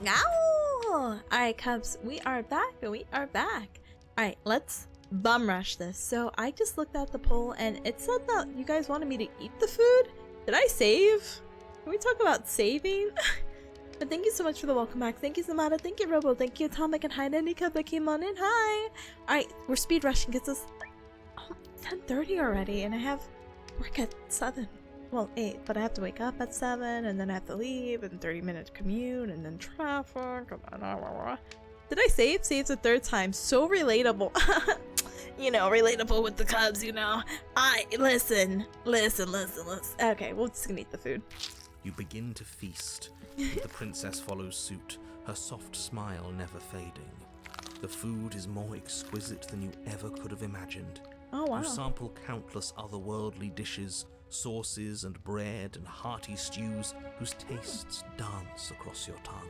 Ow! Alright, Cubs, we are back. Alright, let's bum rush this. So I just looked at the poll and it said that you guys wanted me to eat the food. Did I save? Can we talk about saving? But thank you so much for the welcome back. Thank you, Samara. Thank you, Robo. Thank you, Atomic, and hi to any Cub that came on in. Hi! Alright, we're speed rushing. It's 10:30 already and I have work at 7. Well, 8, but I have to wake up at 7 and then I have to leave and 30-minute commute and then traffic. Did I save? Save's the 3rd time. So relatable. You know, relatable with the Cubs, you know. Listen. Okay, we'll just gonna eat the food. You begin to feast. The princess follows suit, her soft smile never fading. The food is more exquisite than you ever could have imagined. Oh, wow. You sample countless otherworldly dishes, sauces and bread and hearty stews whose tastes dance across your tongue.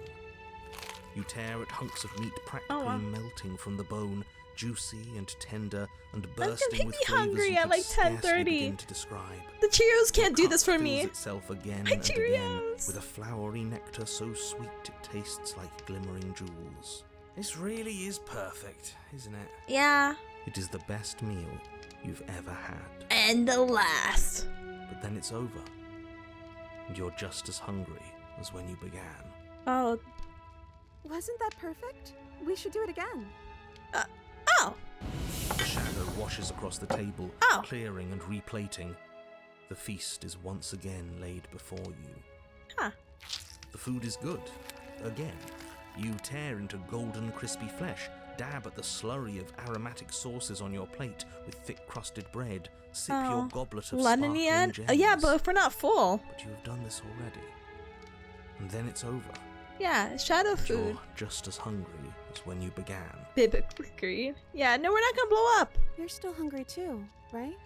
You tear at hunks of meat practically melting from the bone, juicy and tender and bursting with flavors you could scarcely begin to describe. The Cheerios can't do this for Fills me. itself again My and again Cheerios. with a flowery nectar so sweet it tastes like glimmering jewels. This really is perfect, isn't it? Yeah. It is the best meal you've ever had. And the last. But then it's over. And you're just as hungry as when you began. Oh. Wasn't that perfect? We should do it again. Oh. The shadow washes across the table, Oh. clearing and replating. The feast is once again laid before you. Huh. The food is good. Again. You tear into golden crispy flesh, dab at the slurry of aromatic sauces on your plate with thick-crusted bread, sip your goblet of sparkling gems. Yeah, but if we're not full. But you have done this already. And then it's over. Yeah, shadow And food. you're just as hungry as when you began. Biblically agreed. Yeah, no, we're not gonna blow up. You're still hungry too, right?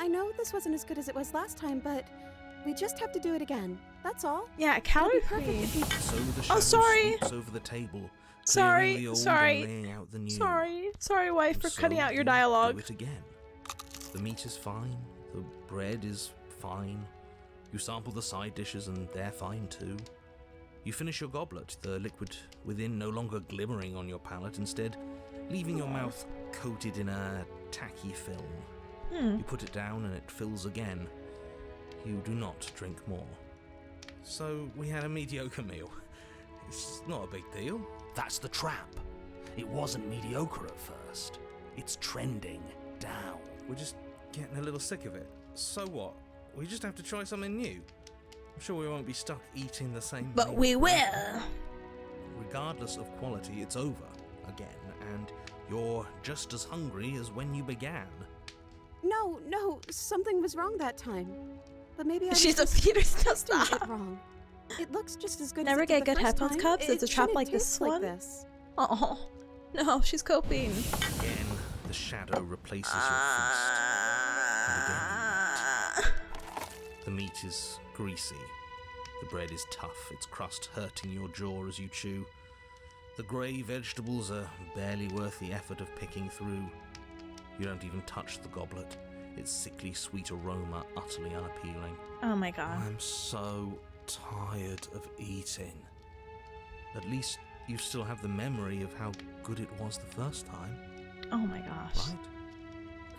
I know this wasn't as good as it was last time, but we just have to do it again. That's all. Yeah, It'll calorie be perfect free. if we... So the shadow sorry. sweeps over the table, Sorry, clearing the old sorry. and laying out the new. Sorry, wife, And for so cutting out your you dialogue. Do it again. The meat is fine. The bread is fine. You sample the side dishes and they're fine too. You finish your goblet, the liquid within no longer glimmering on your palate, instead leaving your mouth coated in a tacky film. You put it down and it fills again. You do not drink more. So we had a mediocre meal. It's not a big deal. That's the trap. It wasn't mediocre at first. It's trending down. We're just getting a little sick of it. So what? We just have to try something new. I'm sure we won't be stuck eating the same But meal. we will. Regardless of quality, it's over again, and you're just as hungry as when you began. No, something was wrong that time. But maybe I was She's a just Peter tasting Stop. it wrong. It looks just as good Never as it get did the good first headphones, time. Cubs? It's a trap shouldn't like this taste like one? this. Oh, no, she's coping. Again, the shadow replaces your feast. And again you eat. The meat is greasy. The bread is tough, its crust hurting your jaw as you chew. The grey vegetables are barely worth the effort of picking through. You don't even touch the goblet, its sickly sweet aroma utterly unappealing. Oh my god. I'm so tired of eating. At least you still have the memory of how good it was the first time, Oh my gosh. right?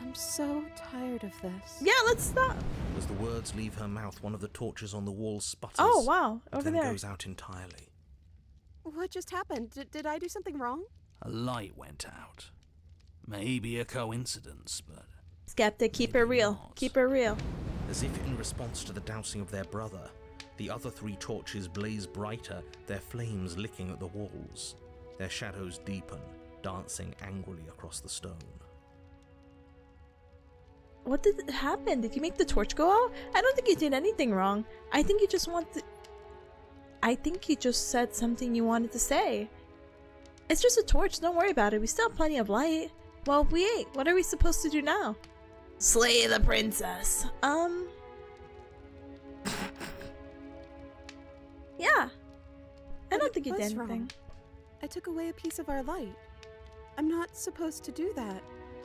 I'm so tired of this. Yeah, let's stop. As the words leave her mouth, one of the torches on the wall sputters. Oh, wow. and Over then there. goes out entirely. What just happened? Did I do something wrong? A light went out. Maybe a coincidence, but Skeptic, keep it Maybe real. not. Keep it real. As if in response to the dousing of their brother, the other 3 torches blaze brighter, their flames licking at the walls. Their shadows deepen, dancing angrily across the stone. What did happen? Did you make the torch go out? I don't think you did anything wrong. I think you just said something you wanted to say. It's just a torch, don't worry about it. We still have plenty of light. Well, we ate. What are we supposed to do now? Slay the princess. Yeah. I don't think you did was anything. wrong. I took away a piece of our light. I'm not supposed to do that.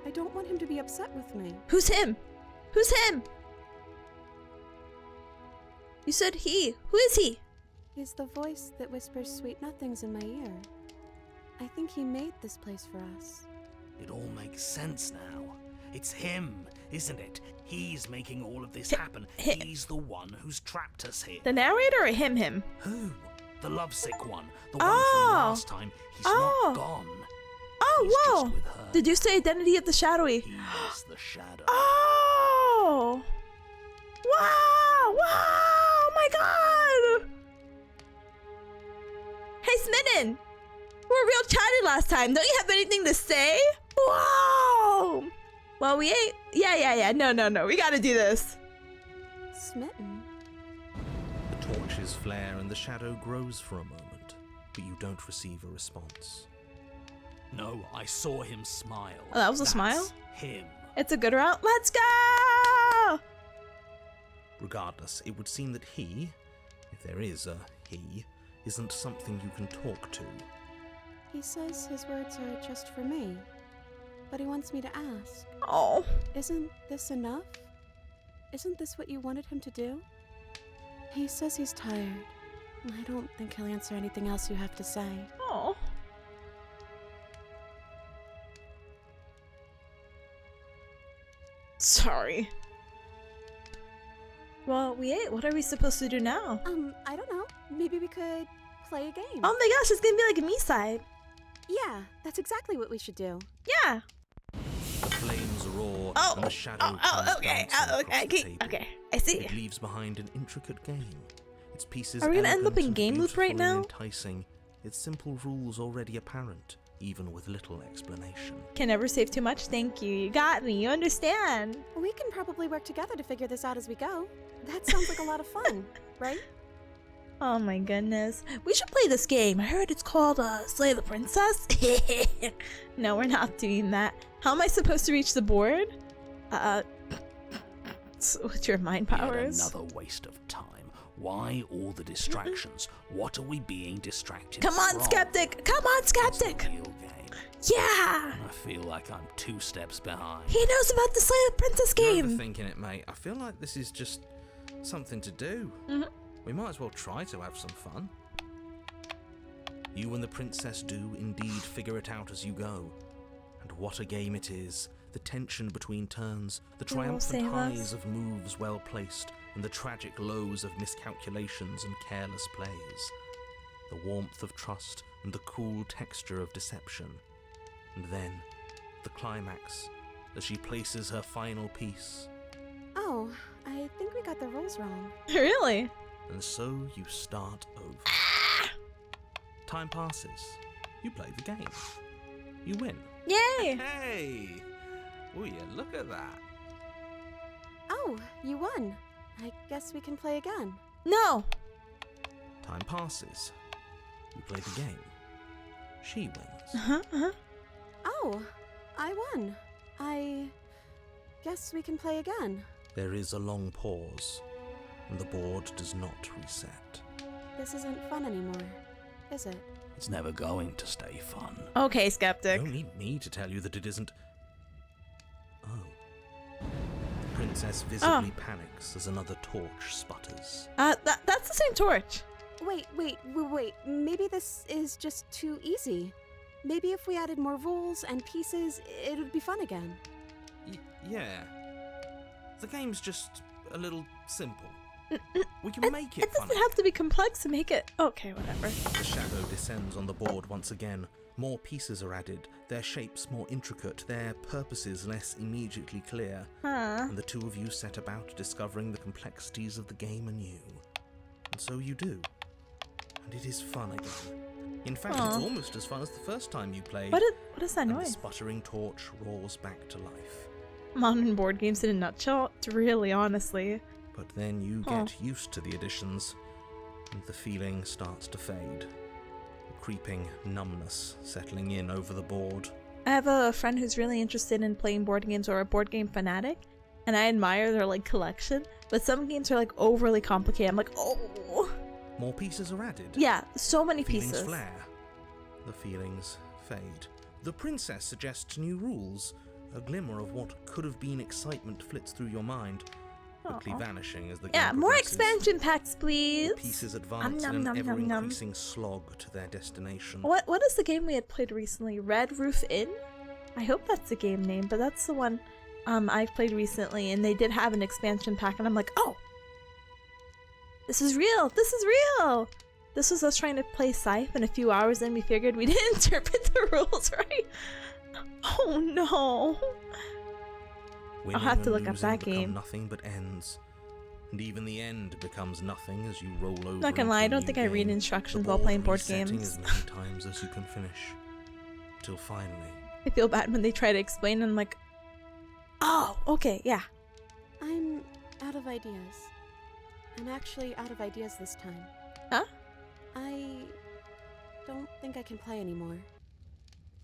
I don't want him to be upset with me. Who's him? Who's him? You said he. Who is he? He's the voice that whispers sweet nothings in my ear. I think he made this place for us. It all makes sense now. It's him, isn't it? He's making all of this happen. He's the one who's trapped us here. The narrator or him? Who? The lovesick one. The one Oh. from last time. He's Oh. not gone. Oh, He's whoa! just with her. Deduce the identity of the shadowy. He's the shadow. Oh! Wow! Wow! Oh my god! Hey, Smitten! We were real chatty last time. Don't you have anything to say? Wow! Well, we ate. Yeah. No. We gotta do this. Smitten? The torches flare and the shadow grows for a moment, but you don't receive a response. No, I saw him smile. Oh, that was a That's smile? him. It's a good route. Let's go! Regardless, it would seem that he, if there is a he, isn't something you can talk to. He says his words are just for me. But he wants me to ask. Oh. Isn't this enough? Isn't this what you wanted him to do? He says he's tired. I don't think he'll answer anything else you have to say. Oh. Sorry. Well, we ate. What are we supposed to do now? I don't know. Maybe we could play a game. Oh my gosh, it's gonna be like a me-side. Yeah, that's exactly what we should do. Yeah. The flames roar Oh, and the shadow comes okay. dancing across Okay. the table. Okay. I see. It leaves behind an intricate game. Its pieces Are we gonna end up elegant in and game loop right beautiful and now? enticing, its simple rules already apparent, even with little explanation. Can never save too much. Thank you. You got me. You understand. We can probably work together to figure this out as we go. That sounds like a lot of fun, right? Oh my goodness. We should play this game. I heard it's called Slay the Princess. No, we're not doing that. How am I supposed to reach the board? With your mind Yet powers. another waste of time. Why all the distractions? What are we being distracted Come on, from? Skeptic. Come on, It's the Skeptic. real game. Yeah. I feel like I'm 2 steps behind. He knows about the Slay the Princess You're game. overthinking it, mate. I feel like this is just something to do. We might as well try to have some fun. You and the princess do indeed figure it out as you go. And what a game it is. The tension between turns, the You will triumphant save highs us. of moves well placed, and the tragic lows of miscalculations and careless plays. The warmth of trust and the cool texture of deception. And then, the climax, as she places her final piece. Oh, I think we got the rules wrong. Really? And so you start over. Time passes. You play the game. You win. Yay. Hey! Oh yeah, look at that. Oh, you won. I guess we can play again. No. Time passes. You play the game. She wins. Oh, I won. I guess we can play again. There is a long pause, and the board does not reset. This isn't fun anymore, is it? It's never going to stay fun. Okay, You Skeptic. don't need me to tell you that it isn't. Oh. The princess visibly panics as another torch sputters. That's the same torch. Wait. Maybe this is just too easy. Maybe if we added more rules and pieces, it would be fun again. Yeah. The game's just a little simple. We can make it It fun. doesn't have to be complex to make it. Okay, whatever. The shadow descends on the board once again. More pieces are added, their shapes more intricate, their purposes less immediately clear. Huh. And the two of you set about discovering the complexities of the game anew. And so you do. And it is fun again. In fact, Aw. it's almost as fun as the first time you played. What is that and the noise? sputtering torch roars back to life. Modern board games in a nutshell. Really, honestly. But then you Huh. get used to the additions, and the feeling starts to fade. A creeping numbness settling in over the board. I have a friend who's really interested in playing board games or a board game fanatic, and I admire their collection. But some games are overly complicated. I'm like, oh. More pieces are added. Yeah, so many Feelings pieces. flare. The feelings fade. The princess suggests new rules. A glimmer of what could have been excitement flits through your mind. quickly vanishing as the game Yeah, more progresses. expansion packs, please. The pieces advance in an ever-increasing slog to their destination. What is the game we had played recently? Red Roof Inn? I hope that's the game name, but that's the one I've played recently, and they did have an expansion pack, and I'm like, oh! This is real! This is real! This was us trying to play Scythe, and a few hours in we figured we didn't interpret the rules right. Oh no! Winning I'll have to and look up losing that become game. Nothing but ends. And even the end becomes nothing as you roll over. Not gonna lie, I don't think I read instructions while playing board resetting games. as many times as you can finish. Till finally. I feel bad when they try to explain, and I'm like, oh, okay, yeah. I'm out of ideas. I'm actually out of ideas this time. Huh? I don't think I can play anymore.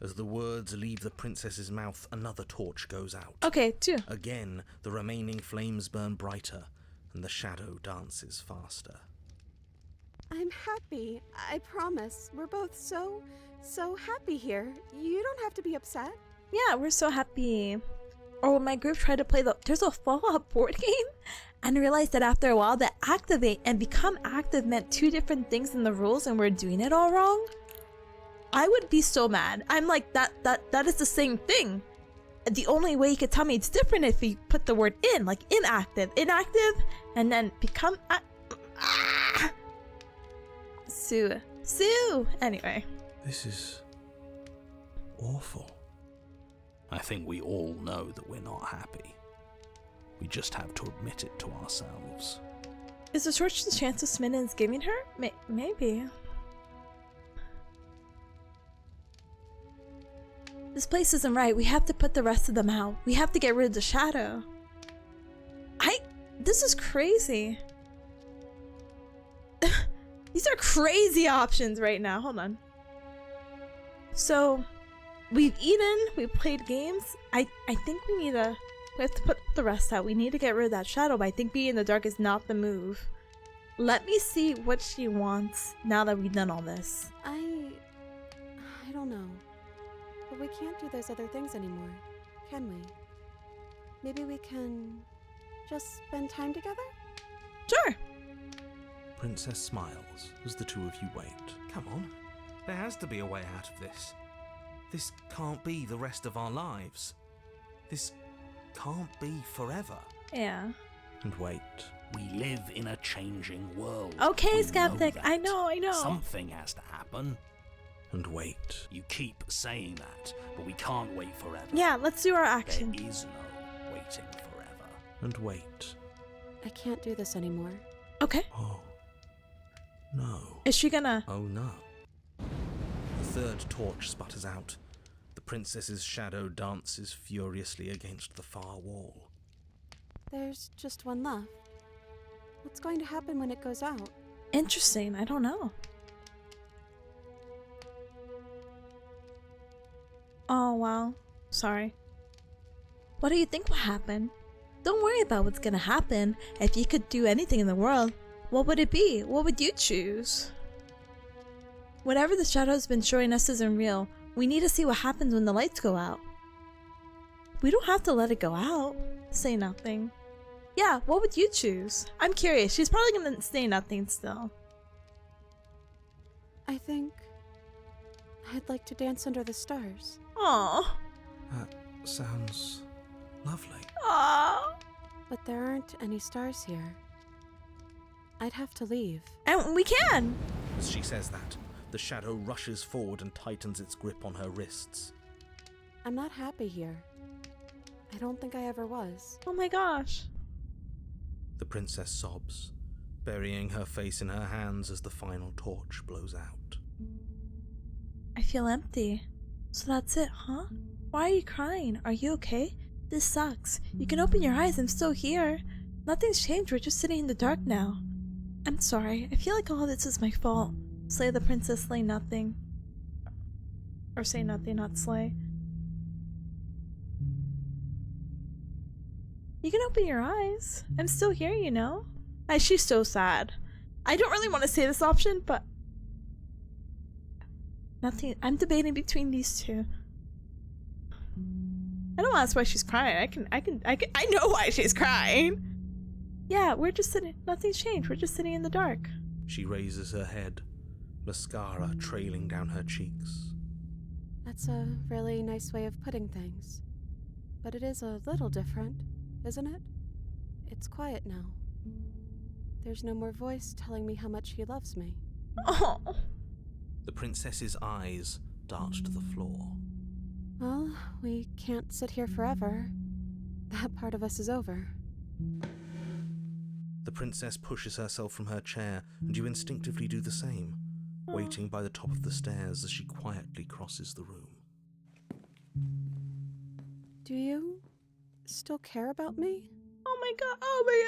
As the words leave the princess's mouth, another torch goes out. Okay, 2. Again, the remaining flames burn brighter, and the shadow dances faster. I'm happy. I promise. We're both so happy here. You don't have to be upset. Yeah, we're so happy. Or when my group tried to play there's a Fallout board game, and realized that after a while that activate and become active meant 2 different things in the rules, and we're doing it all wrong. I would be so mad. I'm like, that is the same thing. The only way you could tell me it's different if you put the word in, like inactive, and then become Sue. Anyway. This is awful. I think we all know that we're not happy. We just have to admit it to ourselves. Is the torch the chance of Smittens giving her? Maybe. This place isn't right. We have to put the rest of them out. We have to get rid of the shadow. This is crazy. These are crazy options right now. Hold on. So, we've eaten, we've played games. I think we have to put the rest out. We need to get rid of that shadow, but I think being in the dark is not the move. Let me see what she wants now that we've done all this. I don't know. But we can't do those other things anymore, can we? Maybe we can just spend time together? Sure. Princess smiles as the 2 of you wait. Come on. There has to be a way out of this. This can't be the rest of our lives. This can't be forever. Yeah. And wait. We live in a changing world. Okay, We Skeptic. know I that. know. Something has to happen. And wait. You keep saying that, but we can't wait forever. Yeah, let's do our There action. is no waiting forever. And wait. I can't do this anymore. Okay. Oh. No. Is she gonna... Oh no. The 3rd torch sputters out. The princess's shadow dances furiously against the far wall. There's just one left. What's going to happen when it goes out? Interesting. I don't know. Oh, wow. Sorry. What do you think will happen? Don't worry about what's gonna happen. If you could do anything in the world, what would it be? What would you choose? Whatever the shadow's been showing us isn't real. We need to see what happens when the lights go out. We don't have to let it go out. Say nothing. Yeah, what would you choose? I'm curious. She's probably gonna say nothing still. I think I'd like to dance under the stars. Aww. That sounds lovely. Aww. But there aren't any stars here. I'd have to leave. And we can. As she says that, the shadow rushes forward and tightens its grip on her wrists. I'm not happy here. I don't think I ever was. Oh my gosh. The princess sobs, burying her face in her hands as the final torch blows out. I feel empty. So that's it, huh? Why are you crying? Are you okay? This sucks. You can open your eyes. I'm still here. Nothing's changed. We're just sitting in the dark now. I'm sorry. I feel like all this is my fault. Slay the princess, slay nothing. Or say nothing, not slay. You can open your eyes. I'm still here, you know? She's so sad. I don't really want to say this option, but... Nothing. I'm debating between these 2. I don't ask why she's crying. I know why she's crying. Yeah, we're just sitting. Nothing's changed. We're just sitting in the dark. She raises her head, mascara trailing down her cheeks. That's a really nice way of putting things. But it is a little different, isn't it? It's quiet now. There's no more voice telling me how much he loves me. Oh. The princess's eyes dart to the floor. Well, we can't sit here forever. That part of us is over. The princess pushes herself from her chair, and you instinctively do the same, waiting by the top of the stairs as she quietly crosses the room. Do you still care about me? Oh my god. Oh my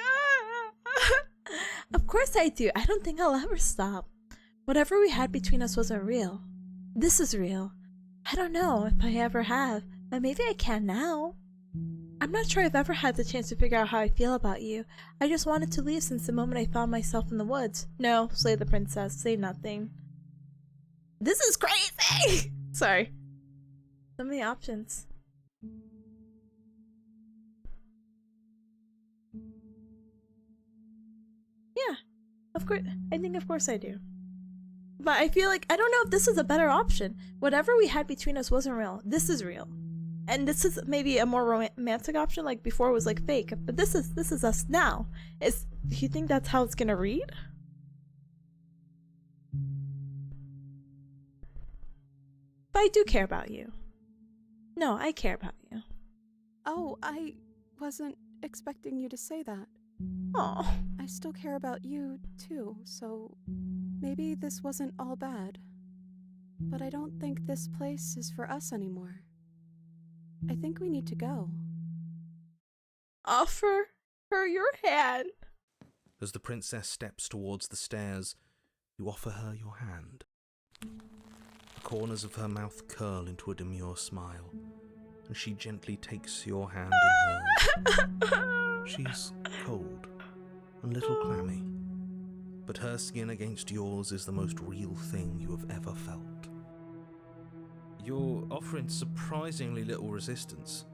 god. Of course I do. I don't think I'll ever stop. Whatever we had between us wasn't real. This is real. I don't know if I ever have, but maybe I can now. I'm not sure I've ever had the chance to figure out how I feel about you. I just wanted to leave since the moment I found myself in the woods. No, slay the princess, say nothing. This is crazy! Sorry. So many options. Yeah, of course. I think of course I do. But I feel like, I don't know if this is a better option. Whatever we had between us wasn't real. This is real. And this is maybe a more romantic option, like before it was like fake. But this is us now. Do you think that's how it's gonna read? But I do care about you. No, I care about you. Oh, I wasn't expecting you to say that. Oh. I still care about you, too, so maybe this wasn't all bad. But I don't think this place is for us anymore. I think we need to go. Offer her your hand. As the princess steps towards the stairs, you offer her your hand. The corners of her mouth curl into a demure smile, and she gently takes your hand in hers. She's cold, and a little clammy, but her skin against yours is the most real thing you have ever felt. You're offering surprisingly little resistance.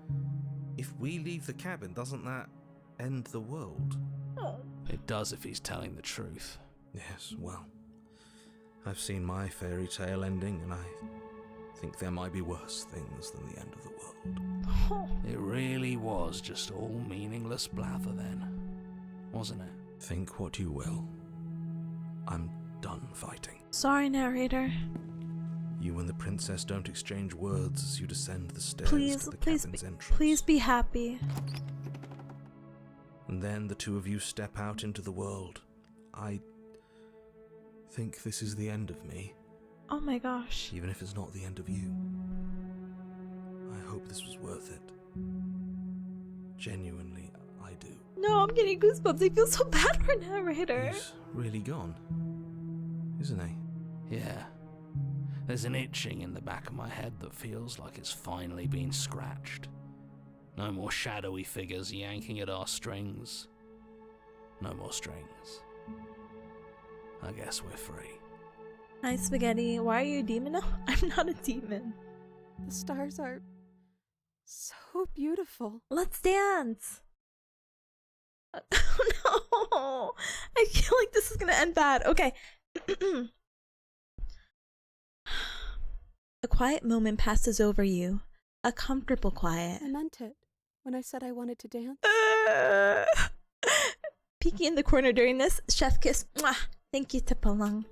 If we leave the cabin, doesn't that end the world? Oh. It does if he's telling the truth. Yes, well, I've seen my fairy tale ending, and I think there might be worse things than the end of the world. Oh. It really was just all meaningless blather then, wasn't it? Think what you will. I'm done fighting. Sorry, narrator. You and the princess don't exchange words as you descend the stairs Please, to the please, cabin's entrance. please be happy. And then the two of you step out into the world. I think this is the end of me, Oh my gosh. even if it's not the end of you. I hope this was worth it. Genuinely, I do. No, I'm getting goosebumps. I feel so bad for narrator. He's really gone, isn't he? Yeah. There's an itching in the back of my head that feels like it's finally been scratched. No more shadowy figures yanking at our strings. No more strings. I guess we're free. Hi, Spaghetti. Why are you a demon now? I'm not a demon. The stars are so beautiful. Let's dance. Oh no. I feel like this is gonna end bad. Okay. A quiet moment passes over you. A comfortable quiet. I meant it when I said I wanted to dance. Peeking in the corner during this, chef kiss. Mwah! Thank you, Tipanya.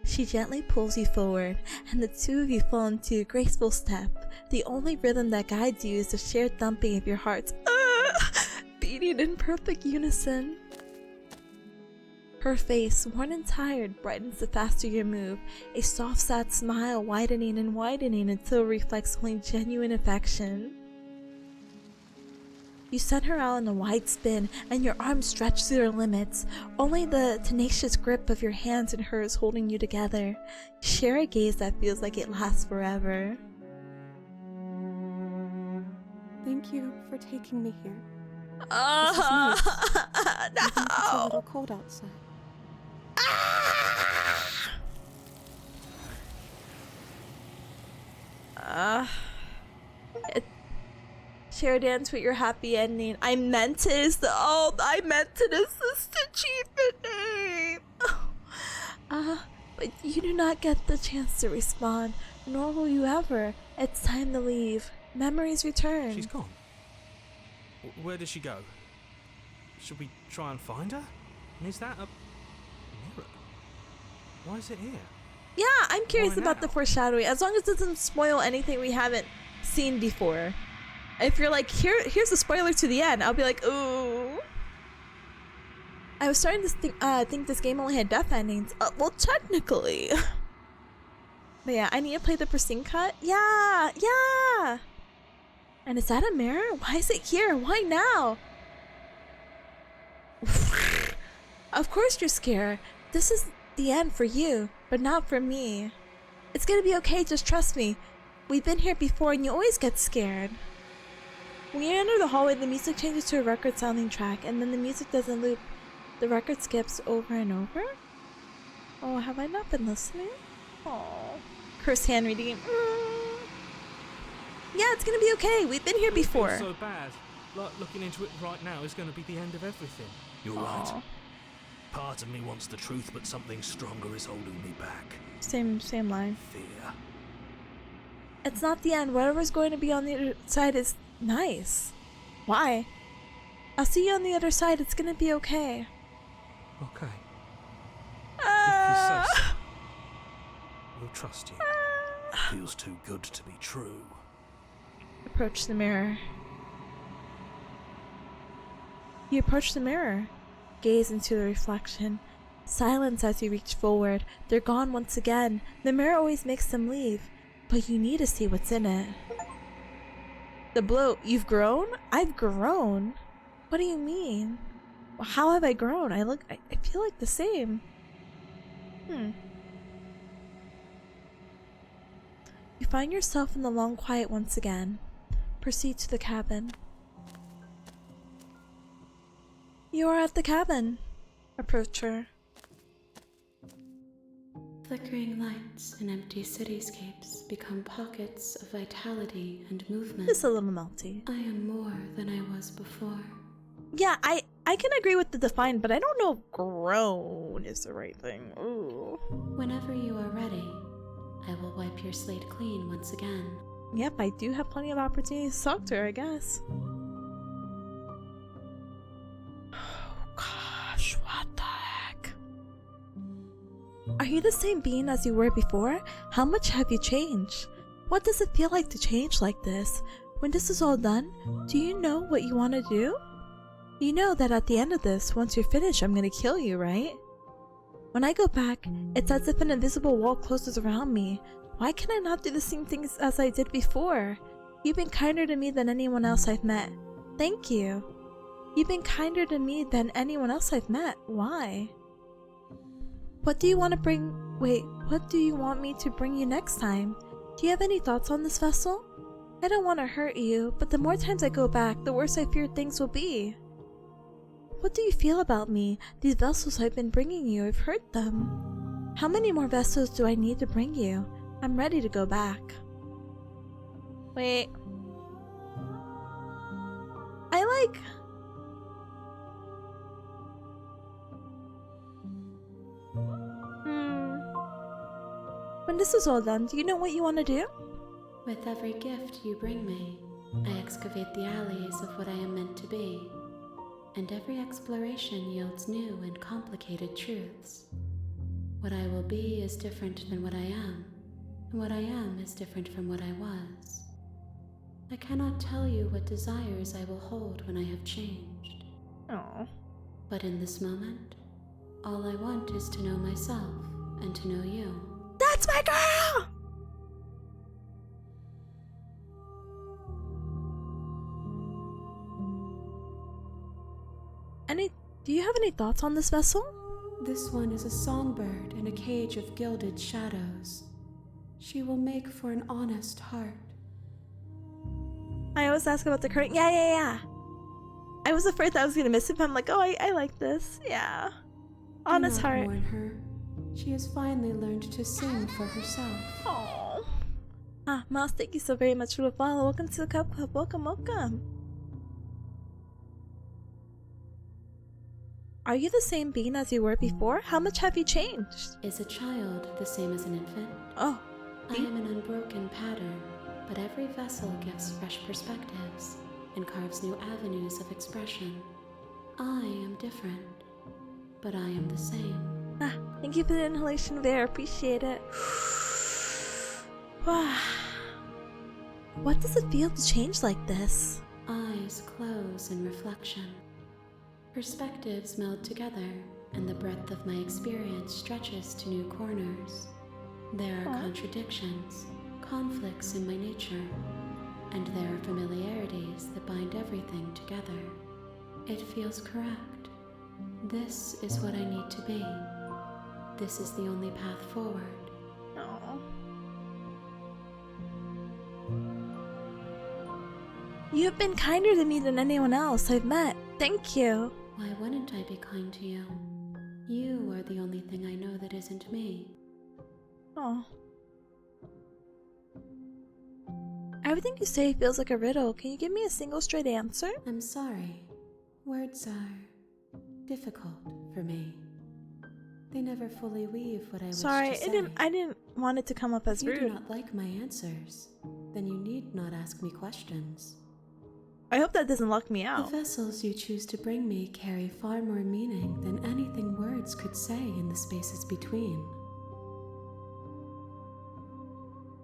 She gently pulls you forward, and the two of you fall into a graceful step. The only rhythm that guides you is the shared thumping of your hearts, beating in perfect unison. Her face, worn and tired, brightens the faster you move, a soft, sad smile widening and widening until it reflects only genuine affection. You send her out in a wide spin, and your arms stretch to their limits, only the tenacious grip of your hands in hers holding you together. You share a gaze that feels like it lasts forever. Thank you for taking me here. No! It's a little cold outside. Share a dance with your happy ending. I meant it is the achievement name. But you do not get the chance to respond, nor will you ever. It's time to leave. Memories return. She's gone. Where did she go? Should we try and find her? And is that a mirror? Why is it here? Yeah, I'm curious Why about now? the foreshadowing. As long as it doesn't spoil anything we haven't seen before. If you're like, here's a spoiler to the end, I'll be like, ooh. I was starting to think this game only had death endings. Well, technically. But yeah, I need to play the pristine cut. Yeah. And is that a mirror? Why is it here? Why now? Of course you're scared. This is the end for you, but not for me. It's gonna be okay, just trust me. We've been here before and you always get scared. When you enter the hallway, the music changes to a record sounding track, and then the music doesn't loop. The record skips over and over? Oh, have I not been listening? Oh. Cursed hand reading. Yeah, it's gonna be okay. We've been here before. It feels so bad. Like, looking into it right now is going to be the end of everything. You're right. Aw. Part of me wants the truth, but something stronger is holding me back. Same line. Fear. It's not the end. Whatever's going to be on the other side is nice. Why? I'll see you on the other side. It's gonna be okay. Okay. If you say so. We'll trust you. Feels too good to be true. Approach the mirror. You approach the mirror. Gaze into the reflection. Silence as you reach forward. They're gone once again. The mirror always makes them leave. But you need to see what's in it. The bloat. You've grown? I've grown? What do you mean? How have I grown? I feel like the same. You find yourself in the long quiet once again. Proceed to the cabin. You are at the cabin. Approach her. Flickering lights and empty cityscapes become pockets of vitality and movement. Just a little melty. I am more than I was before. Yeah, I can agree with the define, but I don't know if grown is the right thing. Ooh. Whenever you are ready, I will wipe your slate clean once again. Yep, I do have plenty of opportunities to talk to her, I guess. Oh gosh, what the heck? Are you the same being as you were before? How much have you changed? What does it feel like to change like this? When this is all done, do you know what you want to do? You know that at the end of this, once you're finished, I'm gonna kill you, right? When I go back, it's as if an invisible wall closes around me. Why can I not do the same things as I did before? You've been kinder to me than anyone else I've met. Thank you. You've been kinder to me than anyone else I've met. Why? What do you want me to bring you next time? Do you have any thoughts on this vessel? I don't want to hurt you, but the more times I go back, the worse I fear things will be. What do you feel about me? These vessels I've been bringing you, I've hurt them. How many more vessels do I need to bring you? I'm ready to go back. Wait. When this is all done, do you know what you want to do? With every gift you bring me, I excavate the alleys of what I am meant to be, and every exploration yields new and complicated truths. What I will be is different than what I am, and what I am is different from what I was. I cannot tell you what desires I will hold when I have changed. Oh. But in this moment, all I want is to know myself and to know you. That's my girl! Do you have any thoughts on this vessel? This one is a songbird in a cage of gilded shadows. She will make for an honest heart. I always ask about the current. Yeah. I was afraid that I was gonna miss it, but I'm like, oh, I like this. Yeah. Honest Do not heart. mourn her. She has finally learned to sing for herself. Oh. Miles, thank you so very much for the follow. Welcome to the Cup Club. Welcome, welcome. Are you the same being as you were before? How much have you changed? Is a child the same as an infant? Oh. I am an unbroken pattern, but every vessel gives fresh perspectives and carves new avenues of expression. I am different, but I am the same. Thank you for the inhalation there. Appreciate it. What does it feel to change like this? Eyes close in reflection. Perspectives meld together, and the breadth of my experience stretches to new corners. There are contradictions, conflicts in my nature, and there are familiarities that bind everything together. It feels correct. This is what I need to be. This is the only path forward. Oh. You've been kinder to me than anyone else I've met. Thank you. Why wouldn't I be kind to you? You are the only thing I know that isn't me. Oh. Everything you say feels like a riddle. Can you give me a single straight answer? I'm sorry. Words are difficult for me. They never fully weave what I wish to say. I didn't want it to come up as If you rude. do not like my answers, then you need not ask me questions. I hope that doesn't lock me The out. vessels you choose to bring me carry far more meaning than anything words could say in the spaces between.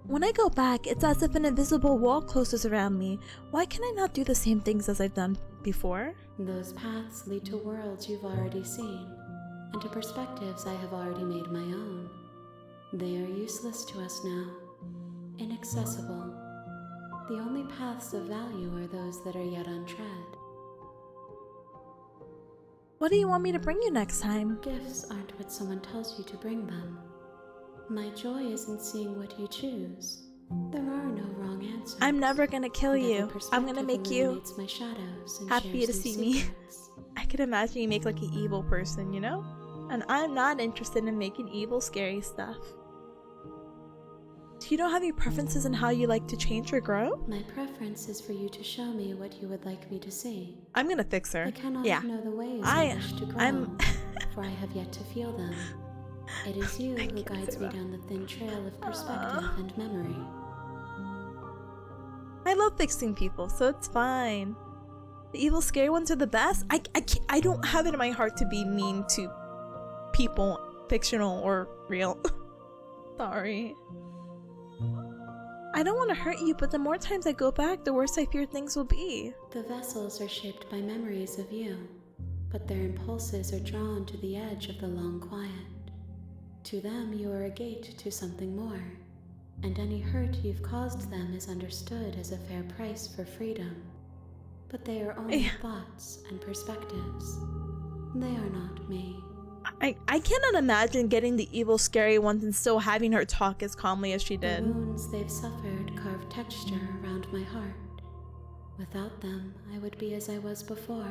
When I go back, it's as if an invisible wall closes around me. Why can I not do the same things as I've done before? Those paths lead to worlds you've already seen, and to perspectives I have already made my own. They are useless to us now, inaccessible. The only paths of value are those that are yet untread. What do you want me to bring you next time? Gifts aren't what someone tells you to bring them. My joy is in seeing what you choose. There are no wrong answers. I'm never gonna kill And every you. I'm gonna perspective make you illuminates my shadows and happy shares to new see me. secrets. I could imagine you make like an evil person, you know? And I'm not interested in making evil, scary stuff. Do you don't have any preferences in how you like to change or grow? My preference is for you to show me what you would like me to see. I'm gonna fix her. I cannot Yeah. know the ways I wish to grow, I'm for I have yet to feel them. It is you I who can't guides say me that. down the thin trail of perspective and memory. I love fixing people, so it's fine. The evil, scary ones are the best. I don't have it in my heart to be mean to people, fictional or real. Sorry. I don't want to hurt you, but the more times I go back, the worse I fear things will be. The vessels are shaped by memories of you, but their impulses are drawn to the edge of the long quiet. To them, you are a gate to something more, and any hurt you've caused them is understood as a fair price for freedom. But they are only thoughts and perspectives. They are not me. I cannot imagine getting the evil, scary ones and still having her talk as calmly as she The did. wounds they've suffered carve texture around my heart. Without them, I would be as I was before.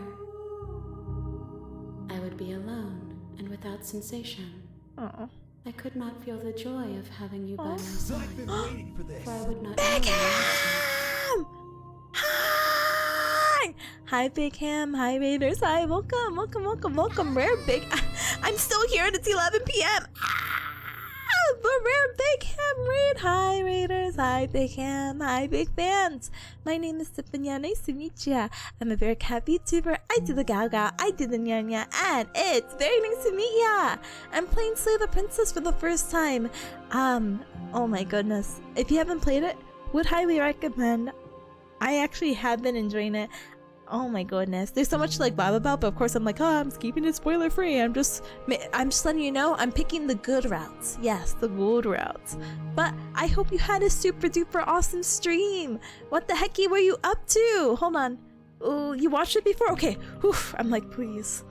I would be alone and without sensation. Oh. I could not feel the joy of having you by my So side, I've been waiting for this. for I would not Big know Ham! Hi! Hi, Big Ham. Hi, Raiders. Hi, welcome, welcome, welcome, welcome. Rare Big... I'm still here and it's 11 p.m. The Rare Big Ham raid. Hi, Raiders. Hi, Big Ham. Hi, big fans. My name is Tipanya. Nice to meet ya. I'm a very cat VTuber. I do the Gaga. I do the Nyanya. And it's very nice to meet ya. I'm playing Slay the Princess for the first time. Oh my goodness. If you haven't played it, would highly recommend. I actually have been enjoying it. Oh my goodness. There's so much to like vibe about, but of course I'm like, oh, I'm keeping it spoiler free. I'm just letting you know I'm picking the good routes. Yes, the good routes. But I hope you had a super duper awesome stream. What the hecky were you up to? Hold on. Oh, you watched it before? Okay. Whew. I'm like, please.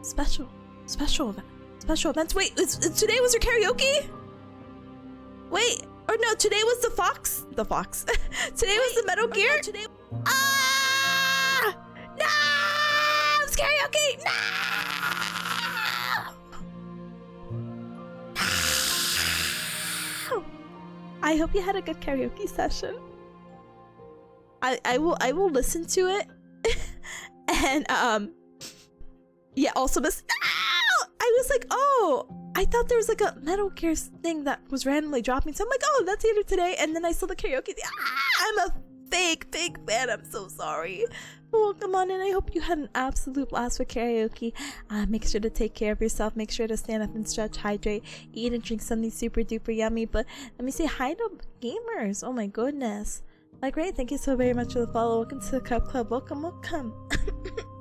Special events. Wait, today was your karaoke? Wait. Or no, today was the Fox. Today was the Metal Gear. Ah! No! It's karaoke. No! I hope you had a good karaoke session. I will listen to it. And yeah, also this. I was like, oh, I thought there was like a Metal Gear thing that was randomly dropping. So I'm like, oh, that's later today. And then I saw the karaoke. I'm a fake fan. I'm so sorry. Welcome on in. I hope you had an absolute blast with karaoke. Make sure to take care of yourself. Make sure to stand up and stretch, hydrate, eat and drink something super duper yummy. But let me say hi to gamers. Oh my goodness. Like, great. Thank you so very much for the follow. Welcome to the Cup Club. Welcome.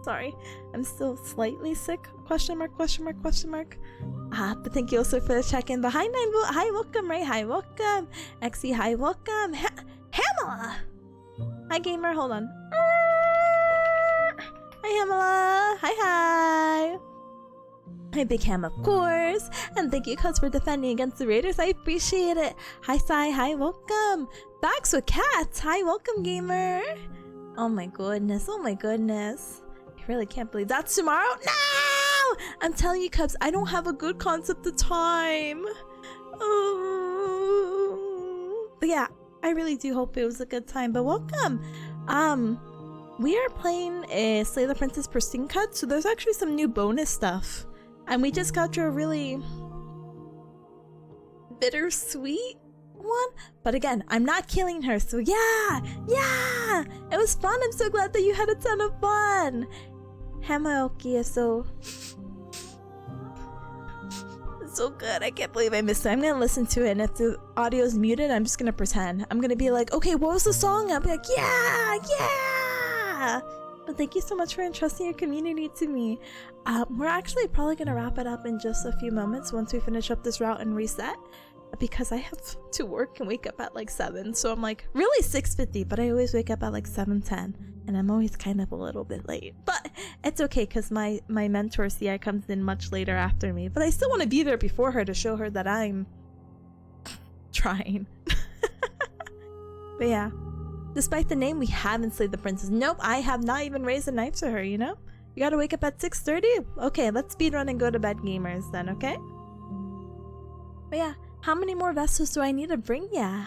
Sorry, I'm still slightly sick. Question mark. But thank you also for the check-in. But hi, hi, welcome, Ray. Hi, welcome. Exy, hi, welcome. Hamala. Hi, gamer. Hold on. Hi, Hamala. Hi. Hi, Big Ham, of course. And thank you, Cuz, for defending against the Raiders. I appreciate it. Hi, Sai. Hi, welcome. Backs with Cats. Hi, welcome, gamer. Oh my goodness. I really can't believe that's tomorrow. No! I'm telling you, Cubs, I don't have a good concept of time. But yeah, I really do hope it was a good time. But welcome. We are playing a Slay the Princess Pristine cut, so there's actually some new bonus stuff. And we just got through a really bittersweet one. But again, I'm not killing her, so yeah! It was fun. I'm so glad that you had a ton of fun. Hamaoki is so good. I can't believe I missed it. I'm gonna listen to it, and if the audio is muted, I'm just gonna pretend. I'm gonna be like, okay, what was the song? I'll be like, yeah! But thank you so much for entrusting your community to me. We're actually probably gonna wrap it up in just a few moments once we finish up this route and reset, because I have to work and wake up at like 7. So I'm like, really 6:50, but I always wake up at like 7:10. And I'm always kind of a little bit late. But it's okay, because my mentor, CI, comes in much later after me. But I still want to be there before her to show her that I'm trying. But yeah. Despite the name, we haven't slayed the princess. Nope, I have not even raised a knife to her, you know? You gotta wake up at 6:30? Okay, let's speedrun and go to bed, gamers, then, okay? But yeah, how many more vessels do I need to bring ya?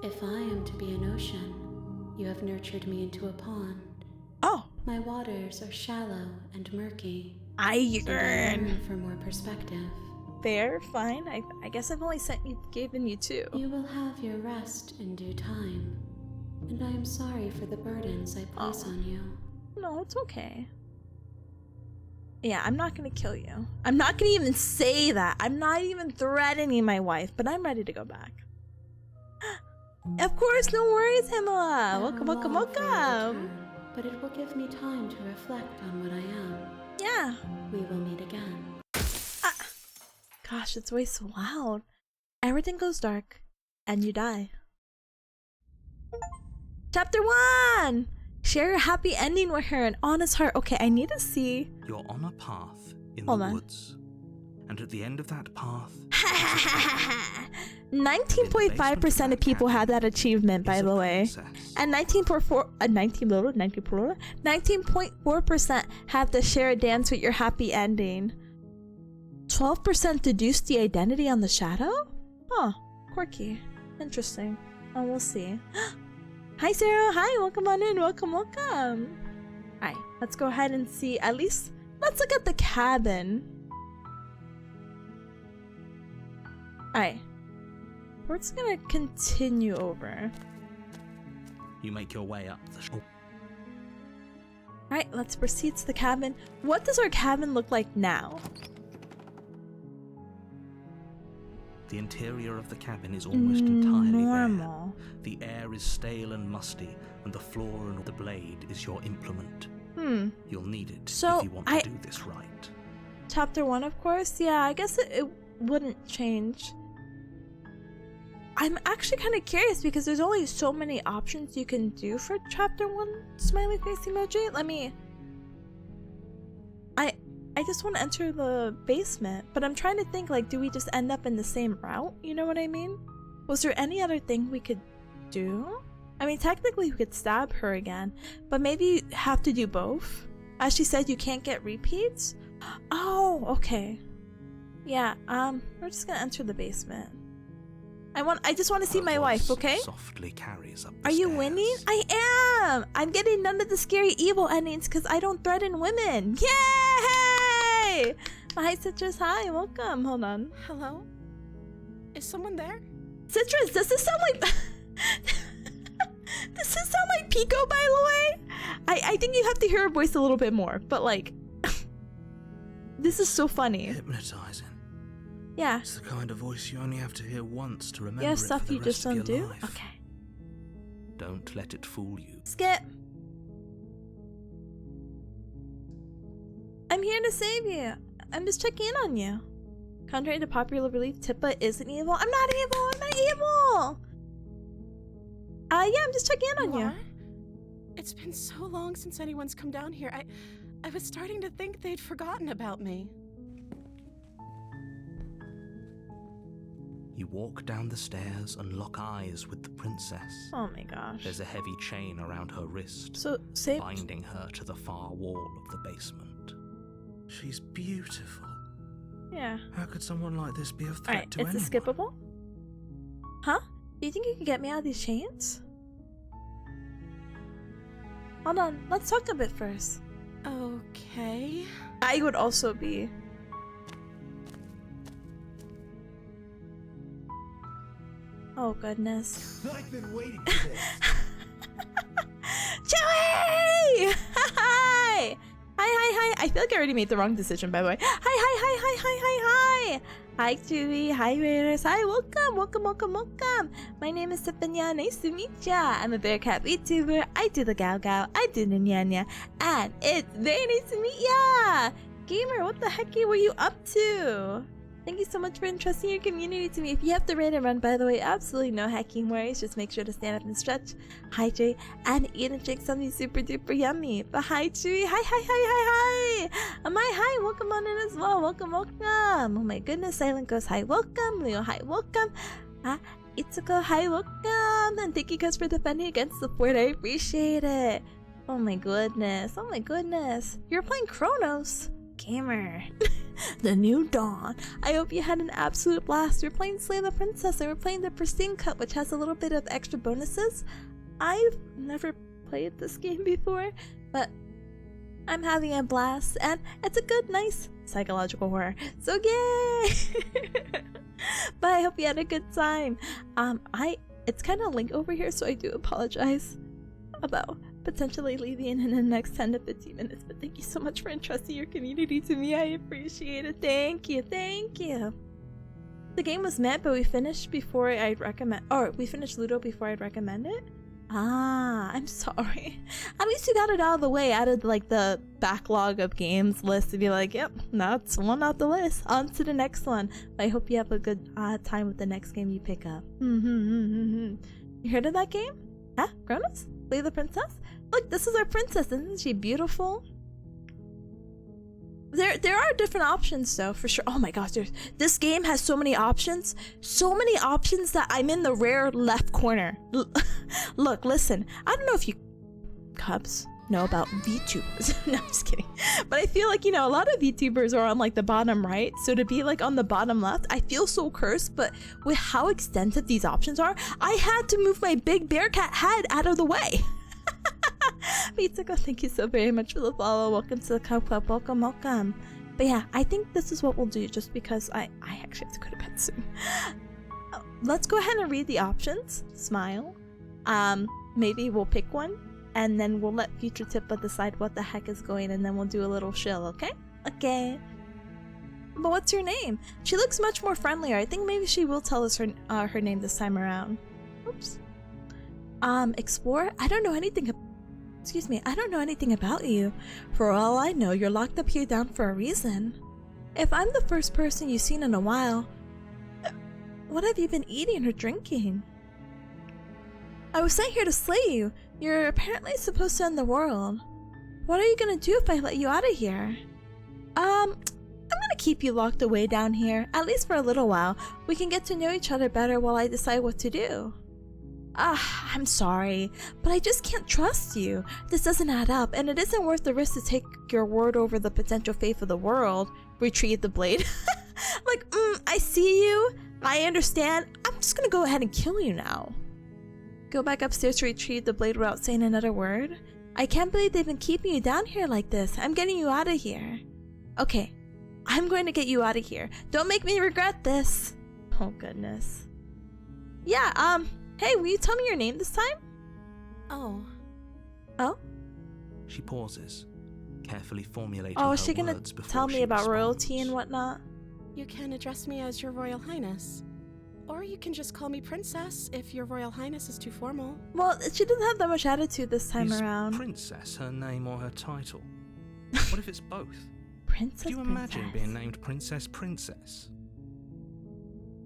If I am to be an ocean, you have nurtured me into a pond. Oh. My waters are shallow and murky. I yearn for more perspective. Fair, fine. I guess I've only given you 2. You will have your rest in due time. And I am sorry for the burdens I place on you. No, it's okay. Yeah, I'm not gonna kill you. I'm not gonna even say that. I'm not even threatening my wife, but I'm ready to go back. Of course, no worries, Himala. Welcome. But it will give me time to reflect on what I am. Yeah. We will meet again. Gosh, it's always so loud. Everything goes dark, and you die. Chapter 1! Share your happy ending with her, an honest heart. Okay, I need to see. You're on a path in Hold the on. woods. And at the end of that path... 19.5% of people have that achievement, by the way. And 19.4% have to share a dance with your happy ending. 12% deduce the identity on the shadow? Huh, quirky. Interesting. Oh, we'll see. Hi, Sarah. Hi, welcome on in. Welcome. Alright, let's go ahead and see. At least, let's look at the cabin. Alright. We're just gonna continue over. You make your way up the shore. Alright, let's proceed to the cabin. What does our cabin look like now? The interior of the cabin is almost entirely normal. bare. The air is stale and musty, and the floor and the blade is your implement. You'll need it if you want to do this right. Chapter 1, of course? Yeah, I guess it wouldn't change. I'm actually kind of curious because there's only so many options you can do for Chapter 1 smiley face emoji. I just want to enter the basement, but I'm trying to think, like, do we just end up in the same route? You know what I mean? Was there any other thing we could do? I mean, technically we could stab her again, but maybe you have to do both. As she said, you can't get repeats? Oh, okay. Yeah, we're just gonna enter the basement. I just want to see Her my wife, voice okay? Softly carries up the Are you stairs. winning? I am! I'm getting none of the scary evil endings because I don't threaten women. Yay! Hi, Citrus. Hi, welcome. Hold on. Hello? Is someone there? Citrus, does this sound like... Does this sound like Pico, by the way? I think you have to hear her voice a little bit more, but like... This is so funny. Hypnotizing. Yeah. It's the kind of voice you only have to hear once to remember You have it stuff for the you just rest don't of your do? life. Okay. Don't let it fool you. Skip. I'm here to save you. I'm just checking in on you. Contrary to popular belief, Tippa isn't evil. I'm not evil. I'm not evil. Yeah, I'm just checking in on you. Are? It's been so long since anyone's come down here. I was starting to think they'd forgotten about me. You walk down the stairs and lock eyes with the princess. Oh my gosh. There's a heavy chain around her wrist, So, save. binding her to the far wall of the basement. She's beautiful. Yeah. How could someone like this be a threat Alright, to is anyone? this skippable? Huh? Do you think you can get me out of these chains? Hold on, let's talk a bit first. Okay. I would also be. Oh goodness. I've been waiting for this. Joey! Hi! Hi. I feel like I already made the wrong decision, by the way. Hi. Hi, Chewy. Hi, Raiders. Hi, welcome. My name is Tipanya. Nice to meet ya. I'm a Bearcat VTuber. I do the Gao Gao. I do the Nyanya. And it's very nice to meet ya. Gamer, what the heck were you up to? Thank you so much for entrusting your community to me. If you have to raid and run, by the way, absolutely no hacking worries. Just make sure to stand up and stretch, hydrate, and eat and drink something super duper yummy. But hi, Chewy. Hi. Hi. Welcome on in as well. Welcome. Oh my goodness. Silent Ghost. Hi, welcome. Leo. Hi, welcome. Itsuko. Hi, welcome. And thank you guys for defending against the fort. I appreciate it. Oh my goodness. You're playing Chronos. Gamer. The New Dawn. I hope you had an absolute blast. We're playing Slay the Princess and we're playing the Pristine Cut, which has a little bit of extra bonuses. I've never played this game before, but I'm having a blast and it's a good, nice psychological horror. So yay! But I hope you had a good time. It's kind of late over here, so I do apologize about potentially leaving in the next 10 to 15 minutes, but thank you so much for entrusting your community to me. I appreciate it. Thank you. The game was met, but we finished before I'd recommend, or we finished Ludo before I'd recommend it. I'm sorry. At least you got it out of the way, out of like the backlog of games list, to be like, yep, that's one off the list. On to the next one. I hope you have a good time with the next game you pick up. You heard of that game? Huh? Chronos? Slay the Princess? Look, this is our princess. Isn't she beautiful? There are different options though, for sure. Oh my gosh, this game has so many options. So many options that I'm in the rare left corner. Look, listen. I don't know if you cubs know about VTubers. No, I'm just kidding. But I feel like, a lot of VTubers are on like the bottom right. So to be like on the bottom left, I feel so cursed. But with how extensive these options are, I had to move my big Bearcat head out of the way. Pizzico, thank you so very much for the follow. Welcome to the Club. Welcome. But yeah, I think this is what we'll do just because I actually have to go to bed soon. Let's go ahead and read the options. Smile. Maybe we'll pick one and then we'll let future Tippa decide what the heck is going and then we'll do a little shill, okay? Okay. But what's your name? She looks much more friendlier. I think maybe she will tell us her name this time around. Oops. Explore? I don't know anything about you. For all I know, you're locked up here down for a reason. If I'm the first person you've seen in a while, what have you been eating or drinking? I was sent here to slay you. You're apparently supposed to end the world. What are you gonna do if I let you out of here? I'm gonna keep you locked away down here, at least for a little while. We can get to know each other better while I decide what to do. I'm sorry, but I just can't trust you. This doesn't add up, and it isn't worth the risk to take your word over the potential fate of the world. Retrieve the blade. Like, I see you. I understand. I'm just gonna go ahead and kill you now. Go back upstairs to retrieve the blade without saying another word. I can't believe they've been keeping you down here like this. I'm getting you out of here. Okay, I'm going to get you out of here. Don't make me regret this. Oh goodness. Yeah, hey, will you tell me your name this time? Oh. Oh? She pauses, carefully formulating Oh, her is she gonna words before tell me she about responds. royalty and whatnot? You can address me as Your Royal Highness. Or you can just call me Princess if Your Royal Highness is too formal. Well, she didn't have that much attitude this time Is around. Princess her name or her title? What if it's both? Princess, Could you imagine being named Princess?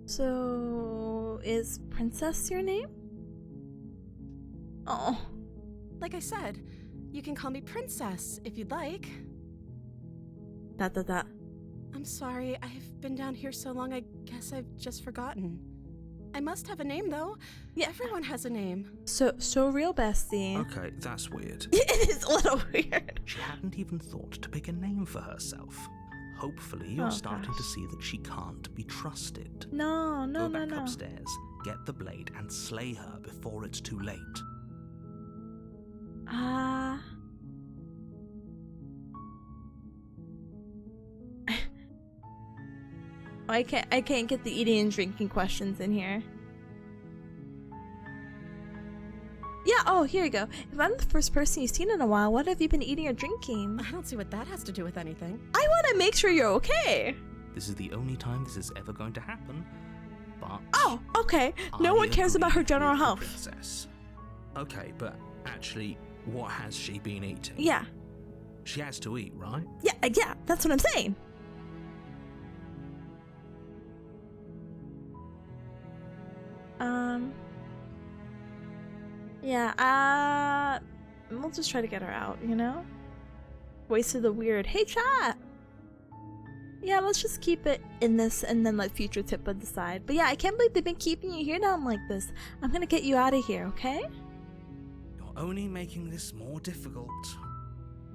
So, is Princess your name? Oh. Like I said, you can call me Princess if you'd like. That. I'm sorry, I've been down here so long, I guess I've just forgotten. I must have a name, though. Yeah. Everyone has a name. So real bestie. Okay, that's weird. It is a little weird. She hadn't even thought to pick a name for herself. Hopefully, you're Oh, starting gosh. to see that she can't be trusted. No. Go back upstairs, get the blade, and slay her before it's too late. I can't get the eating and drinking questions in here. Yeah, oh, here you go. If I'm the first person you've seen in a while, what have you been eating or drinking? I don't see what that has to do with anything. I want to make sure you're okay. This is the only time this is ever going to happen, but... Oh, okay. No I one cares about her agree general with the health. princess. Okay, but actually, what has she been eating? Yeah, She has to eat, right? yeah, that's what I'm saying. Yeah, we'll just try to get her out, you know? Voice of the weird. Hey, chat! Yeah, let's just keep it in this and then let future Tippa decide. But yeah, I can't believe they've been keeping you here down like this. I'm gonna get you out of here, okay? You're only making this more difficult.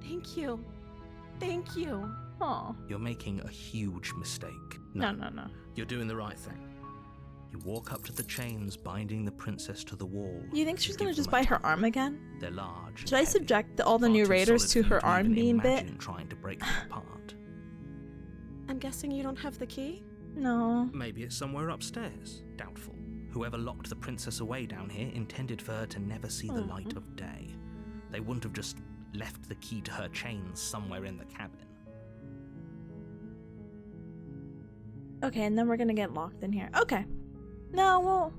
Thank you. Thank you. Oh. You're making a huge mistake. No. You're doing the right thing. You walk up to the chains binding the princess to the wall. You think she's and gonna give just them a bite her tug. arm again? They're large. Should I subject all the new raiders to her arm being bit? Trying to break them apart. I'm guessing you don't have the key? No. Maybe it's somewhere upstairs. Doubtful. Whoever locked the princess away down here intended for her to never see the light of day. They wouldn't have just left the key to her chains somewhere in the cabin. Okay, and then we're gonna get locked in here. Okay. No,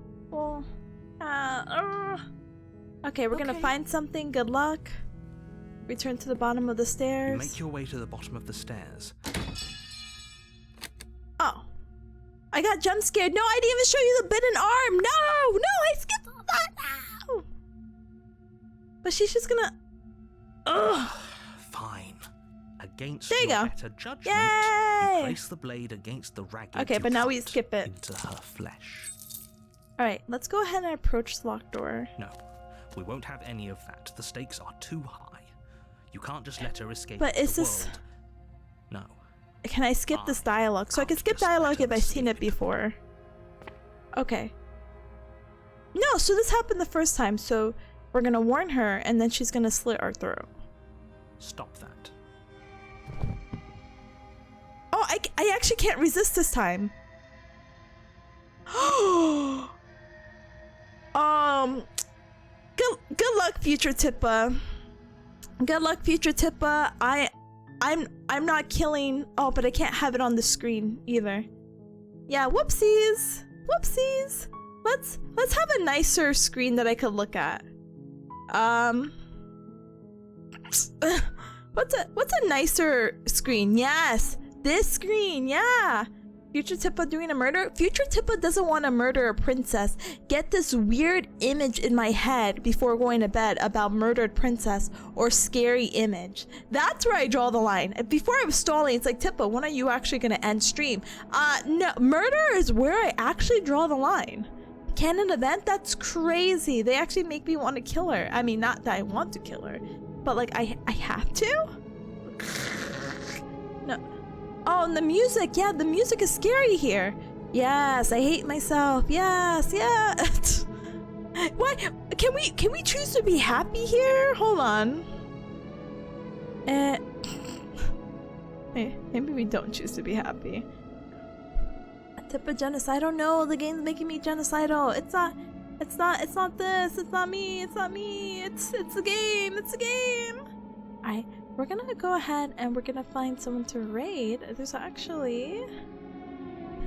okay, we're gonna Okay. find something. Good luck. Return to the bottom of the You stairs. make your way to the bottom of the stairs. Oh. I got jump scared. No, I didn't even show you the bitten arm. No, I skipped all that. No. But she's just gonna... Ugh. Fine. Against There you your go. better judgment, Yay! you place the blade against the ragged Okay, to but now we cut skip it. into her flesh. Alright, let's go ahead and approach the locked door. No, we won't have any of that. The stakes are too high. You can't just let her escape But is the this- world. No. Can I skip this dialogue? So I can can't skip just let dialogue her if I've seen it escape. before. Okay. No, so this happened the first time, so we're gonna warn her and then she's gonna slit our throat. Stop that. Oh, I actually can't resist this time. Good luck, future Tippa. Good luck, future Tippa. I'm not killing. Oh, but I can't have it on the screen either. Yeah, whoopsies. Whoopsies. Let's have a nicer screen that I could look at. What's a nicer screen? Yes, this screen. Yeah. Future Tippa doing a murder? Future Tippa doesn't want to murder a princess. Get this weird image in my head before going to bed about murdered princess or scary image. That's where I draw the line. Before I was stalling, it's like, Tippa, when are you actually going to end stream? No, murder is where I actually draw the line. Canon event? That's crazy. They actually make me want to kill her. I mean, not that I want to kill her, but like, I have to? No. Oh, and the music. Yeah, the music is scary here. Yes, I hate myself. Yes, yes. Why? Can we choose to be happy here? Hold on. Maybe we don't choose to be happy. A tip of genocide. I don't know. The game's making me genocidal. It's not this. It's not me. It's not me. It's the game. It's the game. Alright, we're gonna go ahead and we're gonna find someone to raid. There's actually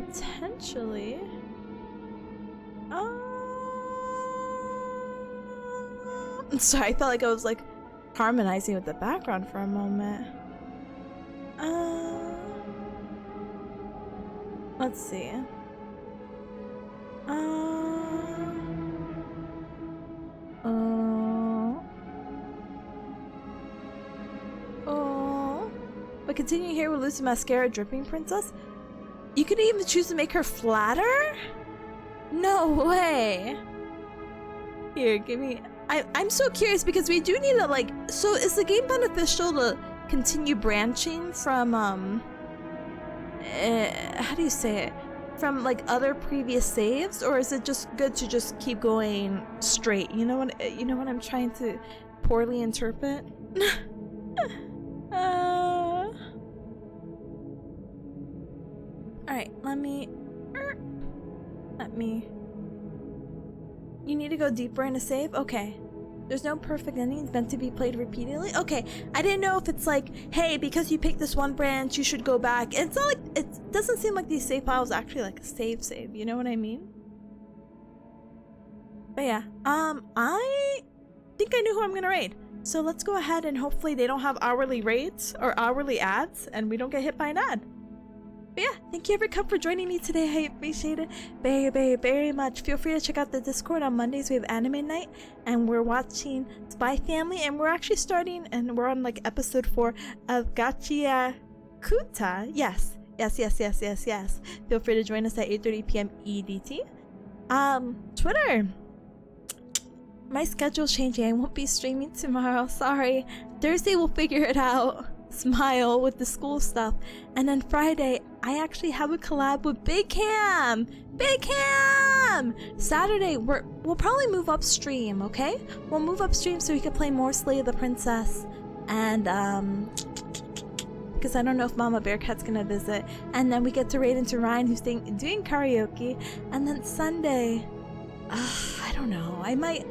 potentially sorry, I felt like I was like harmonizing with the background for a moment. Let's see. But continuing here with Lucy Mascara Dripping Princess. You could even choose to make her flatter? No way. Here, give me... I'm so curious because we do need to like... So is the game beneficial to continue branching from how do you say it? From like other previous saves, or is it just good to just keep going straight? You know what I'm trying to poorly interpret? Alright, let me... You need to go deeper in a save? Okay. There's no perfect endings meant to be played repeatedly? Okay, I didn't know if it's like, hey, because you picked this one branch, you should go back. It's not like... It doesn't seem like these save files actually like a save, you know what I mean? But yeah, I think I knew who I'm gonna raid. So let's go ahead and hopefully they don't have hourly raids or hourly ads and we don't get hit by an ad. But yeah, thank you everyone for joining me today. I appreciate it very, very, very much. Feel free to check out the Discord. On Mondays we have anime night and we're watching Spy Family and we're actually starting and we're on like episode 4 of Gachia Kuta. Yes. Feel free to join us at 8:30 p.m. EDT. Twitter. My schedule's changing. I won't be streaming tomorrow. Sorry. Thursday we'll figure it out. Smile with the school stuff. And then Friday, I actually have a collab with Big Cam! Saturday, we'll probably move upstream, okay? We'll move upstream so we can play more Slay the Princess. And, because I don't know if Mama Bearcat's gonna visit. And then we get to raid into Ryan, who's doing karaoke. And then Sunday, I don't know. I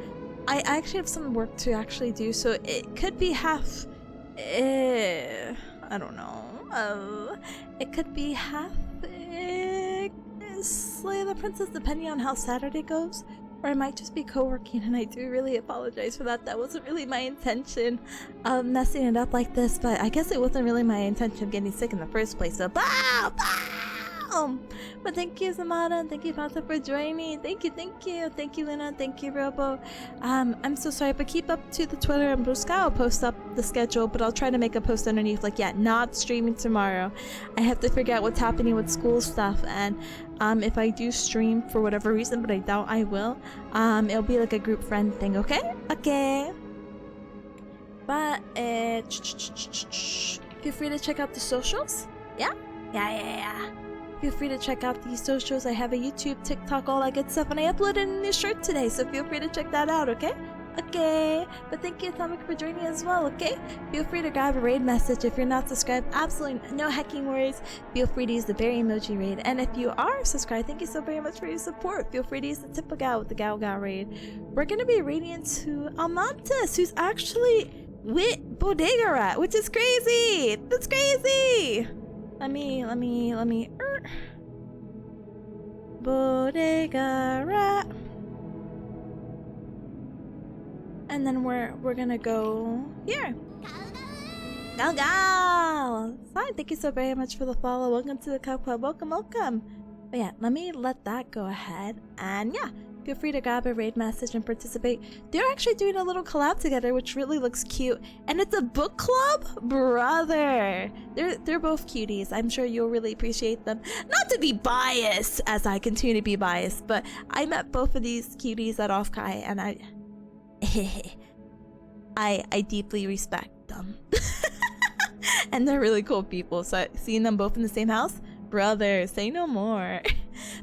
actually have some work to actually do, so it could be half... I don't know. It could be half Slay the Princess, depending on how Saturday goes. Or I might just be co-working, and I do really apologize for that. That wasn't really my intention of messing it up like this, but I guess it wasn't really my intention of getting sick in the first place, so bow! But thank you, Zamada, and thank you, Fanta, for joining me. Thank you, Luna, thank you, Robo. I'm so sorry, but keep up to the Twitter and Bruska. I'll post up the schedule, but I'll try to make a post underneath, like, yeah, not streaming tomorrow. I have to figure out what's happening with school stuff, and if I do stream for whatever reason, but I doubt I will, it'll be like a group friend thing, okay? Okay. But, feel free to check out the socials. Yeah. Feel free to check out these socials. I have a YouTube, TikTok, all that good stuff, and I uploaded a new shirt today, so feel free to check that out, okay? Okay, but thank you, Atomic, for joining me as well, okay? Feel free to grab a raid message. If you're not subscribed, absolutely no hacking worries. Feel free to use the berry emoji raid. And if you are subscribed, thank you so very much for your support. Feel free to use the Tipanya with the Gao raid. We're gonna be raiding into Amantis, who's actually with Bodega Rat, which is crazy! That's crazy! Let me Bodega Rat. And then we're gonna go here. Gal! Hi, thank you so very much for the follow. Welcome to the Cup Club. Welcome. But yeah, let me let that go ahead. And yeah, feel free to grab a raid message and participate. They're actually doing a little collab together, which really looks cute. And it's a book club? Brother! They're both cuties. I'm sure you'll really appreciate them. Not to be biased, as I continue to be biased, but I met both of these cuties at Offkai, and I deeply respect them. And they're really cool people, so seeing them both in the same house? Brother, say no more.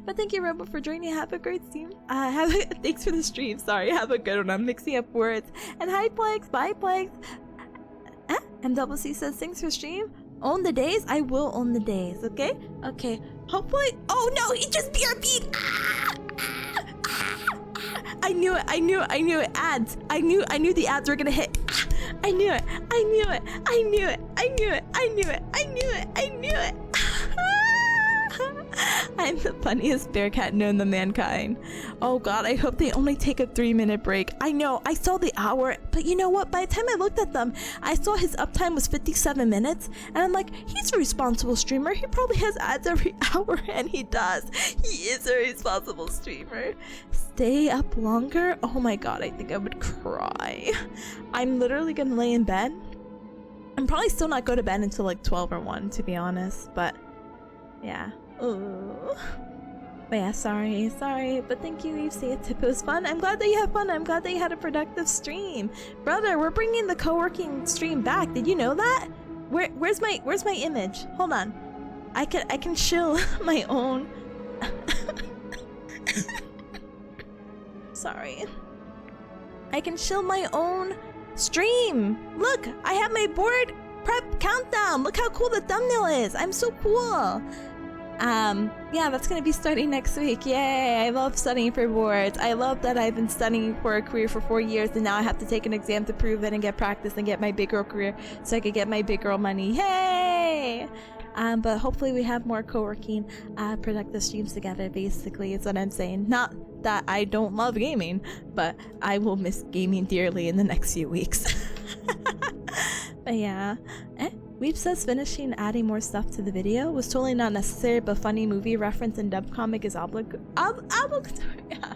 But thank you, Robo, for joining. Have a great stream. Thanks for the stream. Sorry, have a good one. I'm mixing up words. And hi, Plex. Bye, Plex. MWC says, thanks for stream. Own the days? I will own the days, okay? Okay. Hopefully. Oh no, he just BRB'd! I knew it. Ads. I knew the ads were gonna hit. I knew it. I'm the funniest bear cat known to mankind. Oh god, I hope they only take a 3-minute break. I know, I saw the hour, but you know what? By the time I looked at them, I saw his uptime was 57 minutes, and I'm like, he's a responsible streamer. He probably has ads every hour, and he does. He is a responsible streamer. Stay up longer? Oh my god, I think I would cry. I'm literally gonna lay in bed. I'm probably still not go to bed until like 12 or 1, to be honest, but yeah. Ooh. But yeah, sorry, but thank you, Eve. See, it was fun. I'm glad that you had fun. I'm glad that you had a productive stream. Brother, we're bringing the co-working stream back. Did you know that? Where's my image? Hold on. I can chill my own. Sorry. I can chill my own stream. Look, I have my board prep countdown. Look how cool the thumbnail is. I'm so cool. Yeah, that's gonna be starting next week. Yay! I love studying for boards. I love that I've been studying for a career for 4 years, and now I have to take an exam to prove it and get practice and get my big girl career so I could get my big girl money. Yay! But hopefully we have more co-working, productive streams together, basically, is what I'm saying. Not that I don't love gaming, but I will miss gaming dearly in the next few weeks. But yeah. Weep says finishing adding more stuff to the video was totally not necessary, but funny movie reference and dub comic is obligatory. Yeah.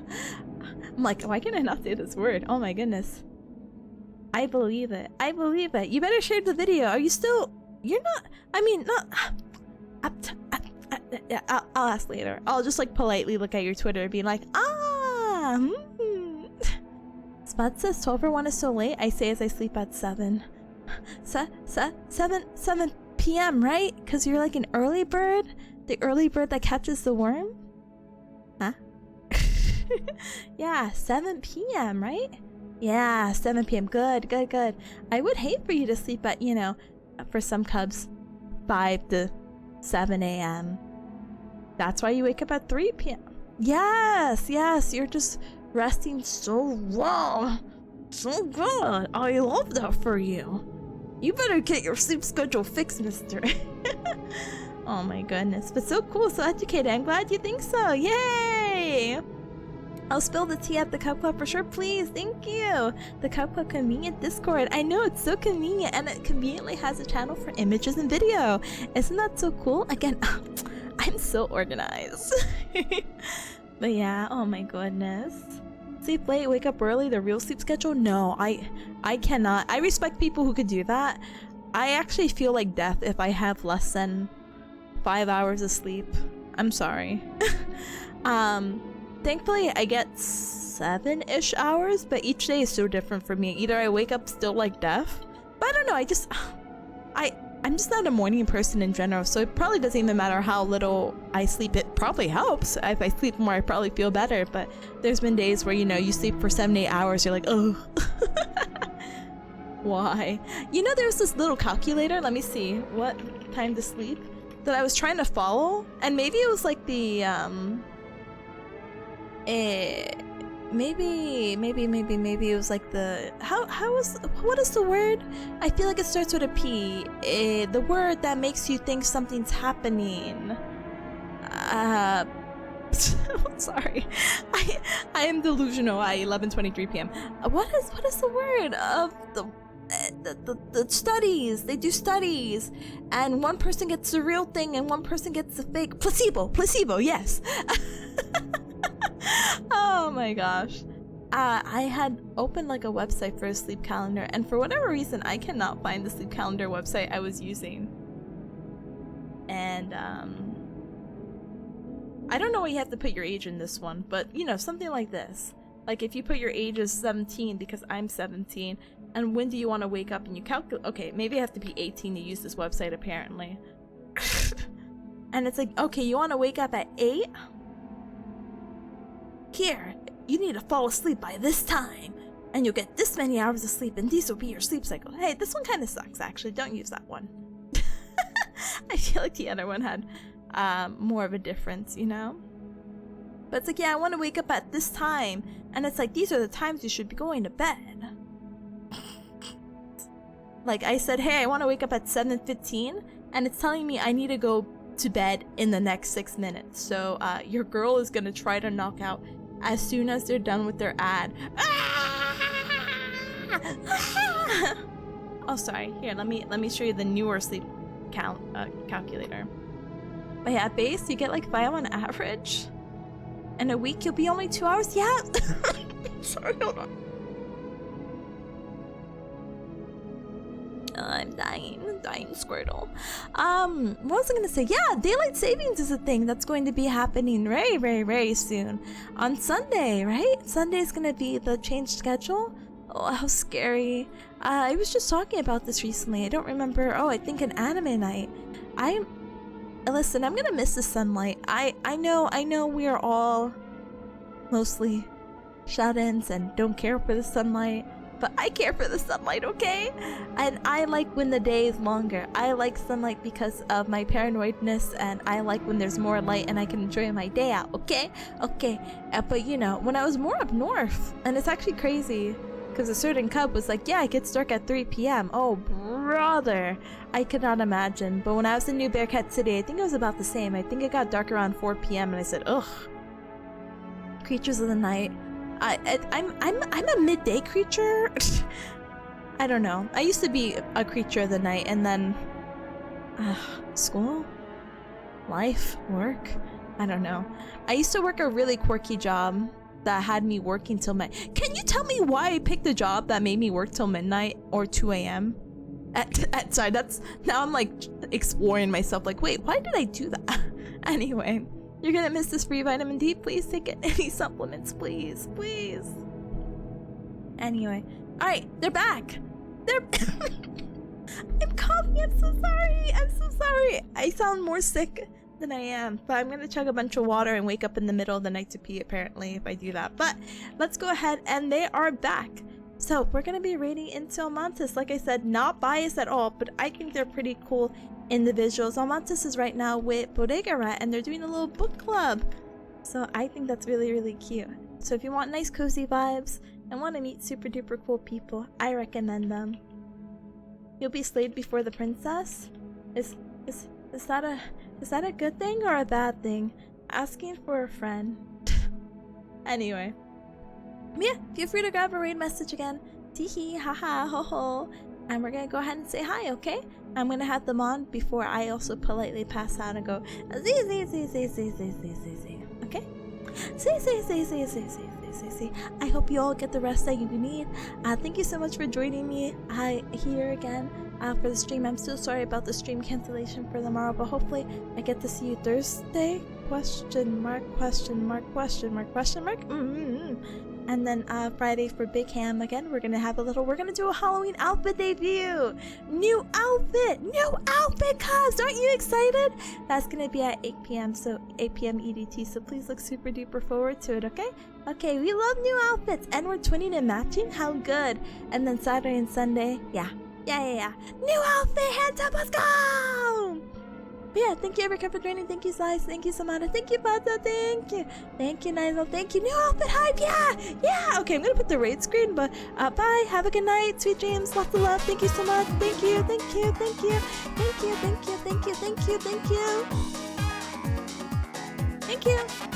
I'm like, why can I not say this word? Oh my goodness. I believe it. You better share the video. Are you still... You're not... I mean, not... I'll ask later. I'll just like politely look at your Twitter and be like, Spud says 12 or 1 is so late. I say as I sleep at 7. 7 p.m., right? Because you're like an early bird? The early bird that catches the worm? Huh? Yeah, 7 p.m., right? Yeah, 7 p.m. Good. I would hate for you to sleep at, for some cubs, 5 to 7 a.m. That's why you wake up at 3 p.m. Yes, you're just resting so well. So good. I love that for you. You better get your sleep schedule fixed, mister. Oh my goodness. But so cool, so educated. I'm glad you think so. Yay! I'll spill the tea at the Cup Club for sure, please. Thank you. The Cup Club convenient Discord. I know, it's so convenient, and it conveniently has a channel for images and video. Isn't that so cool? Again, I'm so organized. But yeah, oh my goodness. Sleep late, wake up early, the real sleep schedule? No, I cannot. I respect people who could do that. I actually feel like death if I have less than 5 hours of sleep. I'm sorry. Thankfully I get 7-ish hours, but each day is so different for me. Either I wake up still like death, but I don't know, I'm just not a morning person in general, so it probably doesn't even matter how little I sleep. It probably helps. If I sleep more, I probably feel better, but there's been days where, you sleep for 7-8 hours, you're like, oh. Why? There's this little calculator, let me see, what time to sleep, that I was trying to follow, and maybe it was like the, maybe it was like the what is the word? I feel like it starts with a P. The word that makes you think something's happening. Sorry, I am delusional at 11:23 p.m. What is the word of the studies? They do studies, and one person gets the real thing and one person gets the fake. Placebo, yes. Oh my gosh. I had opened like a website for a sleep calendar, and for whatever reason I cannot find the sleep calendar website I was using. And I don't know why you have to put your age in this one, but something like this. Like if you put your age as 17 because I'm 17, and when do you want to wake up, and you calculate, okay, maybe I have to be 18 to use this website apparently. And it's like, okay, you want to wake up at 8? here, you need to fall asleep by this time, and you'll get this many hours of sleep, and these will be your sleep cycle. Hey, this one kind of sucks, actually. Don't use that one. I feel like the other one had more of a difference, you know? But it's like, yeah, I want to wake up at this time, and it's like, these are the times you should be going to bed. Like, I said, hey, I want to wake up at 7:15, and it's telling me I need to go to bed in the next 6 minutes. So, your girl is gonna try to knock out as soon as they're done with their ad. Oh, sorry. Here, let me show you the newer sleep calculator. But yeah, at base, you get like 5 on average. In a week, you'll be only 2 hours. Yeah. Sorry, hold on. I'm dying, Squirtle. What was I gonna say? Yeah, daylight savings is a thing that's going to be happening very, very, very soon. On Sunday, right? Sunday's gonna be the changed schedule. Oh, how scary. I was just talking about this recently. I don't remember. Oh, I think an anime night. Listen, I'm gonna miss the sunlight. I know we are all mostly shut-ins and don't care for the sunlight. But I care for the sunlight, okay? And I like when the day is longer. I like sunlight because of my paranoidness, and I like when there's more light and I can enjoy my day out, okay? Okay. But you know, when I was more up north, and it's actually crazy, because a certain cub was like, yeah, it gets dark at 3 p.m. Oh, brother. I could not imagine. But when I was in New Bearcat City, I think it was about the same. I think it got dark around 4 p.m. and I said, ugh. Creatures of the night. I'm a midday creature. I don't know. I used to be a creature of the night, and then school, life, work. I don't know. I used to work a really quirky job that had me working till midnight. Can you tell me why I picked a job that made me work till midnight or 2 a.m.? Sorry, now I'm like exploring myself. Like, wait, why did I do that? Anyway. You're gonna miss this free vitamin D. Please take it. Any supplements, please. Please. Anyway. Alright, they're back. I'm coughing. I'm so sorry. I'm so sorry. I sound more sick than I am. But I'm gonna chug a bunch of water and wake up in the middle of the night to pee, apparently, if I do that. But let's go ahead, and they are back. So we're gonna be raiding into Amantis. Like I said, not biased at all, but I think they're pretty cool individuals. Amantis is right now with Bodega Rat, and they're doing a little book club. So I think that's really, really cute. So if you want nice cozy vibes and want to meet super duper cool people, I recommend them. You'll be slayed before the princess? Is that a good thing or a bad thing? Asking for a friend. Anyway. Yeah, feel free to grab a raid message again. Teehee, haha, ho ho. And we're gonna go ahead and say hi, okay? I'm gonna have them on before I also politely pass out and go zee. Okay? Zee. I hope you all get the rest that you need. Thank you so much for joining me here again for the stream. I'm so sorry about the stream cancellation for tomorrow, but hopefully I get to see you Thursday? Question mark. And then Friday for Big Ham again. We're gonna do a Halloween outfit debut. New outfit, cuz! Aren't you excited? That's gonna be at 8 p.m. So 8 p.m. EDT. So please look super duper forward to it, okay? Okay, we love new outfits, and we're twinning and matching. How good! And then Saturday and Sunday, yeah. New outfit, hands up, let's go! But yeah, thank you Erica for joining. Thank you Slice. Thank you Samantha. Thank you Bata. Thank you. Thank you Nigel. Thank you. New outfit hype. Yeah. Okay, I'm gonna put the raid screen, but bye. Have a good night. Sweet dreams. Lots of love. Thank you so much. Thank you. Thank you.